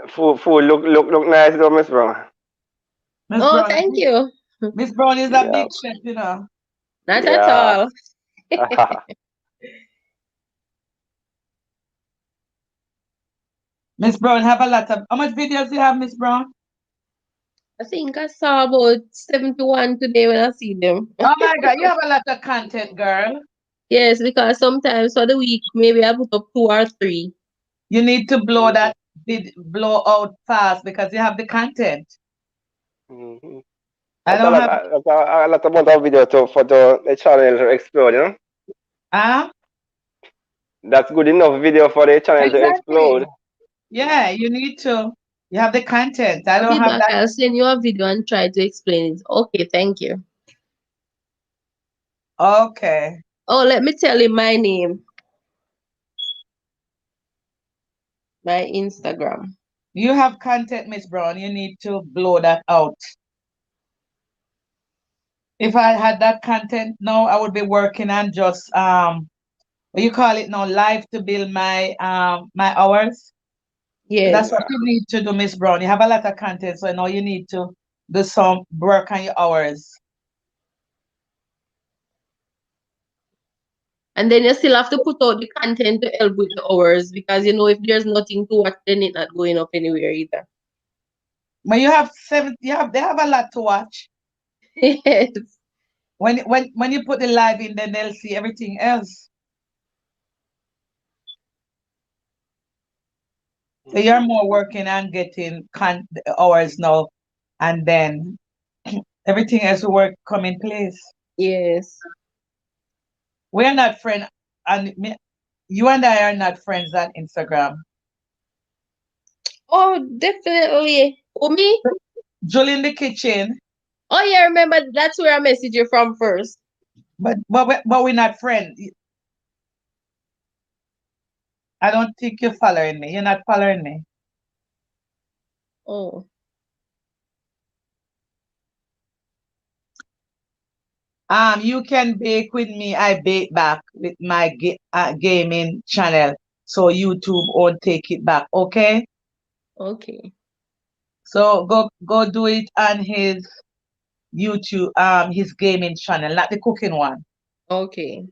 Food look nice though, Miss Brown. Miss Oh, Brown. thank you. Miss Brown is a Yeah. big chef, you know. Not at Yeah. all. Miss Brown have a lot of how much videos you have, Miss Brown? I think I saw about 71 today when I see them. Oh my God, you have a lot of content, girl. Yes, because sometimes for the week, maybe I put up 2 or 3. You need to Mhm. blow out fast because you have the content. Mhm. I That's a don't lot. have That's a lot amount of video for the channel to explode. You know, ah that's good enough video for the channel to explode. exactly. Yeah, you need to. You have the content. I I'll don't be have back. that. I'll send you a video and try to explain it. Okay, thank you. Okay. Oh, let me tell you my name, my Instagram. You have content, Miss Brown. You need to blow that out. If I had that content now, I would be working on just what you call it now, live to build my hours. That's Yes. what Yeah. you need to do, Miss Brown. You have a lot of content, so now you need to do some work on your hours. And then you still have to put out the content to help with the hours because if there's nothing to watch, then it's not going up anywhere either. But you have seven. They have a lot to watch. Yes. When you put the live in, then they'll see everything else. So you're more working on getting hours now, and then everything else will work come in place. Yes. We're not friends, and you and I are not friends on Instagram. Oh, definitely. Oh, me? Julie in the kitchen, Oh, yeah, remember that's where I messaged you from first. but we're not friends. I don't think you're following me. You're not following me. Oh, You can bake with me. I bake back with my gaming channel, so YouTube won't take it back. Okay, okay. so go do it on his YouTube, his gaming channel, not the cooking one, Okay.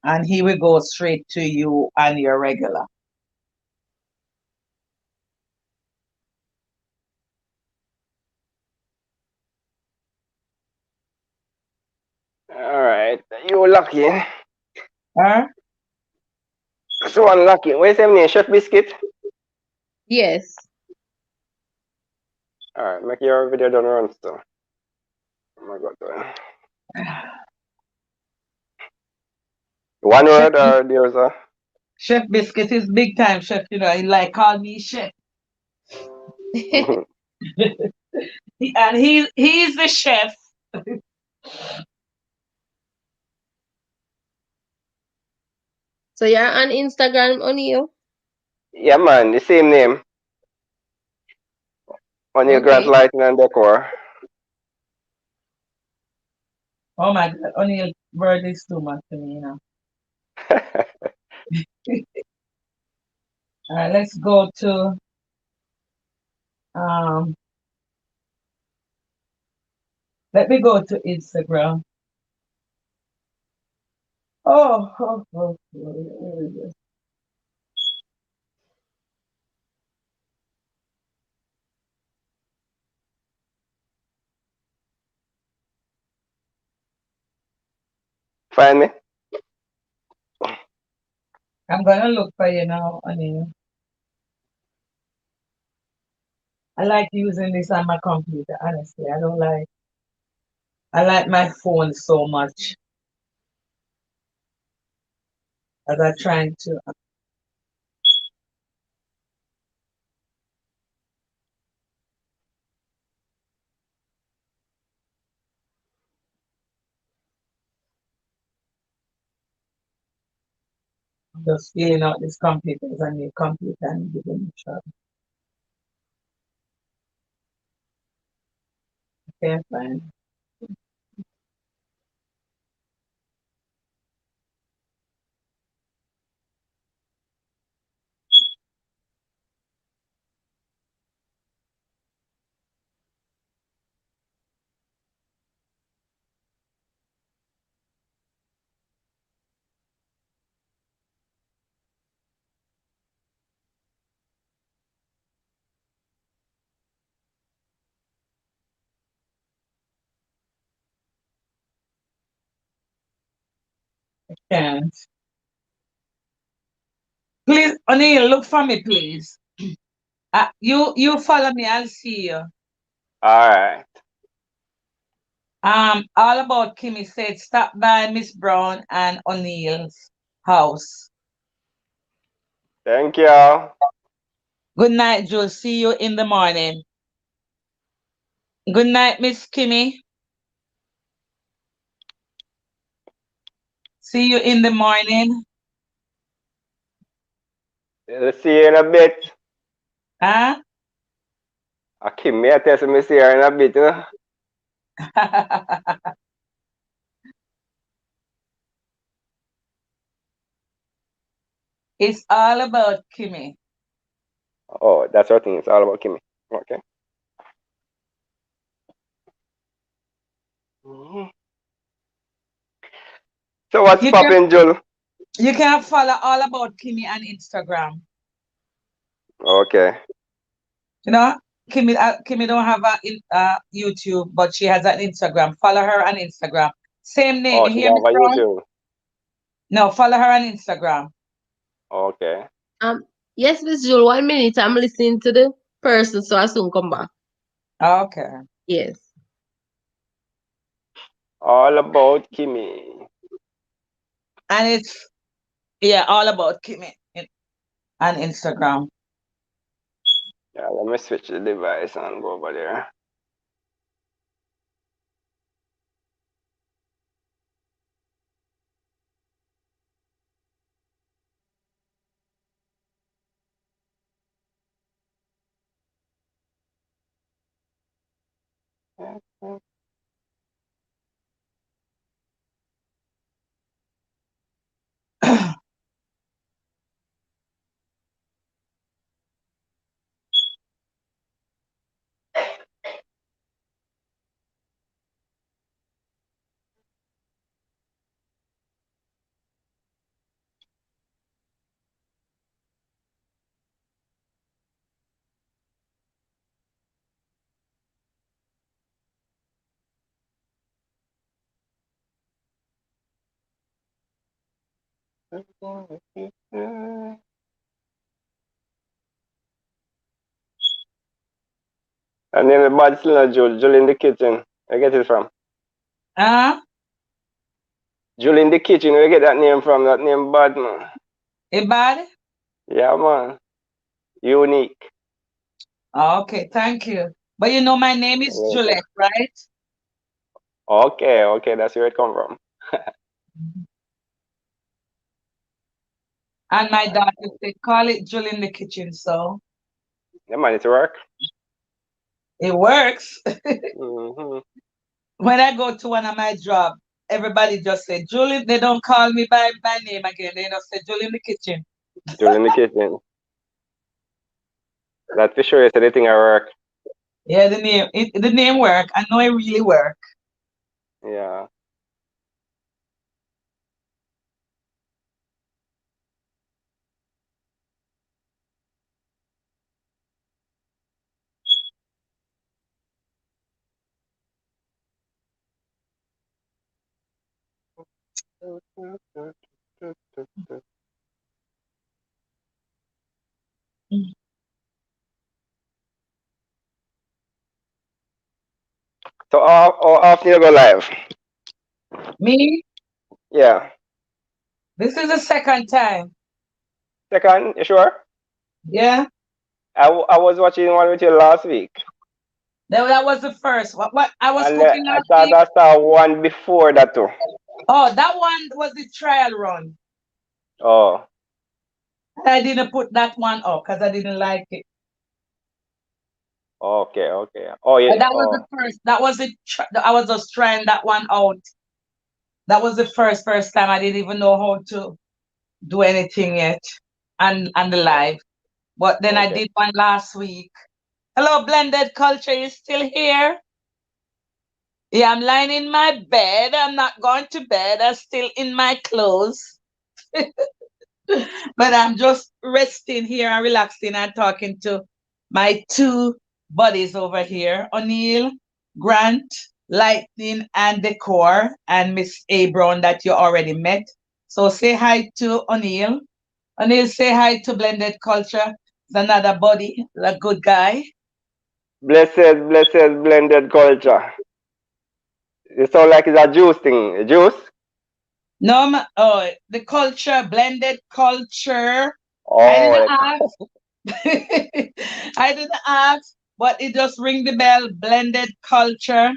and he will go straight to you on your regular. All right. You lucky. Huh? So unlucky. Where's your name? Chef Biscuit? Yes. All right. Make your video done run so. Oh my God. One Chef word or there's a. Chef Biscuit is big time chef. He like call me chef, and he's the chef. So you're on Instagram, O'Neill? Yeah, man. The same name. On your Grant Okay. Lighting and Decor. Oh my God, O'Neill word is too much for me. All right, let's go to um. Let me go to Instagram. Where is it? Find me. I'm gonna look for you now, O'Neill. I like using this on my computer. Honestly, I don't like. I like my phone so much as I'm trying to. I'm just feeling out this computer as a new computer and giving it a try. Okay, fine. Can't. Please, O'Neill, look for me, please. You follow me. I'll see you. All right. All about Kimmy said stop by Miss Brown and O'Neill's house. Thank you. Good night, Joe. See you in the morning. Good night, Miss Kimmy. See you in the morning. See you in a bit. Huh? Okay, me I tell me see you in a bit. It's all about Kimmy. Oh, that's our thing. It's all about Kimmy. Okay. Mhm. So what's You can poppin', Jul? you can follow all about Kimmy on Instagram. Okay. You know, Kimmy don't have a YouTube, but she has an Instagram. Follow her on Instagram. Same name. Oh, You she hear me, have a Crown? YouTube. No, follow her on Instagram. Okay. Yes, Miss Jewel, 1 minute. I'm listening to the person, so I soon come back. Okay. Yes. All about Kimmy. And it's all about Kimmy on Instagram. Yeah, let me switch the device and go over there. And then the bad still not Jul. Jul in the kitchen. Where you get it from? Ah, Jul in the kitchen. Where you get that name from? That name bad, man. bad? Yeah, man. Unique. Okay, thank you. But you know my name is Welcome. Juliet, right? Okay, okay. That's where it come from. And my daughters, they call it Julie in the kitchen, so Yeah, man, it's work. it works. Mm-hmm. When I go to one of my job, everybody just say Julie. They don't call me by my name again. They just say Julie in the kitchen. Jul in the kitchen. That for sure is the thing I work. Yeah, the name work. I know it really work. Yeah. Mm. So how often you go live? Me, Yeah. this is the second time. Second, you sure? Yeah, I was watching one with you last week. that was the first. What I was And cooking I last thought week. I saw one before that too. Oh, that one was the trial run. Oh, I didn't put that one up because I didn't like it. okay, okay. Oh yeah. But that was the Oh, first. That was I was just trying that one out. That was the first time. I didn't even know how to do anything yet, and the live. But then I okay. did one last week. Hello, blended culture. You still here? Yeah, I'm lying in my bed. I'm not going to bed. I'm still in my clothes, but I'm just resting here and relaxing and talking to my two buddies over here, O'Neill, Grant, Lightning, and Decor, and Miss A Brown that you already met. So say hi to O'Neill. O'Neill, say hi to Blended Culture. It's another buddy, a good guy. Blessed blended culture. It sound like it's a juice thing. A juice? No, the culture, blended culture. I Oh, didn't like, ask. I didn't ask, but it just ring the bell. Blended culture.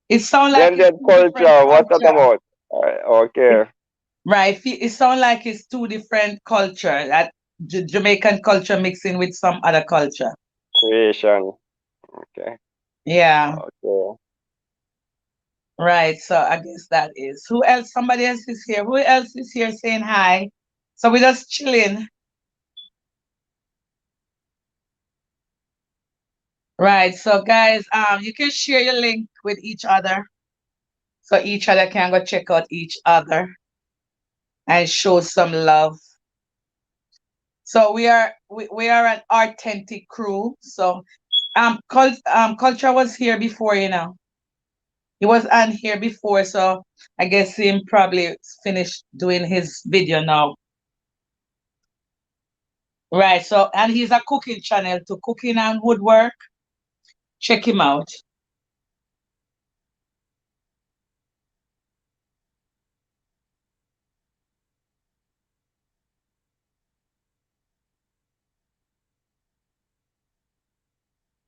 It sound like it's blended two different culture. What's that culture, about? Okay. right? It sound like it's two different culture. That Jamaican culture mixing with some other culture. Creation. Okay. Yeah, Okay. right. So I guess that is. Who else? Somebody else is here. Who else is here saying hi? So we're just chilling. Right. So guys, you can share your link with each other. so each other can go check out each other and show some love. So we are an authentic crew. So culture was here before, you know. He was on here before, so I guess him probably finished doing his video now. Right. So and he's a cooking channel to cooking and woodwork. Check him out.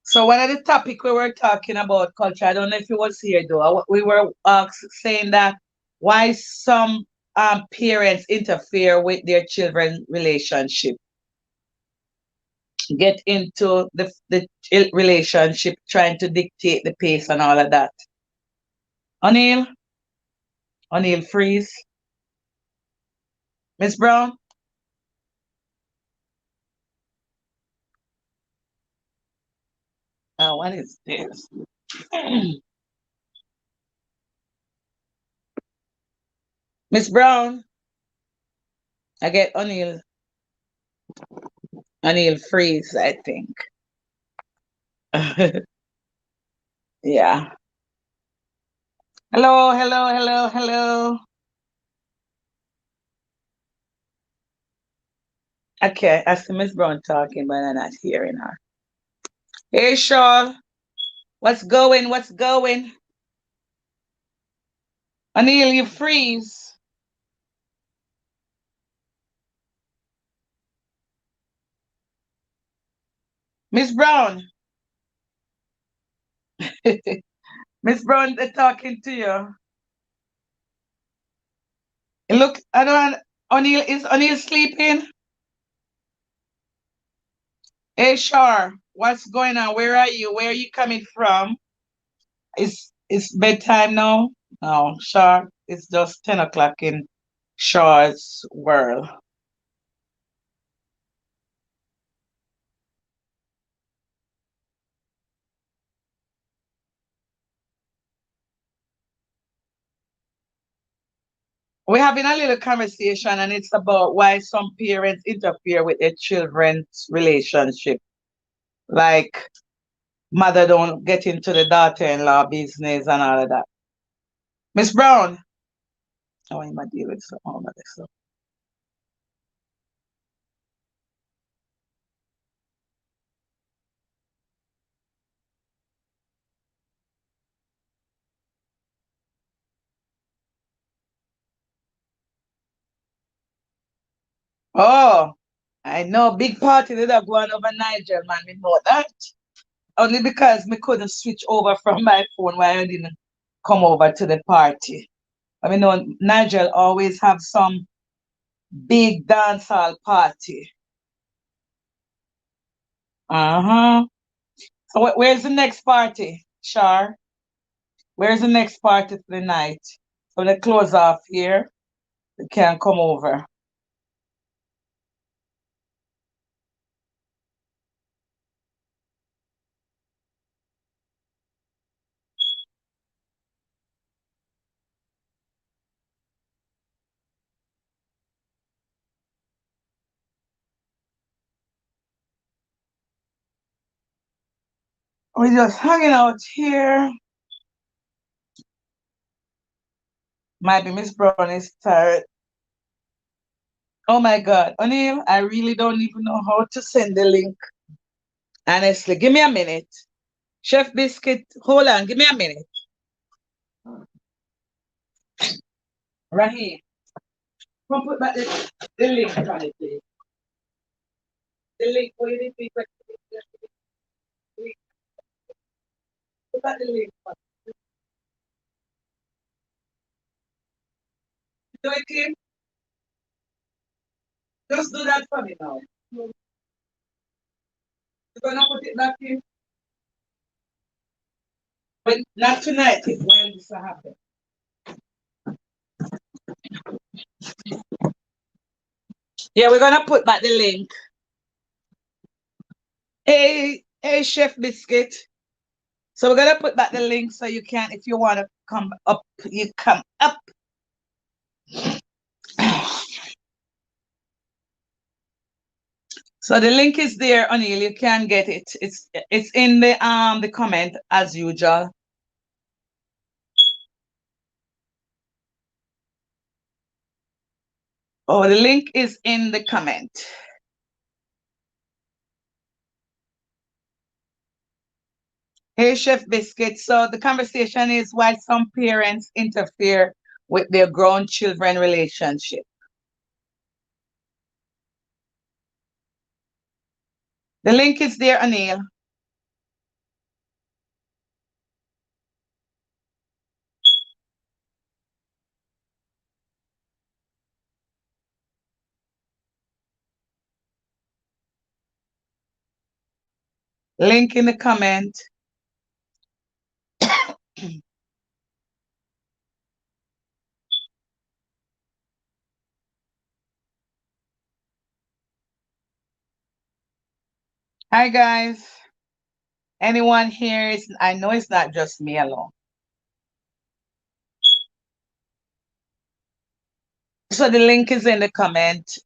So one of the topic we were talking about culture, I don't know if it was here though. We were saying that why some parents interfere with their children relationship, get into the relationship, trying to dictate the pace and all of that. O'Neill, O'Neill, freeze. Miss Brown. Oh, what is this? Miss Brown. I get O'Neill freeze, I think. Yeah. Hello, hello, hello, hello. Okay, I see Miss Brown talking, but I'm not hearing her. Hey, Shaw. What's going? What's going? O'Neill, you freeze. Miss Brown. Miss Brown, they're talking to you. Look, I don't. Is O'Neill sleeping? Hey, Shar, what's going on? Where are you? Where are you coming from? It's bedtime now. No, Shar, it's just 10 o'clock in Shar's world. We're having a little conversation, and it's about why some parents interfere with their children's relationship. Like mother don't get into the daughter-in-law business and all of that. Miss Brown, I want to deal with all of this stuff. Oh, I know big party did have going over Nigel, man. We know that. Only because me couldn't switch over from my phone while I didn't come over to the party. I mean, know Nigel always have some big dancehall party. Uh-huh. So where's the next party, Shar? Where's the next party for the night? So they close off here. They can't come over. We're just hanging out here. Might be Miss Brown is tired. Oh my God. O'Neill, I really don't even know how to send the link. Honestly, give me a minute. Chef Biscuit, hold on, give me a minute. Raheem, come put back the link on it, please. The link for you to put back the link. Do it, Kim. Just do that for me now. You're gonna put it back in. But not tonight, when this will happen. Yeah, we're gonna put back the link. Hey, Chef Biscuit. So we're gonna put back the link so you can, if you wanna come up. You come up. So the link is there, O'Neill. You can get it. It's in the comment as usual. Oh, the link is in the comment. Hey, Chef Biscuit. So the conversation is why some parents interfere with their grown children relationship. The link is there, Anil. Link in the comment. Hi, guys. Anyone here is, I know it's not just me alone. So the link is in the comment.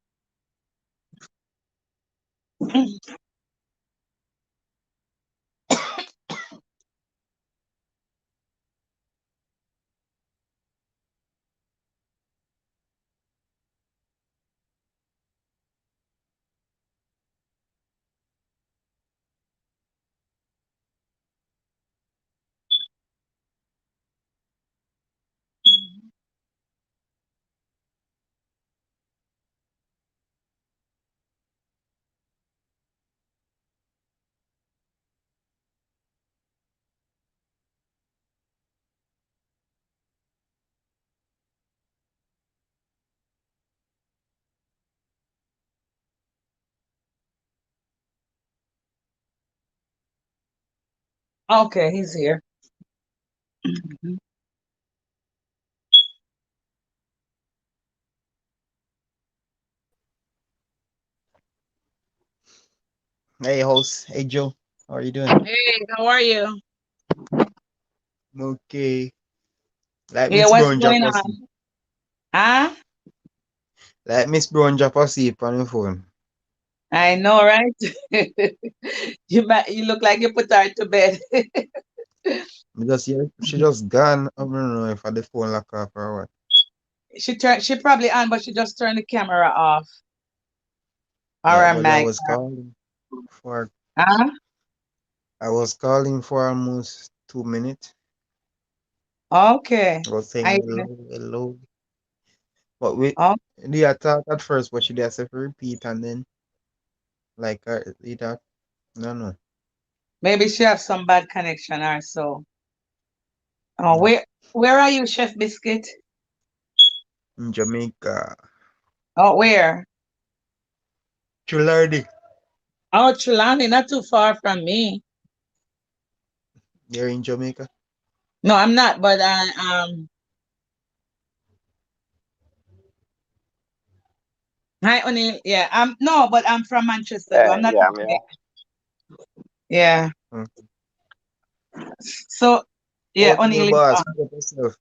Okay, he's here. Hey, host. Hey, Joe. How are you doing? Hey, how are you? I'm okay. Like Yeah, Miss what's Brown drop going asleep. on? Huh? Like Miss Brown drop asleep on the phone. I know, right? You look like you put her to bed. Because yeah, she just gone. I don't know if I the phone lock off or what. She probably on, but she just turned the camera off. Or Yeah, her but mic. for Huh? I was calling for almost 2 minutes. Okay. I was saying I hello, hello. But we oh, they attacked at first, but she just have to repeat and then like that. No, no, maybe she have some bad connection or so. Oh, no. where are you, Chef Biscuit? In Jamaica, Oh, where? Chulardi. Oh, Trelawney, not too far from me. You're in Jamaica. No, I'm not, but hi O'Neill. Yeah, I'm no, but I'm from Manchester though. I'm not Yeah, from I'm here. Jamaica. Yeah. Mm. So yeah, Out your O'Neill is boss. on. Pick up yourself.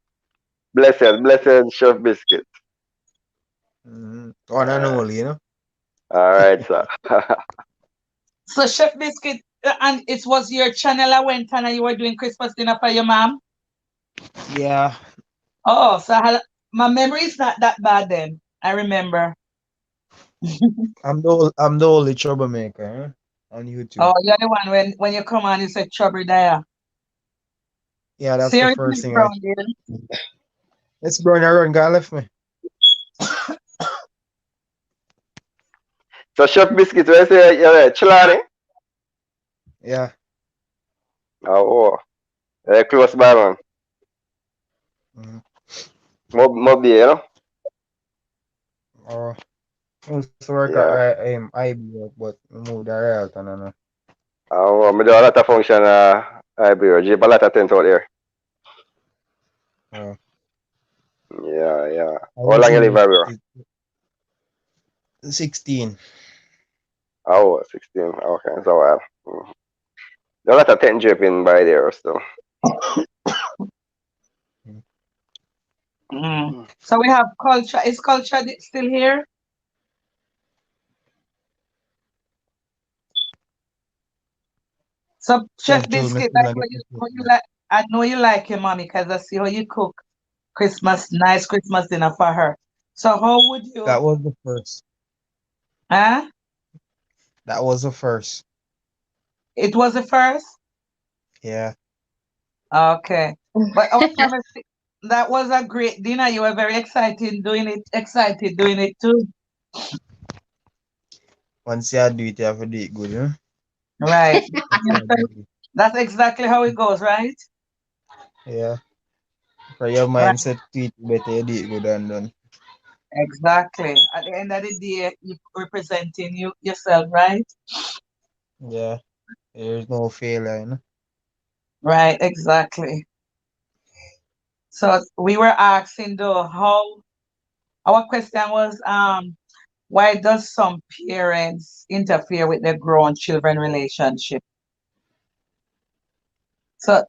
Blessed Chef Biscuit. One and Uh, only, you know. all right, sir. So Chef Biscuit, and it was your channel I went on and you were doing Christmas dinner for your mom? Yeah, Oh, so my memory is not that bad then. I remember. I'm the only troublemaker on YouTube. Oh, you're the one when you come on, you say trouble there. Yeah, that's the first Seriously, thing bro, I. dear. Let's burn a run, guy left me. So Chef Biscuit, where you say you're Chilani? Yeah. Oh, close by, man. Mm. Mobi, you know? Oh, I used to work at Yeah. IB, but I moved the Realton and Oh, I do a lot of function, I be, a lot of things out there. uh, Yeah, yeah. I How was long you live in over? 16. Oh, 16. Okay, so mm. There are a lot of tent dripping by there still. Mm. So we have culture. Is culture still here? So Chef Chef Jul, me Biscuit, still like not get how the you like. I know you like your mommy because I see how you cook nice Christmas dinner for her. So how would you? That was the first. Huh? That was the first. It was the first. Yeah. Okay, but our promise that was a great dinner. You were very excited doing it. Excited doing it too. Once you do it, you have to do it good, you know? Right. That's how I do it. That's exactly how it goes, right? Yeah. For your Right. mindset to it, better you do it good and done. Exactly. At the end of the day, you representing yourself, right? Yeah. There's no failure, you know? Right. Exactly. So we were asking though how our question was why does some parents interfere with their grown children relationship? So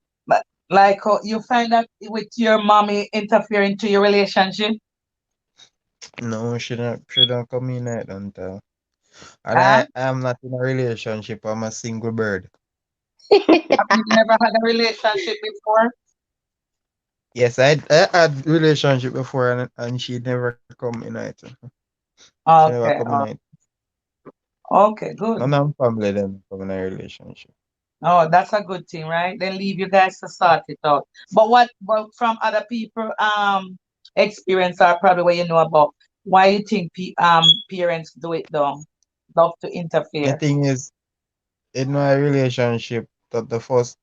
like how you find that with your mommy interfering to your relationship? No, shouldn't come in like that. And Huh? I am not in a relationship. I'm a single bird. Have you never had a relationship before? Yes, I had relationship before and she never come in it. She never come Okay. in it. Okay, None good. of my family them come in a relationship. Oh, that's a good thing, right? Then leave you guys to sort it out. But from other people experience or probably what you know about why you think parents do it though? Love to The interfere. thing is, in my relationship, that the first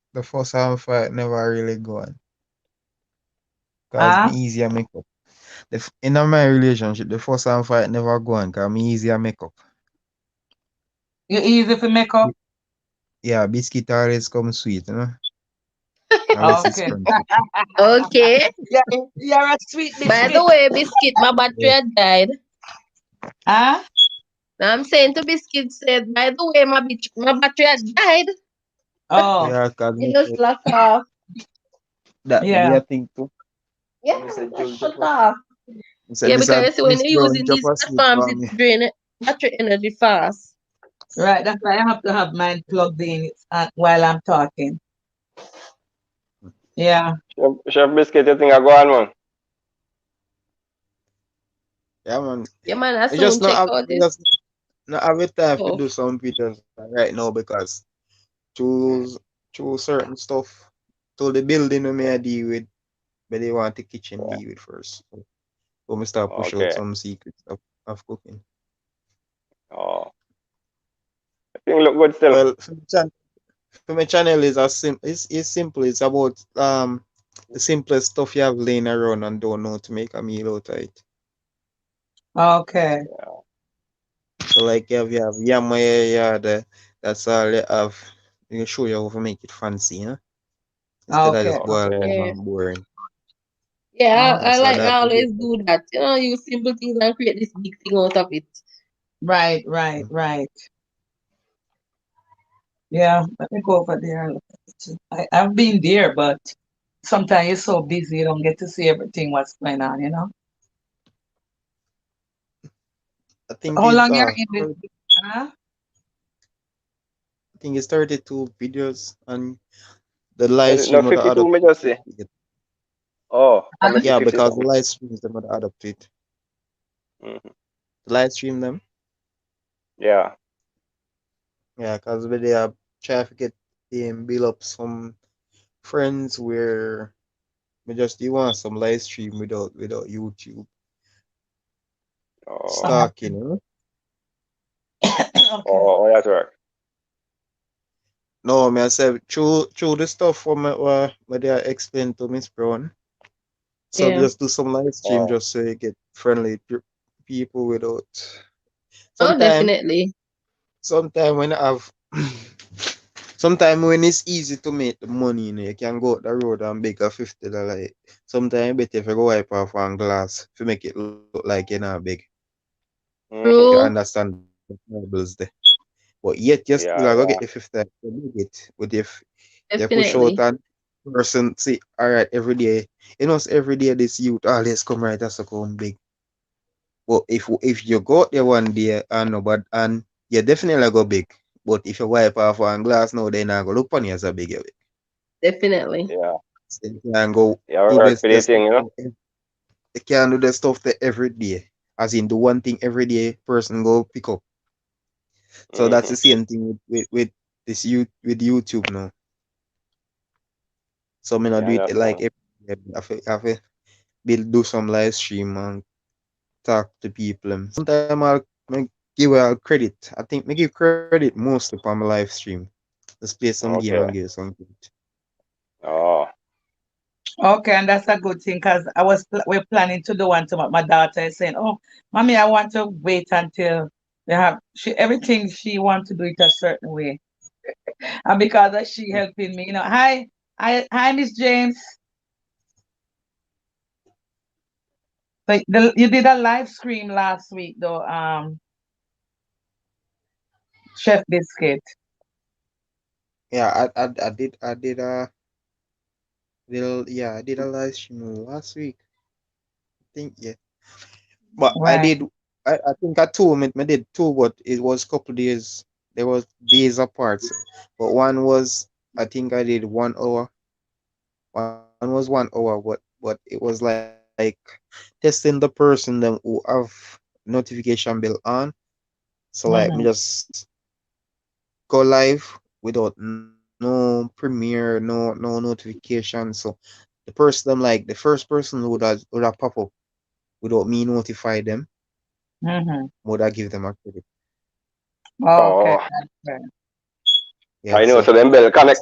fight never really go on. Cause me Ah, easier make up. In my relationship, the first fight never go on. Cause me easier make up. you easy to make up? Yeah, biscuit always come sweet, unless it's Okay. crunchy. Okay. Yeah, you're a sweet By the biscuit. way, Biscuit, my battery Yeah, had died. Ah, Now I'm saying to Biscuit said, by the way, my battery had died. oh, yeah, cause It me just said lock off. that me yeah. I think too. Yeah, Me said just Jul shut drop us. off. Me said Yeah, Miss because you see, when Miss you're Brown using drop these asleep platforms, for it me. drain battery energy fast. Right. That's why I have to have mine plugged in while I'm talking. Yeah. Chef Biscuit, you think I go on, man? Yeah, man. Yeah, man, I I just soon not check have, out I this just not have the time to do stuff. some videos right now because choose choose certain stuff to the building we may deal with, but they want the kitchen Yeah. deal with first. So me start push out Okay. some secrets of cooking. Oh, I think look good still. Well, for my channel is it's simple. It's about the simplest stuff you have laying around and don't know to make a meal out of it. Okay. Yeah. So like you have yam that's all you have. You can show you how to make it fancy, instead of just Okay. boiling Okay. them Yeah. and boring. Yeah, I Okay. That's all like that I video. always do that. Use simple things and create this big thing out of it. Right, right, right. Yeah, let me go over there and look at it. I've been there, but sometimes you're so busy you don't get to see everything what's going on, you know? I think How it's long you're in this? 30, Huh? I think it's 32 videos and the Is live it no stream would add 52 up me to just see? 58. Oh, I Huh? me see Yeah, 50 because the something. live streams them would add up to it. Hmm. The live stream them, Yeah. yeah, because we they are try to get build up some friends where we just you want some live stream without YouTube Oh, Oh, stalking, okay. oh, that's right. No, me I said through the stuff from what they are explain to Miss Brown. So we Yeah. just do some live stream Oh. just so you get friendly people without. Oh, Sometimes, definitely. sometime when I have, sometime when it's easy to make the money, you can go out the road and make a $50. Sometimes better if you go wipe off one glass to make it look like you're not big. If you Mm-hmm. True. understand the parables there. But yet you still Yeah, are gonna get yeah. the 50 to make it. But if you push out Definitely. and person see, all right, every day, every day this youth always come right as a come big. But if you go out there one day and no, but and you definitely go big. But if you wipe off one glass now, then I go look on you as a big. Definitely. Yeah. So you can go Yeah, do work for the this thing, stuff. you know. You can do the stuff there every day. As in the one thing every day person go pick up. So that's the Mm-hmm. same thing with this with YouTube now. So me not Yeah, do it like understand. every day. I have to build do some live stream and talk to people. And sometimes I'll me give her credit. I think me give credit mostly for my live stream. Just play some game and Okay. give some credit. Oh, Okay, and that's a good thing because we're planning to do one to my daughter is saying, "Oh, mommy, I want to wait until they have everything she wants to do it a certain way." And because of she helping me, hi, Miss James. But you did a live stream last week though, Chef Biscuit. Yeah, I did a live stream last week. I think yeah. But Right. I think I two me did two, but it was couple days. There was days apart. But one was I think I did 1 hour. One was 1 hour, but it was like testing the person them who have notification bill on. So like me just go live without no premiere, no notification. So the person them like the first person would have pop up without me notify them, Mm-hmm. would I give them a credit. Okay. oh, That's fair. Yeah, I know. so So them bell connect.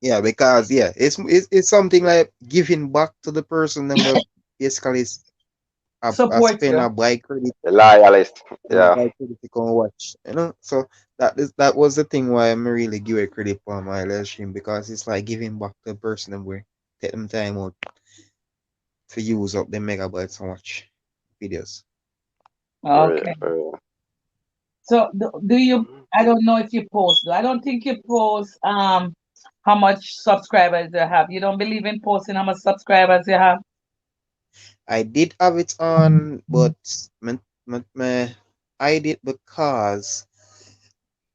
yeah, because yeah, it's something like giving back to the person them will basically I Support spend you. a buy credit The loyalist. and a Yeah. buy credit to come watch. So that was the thing why I'm really give a credit for my live stream because it's like giving back to the person them where take them time out to use up the megabytes and watch videos. For real, Okay. for real. So do you? I don't know if you post. I don't think you post how much subscribers you have. You don't believe in posting how much subscribers you have. I did have it on, but I did because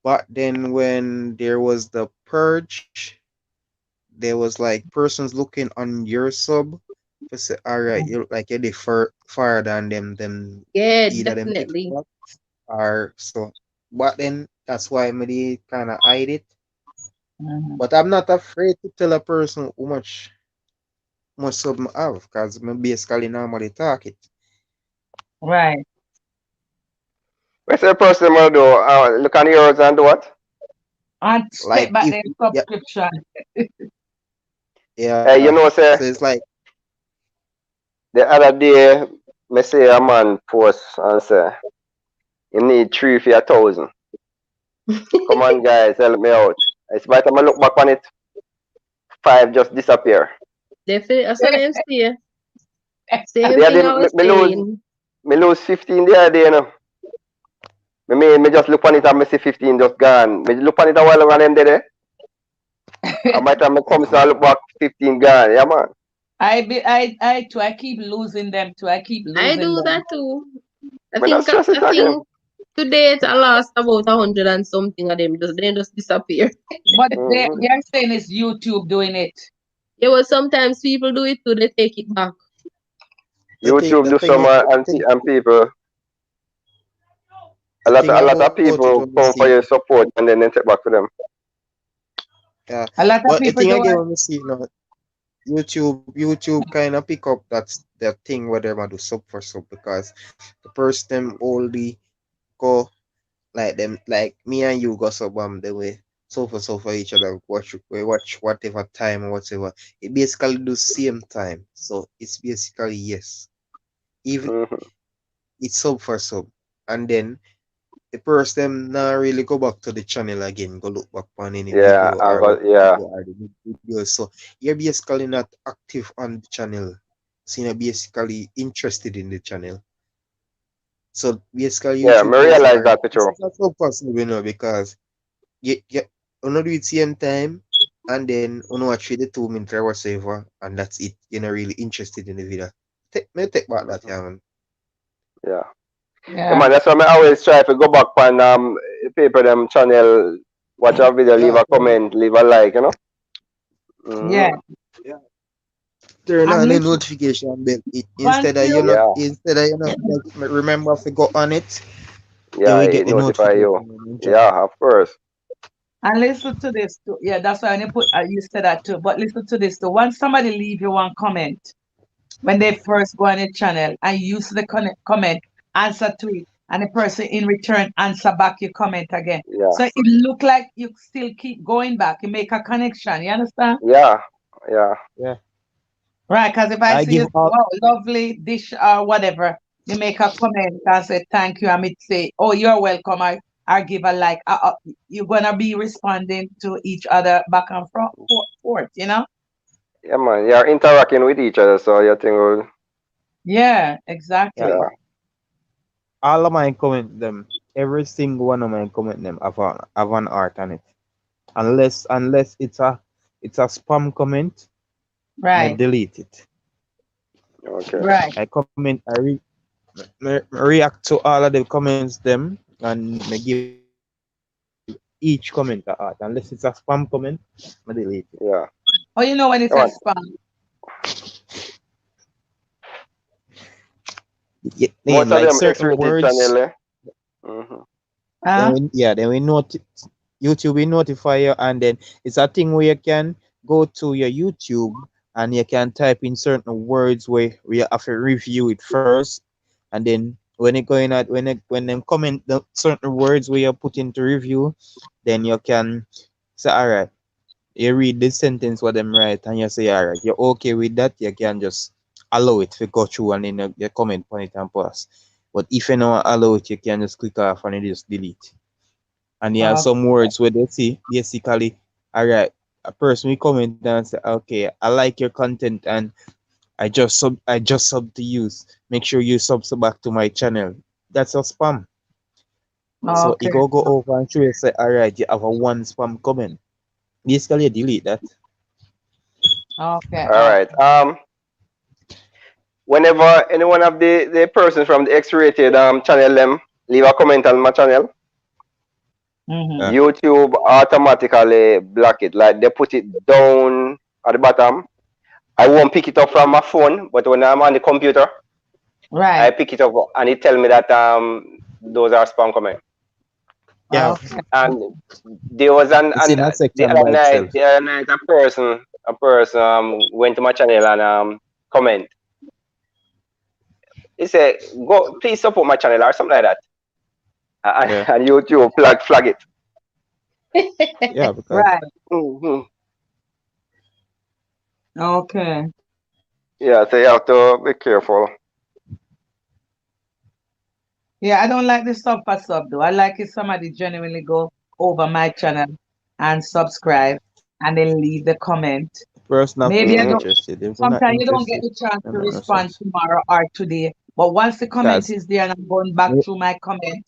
but then when there was the purge, there was like persons looking on your sub to say, all right, you look like you're far than them Yeah, either them definitely. extra or so. But then that's why I kind of hide it. Mhm. But I'm not afraid to tell a person how much sub I have because I basically normally talk it. Right. What's the person will do? Look on yours and do what? And take Like back if the yeah, subscription. Hey, yeah. you know, So say it's like the other day, me say a man post and say, you need three for 1,000. Come on, guys, help me out. It's by the time I look back on it, five just disappear. Definitely. That's what I'm saying. Same The other thing day, I was saying. me lose 15 the other day, you know. Me just look on it and me see 15 just gone. Me look on it a while ago and them there. And by the time I come, so I look back, 15 gone. Yeah, man. I too. I keep losing them too. I keep I losing do them. that too. I Me not think stress it I again. think to date I lost about 100 and something of them. Just they just disappear. But Hmm. they're saying it's YouTube doing it. Yeah, well sometimes people do it too, they take it back. YouTube the do thing some and people, the thing a lot of about it when people we come for see your support and then they take back to them. yeah. A lot of But the people thing do again it. when we see YouTube kind of pick up that thing where they want to sub for sub because the person them only go like them like me and you go sub the way so for each other we watch whatever time or whatever. It basically do same time. So it's basically yes. Even Hmm. it's sub for sub. And then the person them now really go back to the channel again, go look back on any Yeah, video I or got, what yeah. video or the new videos. So you're basically not active on the channel. So you're basically interested in the channel. So basically Yeah, YouTube me will say, realize alright, that for this true. is not so possible, because you wanna do it same time. and then you watch the 2 minute or whatever, and that's it. You're not really interested in the video. Take back that, Mhm. yeah, man. Yeah. Yeah, Yeah. man, that's why I always try to go back on paper them channel, watch our video, leave Yeah, a comment, leave a like, you know. Yeah. Mm-hmm. yeah. Turn And on the listen, notification bell. once you Yeah, Instead of you not like remember if you go on it, then yeah, we get it the notify notification you. when you drop. Yeah, of course. and listen to this too. Yeah, that's why when you put you said that too. But listen to this too. Once somebody leave you one comment when they first go on the channel and you use the comment, answer to it, and the person in return answer back your comment again. Yeah, So it look like you still keep going back. You make a connection. You understand? yeah, yeah, Yeah. Right, because if I I see give you, all wow, lovely dish or whatever, you make a comment and say thank you. I may say, oh, you're welcome. I give a like. You're gonna be responding to each other back and forth, you know? yeah, man. You're interacting with each other, so you think, well, Yeah, yeah. exactly. yeah, All of my comment them. Every single one of my comment them have an art on it. Unless it's a spam comment, me Right, delete it. okay, right. I comment me react to all of the comments them and me give each comment a art. Unless it's a spam comment, me delete it. yeah. Oh, you know when it's Come a on. spam. Name Most of like them certain X-rated words. channel, eh? Mm-hmm. Huh? Then we YouTube will notify you, and then it's a thing where you can go to your YouTube and you can type in certain words where you have to review it first, and then when it going out when them comment the certain words where you put into review, then you can say all right. You read the sentence what them write and you say all right. You're okay with that. You can just allow it to go through and then you comment on it and pass. But if you don't allow it, you can just click off and you just delete. And you have Oh, some words where they see basically, all right, a person will comment and say, okay, I like your content and I just sub to use. Make sure you sub back to my channel. That's a spam. So okay, it go over and show you say, all right, you have a one spam comment. Basically, you delete that. okay, All right. Whenever any one of the person from the X-rated channel them leave a comment on my channel, Mm-hmm. Yeah, YouTube automatically block it. Like they put it down at the bottom. I won't pick it up from my phone, but when I'm on the computer, I Right. pick it up and it tell me that those are spam comments. yeah. Okay. And there was It's in a the section other by itself. night a person went to my channel and comment. He said, "Go, please support my channel" or something like that. Yeah, And YouTube flag it. yeah, because Right. Hmm. Okay. Yeah, so you have to be careful. Yeah, I don't like the sub for sub though. I like if somebody genuinely go over my channel and subscribe and then leave the comment. person have to Maybe be I Hmm. don't, interested. If you're not sometimes you don't get interested, the chance that to make no respond sense. tomorrow or today. But once the comment Because is there and I'm going back through my comment,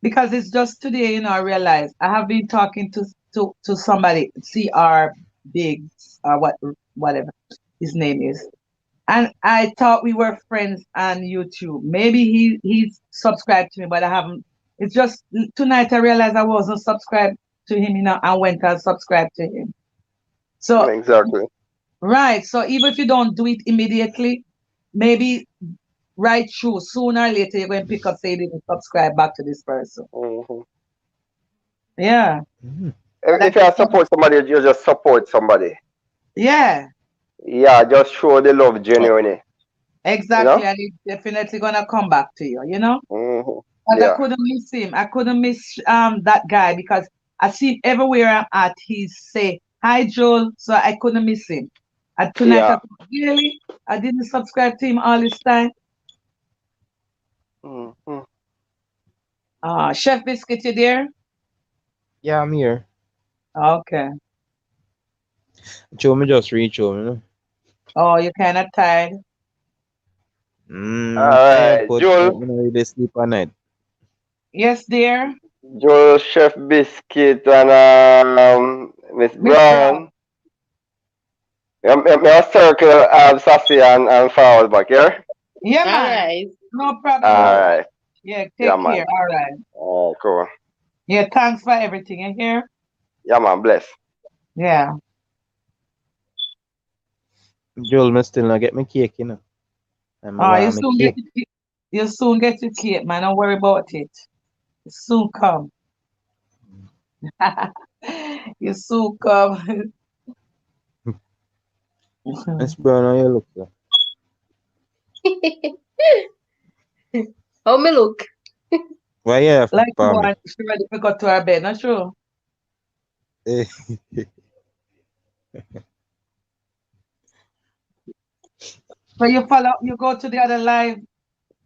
because it's just today, I realize I have been talking to somebody, CR Biggs or whatever his name is. And I thought we were friends on YouTube. Maybe he's subscribed to me, but I haven't. It's just tonight I realized I wasn't subscribed to him, and went and subscribed to him. So Exactly. right. So even if you don't do it immediately, maybe right through sooner or later you're going to pick up say you didn't subscribe back to this person. Hmm. Yeah. mhm, But If you support somebody, you just support somebody. yeah, Yeah, just show the love oh, genuinely. You exactly. know. And it's definitely gonna come back to you. Hmm. But I Yeah. couldn't miss him. I couldn't miss that guy because I see him everywhere I'm at. He say hi Joel, so I couldn't miss him. And tonight I Yeah. thought, really, I didn't subscribe to him all this time. Hmm. Chef Biscuit, you there? yeah, I'm here. Okay. Show me just reach home. Oh, you kind of tired? All Tired, right, but I Joel. don't really sleep at night. Yes, dear. Joel, Chef Biscuit, and Miss Miss Brown. Brown. Me a circle Sassy and forward back here. Yeah, All man. right. No problem. Alright. Yeah, Yeah take man. care. All right. Cool. Yeah, thanks for everything. You hear? Yeah man, bless. Yeah. Joel, me still not get my cake, you know. I'm Oh, want my cake. you soon get your kid, man. Don't worry about it. It soon come. You soon come. Miss Brown, how you look like? How me look? Why you have Like for me? one, she ready to go to her bed, not true? Eh, So you go to the other live.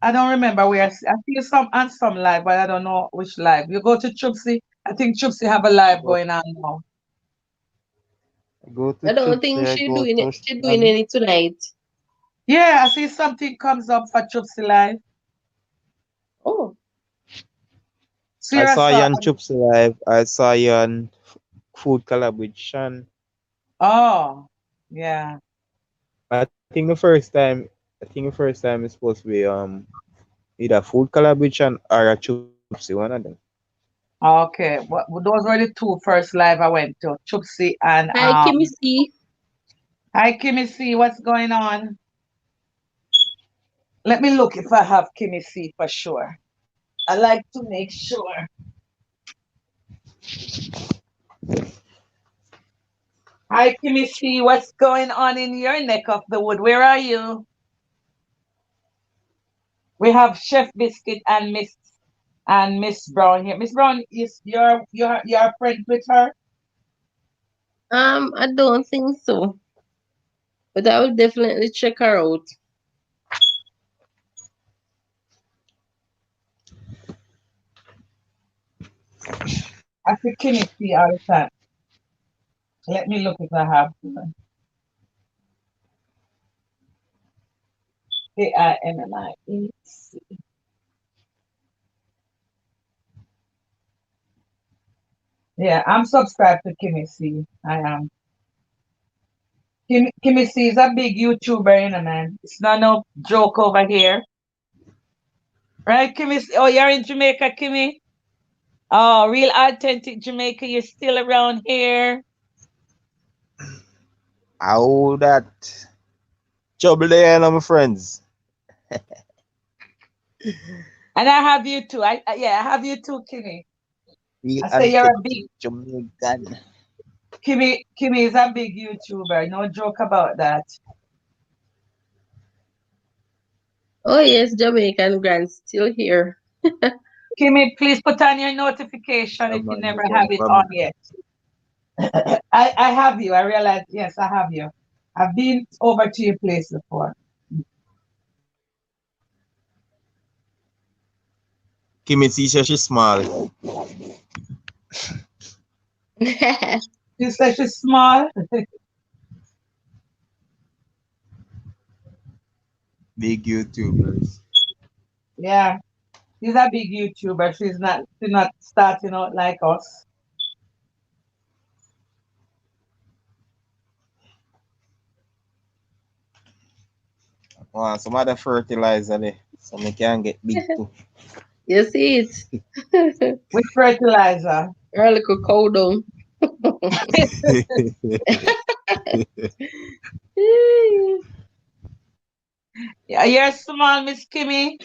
I don't remember where I see you some on some live, but I don't know which live. You go to Chupsy. I think Chupsy have a live go, going on now. go to I don't Chupsy, think I she go doing it. to She doing Shan. any tonight. Yeah, I see something comes up for Chupsy live. Oh, I Serious. saw you on Chupsy Live. I saw you on Food Collab with Shan. Oh, yeah. I think the first time is supposed to be either Food Collab with Shan or a Chupsy, one of them. Okay. Those were the two first live I went to. Chupsy and hi, Kimmy C. Hi Kimmy C, what's going on? Let me look if I have Kimmy C for sure. I like to make sure. Hi Kimmy C, what's going on in your neck of the wood? Where are you? We have Chef Biscuit and Miss Brown here. Miss Brown, is you're friends with her? I don't think so, but I will definitely check her out. I see Kimmy C all the time. Let me look if I have her. KIMMIE. Yeah, I'm subscribed to Kimmy C. I am. Kimmy C is a big YouTuber, you know, man. It's not no joke over here. Right, Kimmy? Oh, you're in Jamaica, Kimmy? Oh, real authentic Jamaica. You're still around here. How that trouble there, my friends. And I have you too. Yeah, I have you too, Kimmy. Real I say you're a authentic big Jamaican. Kimmy. Kimmy is a big YouTuber. No joke about that. Oh yes, Jamaican Grand still here. Kimmy, please put on your notification Yeah, if you man, never you have come it from on me. yet. I have you. I realize. Yes, I have you. I've been over to your place before. Kimmy see she small. You say she's small. Big YouTubers. Yeah, she's a big YouTuber. She's not starting out like us. Want some other fertilizer there. So me can get big too. You see it? With fertilizer. Her little cow down. Yeah, you're small, Miss Kimmy.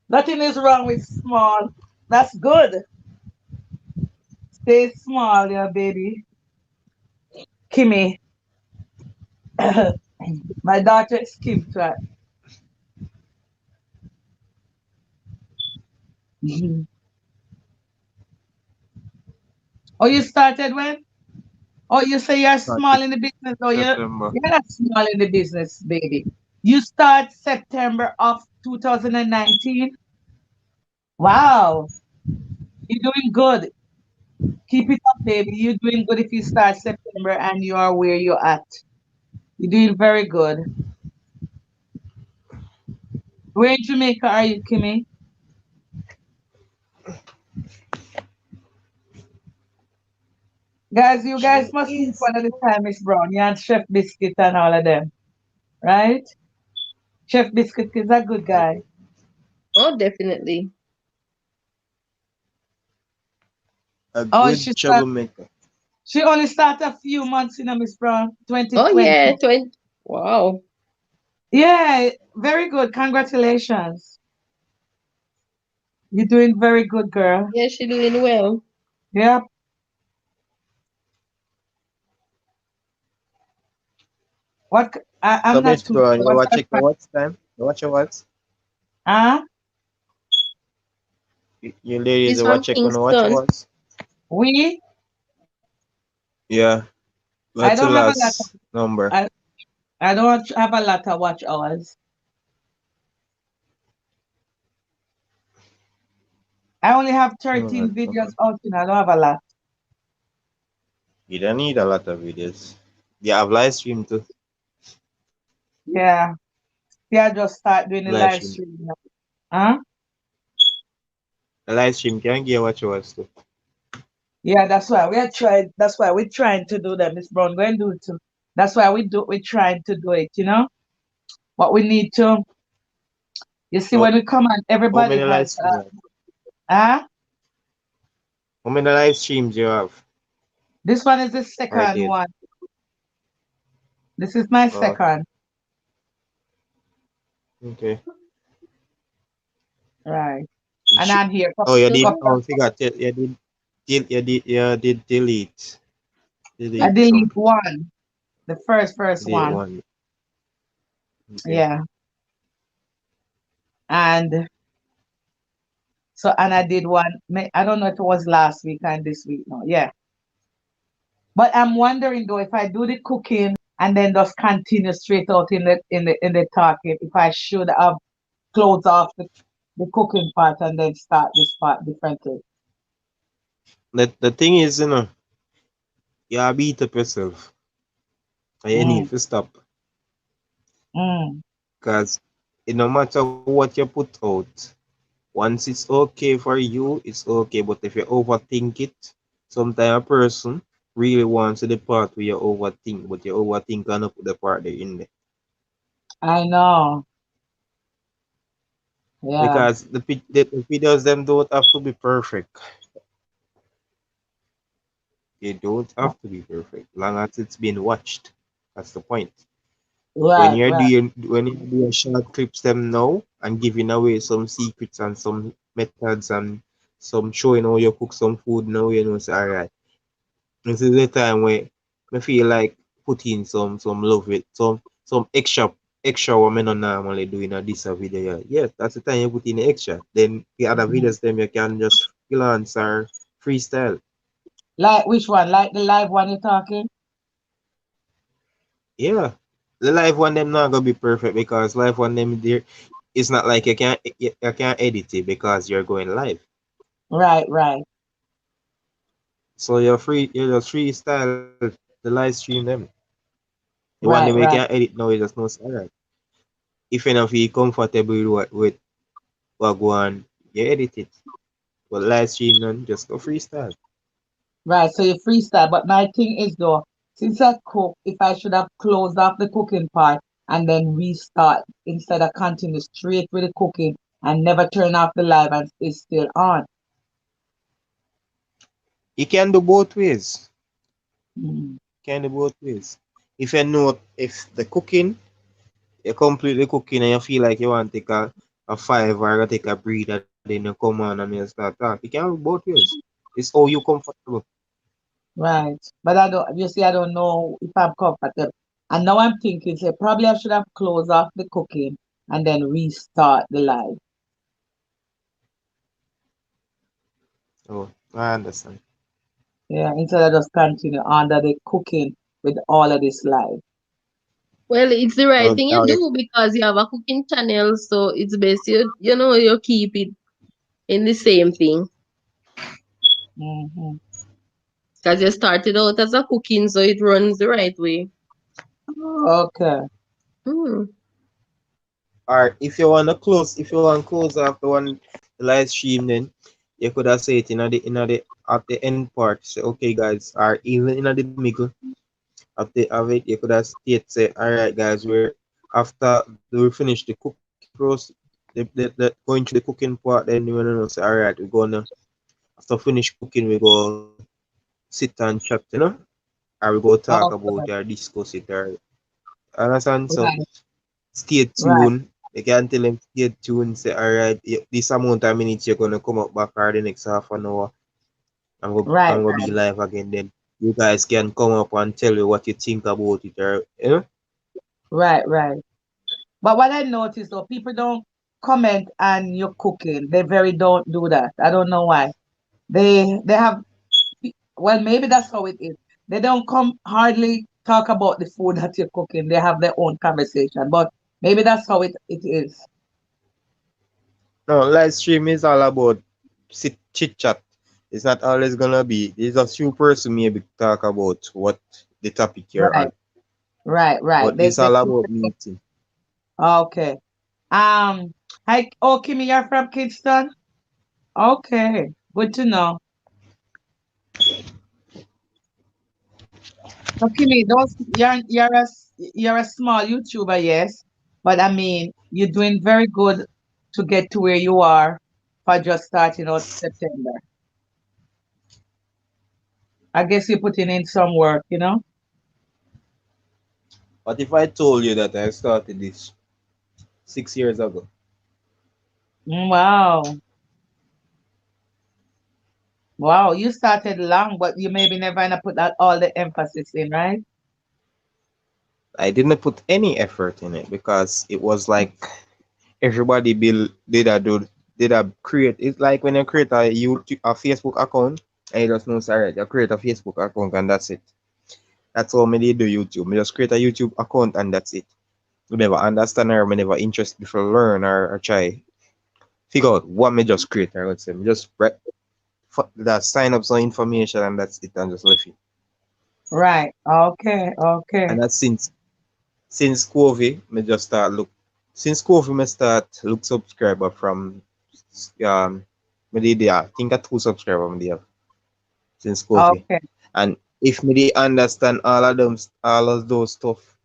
Nothing is wrong with small. That's good. Stay small, yeah, baby. Kimmy. My daughter is Kim too. Mhm. Oh, you started when? Oh, you say you're Started small in the business. Oh, September. you're not small in the business, baby. You start September of 2019. Wow, you're doing good. Keep it up, baby. You're doing good if you start September and you are where you're at. You're doing very good. Where in Jamaica are you, Kimmy? Guys, you She guys must meet is. one of the time, Miss Brown. You and Chef Biscuit and all of them, right? Chef Biscuit is a good guy. Oh, definitely. A Oh, good troublemaker. she only started a few months in Miss Brown, Oh 2020. yeah, 20. Wow. Yeah, very good. Congratulations. You're doing very good, girl. Yeah, she doing well. Yeah. So I'm not Miss too Brown, sure. you What watch kind it for what time? You watch it what? huh? You ladies She's you from watch it when you watch it Kingston. what? We Yeah. I What's the don't have a lot of last number? I, I don't have a lot of watch hours. I only have No, 13 videos no. out and I don't have a lot. You don't need a lot of videos. You have live stream too. Yeah. Yeah, I just start doing the Live live stream. stream now. Huh? The live stream can get what you watch too. Yeah, that's why we're trying to do that, Miss Brown. Go and do it too. That's why we're trying to do it, you know? What we need to, you see, So when we come on, how everybody many live has, stream you have? huh? How many live streams you have This one is the per second day? one. This is my Oh, second. okay. Right. You And sh- I'm here. oh, you did. Couple Oh, I forgot. You did delete. I Delete delete some. one, the first Delete one. one. Okay. Yeah. And so, and I did one, I don't know if it was last week and this week. No, yeah. But I'm wondering though, if I do the cooking and then just continue straight out in the talking, if I should have closed off the cooking part and then start this part differently. The thing is, you have beat up yourself. And you need Mm, to stop. mm, Because no matter what you put out, once it's okay for you, it's okay. But if you overthink it, sometimes a person really wants the part where you overthink, but you overthink and not put the part there in there. I know. Yeah. Because the videos them don't have to be perfect. They don't have to be perfect. Long as it's been watched. That's the point. Right, right, When you're doing short clips them now and giving away some secrets and some methods and some showing how you cook some food now, say alright. This is the time where I feel like putting some love it, some extra what me not normally do in a this a video. Yeah. Yes, that's the time you put in the extra. Then the other mhm. videos them you can just freelance or freestyle. Like which one? Like the live one you're talking? Yeah. The live one them not gonna be perfect because live one them there it's not like you can't edit it because you're going live. Right, right, So you're just freestyle the live stream them. The one them you right, can't right, edit now you just know say, alright. If you don't feel comfortable with what go on, you edit it. But live stream none, just go freestyle. right. So you freestyle. But my thing is though, since I cook, if I should have closed off the cooking part and then restart instead of continue straight with the cooking and never turn off the live and it's still on. You can do both ways. Mm. Can do both ways. If you know if the cooking, you're completely cooking and you feel like you want to take a five or you take a breather, then you come on and you start talk. You can do both ways. It's how you comfortable. Right. But I don't, you see, I don't know if I'm comfortable. And now I'm thinking, say, probably I should have closed off the cooking and then restart the live. Oh, I understand. Yeah, instead of just continue under the cooking with all of this live. Well, it's the right Oh, thing you oh, do because you have a cooking channel, so it's best you keep it in the same thing. Hmm. Because you started out as a cooking, so it runs the right way. Okay. Hmm. Alright, if you want to close off the live stream, then you could have say it in the at the end part. Say, okay, guys, or even in the middle of it, you could have state say, all right, guys, we're after we finish the cooking process, the going through the cooking part, then you wanna know say, all right, we're gonna after finish cooking, we go sit and chat, or we go talk about or Okay. discuss it or understand. So Right. stay Right. tuned. You can tell them stay tuned. Say, all right, this amount of minutes you're gonna come up back or the next half an hour. Right. I'm gonna be live again. Then you guys can come up and tell me what you think about it, or Right. Right. But what I noticed though, people don't comment on your cooking. They very don't do that. I don't know why. They have well, maybe that's how it is. They don't come hardly talk about the food that you're cooking. They have their own conversation. But maybe that's how it is. no, live stream is all about chit chat. It's not always gonna be. There's a few person maybe talk about what the topic you're Right. on, Right. Right. but They this they all keep about it. meeting. Okay. Hi. Oh, Kimmy, you're from Kingston. Okay. Good to know. So Kimmy, those you're a small YouTuber, yes, but I mean you're doing very good to get to where you are for just starting out September. I guess you're putting in some work, you know? But if I told you that I started this 6 years ago, Wow. Wow, you started long, but you maybe never gonna put that all the emphasis in, right? I didn't put any effort in it because it was like everybody did a create. It's like when you create a Facebook account and you just know sorry, you create a Facebook account and that's it. That's all me did do YouTube. Me just create a YouTube account and that's it. Me never understand or me never interested for learn or try figure out what me just create. I would say me just that sign up some information and that's it and just left it. Right. Okay. And Okay. that's since COVID, me just start look. Since COVID, me start look subscriber from me did I think a two subscriber me there since COVID. Okay. And if me dey understand all of those stuff,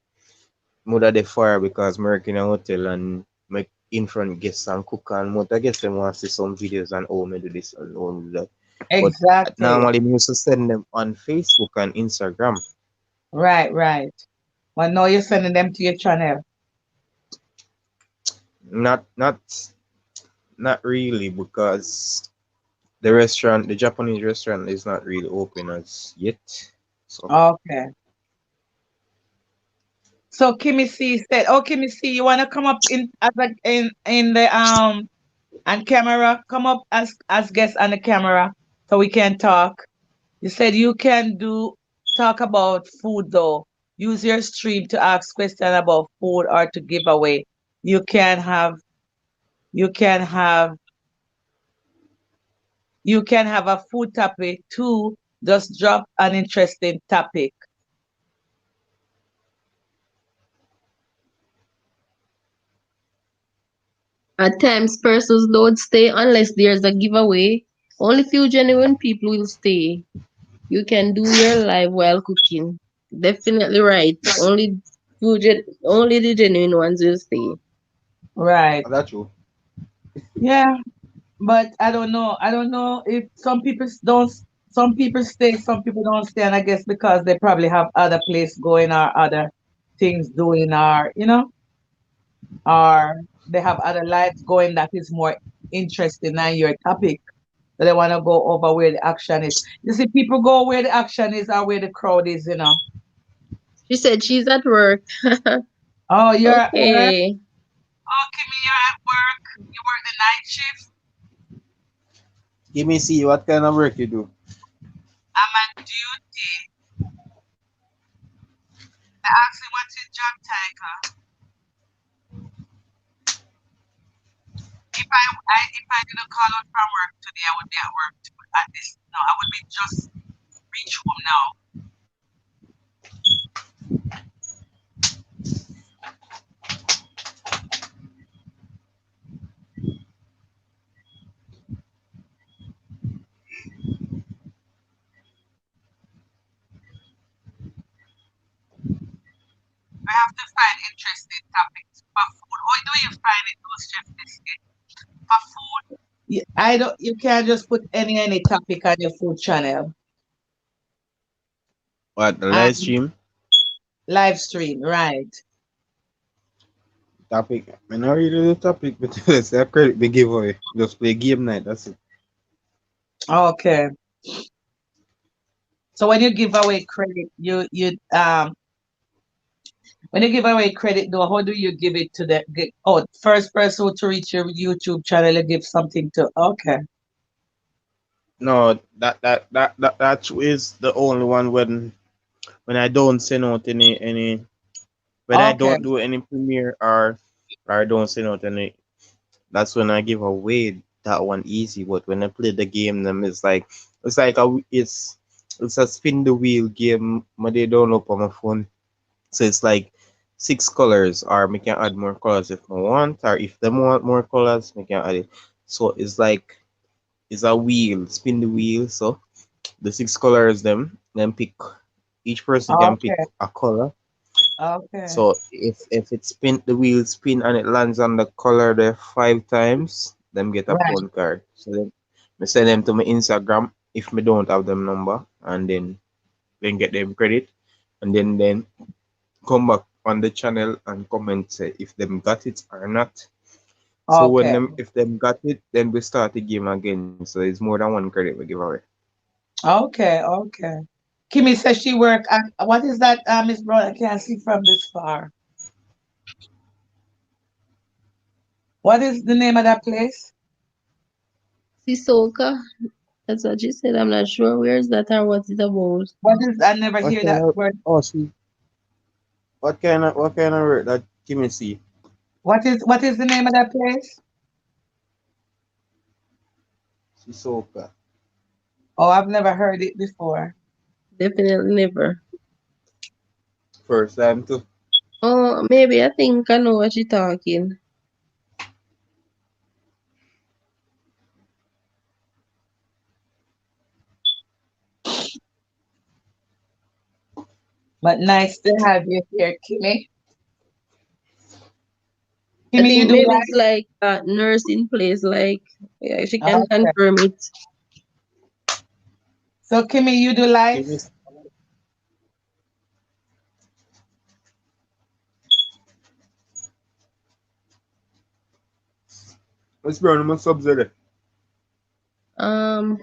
mother dey fire because me work in a hotel and make in front guests and cook and mother guess them want to see some videos and oh me do this and oh me do that. But Exactly. normally me used to send them on Facebook and Instagram. Right. Right. Well, now you're sending them to your channel. Not really because the Japanese restaurant is not really open as yet. So Okay. So Kimmy C said, "Oh, Kimmy C, you wanna come up in as a, in the and camera? Come up as guest on the camera so we can talk." You said you can do talk about food though. Use your stream to ask questions about food or to give away. You can have you can have you can have a food topic too. Just drop an interesting topic. At times, persons don't stay unless there's a giveaway. Only few genuine people will stay. You can do your live while cooking. Definitely right. Only the genuine ones will stay. Right. that's true. Yeah. But I don't know. I don't know if some people don't. Some people stay, some people don't stay, and I guess because they probably have other place going or other things doing, or or they have other lives going that is more interesting than your topic. So they want to go over where the action is. You see, people go where the action is or where the crowd is. She said she's at work. Oh, you're at work. Okay. Oh, Kimmy, you're at work. You work the night shift. Give me see what kind of work you do. I'm at duty. I asked him what's his job title. If I didn't call out from work today, I would be at work too. At this, no, I would be just reach home now. topics for food. How do you find it, those chef biscuit? For food, I don't. You can't just put any topic on your food channel What, the live and stream live stream, right? topic? I not really the topic, but it's a credit we give away. Just play game night. That's it. Okay. So when you give away credit, when you give away credit, though, how do you give it to the first person to reach your YouTube channel? You give something to. Okay. No, that is the only one when I don't send out any when I Okay. don't do any premiere or I don't send out any. That's when I give away that one easy. But when I play the game, them it's a spin the wheel game. But they download on my phone, so it's like 6 colors, or we can add more colors if I want, or if them want more colors, we can add it. So it's a wheel, spin the wheel. So the 6 colors them, then pick. Each person can pick Okay. a color. Okay. So if it spin the wheel spin and it lands on the color there 5 times, them get a Right. phone card. So then I send them to my Instagram if me don't have them number, and then get them credit, and then come back on the channel and comment say if them got it or not. So when Okay. them if them got it, then we start the game again. So it's more than one credit we give away. Okay. Okay. Kimmy says she work at what is that, Miss Brown? I can't see from this far. What is the name of that place? Sisoka. That's what she said. I'm not sure where is that or what's it about. What is I never What hear kind that of word. oh see what kind of work that give me see? What is the name of that place? Sisooka. Oh, I've never heard it before. Definitely never. First time too. Oh, maybe I think I know what you're talking. But nice to have you here, Kimmy. I Kimmy, you think do maybe it's live? like a nursing place, like yeah, she can Okay. confirm it. So Kimmy, you do Give live? me let's burn my subs there. Um,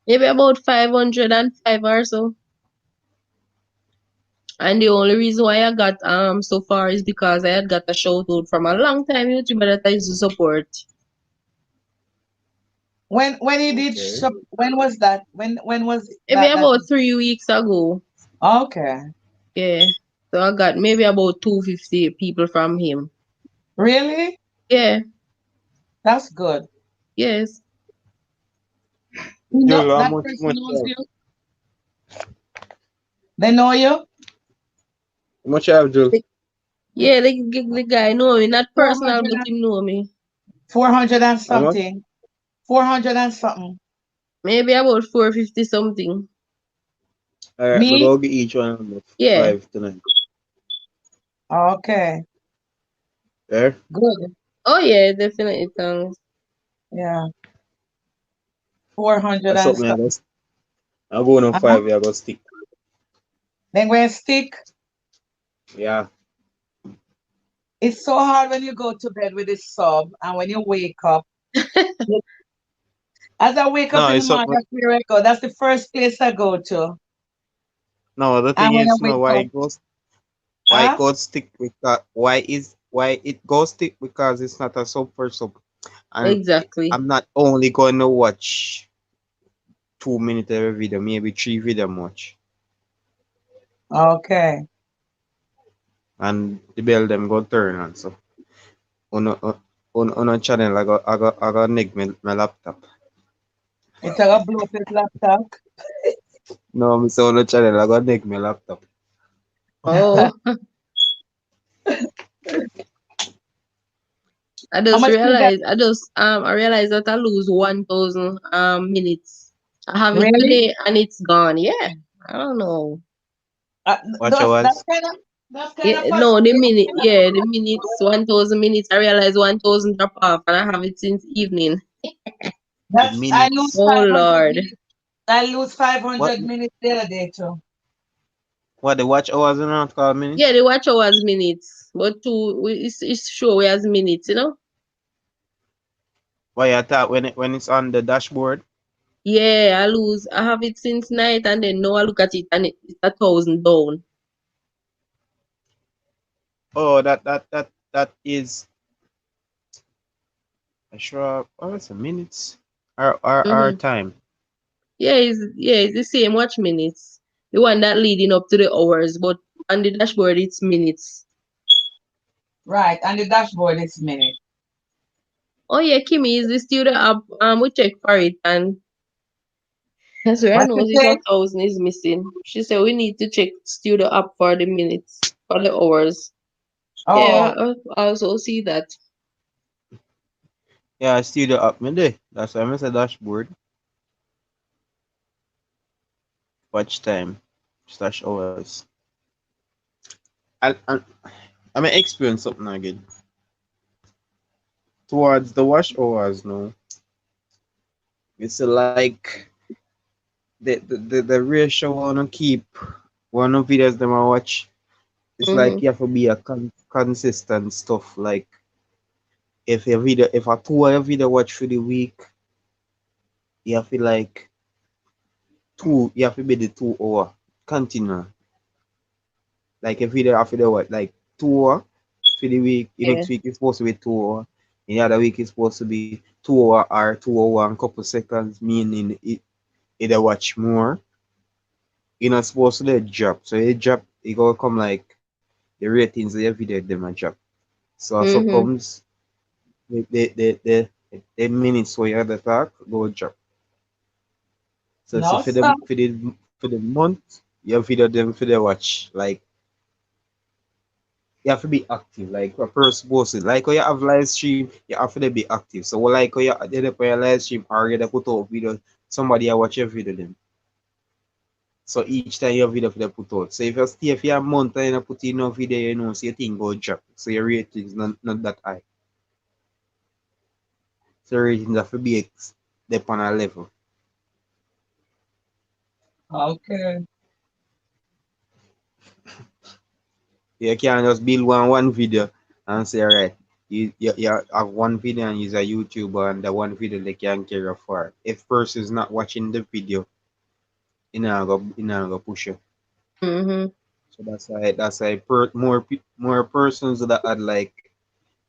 maybe about 505 or so. And the only reason why I got so far is because I had got a shout out from a long time YouTuber that I used to support. When he did Okay. when was that? When was Maybe that? about 3 weeks ago. Okay. Yeah. So I got maybe about 250 people from him. Really? Yeah. That's good. Yes. Joel, how That much person much knows you have? you? They know you? How much you have, Joel? Yeah, the guy know me. Not personal, 400 but him know me. 400 and How much? something. 400 and something. Maybe about 450 something. Alright, me Me? go get each one of them Yeah. 5 tonight. Okay. There? Good. Oh yeah, definitely. Thanks. Yeah. 400 That's and up me I something. guess. I'm going on Uh-huh. 5, I go stick. Then when stick, Yeah. it's so hard when you go to bed with this sub and when you wake up. As I wake up No, in the it's up. morning, that's where I go. That's the first place I go to. No, the And thing when I is, wake no, why up, it goes, why it huh? goes stick because why it goes stick because it's not a sub for sub, and Exactly. I'm not only gonna watch 2 minutes every video, maybe 3 video much, Okay. and the bell them go turn on. So on a channel, I got nick my laptop. It's a blow up his laptop. No, I'm so on a channel, I got nick my laptop. Oh, How much you got? I realized that I lose 1,000 minutes. I have it Really? today and it's gone. Yeah. I don't know. Watch That's hours. kind of That's kind Yeah, of fast. no, the minute, yeah, the minutes, 1,000 minutes. I realize 1,000 drop off, and I have it since evening. The That's I lose minutes. Oh 500 Lord. minutes. I lose What 500 minutes the other day too. what the watch hours and not call Yeah, minutes? the watch hours minutes, but it's show as minutes, you know. Why you thought when it's on the dashboard? Yeah, I lose. I have it since night, and then now I look at it, and it's 1,000 down. Oh, that is sure. Oh, it's a minutes. Our Mm-hmm. time. Yeah, it's the same watch minutes. The one that leading up to the hours, but on the dashboard it's minutes. Right, and the dashboard is minute. Oh yeah, Kimmy is the studio app. We check for it, and that's where I What know you it's say? 1,000 is missing. She said we need to check studio app for the minutes, for the hours. Yeah, Oh, I also see that. Yeah, studio up me there. That's why I say dashboard. Watch time. Slash hours. I may experience something again. Towards the watch hours now. It's like the ratio wanna keep one of videos them I watch. It's like Mm-hmm. you have to be a consistent stuff. Like if a 2 hour video watch for the week, you have to like you have to be the 2 hour continue. Like a video after the what like 2 hour for the week. The Yeah. next week it's supposed to be 2 hour. The other week it's supposed to be 2 hour or 2 hour and couple seconds, meaning it watch more. You're not supposed to let it drop. So it drop, it gonna come like the ratings of your video them a drop. So Mm-hmm. comes the minutes where you have the talk go drop. So no, for stop. the month you video them for the watch. Like you have to be active. Like a person supposed to like how you have live stream, you have to be active. So like how you did up your live stream or you put out video, somebody I watch your video them. So each time your video for the put out. So if you stay for a month and you put in no video, you know, so your thing go drop. So your ratings not that high. So your ratings have to be up on a level. Okay. You can't just build one video and say, alright, you have one video and use a YouTuber and the one video they can carry far. If person is not watching the video, you know go push you. Mm-hmm. So that's why more persons that had like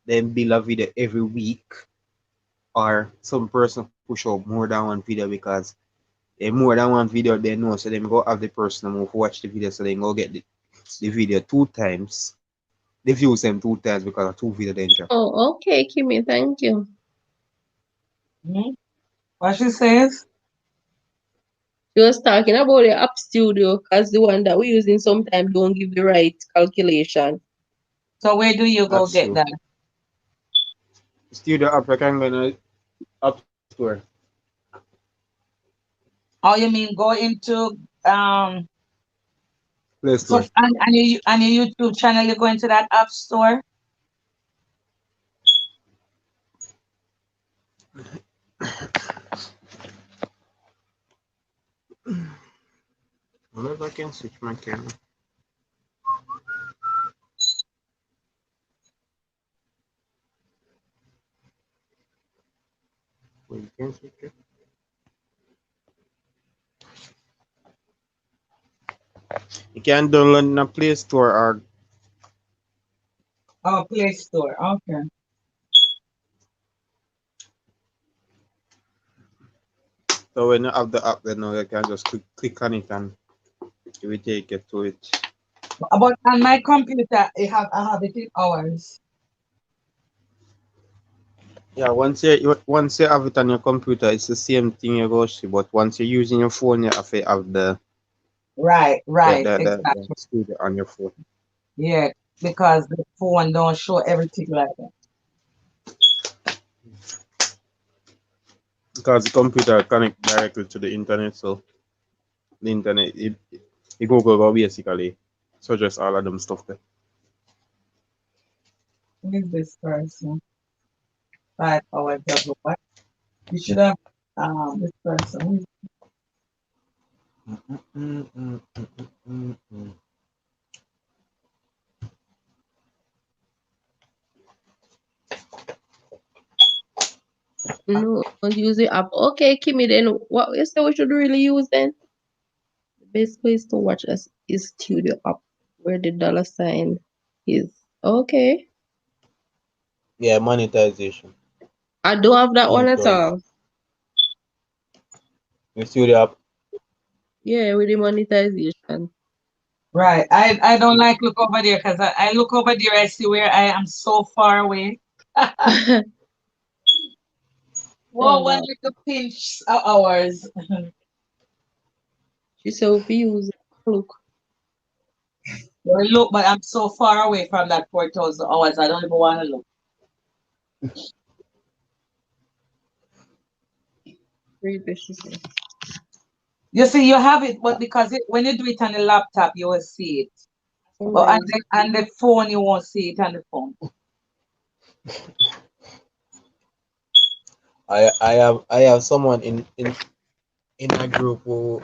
them build a video every week or some person push out more than one video because more than one video they know so them go have the person who watch the video so they go get the video 2 times. They views them 2 times because of 2 video they drop. Oh, okay, Kimmy, thank you. Hmm? What she says? She was talking about the app studio because the one that we're using sometimes don't give the right calculation. So where do you go That's get true. that? Studio app I can go to App Store. Oh, you mean go into Play so Store. and your YouTube channel, you go into that app store? Whenever I can switch my camera. Wait, you can switch it. You can download in a Play Store or Oh, Play Store. Okay. so when you have the app then now you can just click on it and it will take you to it. But on my computer, I have it in hours. Yeah, once you have it on your computer, it's the same thing you go see. But once you're using your phone, you have to have Right, right, the exactly. studio on your phone. Yeah, because the phone don't show everything like that. Because the computer connect directly to the internet, so the internet the Google go basically suggest all of them stuff there. Who is this person? 5 hours ago. What? You should have this person. Who is Mm, mm, mm. No, don't use the app. Okay, Kimmy, then what you say we should really use then? The best place to watch us is Studio app, where the dollar sign is. Okay. Yeah, monetization. I don't have that one at YouTube. all. You see the app? Yeah, with the monetization. right? I don't like look over there because I look over there. I see where I am so far away. Whoa, one Oh, little pinch of hours. she said if you use it, look. Well, look, but I'm so far away from that 4,000 hours. I don't even want to look. Read what she said. You see, you have it, but because when you do it on the laptop, you will see it. But Somewhere. on the phone, you won't see it on the phone. I have someone in a group who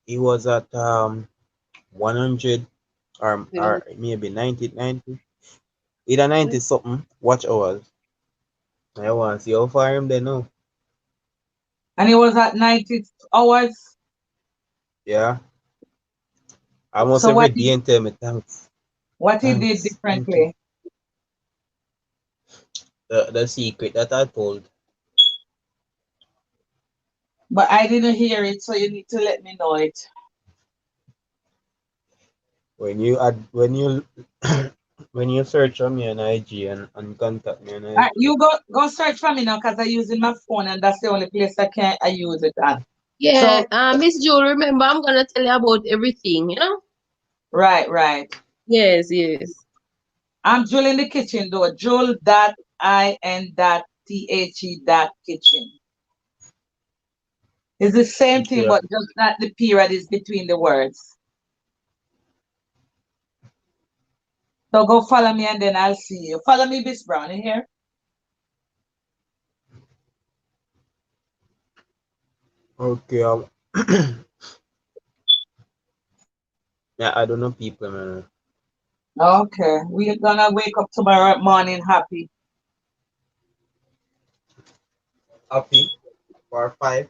he was at 100 or maybe 90 either 90 something watch hours. I want to see how far him they know. And it was at 90 hours. Yeah. Almost So every day and tell me thanks. what he did Thanks. Thank you. differently. The secret that I told. But I didn't hear it, so you need to let me know it. When you when you search on me on IG and contact me on IG. You go search for me now because I'm using my phone and that's the only place I use it at. Yeah, So Miss Jewel, remember I'm gonna tell you about everything, you know? right. Yes, yes. I'm Jewel in the kitchen though. Jewel.in.the.kitchen. It's the same thing, Yeah. but just not the period is between the words. So go follow me and then I'll see you. Follow me, Miss Brown, in here. Okay. Yeah, I don't know people, man. Okay. We're gonna wake up tomorrow morning happy. Happy for 5.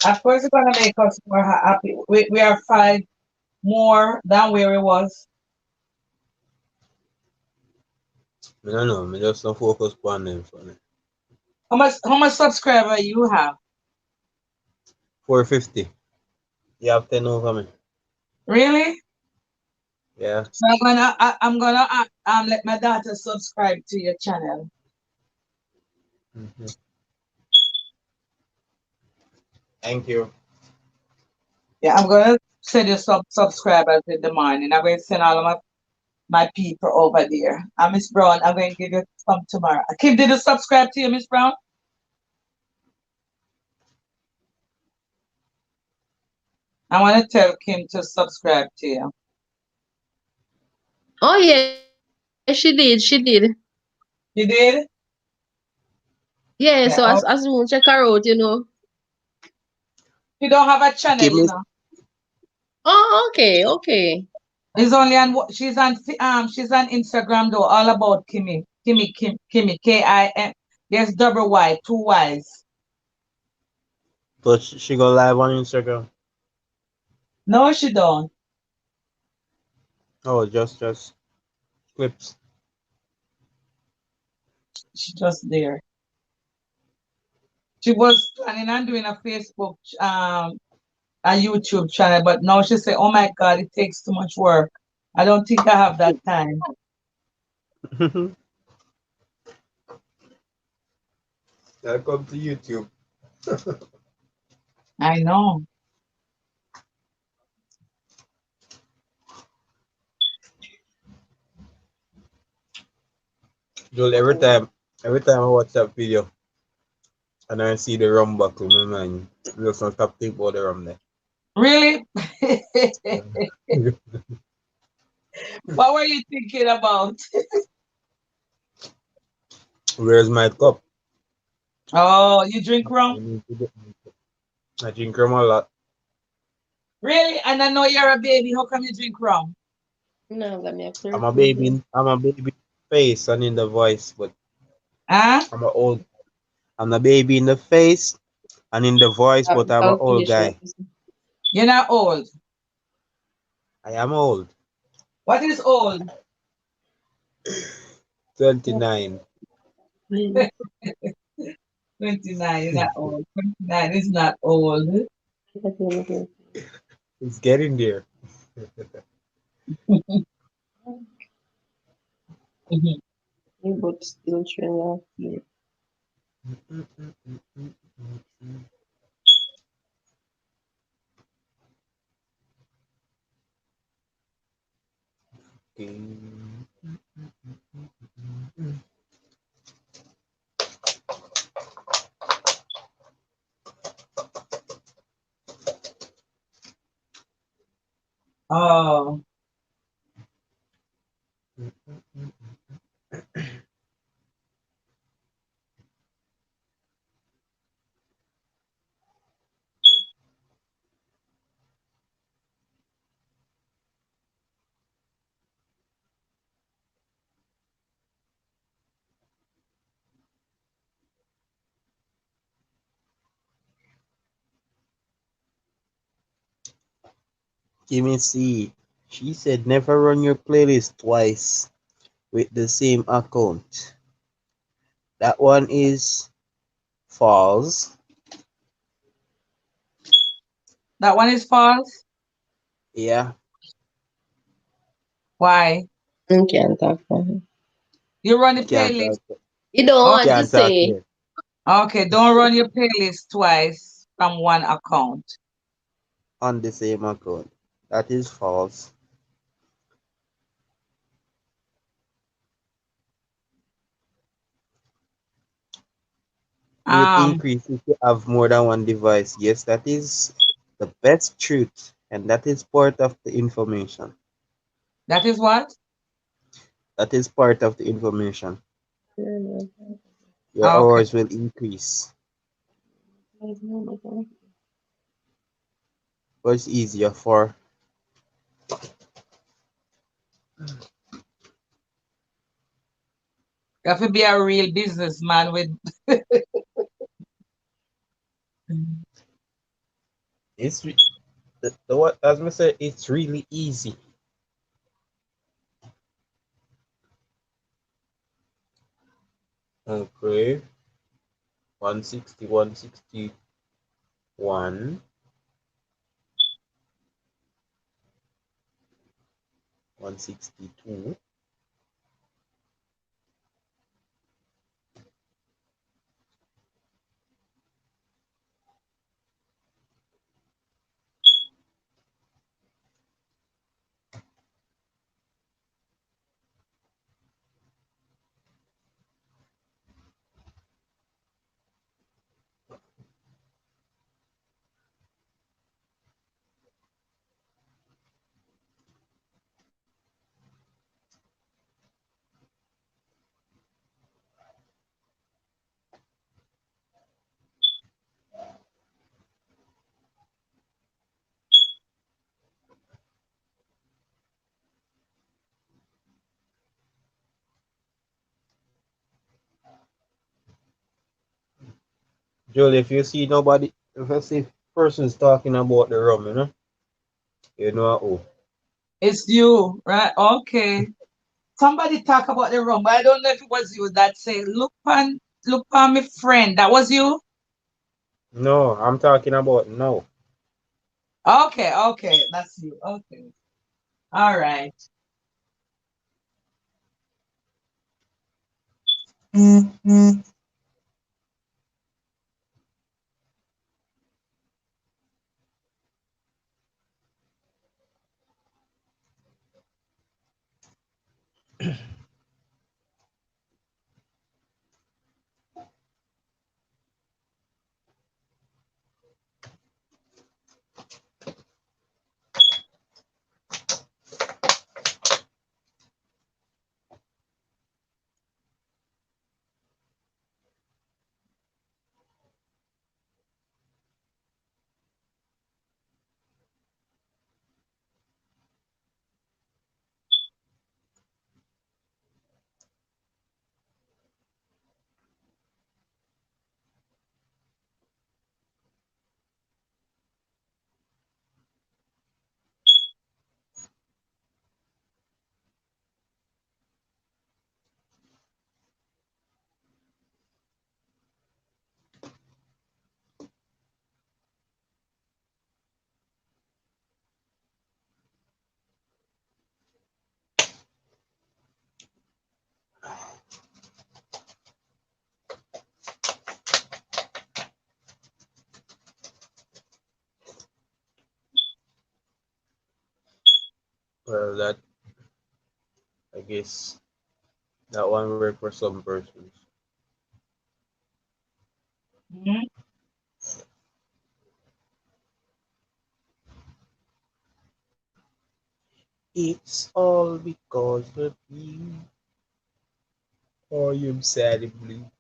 Of course, it's gonna make us more happy. We are 5 more than where it was. I don't know. Me just don't focus on them for me. How much subscriber you have? 450. You have 10 over me. Really? Yeah. So I'm gonna let my daughter subscribe to your channel. Hmm. Thank you. Yeah, I'm gonna send you some subscribers in the morning. I'm going to send all of my people over there. And Miss Brown, I'm going to give you some tomorrow. Kim, did you subscribe to you, Miss Brown? I want to tell Kim to subscribe to you. Oh yeah, she did. You did? Yeah, Yeah. so Oh, as we check her out, you know. she don't have a channel, Give me Oh, okay. It's only on she's on Instagram though, all about Kimmy, Kim. There's double Y, two Y's. but she go live on Instagram. No, she don't. Oh, just clips. She just there. She was planning on doing a YouTube channel, but now she say, "Oh my God, it takes too much work. I don't think I have that time." Welcome to YouTube. I know. Joel, every time I watch that video and I see the rum buckle, my mind just don't stop thinking about the rum there. Really? What were you thinking about? Where's my cup? Oh, you drink I rum? need to get my cup. I drink rum a lot. Really? And I know you're a baby. How come you drink rum? No, let me clear I'm a food baby. here. I'm a baby in the face and in the voice, but Huh? I'm a old. I'm a baby in the face and in the voice, but I'm an old Calculation. guy. You're not old. I am old. What is old? 29. 29. You're not old. 29 is not old. It's getting there. But still train off here. Oh, Give me see. She said never run your playlist twice with the same account. That one is false. that one is false. Yeah, Why? You can't talk for him. You run the you can't talk. playlist. You don't You Okay, want to can't talk say. here. okay. Don't run your playlist twice from one account. On the same account. That is false. Will it Um, increase if you have more than one device? Yes, that is the best truth, and that is part of the information. that is what? That is part of the information. Your Okay. hours will increase. But it's easier for You have to be a real businessman with. it's the what as I said, it's really easy. Okay. 160, 161, 162. Joel, if you see nobody, if I see persons talking about the rum, you know who. It's you, right? Okay. Somebody talk about the rum, but I don't know if it was you that said, look on my friend. That was you? No, I'm talking about no. Okay, okay. That's you. Okay. All right. Well, that I guess that one work for some persons. Mhm. It's all because of you. I am sad and blue.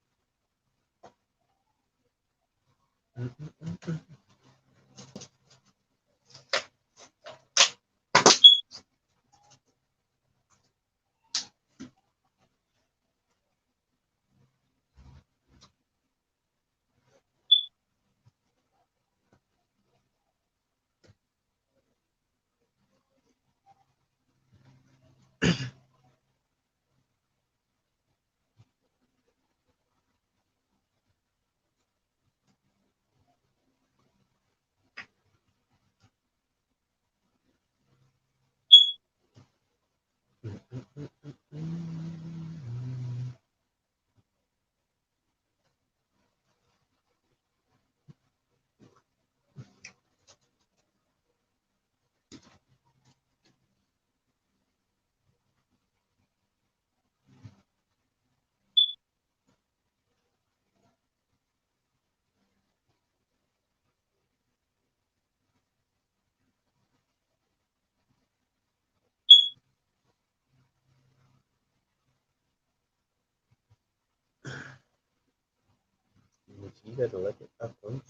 You gotta let it happen.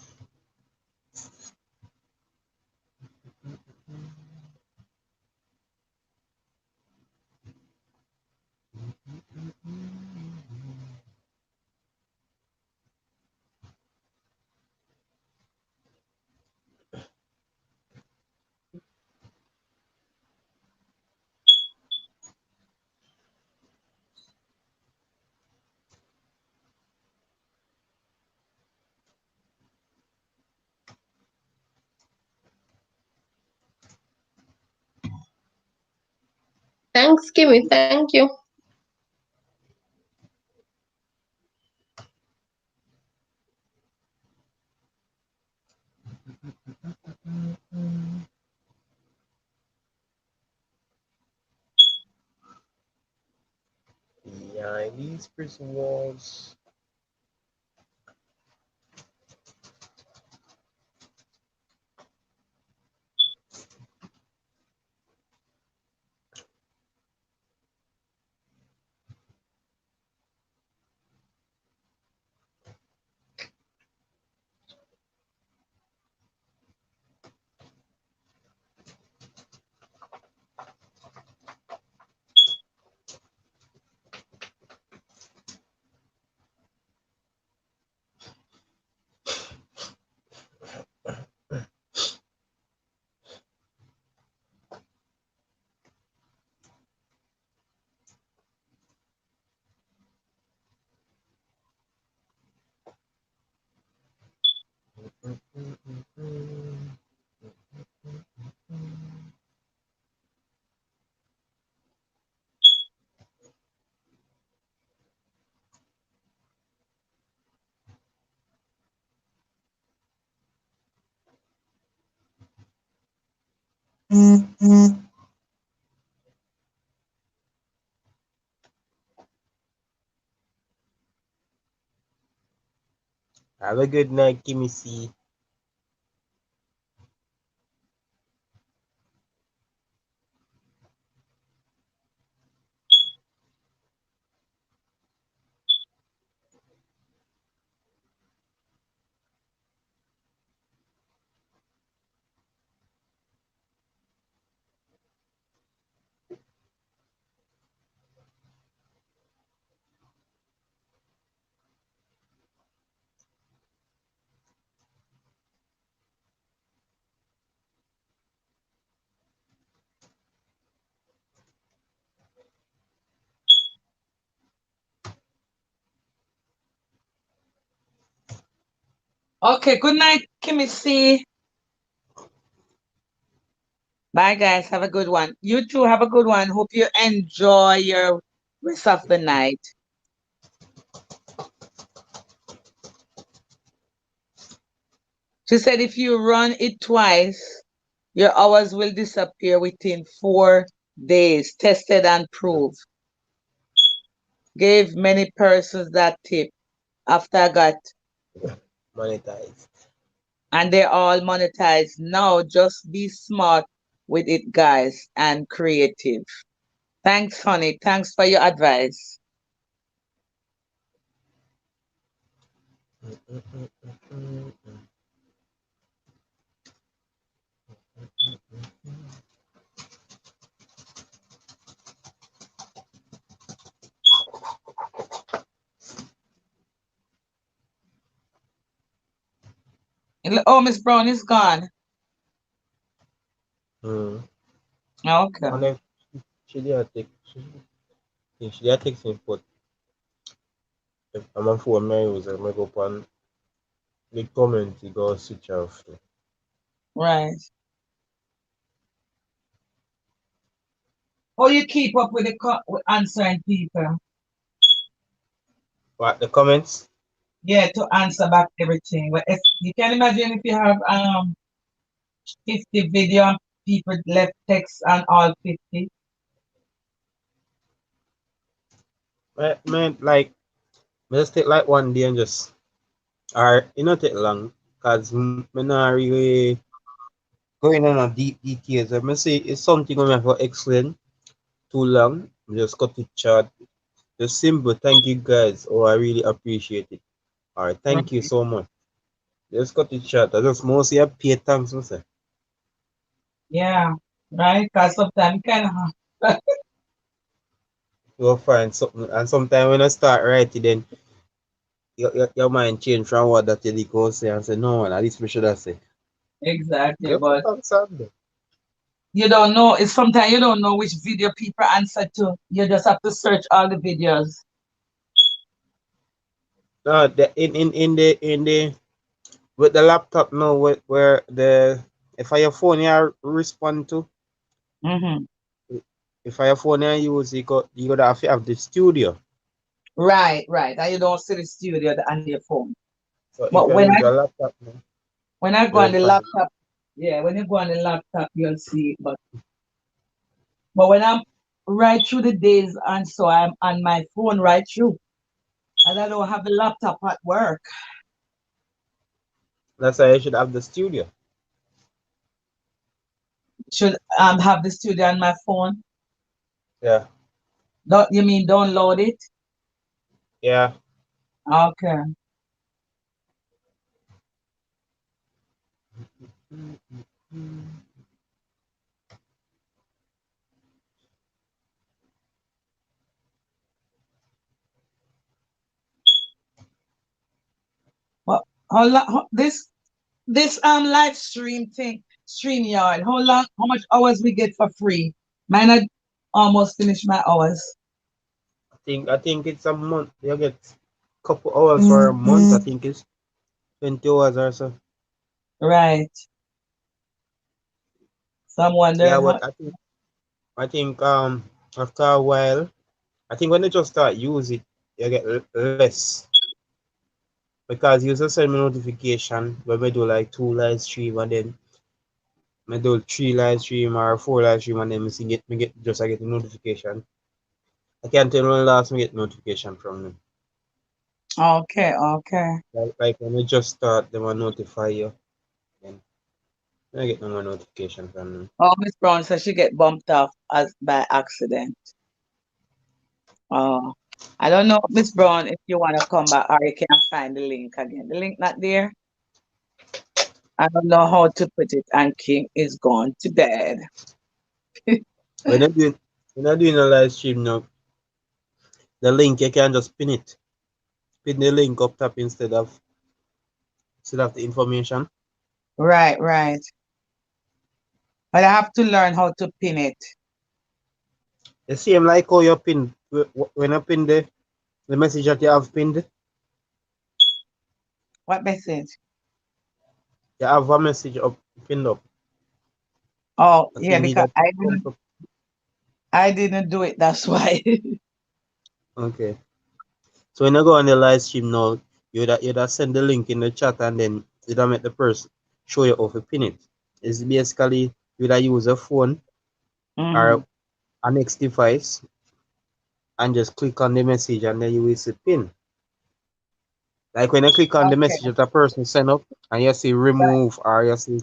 Thanks, Kimmy. Thank you. Behind these prison walls. Have a good night, Kimmy C. Okay, good night, Kimmy C. Bye, guys. Have a good one. You too, have a good one. Hope you enjoy your rest of the night. She said if you run it twice, your hours will disappear within 4 days, tested and proved. Gave many persons that tip after I got, Monetize. and they're all monetized now. Just be smart with it, guys, and creative. Thanks, honey. Thanks for your advice. Oh, Miss Brown is gone. Mm. Okay. And then she did take she did take me, but if I'm on phone my user, I go up and the comment you go switch off. Right. How you keep up with the with answering people? What the comments? Yeah, to answer back everything. But if you can imagine if you have 50 video people left text on all 50. Man, like just take like one day and just or it not take long because me not really going on a deep details. I must say it's something I have to explain too long. Just cut it short. Just simple. Thank you guys. Oh, I really appreciate it. All right, thank you Right. so much. Just cut it short. I just mostly have pay thanks. Say. Yeah, right. Because sometimes kind of You'll find something, and sometimes when I start writing, then your mind change from what that you go say and say no, at least we should have say. exactly. Just put But on something. you don't know. It's sometimes you don't know which video people answer to. You just have to search all the videos. No, in the with the laptop now where the if I have phone you respond to Hmm. if I have phone you use you gotta have the studio. Right, right. And you don't see the studio on your phone. So if But you use a laptop now, when I go on you'll the find laptop, yeah, when you go on the laptop, you'll see it. But when I'm right through the days and so I'm on my phone right through, and I don't have the laptop at work. that's why you should have the studio. Should have the studio on my phone. Yeah. Don't you mean download it? Yeah. Okay. Well, this live stream thing, StreamYard, how much hours we get for free? Mine had almost finished my hours. I think it's a month. You get couple hours for a month. I think it's 20 hours or so. Right. So I'm Yeah, wondering how. but I think after a while, I think when you just start use it, you get less because you just send me notification when we do like 2 live stream and then me do 3 live stream or 4 live stream and then I get a notification. I can't tell when last me get notification from them. Okay, okay. Like when you just start, they will notify you. Then I get no more notification from them. Oh, Miss Brown says she get bumped off as by accident. Oh, I don't know, Miss Brown, if you want to come back or you can find the link again. The link not there. I don't know how to put it, and King is gone to bed. When I doing when I doing a live stream now, the link you can just pin it. Pin the link up top instead of the information. Right, right. But I have to learn how to pin it. The same like how you pin when I pin the message that you have pinned, What message? you have a message up pinned up. Oh, I yeah, think because that comes up. I didn't do it. That's why. Okay. So when I go on the live stream now, you send the link in the chat and then you make the person show you how to pin it. It's basically you use a phone or Hmm. a next device and just click on the message and then you will see pin. Like when you click on the Okay. message that a person send up and you see remove or you see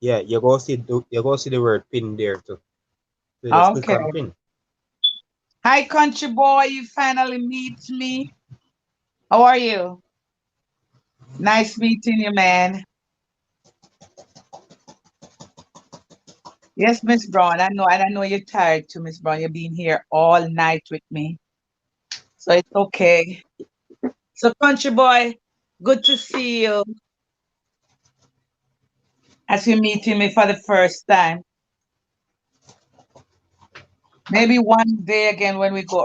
yeah, you go see the word pin there too. So you just click Okay. on pin. Hi, country boy. You finally meet me. How are you? Nice meeting you, man. Yes, Miss Brown. I know, and I know you're tired too, Miss Brown. You've been here all night with me, so it's okay. So, country boy, good to see you as you're meeting me for the first time. Maybe one day again when we go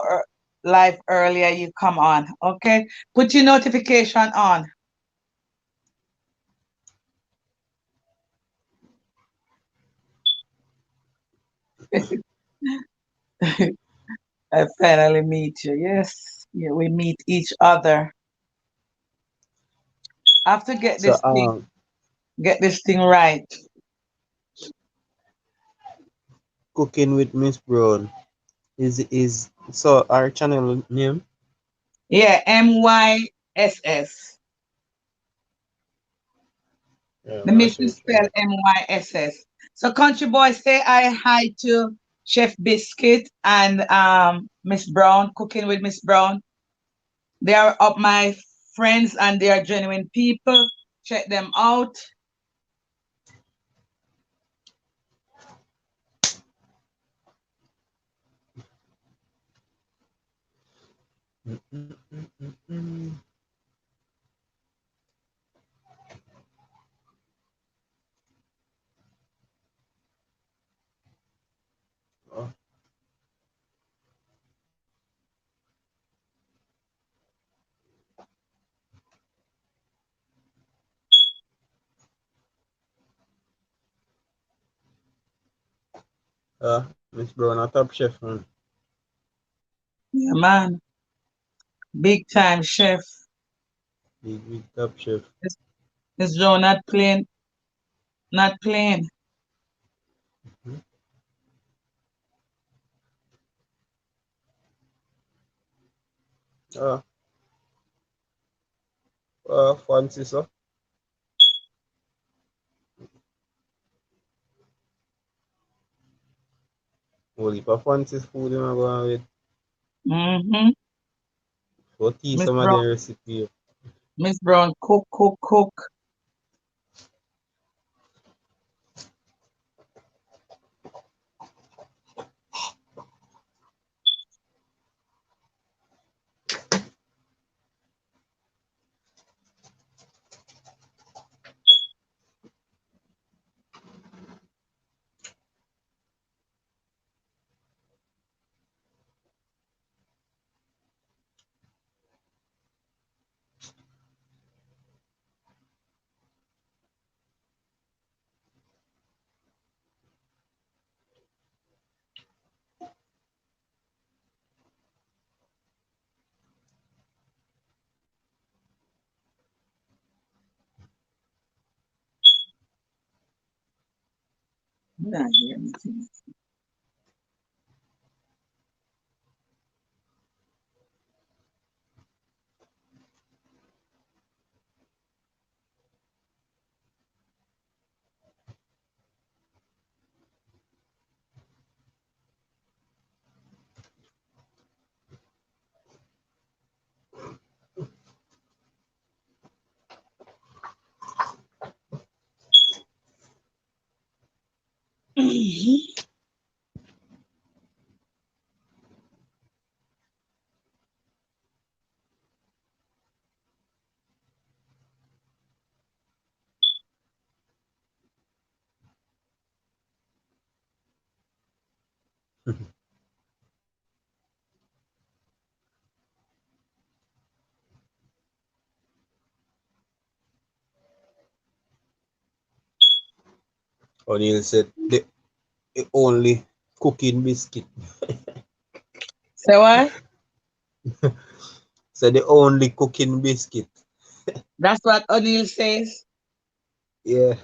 live earlier, you come on. Okay, put your notification on. I finally meet you. Yes, yeah, we meet each other. I have to So get this thing right. cooking with Miss Brown is so our channel name. Yeah, MYSS. Yeah, The I'm gonna missus search for spell it. MYSS. So country boy say hi to Chef Biscuit and Miss Brown, cooking with Miss Brown. They are up my friends and they are genuine people. Check them out. Mm, mm, mm, mm, mm. Oh, Miss Brown, a top chef, man. Yeah, man. Big time chef. Big top chef. Miss Brown not playing, not playing. Mhm. Uh, fancy so. Whole heap of fancy food you know going with. Mm-hmm. So tea Miss some of Brown, the recipe. Miss Brown, cook, cook, cook. Not hear anything. O'Neill said the only cooking biscuit. Say what? Said the only cooking biscuit. That's what O'Neill says. Yeah.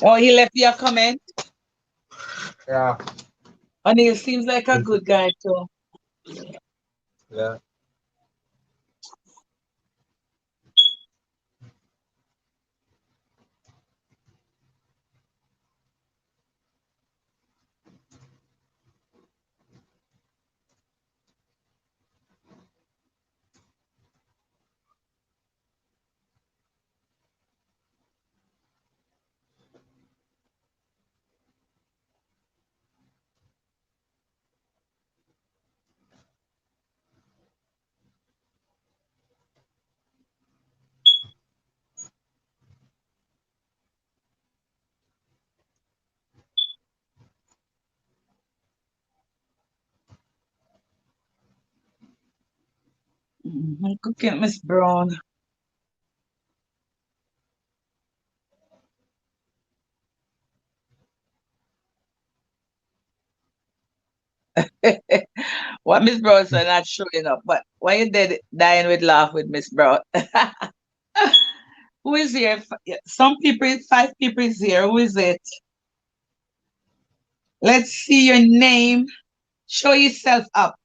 Oh, he left you a comment. Yeah, And he seems like a good guy too. yeah. Cooking Miss Brown. What Miss Brown said not showing up, but why you dead dying with laugh with Miss Brown? Who is here? Yeah, some people, five people is here. Who is it? Let's see your name. Show yourself up.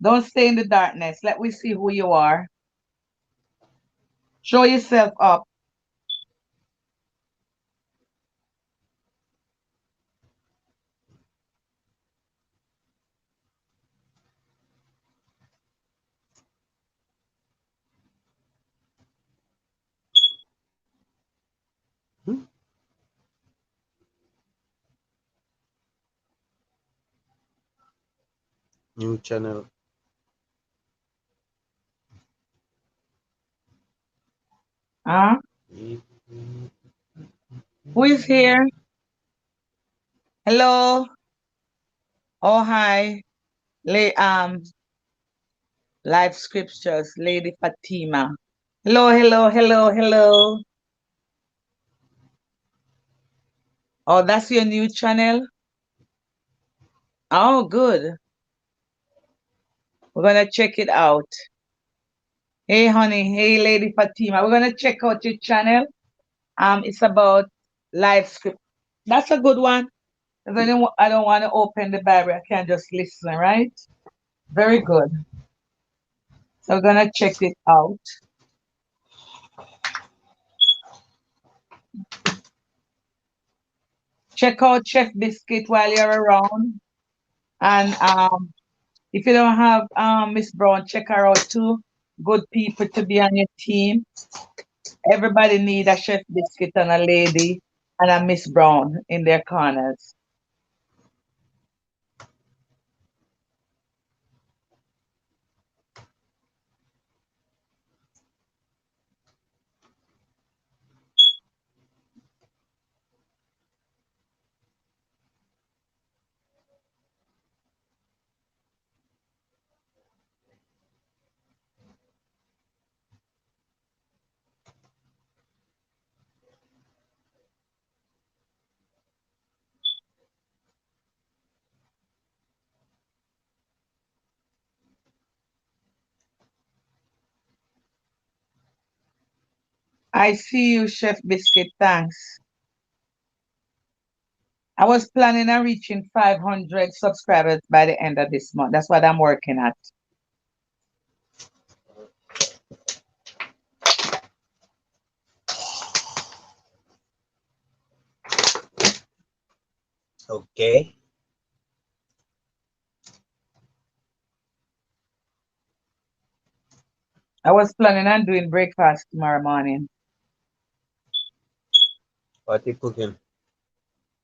Don't stay in the darkness. Let me see who you are. Show yourself up. Hmm? New channel. Huh? Who is here? Hello. Oh hi. Live scriptures, Lady Fatima. Hello, hello, hello, hello. Oh, that's your new channel? Oh, good. We're gonna check it out. Hey, honey. Hey, Lady Fatima. We're gonna check out your channel. It's about live script. That's a good one. 'Cause I don't want to open the Bible. I can just listen, right? Very good. So we're gonna check it out. Check out Chef Biscuit while you're around. And if you don't have Miss Brown, check her out too. Good people to be on your team. Everybody need a Chef Biscuit and a lady and a Miss Brown in their corners. I see you, Chef Biscuit. Thanks. I was planning on reaching 500 subscribers by the end of this month. That's what I'm working at. Okay. I was planning on doing breakfast tomorrow morning. What you cooking?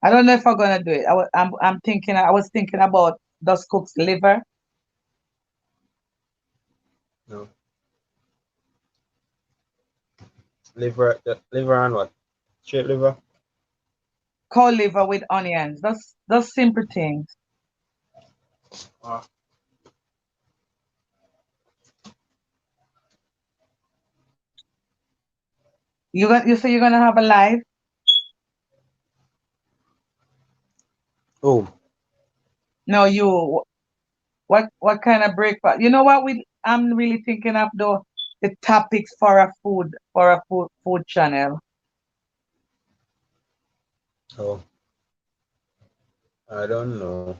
I don't know if I'm gonna do it. I'm thinking. I was thinking about those cook's liver, No. Liver and what? Straight liver? cold liver with onions. Those simple things. Ah. You say you're gonna have a live? Oh, No, you. What kind of breakfast? You know what I'm really thinking of the topics for a food channel. Oh, I don't know.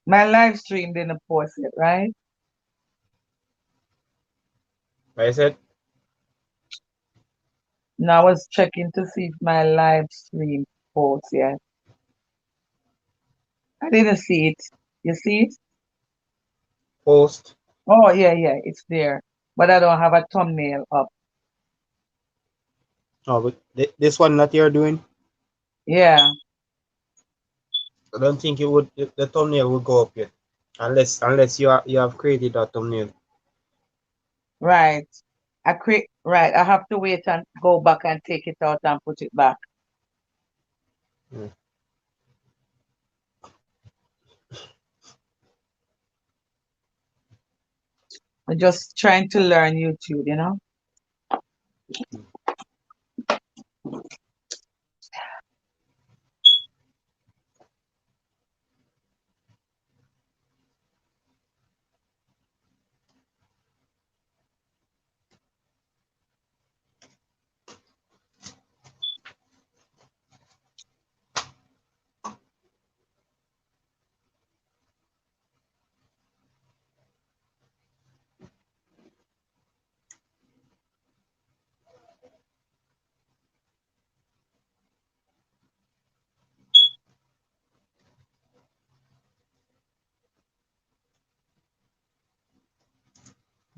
My live stream didn't post it, right? I said, Now I was checking to see if my live stream post yet. I didn't see it. You see it? post. Oh, yeah, yeah, it's there. But I don't have a thumbnail up. Oh, but this one that you're doing, Yeah, I don't think it would. The thumbnail will go up yet, unless you have created a thumbnail. right. Right. I have to wait and go back and take it out and put it back. Mm. I'm just trying to learn YouTube, you know?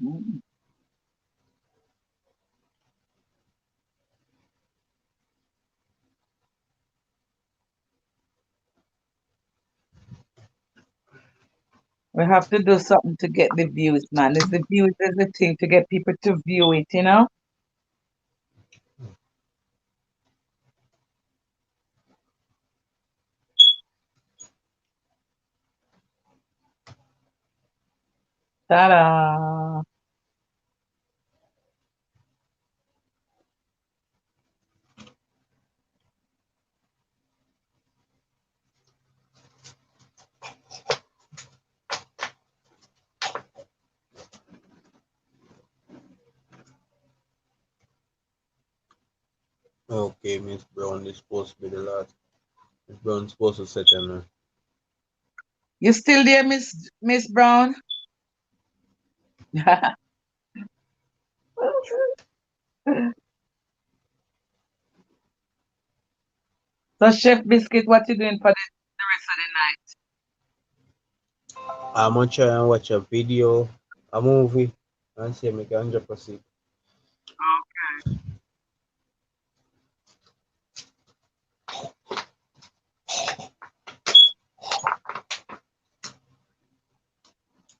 Mm. We have to do something to get the views, man. It's the views is the thing to get people to view it, you know? Ta-da! Okay, Miss Brown is supposed to be the last. Miss Brown is supposed to set him. You still there, Miss Brown? So Chef Biscuit, what you doing for the rest of the I'm gonna try and watch a video, a movie, and see if I can drop a sleep.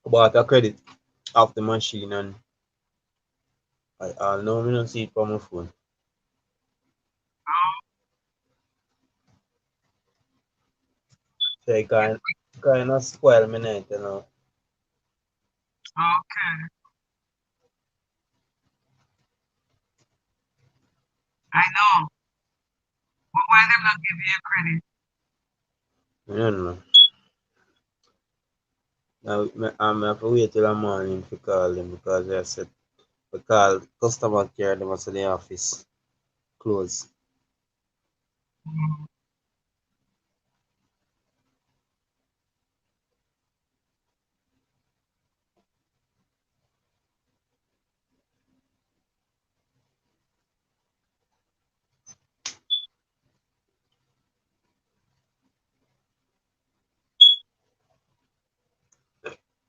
But I credit off the machine and I know me not see it on my phone. So I kind of spoil my night, you know. night? Okay, I know. But why them not give you credit? I don't know. Now I'm have to wait till the morning to call them because I said we call customer care them at the office close. Mm.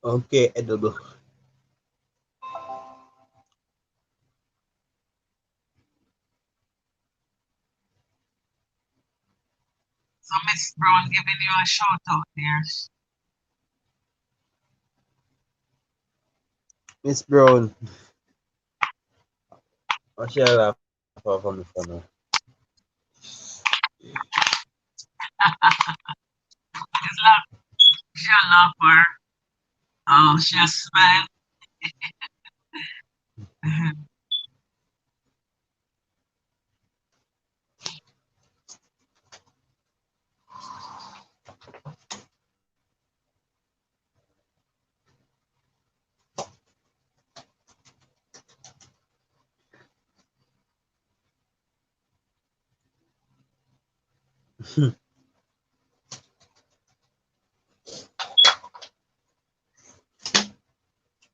Okay, edible. So Miss Brown giving you a shout out there. Miss Brown, what shall I laugh off on me for now? It's like she a laugher. Oh, she a smile.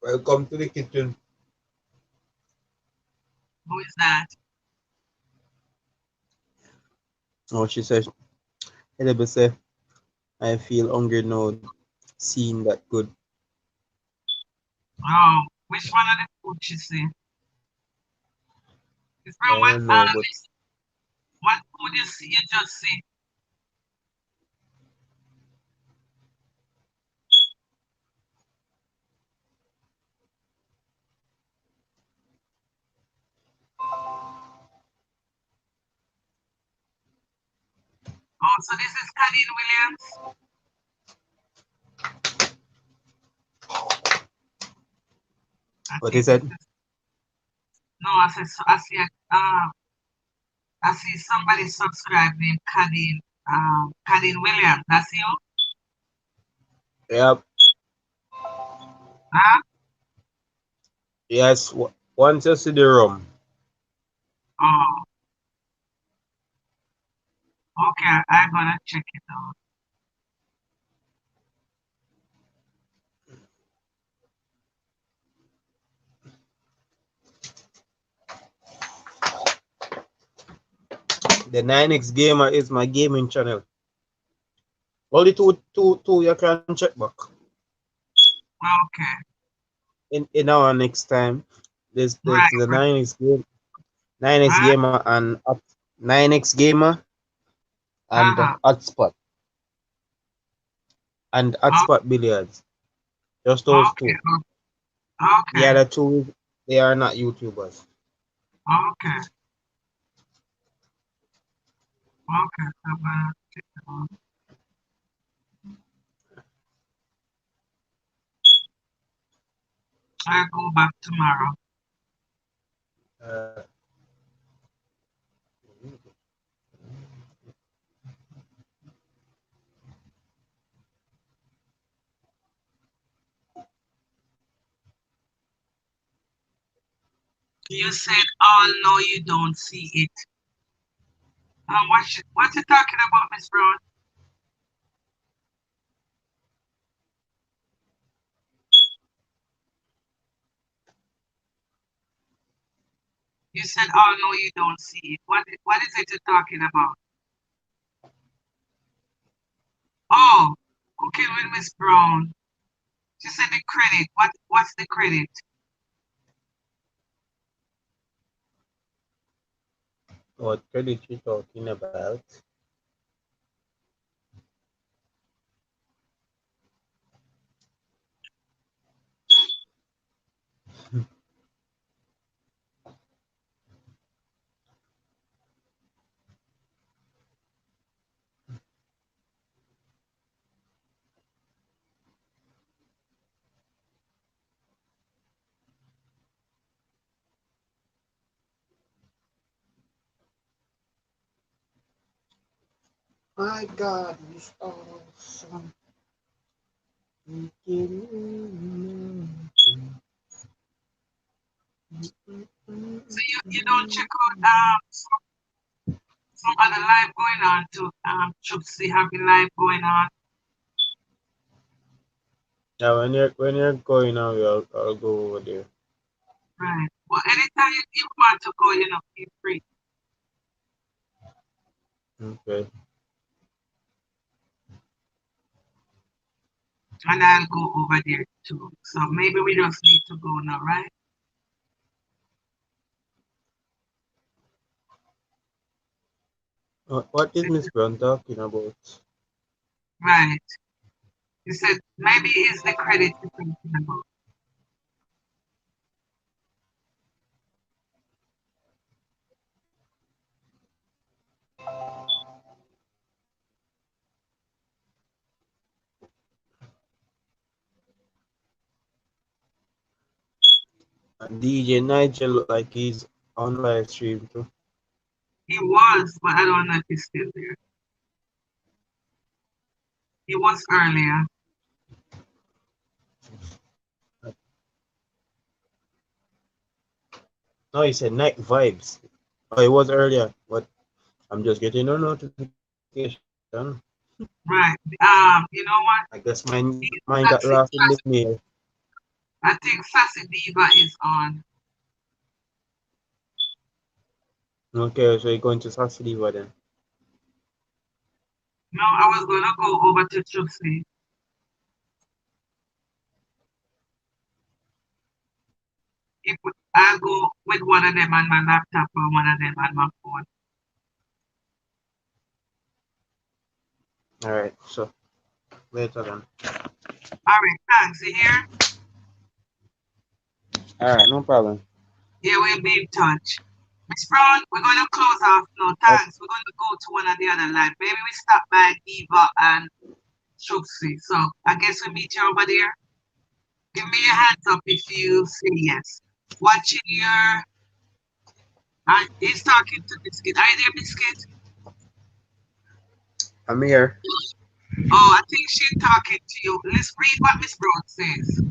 Welcome to the kitchen. Who is that? Oh, she said, Elebe say, I feel hungry now, seeing that good. Oh, which one of the food she say? Miss I Brown, don't know, but what food you see? You just see. Oh, so this is Cadine Williams. I what think is this it? is no. I see somebody subscribed named Cadine. Cadine Williams. That's you, Yep. huh? Yes. Once you see the room, Oh, okay. I'm gonna check it out. the 9X Gamer is my gaming channel. Only two you can check back. Okay. In our next time, there's Right. the 9X Right. Gamer and 9X Gamer and Uh-huh. Hotspot and Oh, Hotspot Billiards. Just those okay. two. The Okay. other two, they are not YouTubers. Okay. Okay. I'm gonna check it out. I'll go back tomorrow. Uh, You said, "Oh no, you don't see it." What you talking about, Miss Brown? You said, "Oh no, you don't see it." What is it you're talking about? Oh, okay, with Miss Brown. She said the credit. What's the credit? what credit you talking about? My God, is awesome. So you don't check out some other live going on too. Chupsy happy live going on. Yeah, when you're going now, I'll go over there. Right. Well, anytime you want to go, feel free. Okay. And I'll go over there too. So maybe we just need to go now, right? What is Miss Brown talking about? Right. You said maybe it's the credit you're thinking about. And DJ Nigel look like he's on live stream too. He was, but I don't know if he's still there. He was earlier. No, he said night vibes. Oh, it was earlier, but I'm just getting a notification. Right. You know I what? guess mine got lost Sassy, in the mail. I think Sassy Diva is on. Okay, so you're going to Sassy then. No, I was gonna go over to Chelsea. If I'll go with one of them on my laptop or one of them on my phone. All right, so later then. All right, thanks. You hear? All right, no problem. Yeah, we'll be in touch. Miss Brown, we're gonna close off now. Okay. Thanks. We're gonna go to one of the other line. Maybe we stop by Eva and Chelsea. So I guess we meet you over there. Give me a hands up if you say yes. Watching your. He's talking to Biscuit. Are you there, Biscuit? I'm here. Oh, I think she's talking to you. Let's read what Miss Brown says.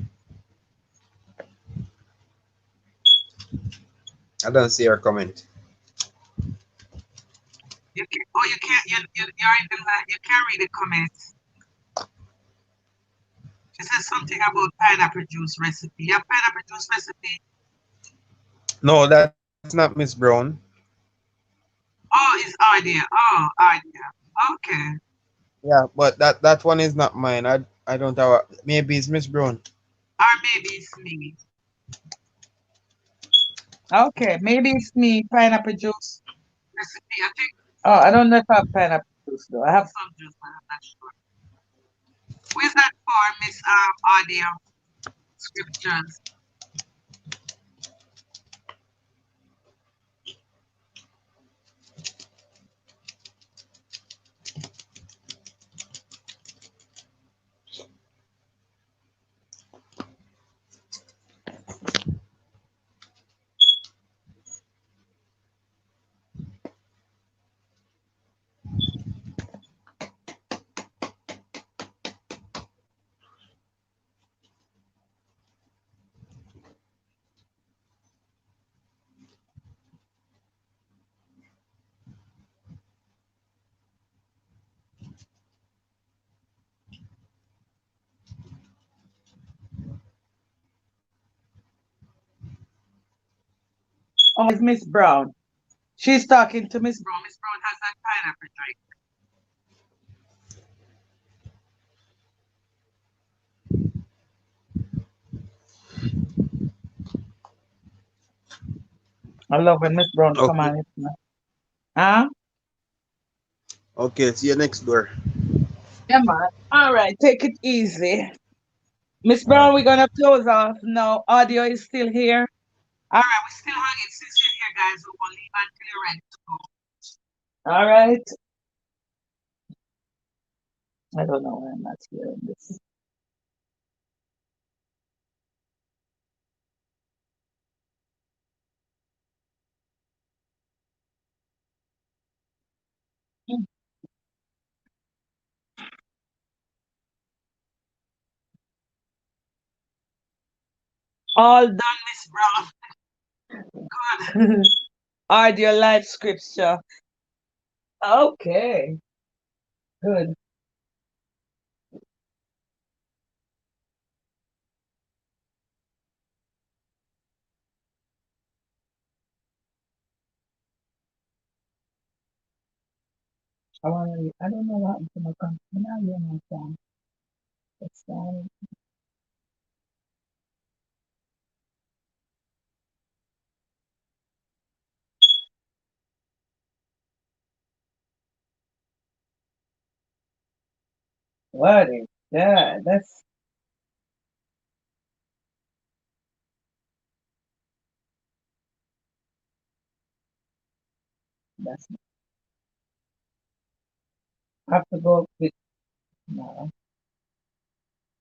I don't see your comment. You can, oh, you can't. You're in the line. You can't read the comments. She says something about pineapple juice recipe. You have pineapple juice recipe? No, that's not Miss Brown. Oh, it's idea. Oh, idea. Okay. Yeah, but that one is not mine. I don't have. Maybe it's Miss Brown. Or maybe it's me. Okay, maybe it's me, pineapple juice. Recipe, I think. Oh, I don't know if I have pineapple juice though. I have some juice, but I'm not sure. Where's that for, Miss Audio Scriptures? Oh, it's Miss Brown. She's talking to Miss Brown. Miss Brown has that pineapple drink. I love when Miss Brown come Okay. on. Huh? Okay, see you next door. Yeah, man. All right, take it easy. Miss All right. Brown, we're gonna close off now. Audio is still here. All right, we're still hanging. Since you're here, guys, we will leave until you're ready to go. All right. I don't know why I'm not hearing this. All done, Miss Brown. Good. Audio live scripture. Okay. Good. I don't know what happened to my computer. Now you're my phone. It's What is that? That's I have to go with no.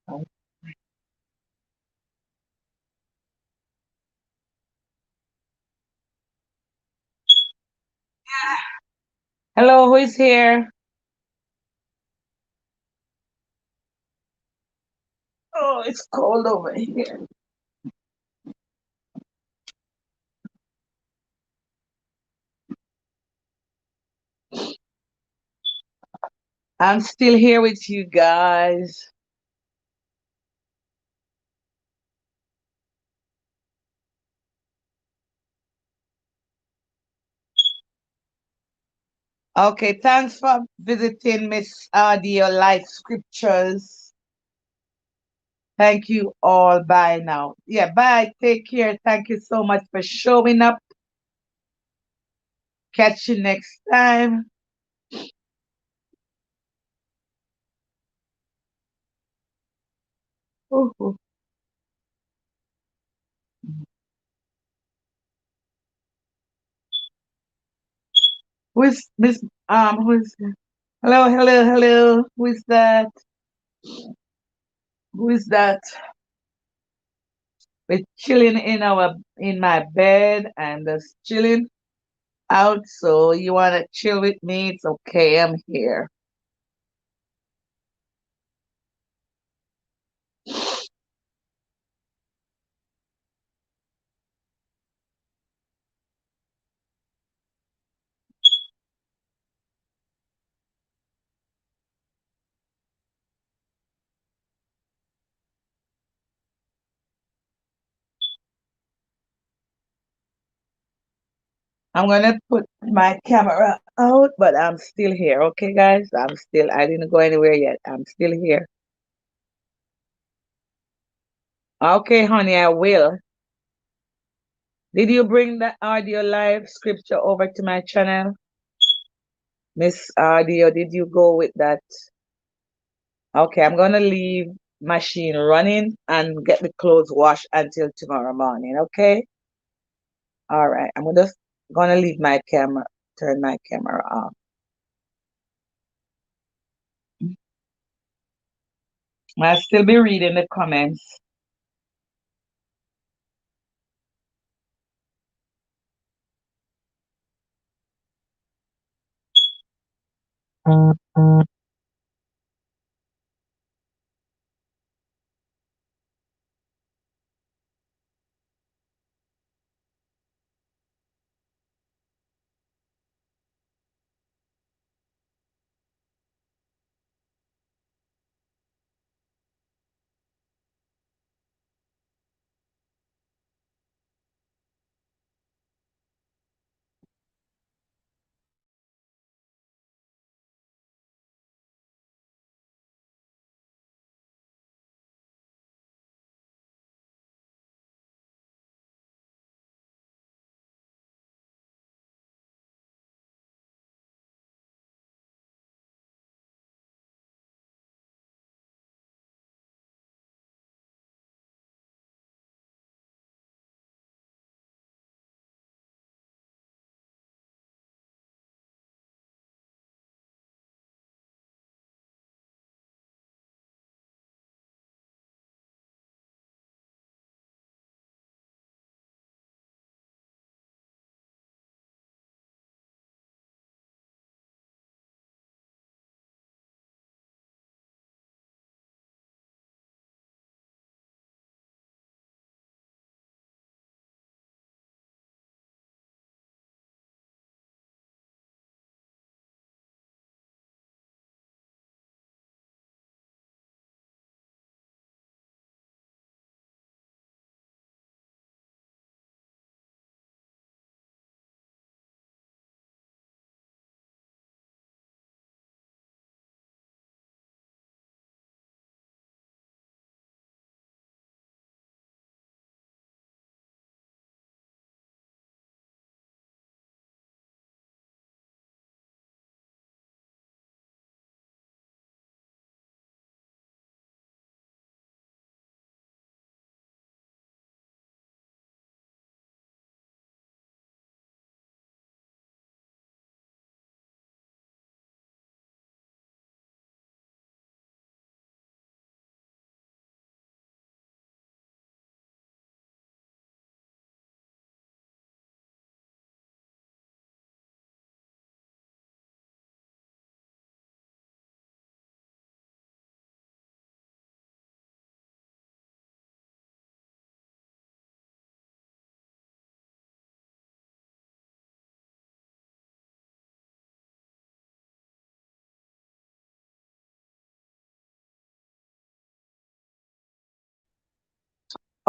I- Hello, who is here? Oh, it's cold over here. I'm still here with you guys. Okay, thanks for visiting Miss Audio Life Scriptures. Thank you all. Bye now. Yeah, bye. Take care. Thank you so much for showing up. Catch you next time. Ooh, ooh. Who's Miss who's hello, hello, hello. Who is that? Who is that? We're chilling in my bed and just chilling out. So you wanna chill with me? It's okay, I'm here. I'm gonna put my camera out, but I'm still here. Okay, guys? I didn't go anywhere yet. I'm still here. Okay, honey, I will. Did you bring the audio live scripture over to my channel? Miss Audio, did you go with that? Okay, I'm gonna leave machine running and get the clothes washed until tomorrow morning, okay? All right, I'm just gonna leave my camera, turn my camera off. I'll still be reading the comments.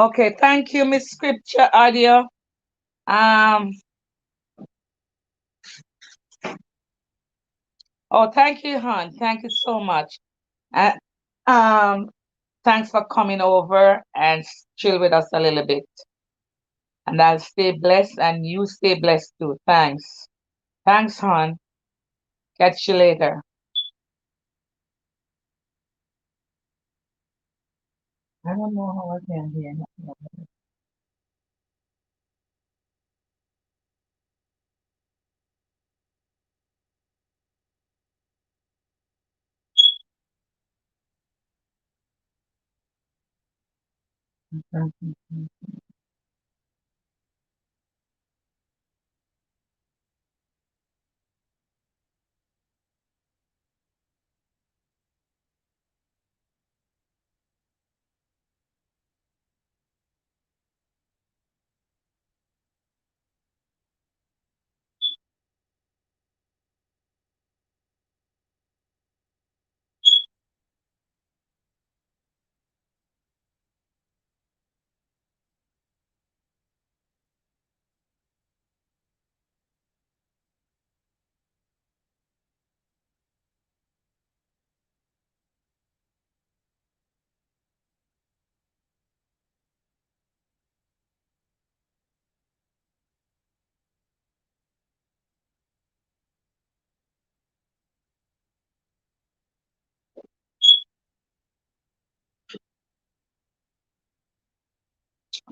Okay, thank you, Miss Scripture Audio. Um, oh, thank you, hon. Thank you so much. Uh, um, thanks for coming over and chill with us a little bit. And I'll stay blessed and you stay blessed too. Thanks. Thanks, hon. Catch you later. I don't know how I can hear.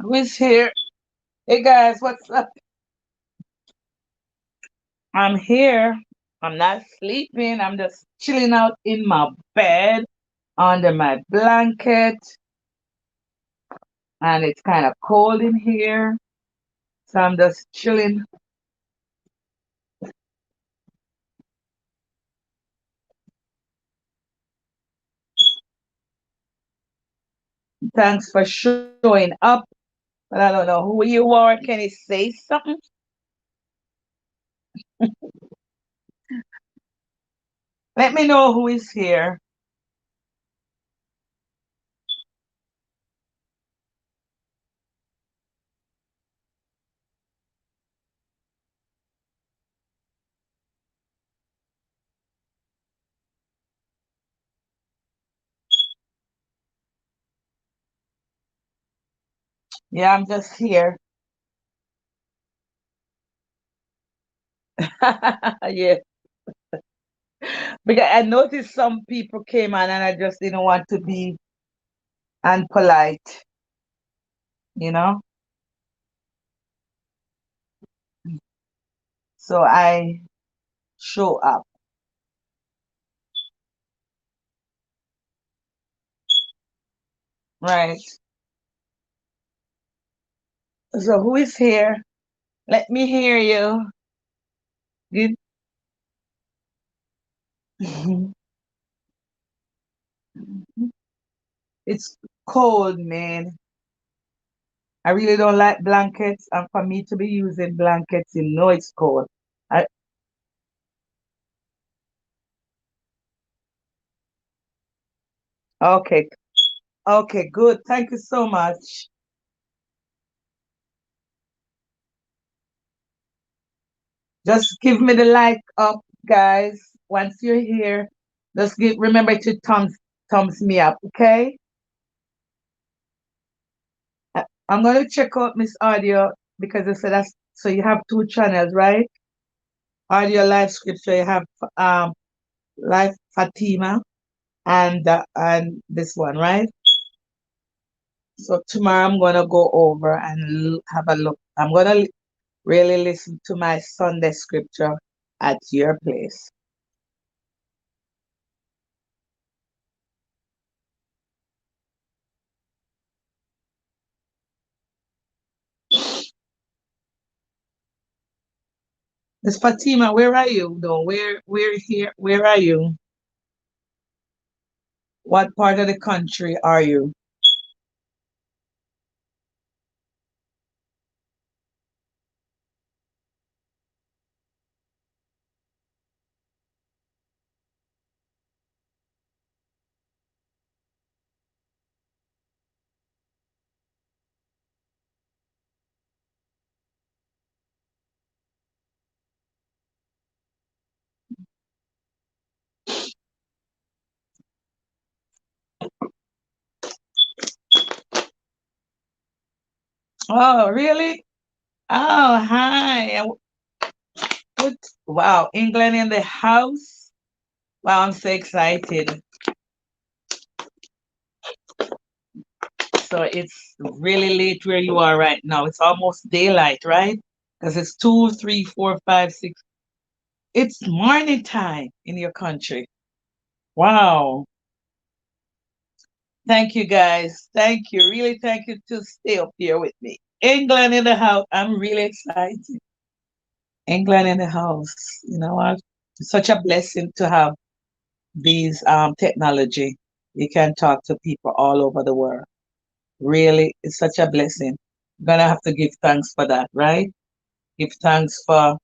Who is here? Hey guys, what's up? I'm here. I'm not sleeping. I'm just chilling out in my bed under my blanket, and it's kind of cold in here. So I'm just chilling. Thanks for showing up. But I don't know who you are. Can you say something? Let me know who is here. Yeah, I'm just here. Yeah, because I noticed some people came on and I just didn't want to be unpolite, you know? So I show up, right? So who is here? Let me hear you. Good. It's cold, man. I really don't like blankets, and for me to be using blankets, you know it's cold. I, okay, okay, good. Thank you so much. Just give me the like up, guys. Once you're here, just remember to thumbs me up, okay? I'm gonna check out Miss Audio because I said that's so you have two channels, right? Audio live scripture. You have um live Fatima and this one, right? So tomorrow I'm gonna go over and have a look. I'm gonna really listen to my Sunday scripture at your place. Miss Fatima, where are you though? Where here? Where are you? What part of the country are you? Oh, really? Oh, hi. Good. Wow, England in the house. Wow, I'm so excited. So it's really late where you are right now. It's almost daylight, right? Because it's 2, 3, 4, 5, 6. It's morning time in your country. Wow. Thank you guys. Thank you. Really thank you to stay up here with me. England in the house. I'm really excited. England in the house. You know what? It's such a blessing to have these technology. You can talk to people all over the world. Really, it's such a blessing. I'm gonna have to give thanks for that, right? Give thanks for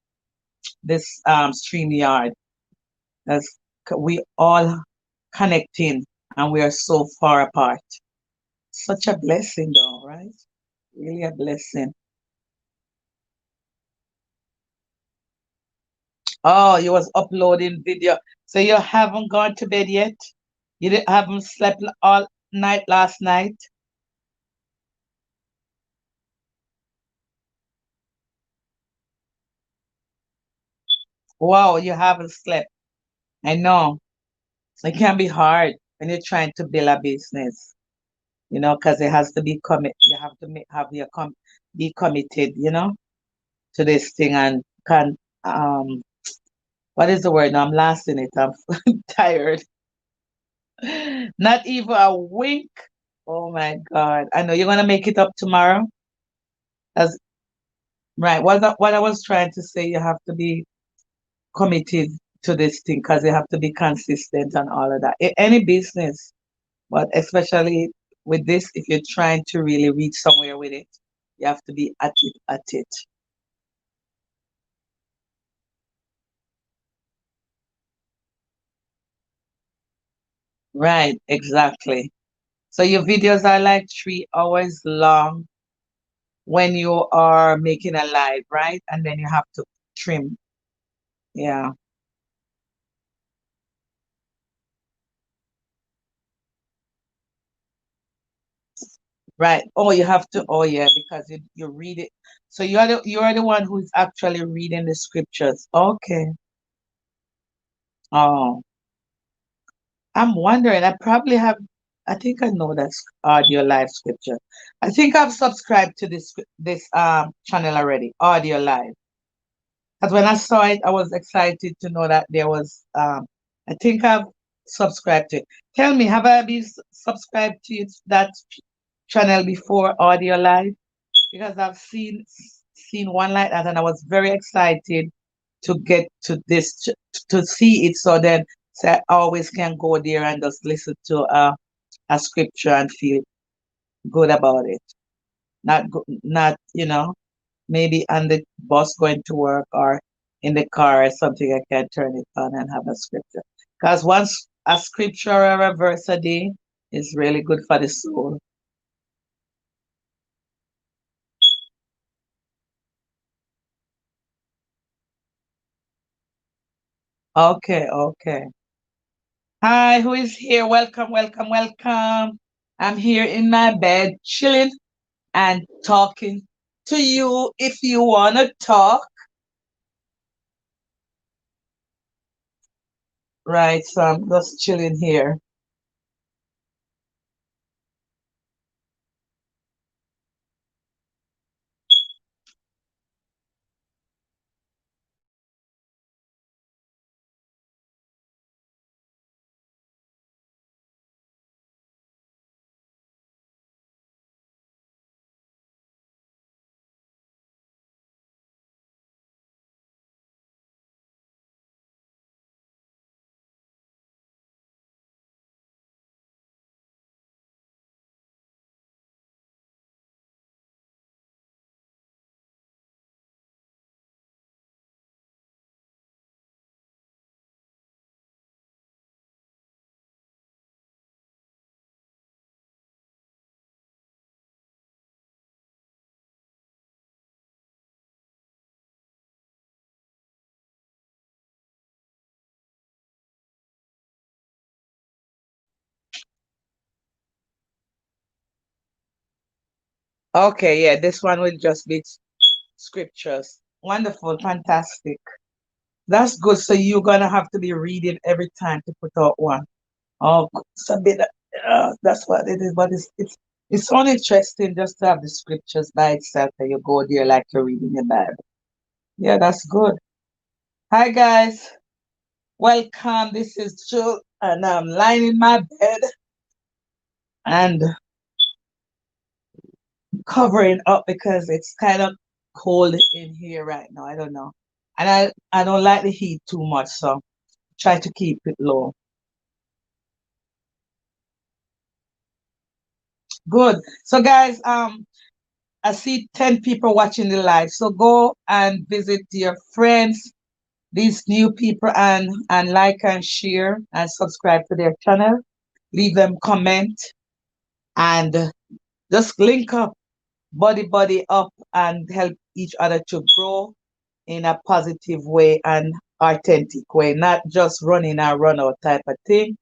this StreamYard. As we all connecting and we are so far apart. Such a blessing though, right? Really a blessing. Oh, you was uploading video. So you haven't gone to bed yet? You didn't haven't slept all night last night? Wow, you haven't slept. I know. It can be hard when you're trying to build a business, because it has to be commit. You have to have be committed, to this thing and can what is the word? No, I'm lost in it. I'm tired. Not even a wink. Oh my God. I know you're gonna make it up tomorrow. That's right. What I was trying to say, you have to be committed to this thing because you have to be consistent and all of that. Any business, but especially with this, if you're trying to really reach somewhere with it, you have to be at it. Right, exactly. So your videos are like 3 hours long when you are making a live, right? And then you have to trim. Yeah, right. Oh, you have to. Oh, yeah, because you read it. So you're the one who's actually reading the scriptures. Okay. Oh, I'm wondering. I probably have. I think I know that's audio live scripture. I think I've subscribed to this channel already. Audio live. Because when I saw it, I was excited to know that there was. I think I've subscribed to it. Tell me, have I been subscribed to that channel before, Audio Live? Because I've seen one like that, and I was very excited to get to to see it. So then, so I always can go there and just listen to a scripture and feel good about it. Not maybe on the bus going to work or in the car or something, I can turn it on and have a scripture. Because once a scripture or a verse a day is really good for the soul. Okay, okay. Hi, who is here? Welcome, welcome, welcome. I'm here in my bed, chilling and talking to you if you want to talk. Right, so I'm just chilling here. Okay, yeah, this one will just be scriptures. Wonderful, fantastic. That's good. So you're gonna have to be reading every time to put out one. Oh, it's a bit. That's what it is. But it's so interesting just to have the scriptures by itself, and you go there like you're reading the Bible. Yeah, that's good. Hi guys, welcome. This is Jill, and I'm lying in my bed and covering up because it's kind of cold in here right now. I don't know, and I don't like the heat too much, so try to keep it low. Good. So guys, I see 10 people watching the live. So go and visit your friends, these new people, and like and share and subscribe to their channel. Leave them comment and just link up, body up, and help each other to grow in a positive way and authentic way, not just running and run out type of thing.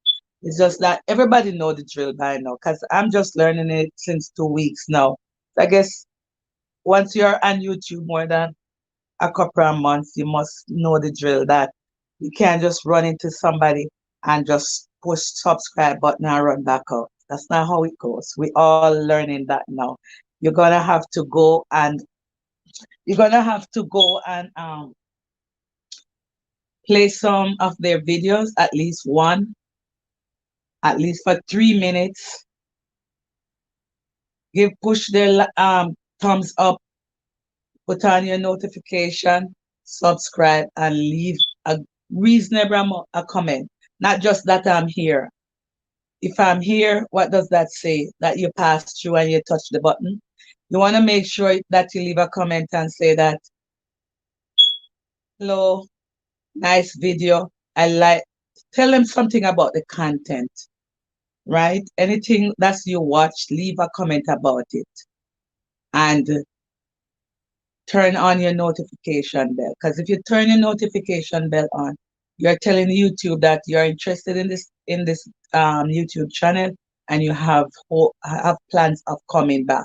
It's just that everybody know the drill by now because I'm just learning it since 2 weeks now. So I guess once you're on YouTube more than a couple of months, you must know the drill that you can't just run into somebody and just push subscribe button and run back out. That's not how it goes. We all learning that now. You're gonna have to go and you're gonna have to go and play some of their videos, at least one, at least for 3 minutes. Give push their thumbs up, put on your notification, subscribe, and leave a reasonable amount a comment. Not just that I'm here. If I'm here, what does that say? That you pass through and you touch the button. You want to make sure that you leave a comment and say that, hello, nice video. I like, tell them something about the content, right? Anything that's you watch, leave a comment about it. And turn on your notification bell. Because if you turn your notification bell on, you're telling YouTube that you're interested in this YouTube channel and you have plans of coming back.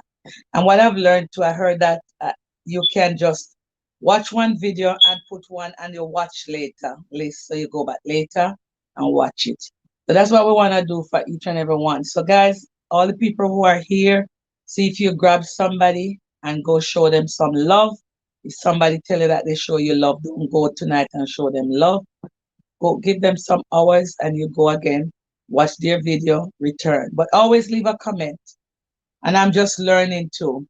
And what I've learned too, I heard that you can just watch one video and put one and you watch later list. So you go back later and watch it. So that's what we want to do for each and every one. So guys, all the people who are here, see if you grab somebody and go show them some love. If somebody tell you that they show you love, don't go tonight and show them love. Go give them some hours and you go again, watch their video, return. But always leave a comment. And I'm just learning too.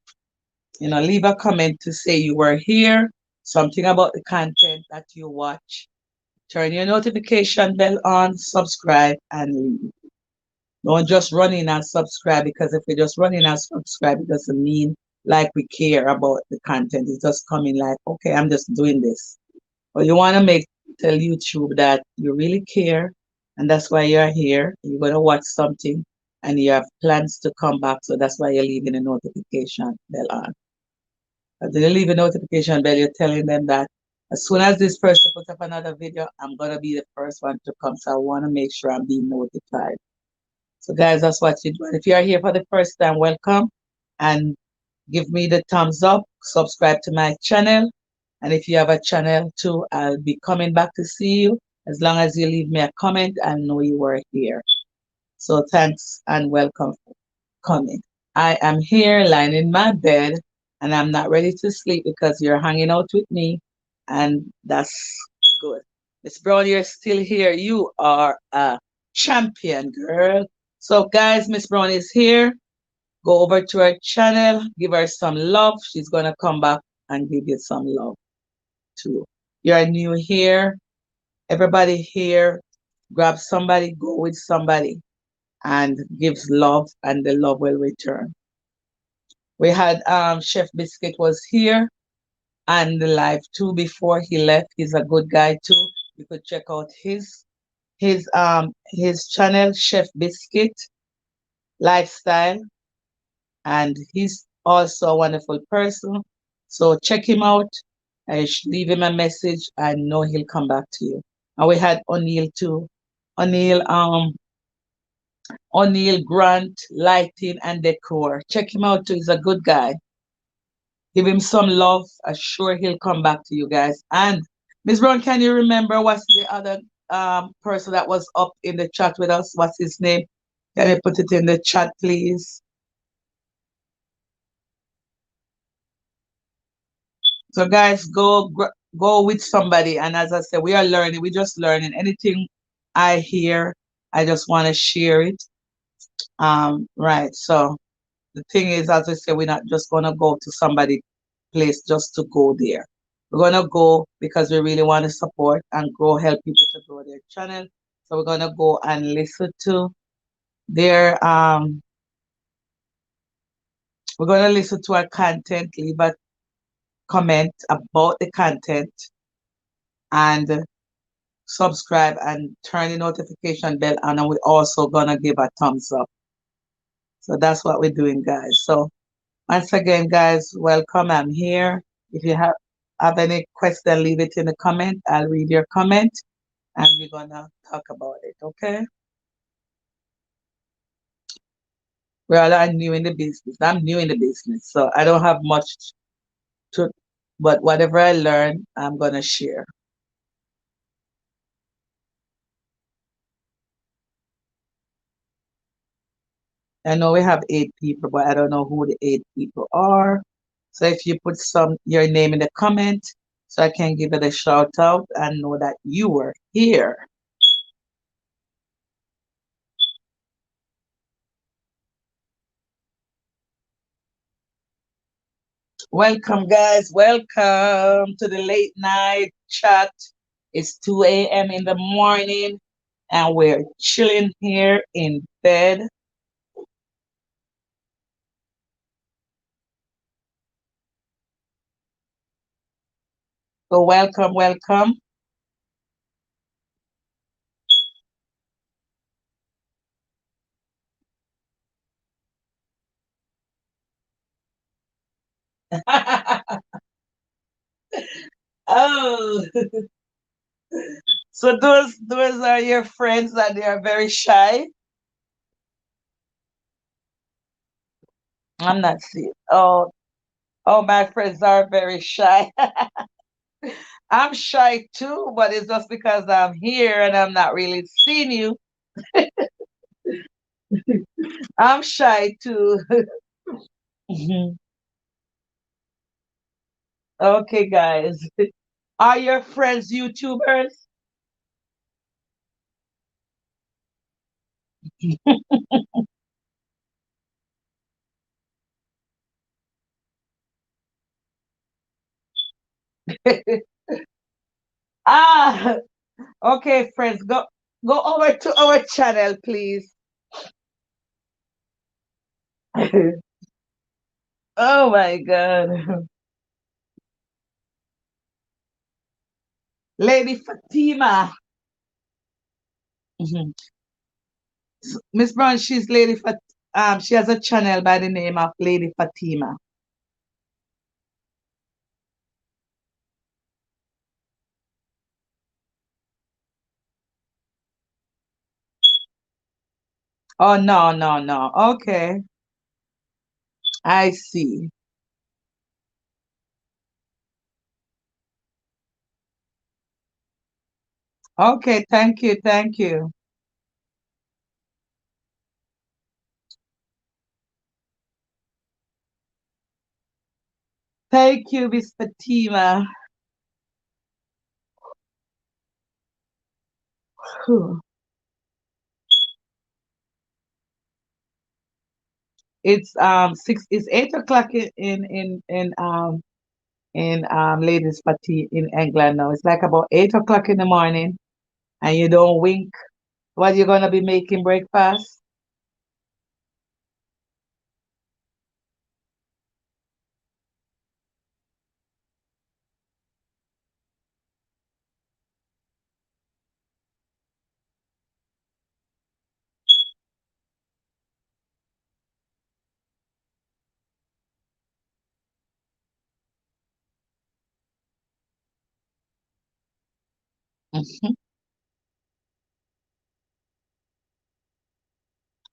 Leave a comment to say you were here, something about the content that you watch. Turn your notification bell on, subscribe, and leave. Don't just run in and subscribe because if we just run in and subscribe, it doesn't mean like we care about the content. It's just coming like, okay, I'm just doing this. But you want to tell YouTube that you really care and that's why you're here. You're going to watch something and you have plans to come back. So that's why you're leaving a notification bell on. As you leave a notification bell, you're telling them that as soon as this person puts up another video, I'm going to be the first one to come. So I want to make sure I'm being notified. So guys, that's what you do. And if you're here for the first time, welcome and give me the thumbs up, subscribe to my channel. And if you have a channel too, I'll be coming back to see you. As long as you leave me a comment, I'll know you were here. So thanks and welcome for coming. I am here lying in my bed and I'm not ready to sleep because you're hanging out with me. And that's good. Miss Brown, you're still here. You are a champion, girl. So guys, Miss Brown is here. Go over to her channel, give her some love. She's gonna come back and give you some love too. You're new here. Everybody here, grab somebody, go with somebody, and gives love, and the love will return. We had Chef Biscuit was here and the live too before he left. He's a good guy too. You could check out his channel, Chef Biscuit Lifestyle, and he's also a wonderful person. So check him out. Leave him a message. I know he'll come back to you. And we had O'Neill too. O'Neill, O'Neill Grant Lighting and Decor. Check him out too. He's a good guy. Give him some love. I'm sure he'll come back to you guys. And Miss Brown, can you remember what's the other person that was up in the chat with us? What's his name? Can you put it in the chat, please? So guys, go with somebody. And as I said, we are learning. We're just learning. Anything I hear, I just want to share it. Right. So the thing is, as I said, we're not just gonna go to somebody place just to go there. We're gonna go because we really want to support and grow, help people to grow their channel. So we're gonna go and listen to their we're gonna listen to our content, leave a comment about the content, and subscribe and turn the notification bell on, and we're also gonna give a thumbs up. So that's what we're doing, guys. So once again, guys, welcome. I'm here. If you have any question, leave it in the comment. I'll read your comment and we're gonna talk about it. Okay? We're all new in the business. I'm new in the business, so I don't have much to, but whatever I learn, I'm gonna share. I know we have 8 people, but I don't know who the 8 people are. So if you put your name in the comment, so I can give it a shout out and know that you were here. Welcome, guys. Welcome to the late night chat. It's 2 a.m. in the morning, and we're chilling here in bed. So, welcome, welcome. Oh, so those are your friends that they are very shy. I'm not seeing. Oh, my friends are very shy. I'm shy too, but it's just because I'm here and I'm not really seeing you. I'm shy too. Okay, guys. Are your friends YouTubers? Ah, okay, friends, go over to our channel, please. Oh my God. Lady Fatima. Mhm. Miss Brown, she's Lady she has a channel by the name of Lady Fatima. Oh no, no, no. Okay. I see. Okay, thank you, thank you. Thank you, Miss Fatima. Whew. It's 8 o'clock in ladies party in England now. It's like about 8 o'clock in the morning and you don't wink. What you gonna be making breakfast?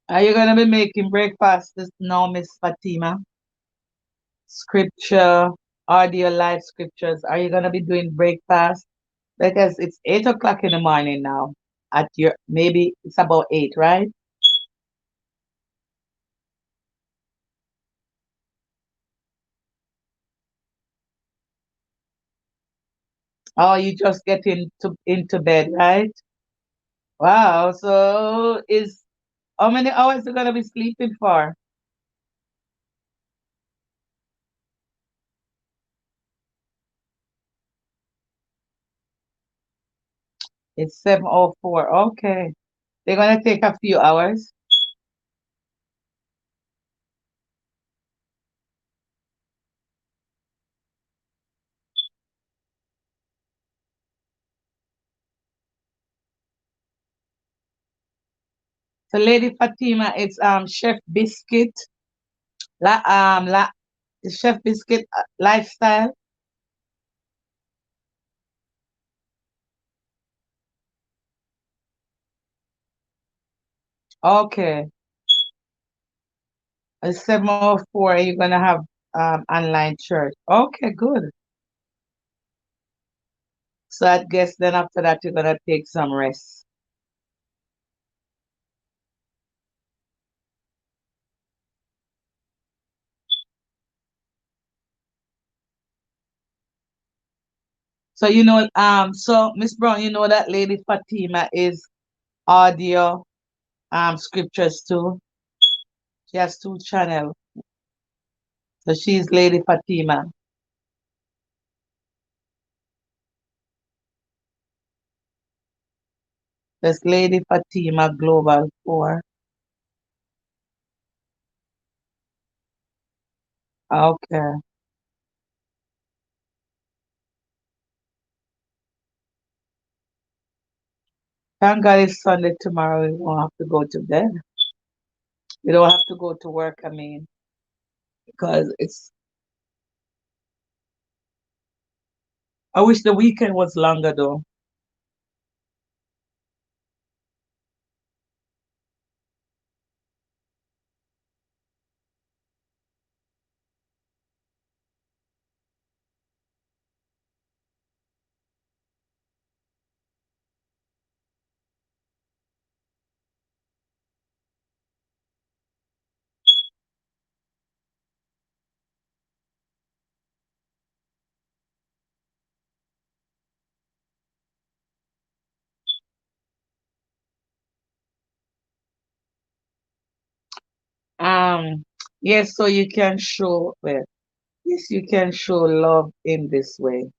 Are you gonna be making breakfast this now, Miss Fatima? scripture, audio live scriptures. Are you gonna be doing breakfast? Because it's 8 o'clock in the morning now. At your maybe it's about 8, right? Oh, you just get into bed, right? Wow. So is how many hours you gonna be sleeping for? It's 7:04. Okay. They're gonna take a few hours. So Lady Fatima, it's Chef Biscuit, la Chef Biscuit lifestyle. Okay. It's 7:04 and you're gonna have online church. Okay, good. So I guess then after that you're gonna take some rest. So so Miss Brown, you know that Lady Fatima is audio scriptures too. She has two channels. So she's Lady Fatima. That's Lady Fatima Global 4. Okay. Thank God it's Sunday tomorrow. We won't have to go to bed. We don't have to go to work, I mean, because I wish the weekend was longer though. Um, yes, so you can show, well, yes, you can show love in this way.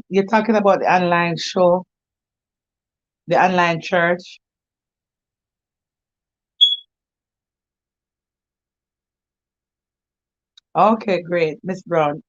You're talking about the online show, the online church. Okay, great, Miss Brown.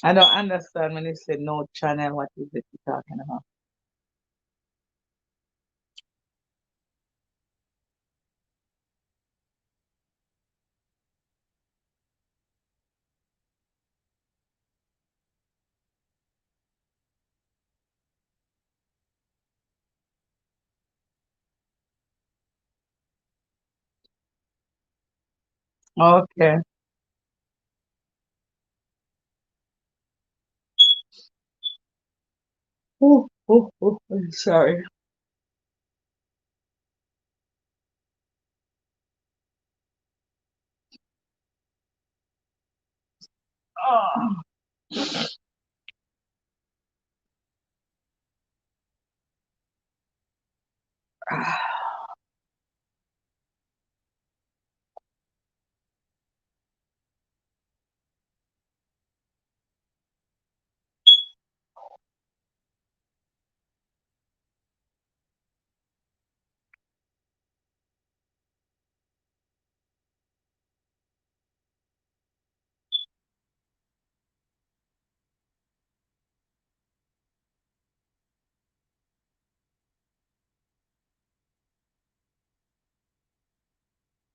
I don't understand when you say no channel. What is it you're talking about? Okay. Sorry. Oh.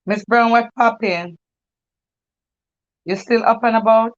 Miss Brown, what popping? You still up and about?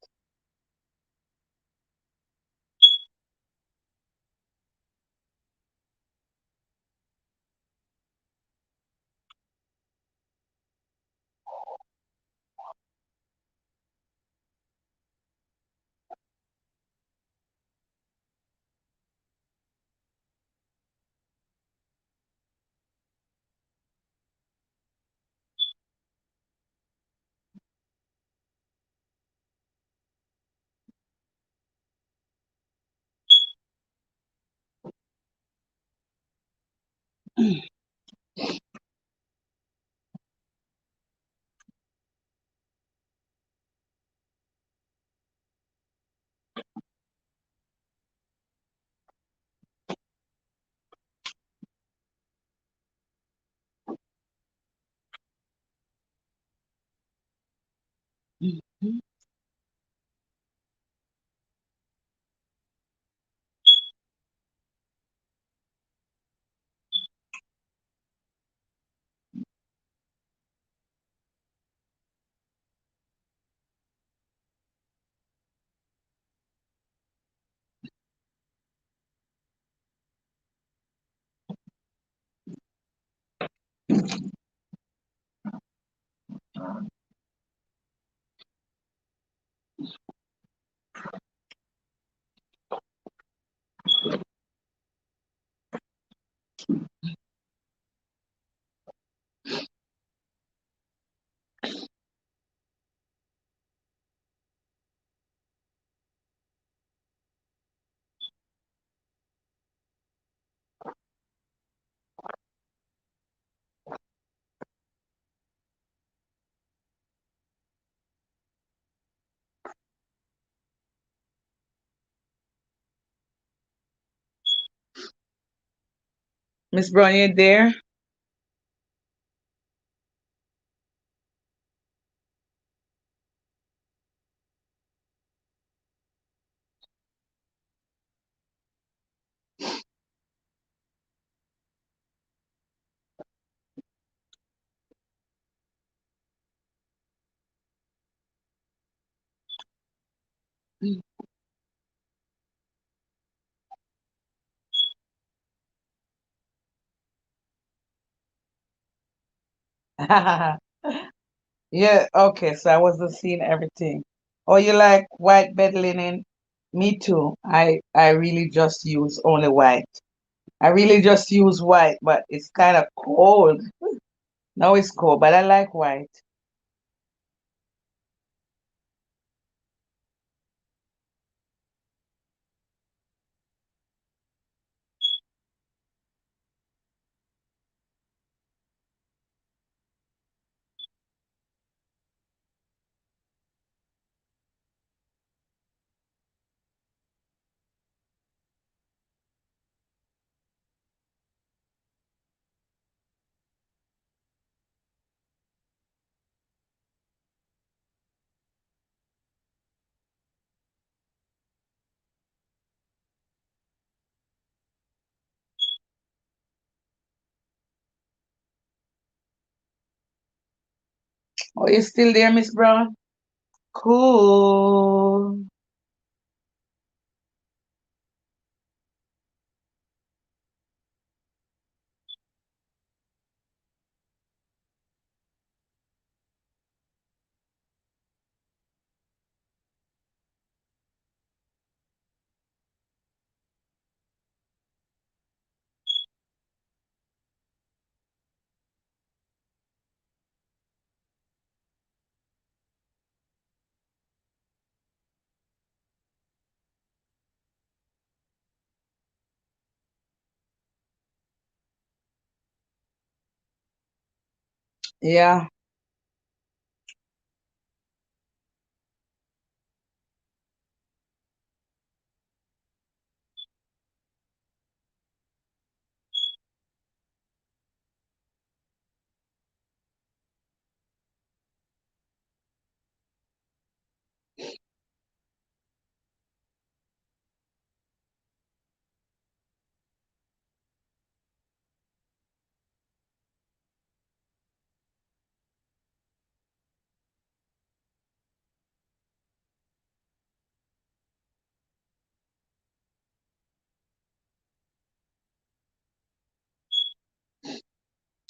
Mhm. Miss Brown, you there? Yeah, okay, so I wasn't seeing everything. Oh, you like white bed linen? Me too. I really just use only white. I really just use white, but it's kind of cold. Now it's cold, but I like white. Oh, you still there, Miss Brown? Cool. Yeah.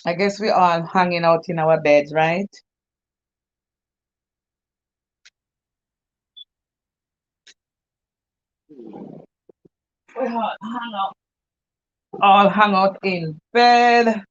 I guess we all hanging out in our beds, right? We all hang out in bed.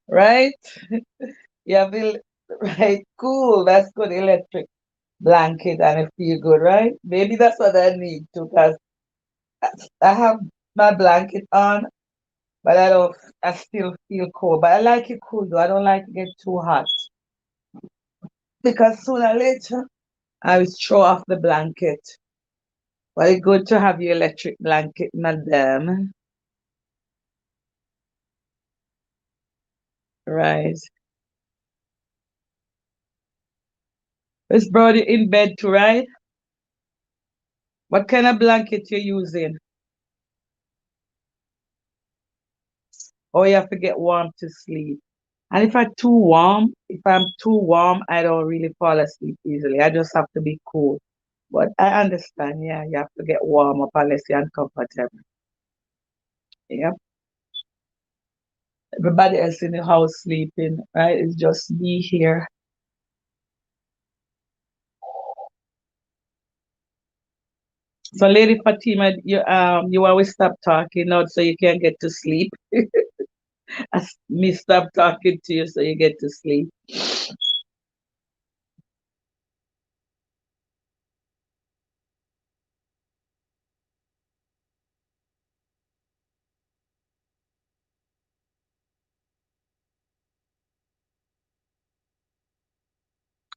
Right? Yeah, Bill. Right. Cool. That's good. Electric blanket and it feel good, right? Maybe that's what I need to, because I have my blanket on, but I don't. I still feel cold. But I like it cool though. I don't like it get too hot because sooner or later I will throw off the blanket. But it's good to have your electric blanket, madam. Right. It's Brody in bed too, right? What kind of blanket you using? Oh, you have to get warm to sleep. And if I'm too warm, I don't really fall asleep easily. I just have to be cool. But I understand, yeah, you have to get warm up unless you're uncomfortable. Yep. Everybody else in the house sleeping, right? It's just me here. So, Lady Fatima, you always stop talking now so you can get to sleep. Me stop talking to you so you get to sleep.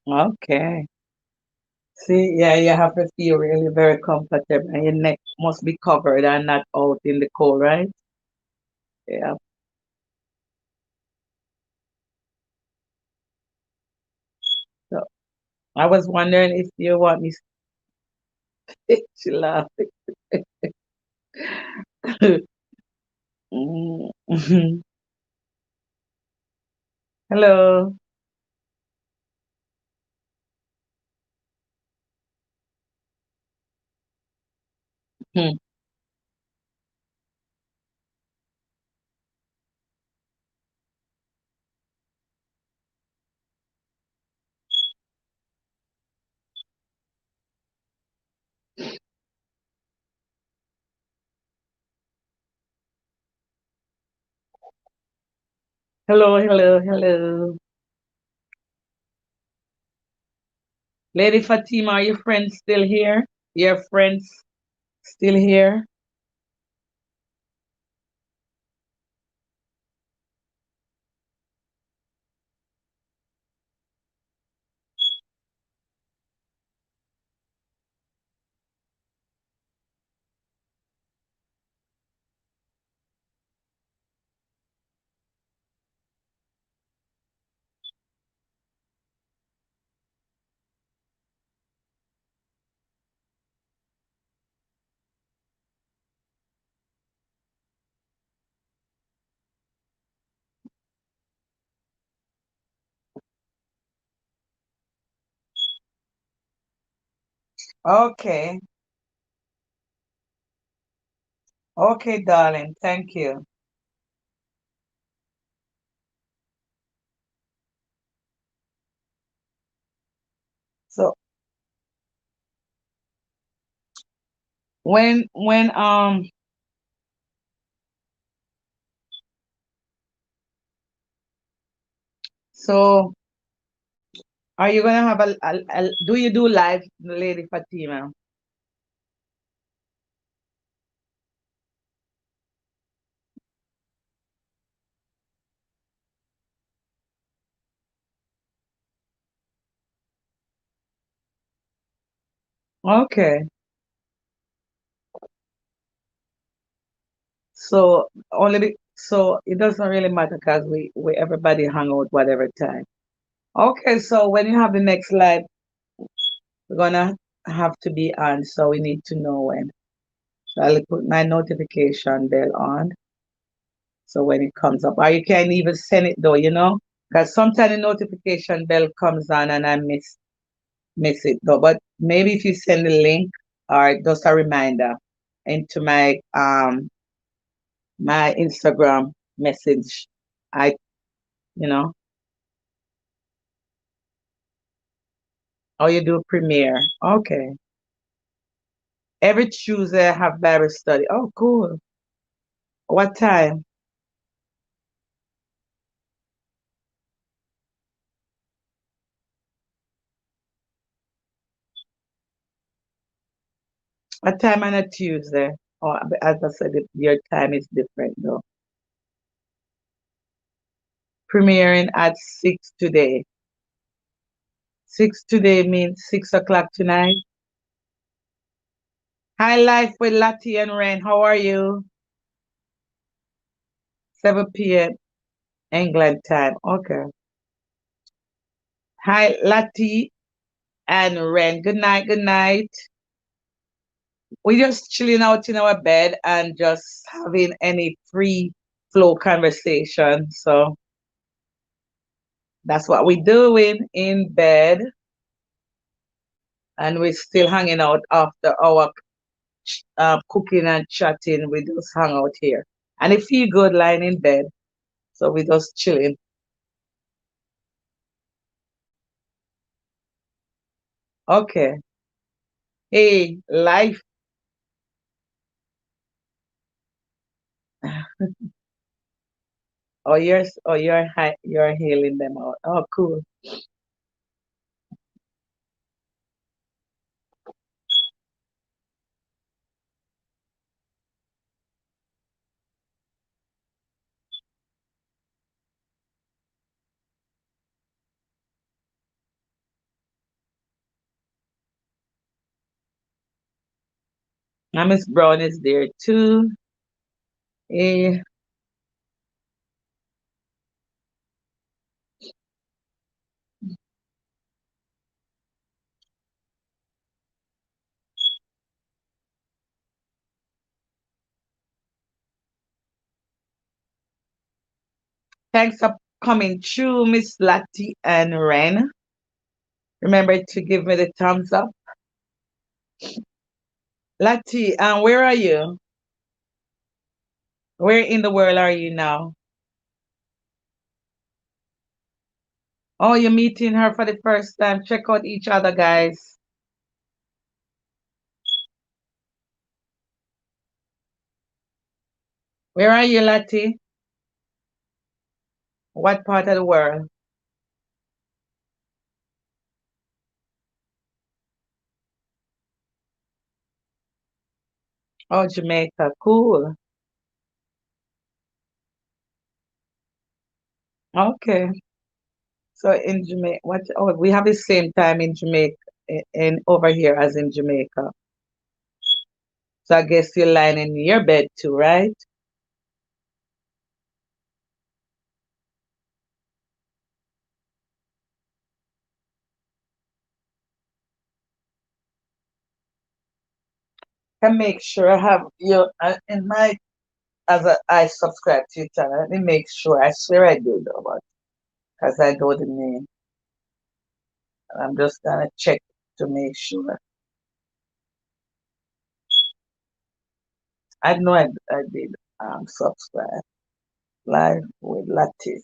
Okay. See, yeah, you have to feel really very comfortable and your neck must be covered and not out in the cold, right? Yeah. So I was wondering if you want me she laughed. Mhm. Hello. Hmm. Hello, hello, hello. Lady Fatima, are your friends still here? Your friends still here? Okay. Okay, darling. Thank you. So when so Are you gonna have do you do live, Lady Fatima? Okay. So so it doesn't really matter because we everybody hang out whatever time. Okay, so when you have the next live, we're gonna have to be on, so we need to know when. So I'll put my notification bell on. So when it comes up, or you can even send it though, because sometimes the notification bell comes on and I miss it though. But maybe if you send the link or just a reminder into my Instagram message, I you know, or you do premiere. Okay. Every Tuesday I have Bible study. Oh, cool. What time? What time on a Tuesday? Oh, as I said, your time is different though. Premiering at 6 today. 6 today means 6 o'clock tonight. Hi, Life with Lati and Ren. How are you? 7 p.m. England time. Okay. Hi, Lati and Ren. Good night. Good night. We're just chilling out in our bed and just having any free flow conversation. So that's what we're doing in bed. And we're still hanging out after our cooking and chatting. We just hang out here. And it feel good lying in bed. So we just chilling. Okay. Hey, life. You're healing them out. Oh, cool. And Miss Brown is there too. Hey, thanks for coming through, Miss Lati and Ren. Remember to give me the thumbs up. Lati, and where are you? Where in the world are you now? Oh, you're meeting her for the first time. Check out each other, guys. Where are you, Lati? What part of the world? Oh, Jamaica. Cool. Okay. So in Jamaica, what? Oh, we have the same time in Jamaica and over here as in Jamaica. So I guess you're lying in your bed too, right? Can make sure I have you in my I subscribe to your channel. Let me make sure. I swear I do though, but because I know the name, I'm just gonna check to make sure. I know I did subscribe live with Latif.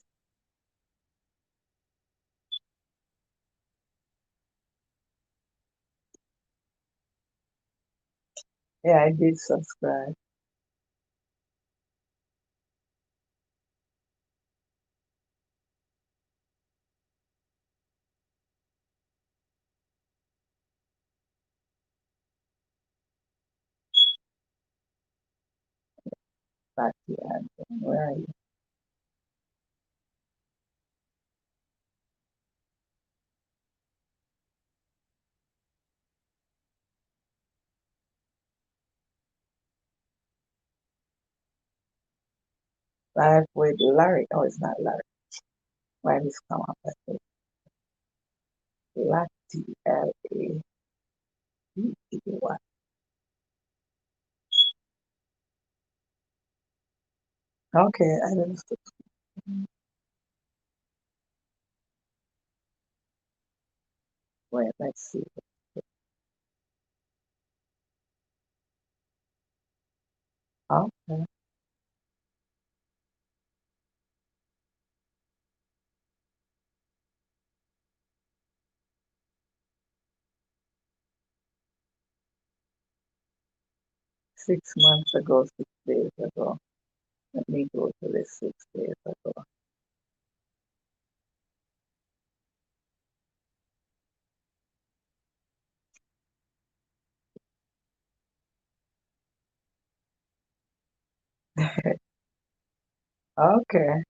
Yeah, I did subscribe. Patty and where are you? Live with Larry. Oh, it's not Larry. Why this come up as Lati L-A-T-E-Y. Okay, I didn't see. Wait, let's see. Okay. 6 months ago, 6 days ago. Let me go to the 6 days ago. Okay.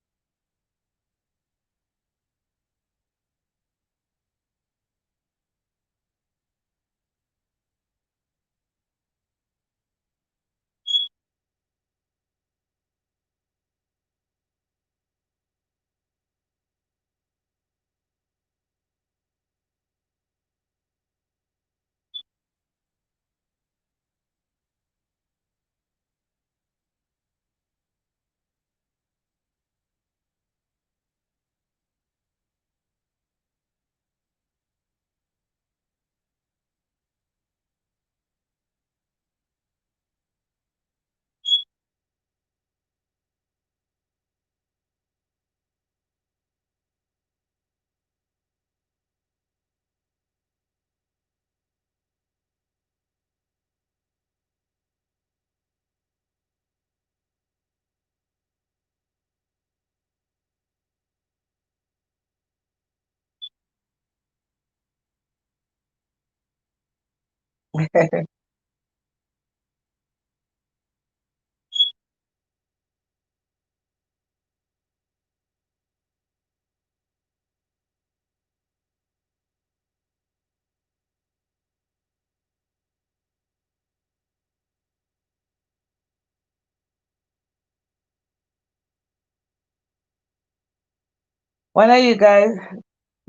When are you guys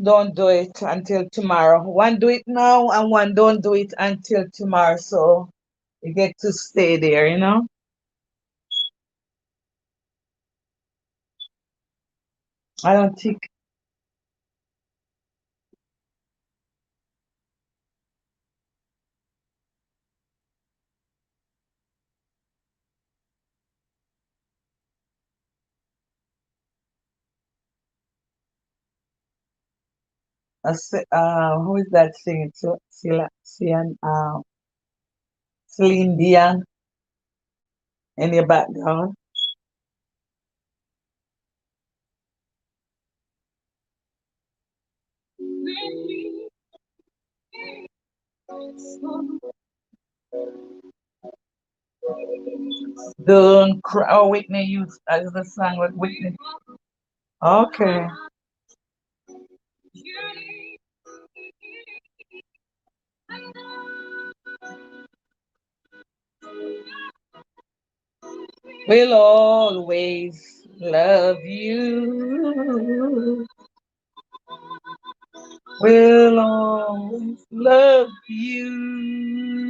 don't do it until tomorrow? One do it now and one don't do it until tomorrow. So you get to stay there, you know? I don't think who is that singing? Celine Dion in your background. Don't cry. Oh, Whitney used as the song with Whitney. Okay. We'll always love you. We'll always love you.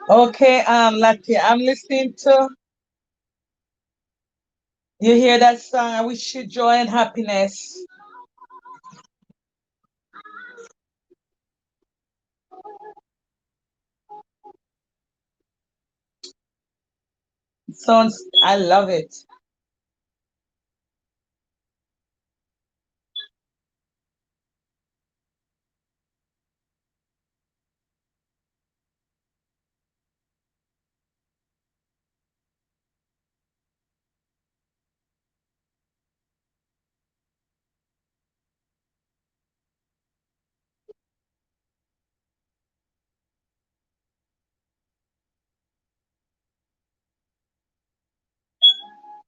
Okay, Lucky, I'm listening to you hear that song. I wish you joy and happiness. Sounds, I love it.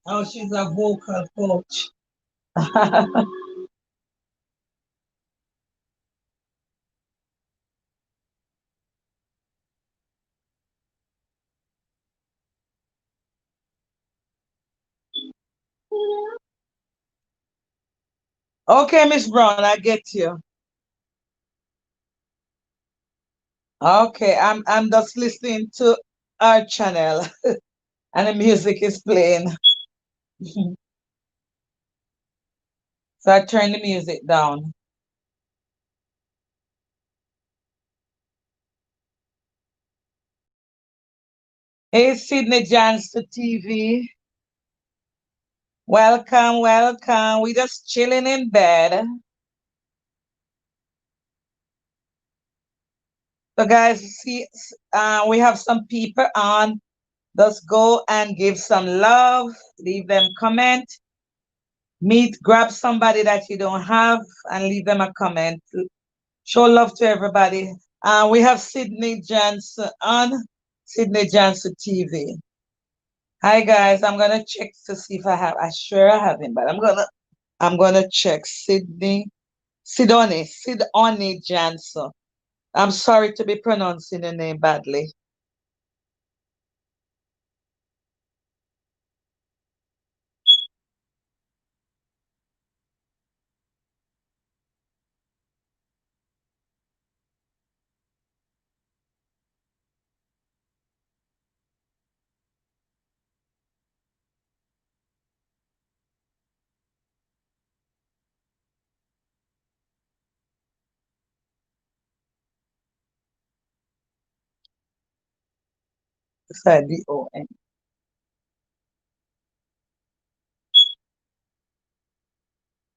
Oh, she's a vocal coach. Okay, Miss Brown, I get you. Okay, I'm just listening to our channel and the music is playing. So I turn the music down. Hey, Sydney Johnson TV. Welcome, welcome. We just chilling in bed. So guys, see, we have some people on. Just go and give some love. Leave them comment. Meet, grab somebody that you don't have and leave them a comment. Show love to everybody. We have Sydney Johnson on Sydney Johnson TV. Hi guys, I'm gonna check to see if I have. I sure I haven't, but I'm gonna check Sidoni Johnson. I'm sorry to be pronouncing the name badly. Sidon.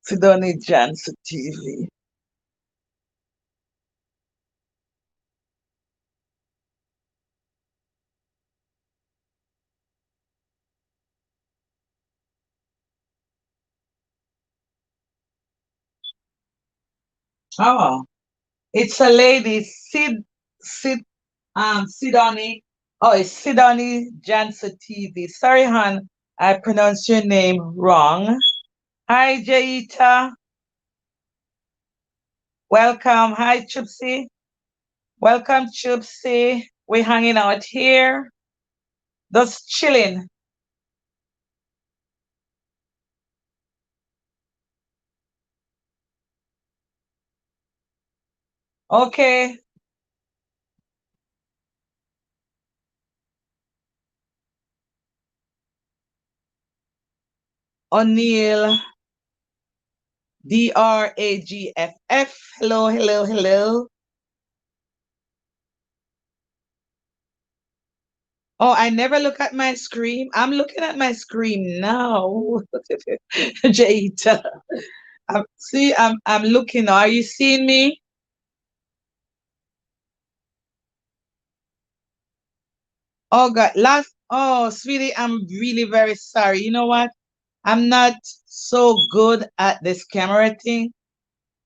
Sidoni Johnson TV. Oh, it's a lady, Sidoni. Oh, it's Sidoni Johnson TV. Sorry, hon, I pronounced your name wrong. Hi, Jaita. Welcome. Hi, Chupsy. Welcome, Chupsy. We're hanging out here, just chilling. Okay. O'Neill, Dragff. Hello, hello, hello. Oh, I never look at my screen. I'm looking at my screen now. Jaita. See, I'm looking. Are you seeing me? Oh God, sweetie, I'm really very sorry. You know what? I'm not so good at this camera thing.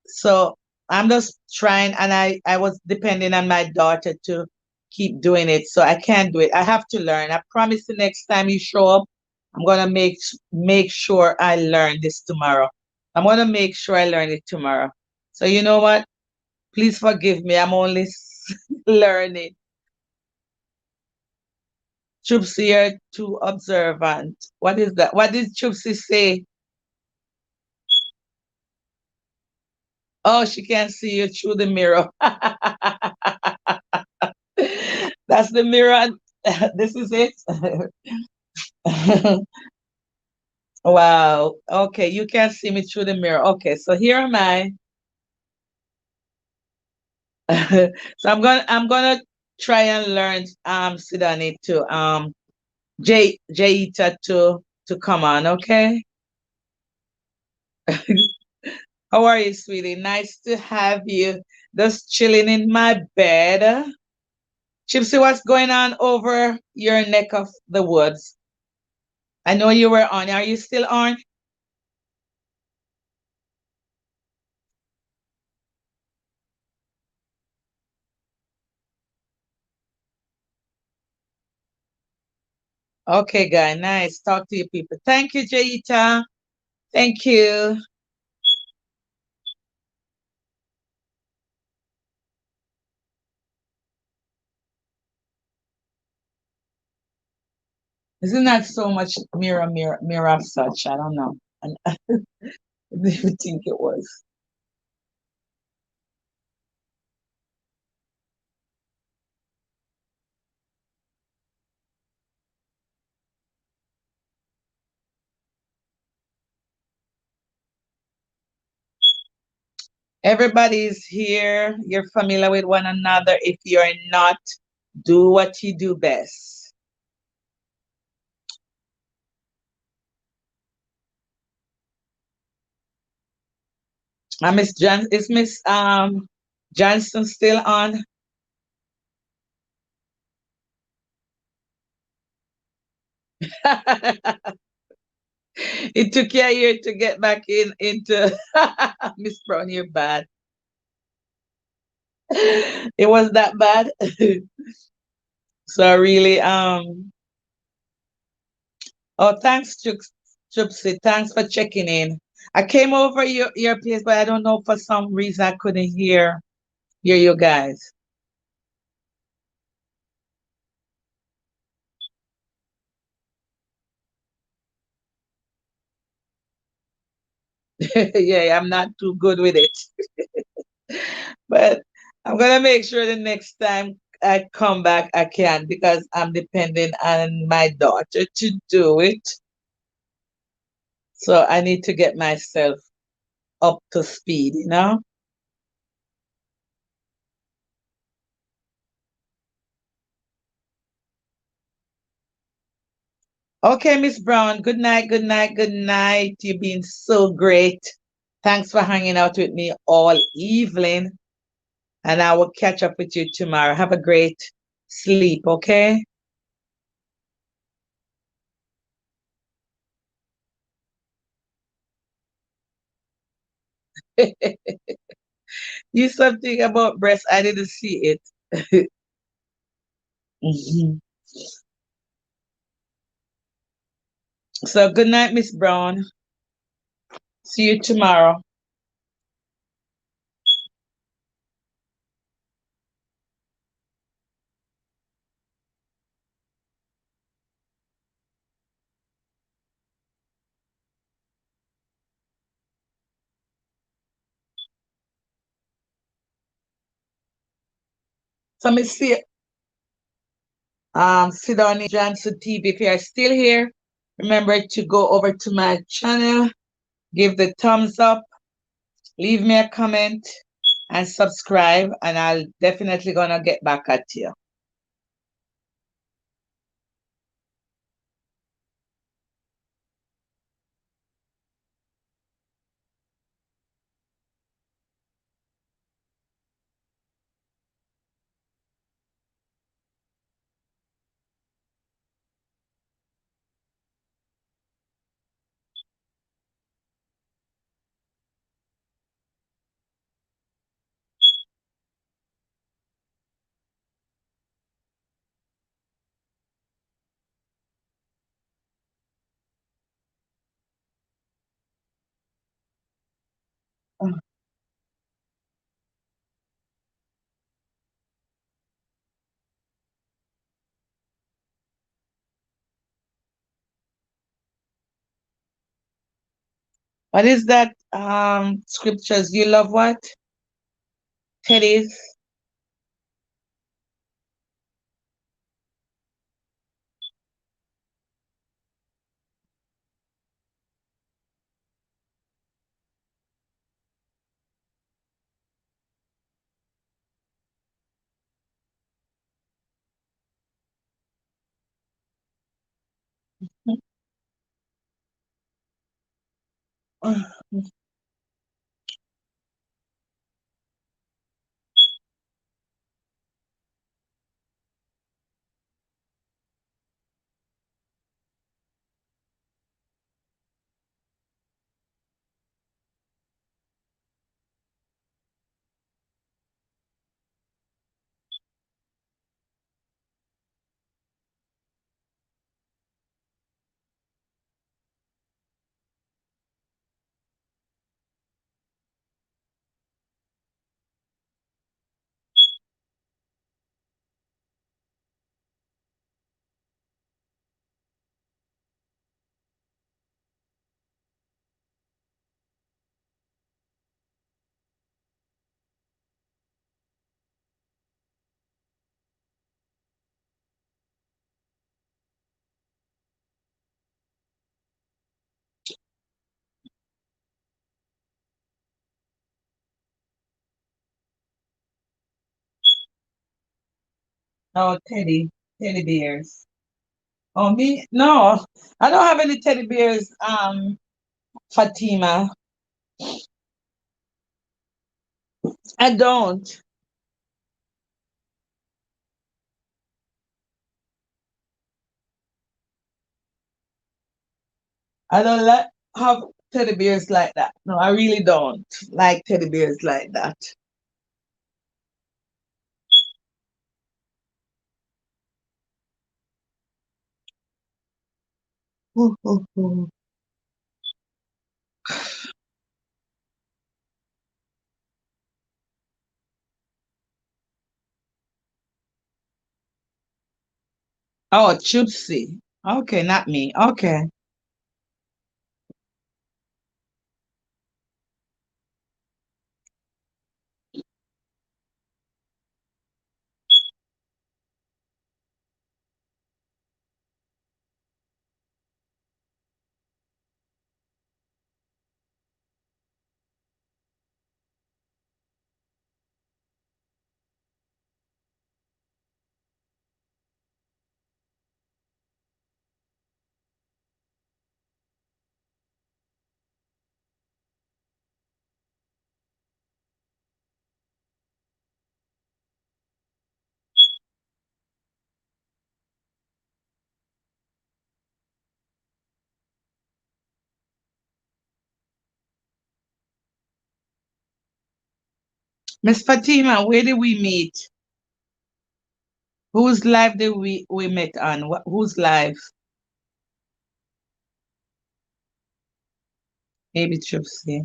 So I'm just trying, and I was depending on my daughter to keep doing it. So I can't do it. I have to learn. I promise the next time you show up, I'm gonna make sure I learn this tomorrow. I'm gonna make sure I learn it tomorrow. So you know what? Please forgive me. I'm only learning. Chupsy, you're too observant. What is that? What did Chupsy say? Oh, she can't see you through the mirror. That's the mirror. This is it. Wow. Okay, you can't see me through the mirror. Okay, so here am I. So I'm gonna try and learn Sidani to Jaita to come on, okay? How are you, sweetie? Nice to have you. Just chilling in my bed. Chipsy, what's going on over your neck of the woods? I know you were on. Are you still on? Okay, guy. Nice. Talk to you people. Thank you, Jaita. Thank you. Isn't that so much mirror of such? I don't know. And I didn't even think it was. Everybody's here. You're familiar with one another. If you're not, do what you do best. Miss John, is Miss Johnson still on? It took you a year to get back into Miss Brown. You're bad. It was that bad. So really, oh, thanks, Chupsy. Thanks for checking in. I came over your place, but I don't know for some reason I couldn't hear you guys. Yeah, I'm not too good with it. But I'm gonna make sure the next time I come back I can because I'm depending on my daughter to do it. So I need to get myself up to speed, you know? Okay, Miss Brown, good night, good night, good night. You've been so great. Thanks for hanging out with me all evening. And I will catch up with you tomorrow. Have a great sleep, okay? You something about breast, I didn't see it. Mhm. So good night, Miss Brown. See you tomorrow. So me see sit down in Johnson TV. If you are still here, remember to go over to my channel, give the thumbs up, leave me a comment, and subscribe, and I'll definitely gonna get back at you. What is that scriptures? You love what? Teddy's. Oh, teddy bears. Oh, me? No, I don't have any teddy bears. Fatima, I don't. I don't like have teddy bears like that. No, I really don't like teddy bears like that. Oh, Chipsy. Okay, not me. Okay. Miss Fatima, where did we meet? Whose live did we met on? Whose live? Maybe Chipsy.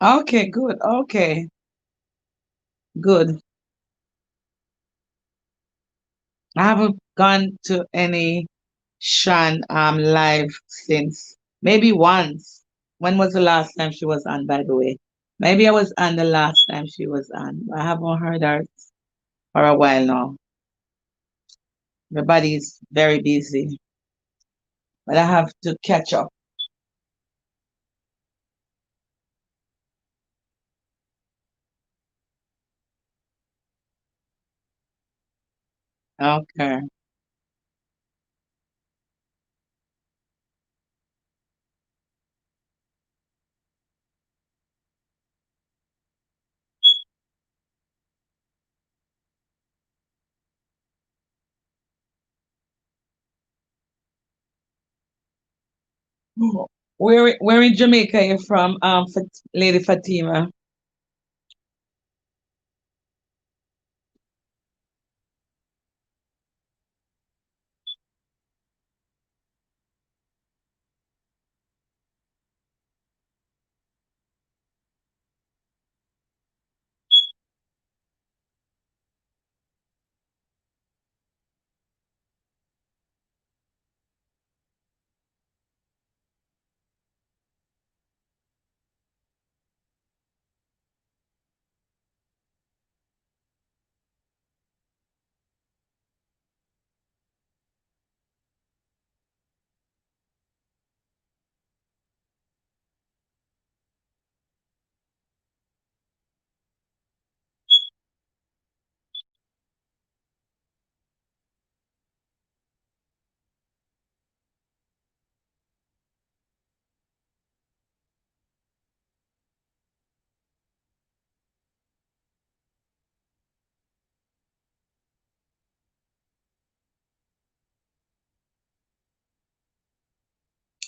Okay, good. Okay, good. I haven't gone to any Shan live since maybe once. When was the last time she was on, by the way? Maybe I was on the last time she was on. I haven't heard her for a while now. Everybody is very busy, but I have to catch up. Okay. Where in Jamaica you from, Lady Fatima?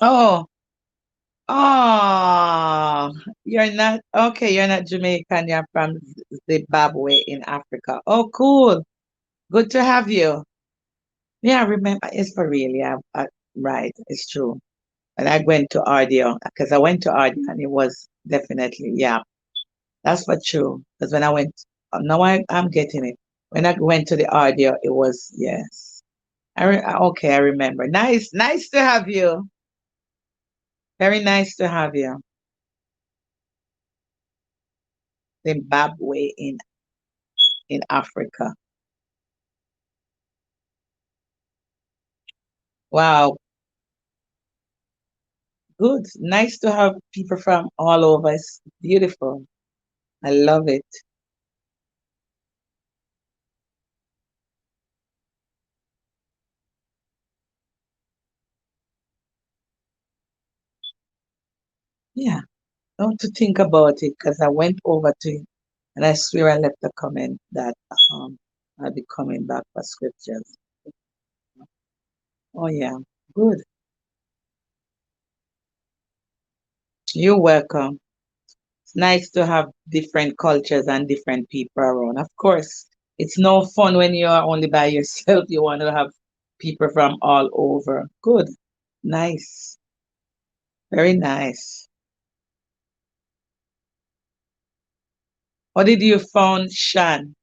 Oh, oh, you're not okay. You're not Jamaican. You're from Zimbabwe in Africa. Oh, cool. Good to have you. Yeah, I remember. It's for real. Yeah, right. It's true. And I went to audio because I went to audio and it was definitely, yeah, that's for true. Because when I went, now I'm getting it. When I went to the audio, it was, yes. Okay, I remember. Nice, nice to have you. Very nice to have you. Zimbabwe in Africa. Wow, good. Nice to have people from all over. It's beautiful. I love it. Yeah, don't to think about it because I went over to it and I swear I left a comment that I'll be coming back for scriptures. Oh yeah, good. You're welcome. It's nice to have different cultures and different people around. Of course, it's no fun when you're only by yourself. You want to have people from all over. Good. Nice. Very nice. What did you found, Shan?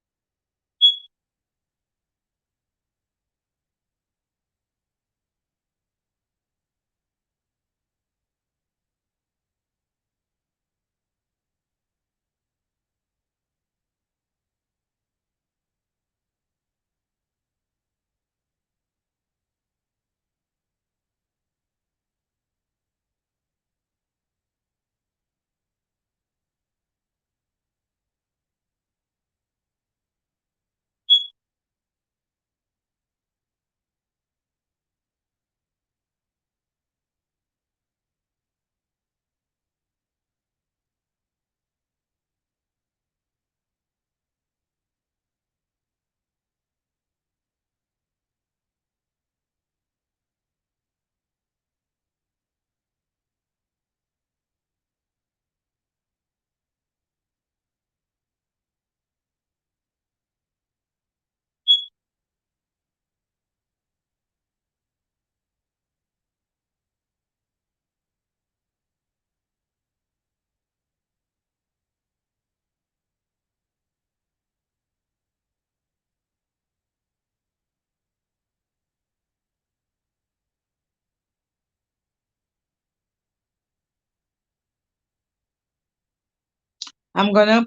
I'm gonna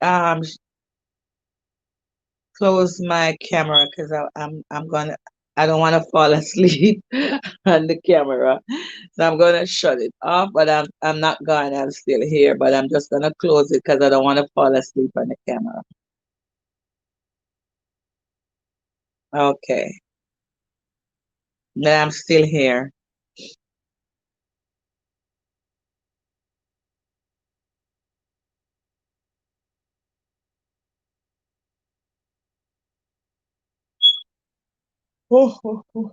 um close my camera because I'm gonna I don't want to fall asleep on the camera, so I'm gonna shut it off. But I'm not gone. I'm still here, but I'm just gonna close it because I don't want to fall asleep on the camera. Okay, then I'm still here. Oh, oh, oh.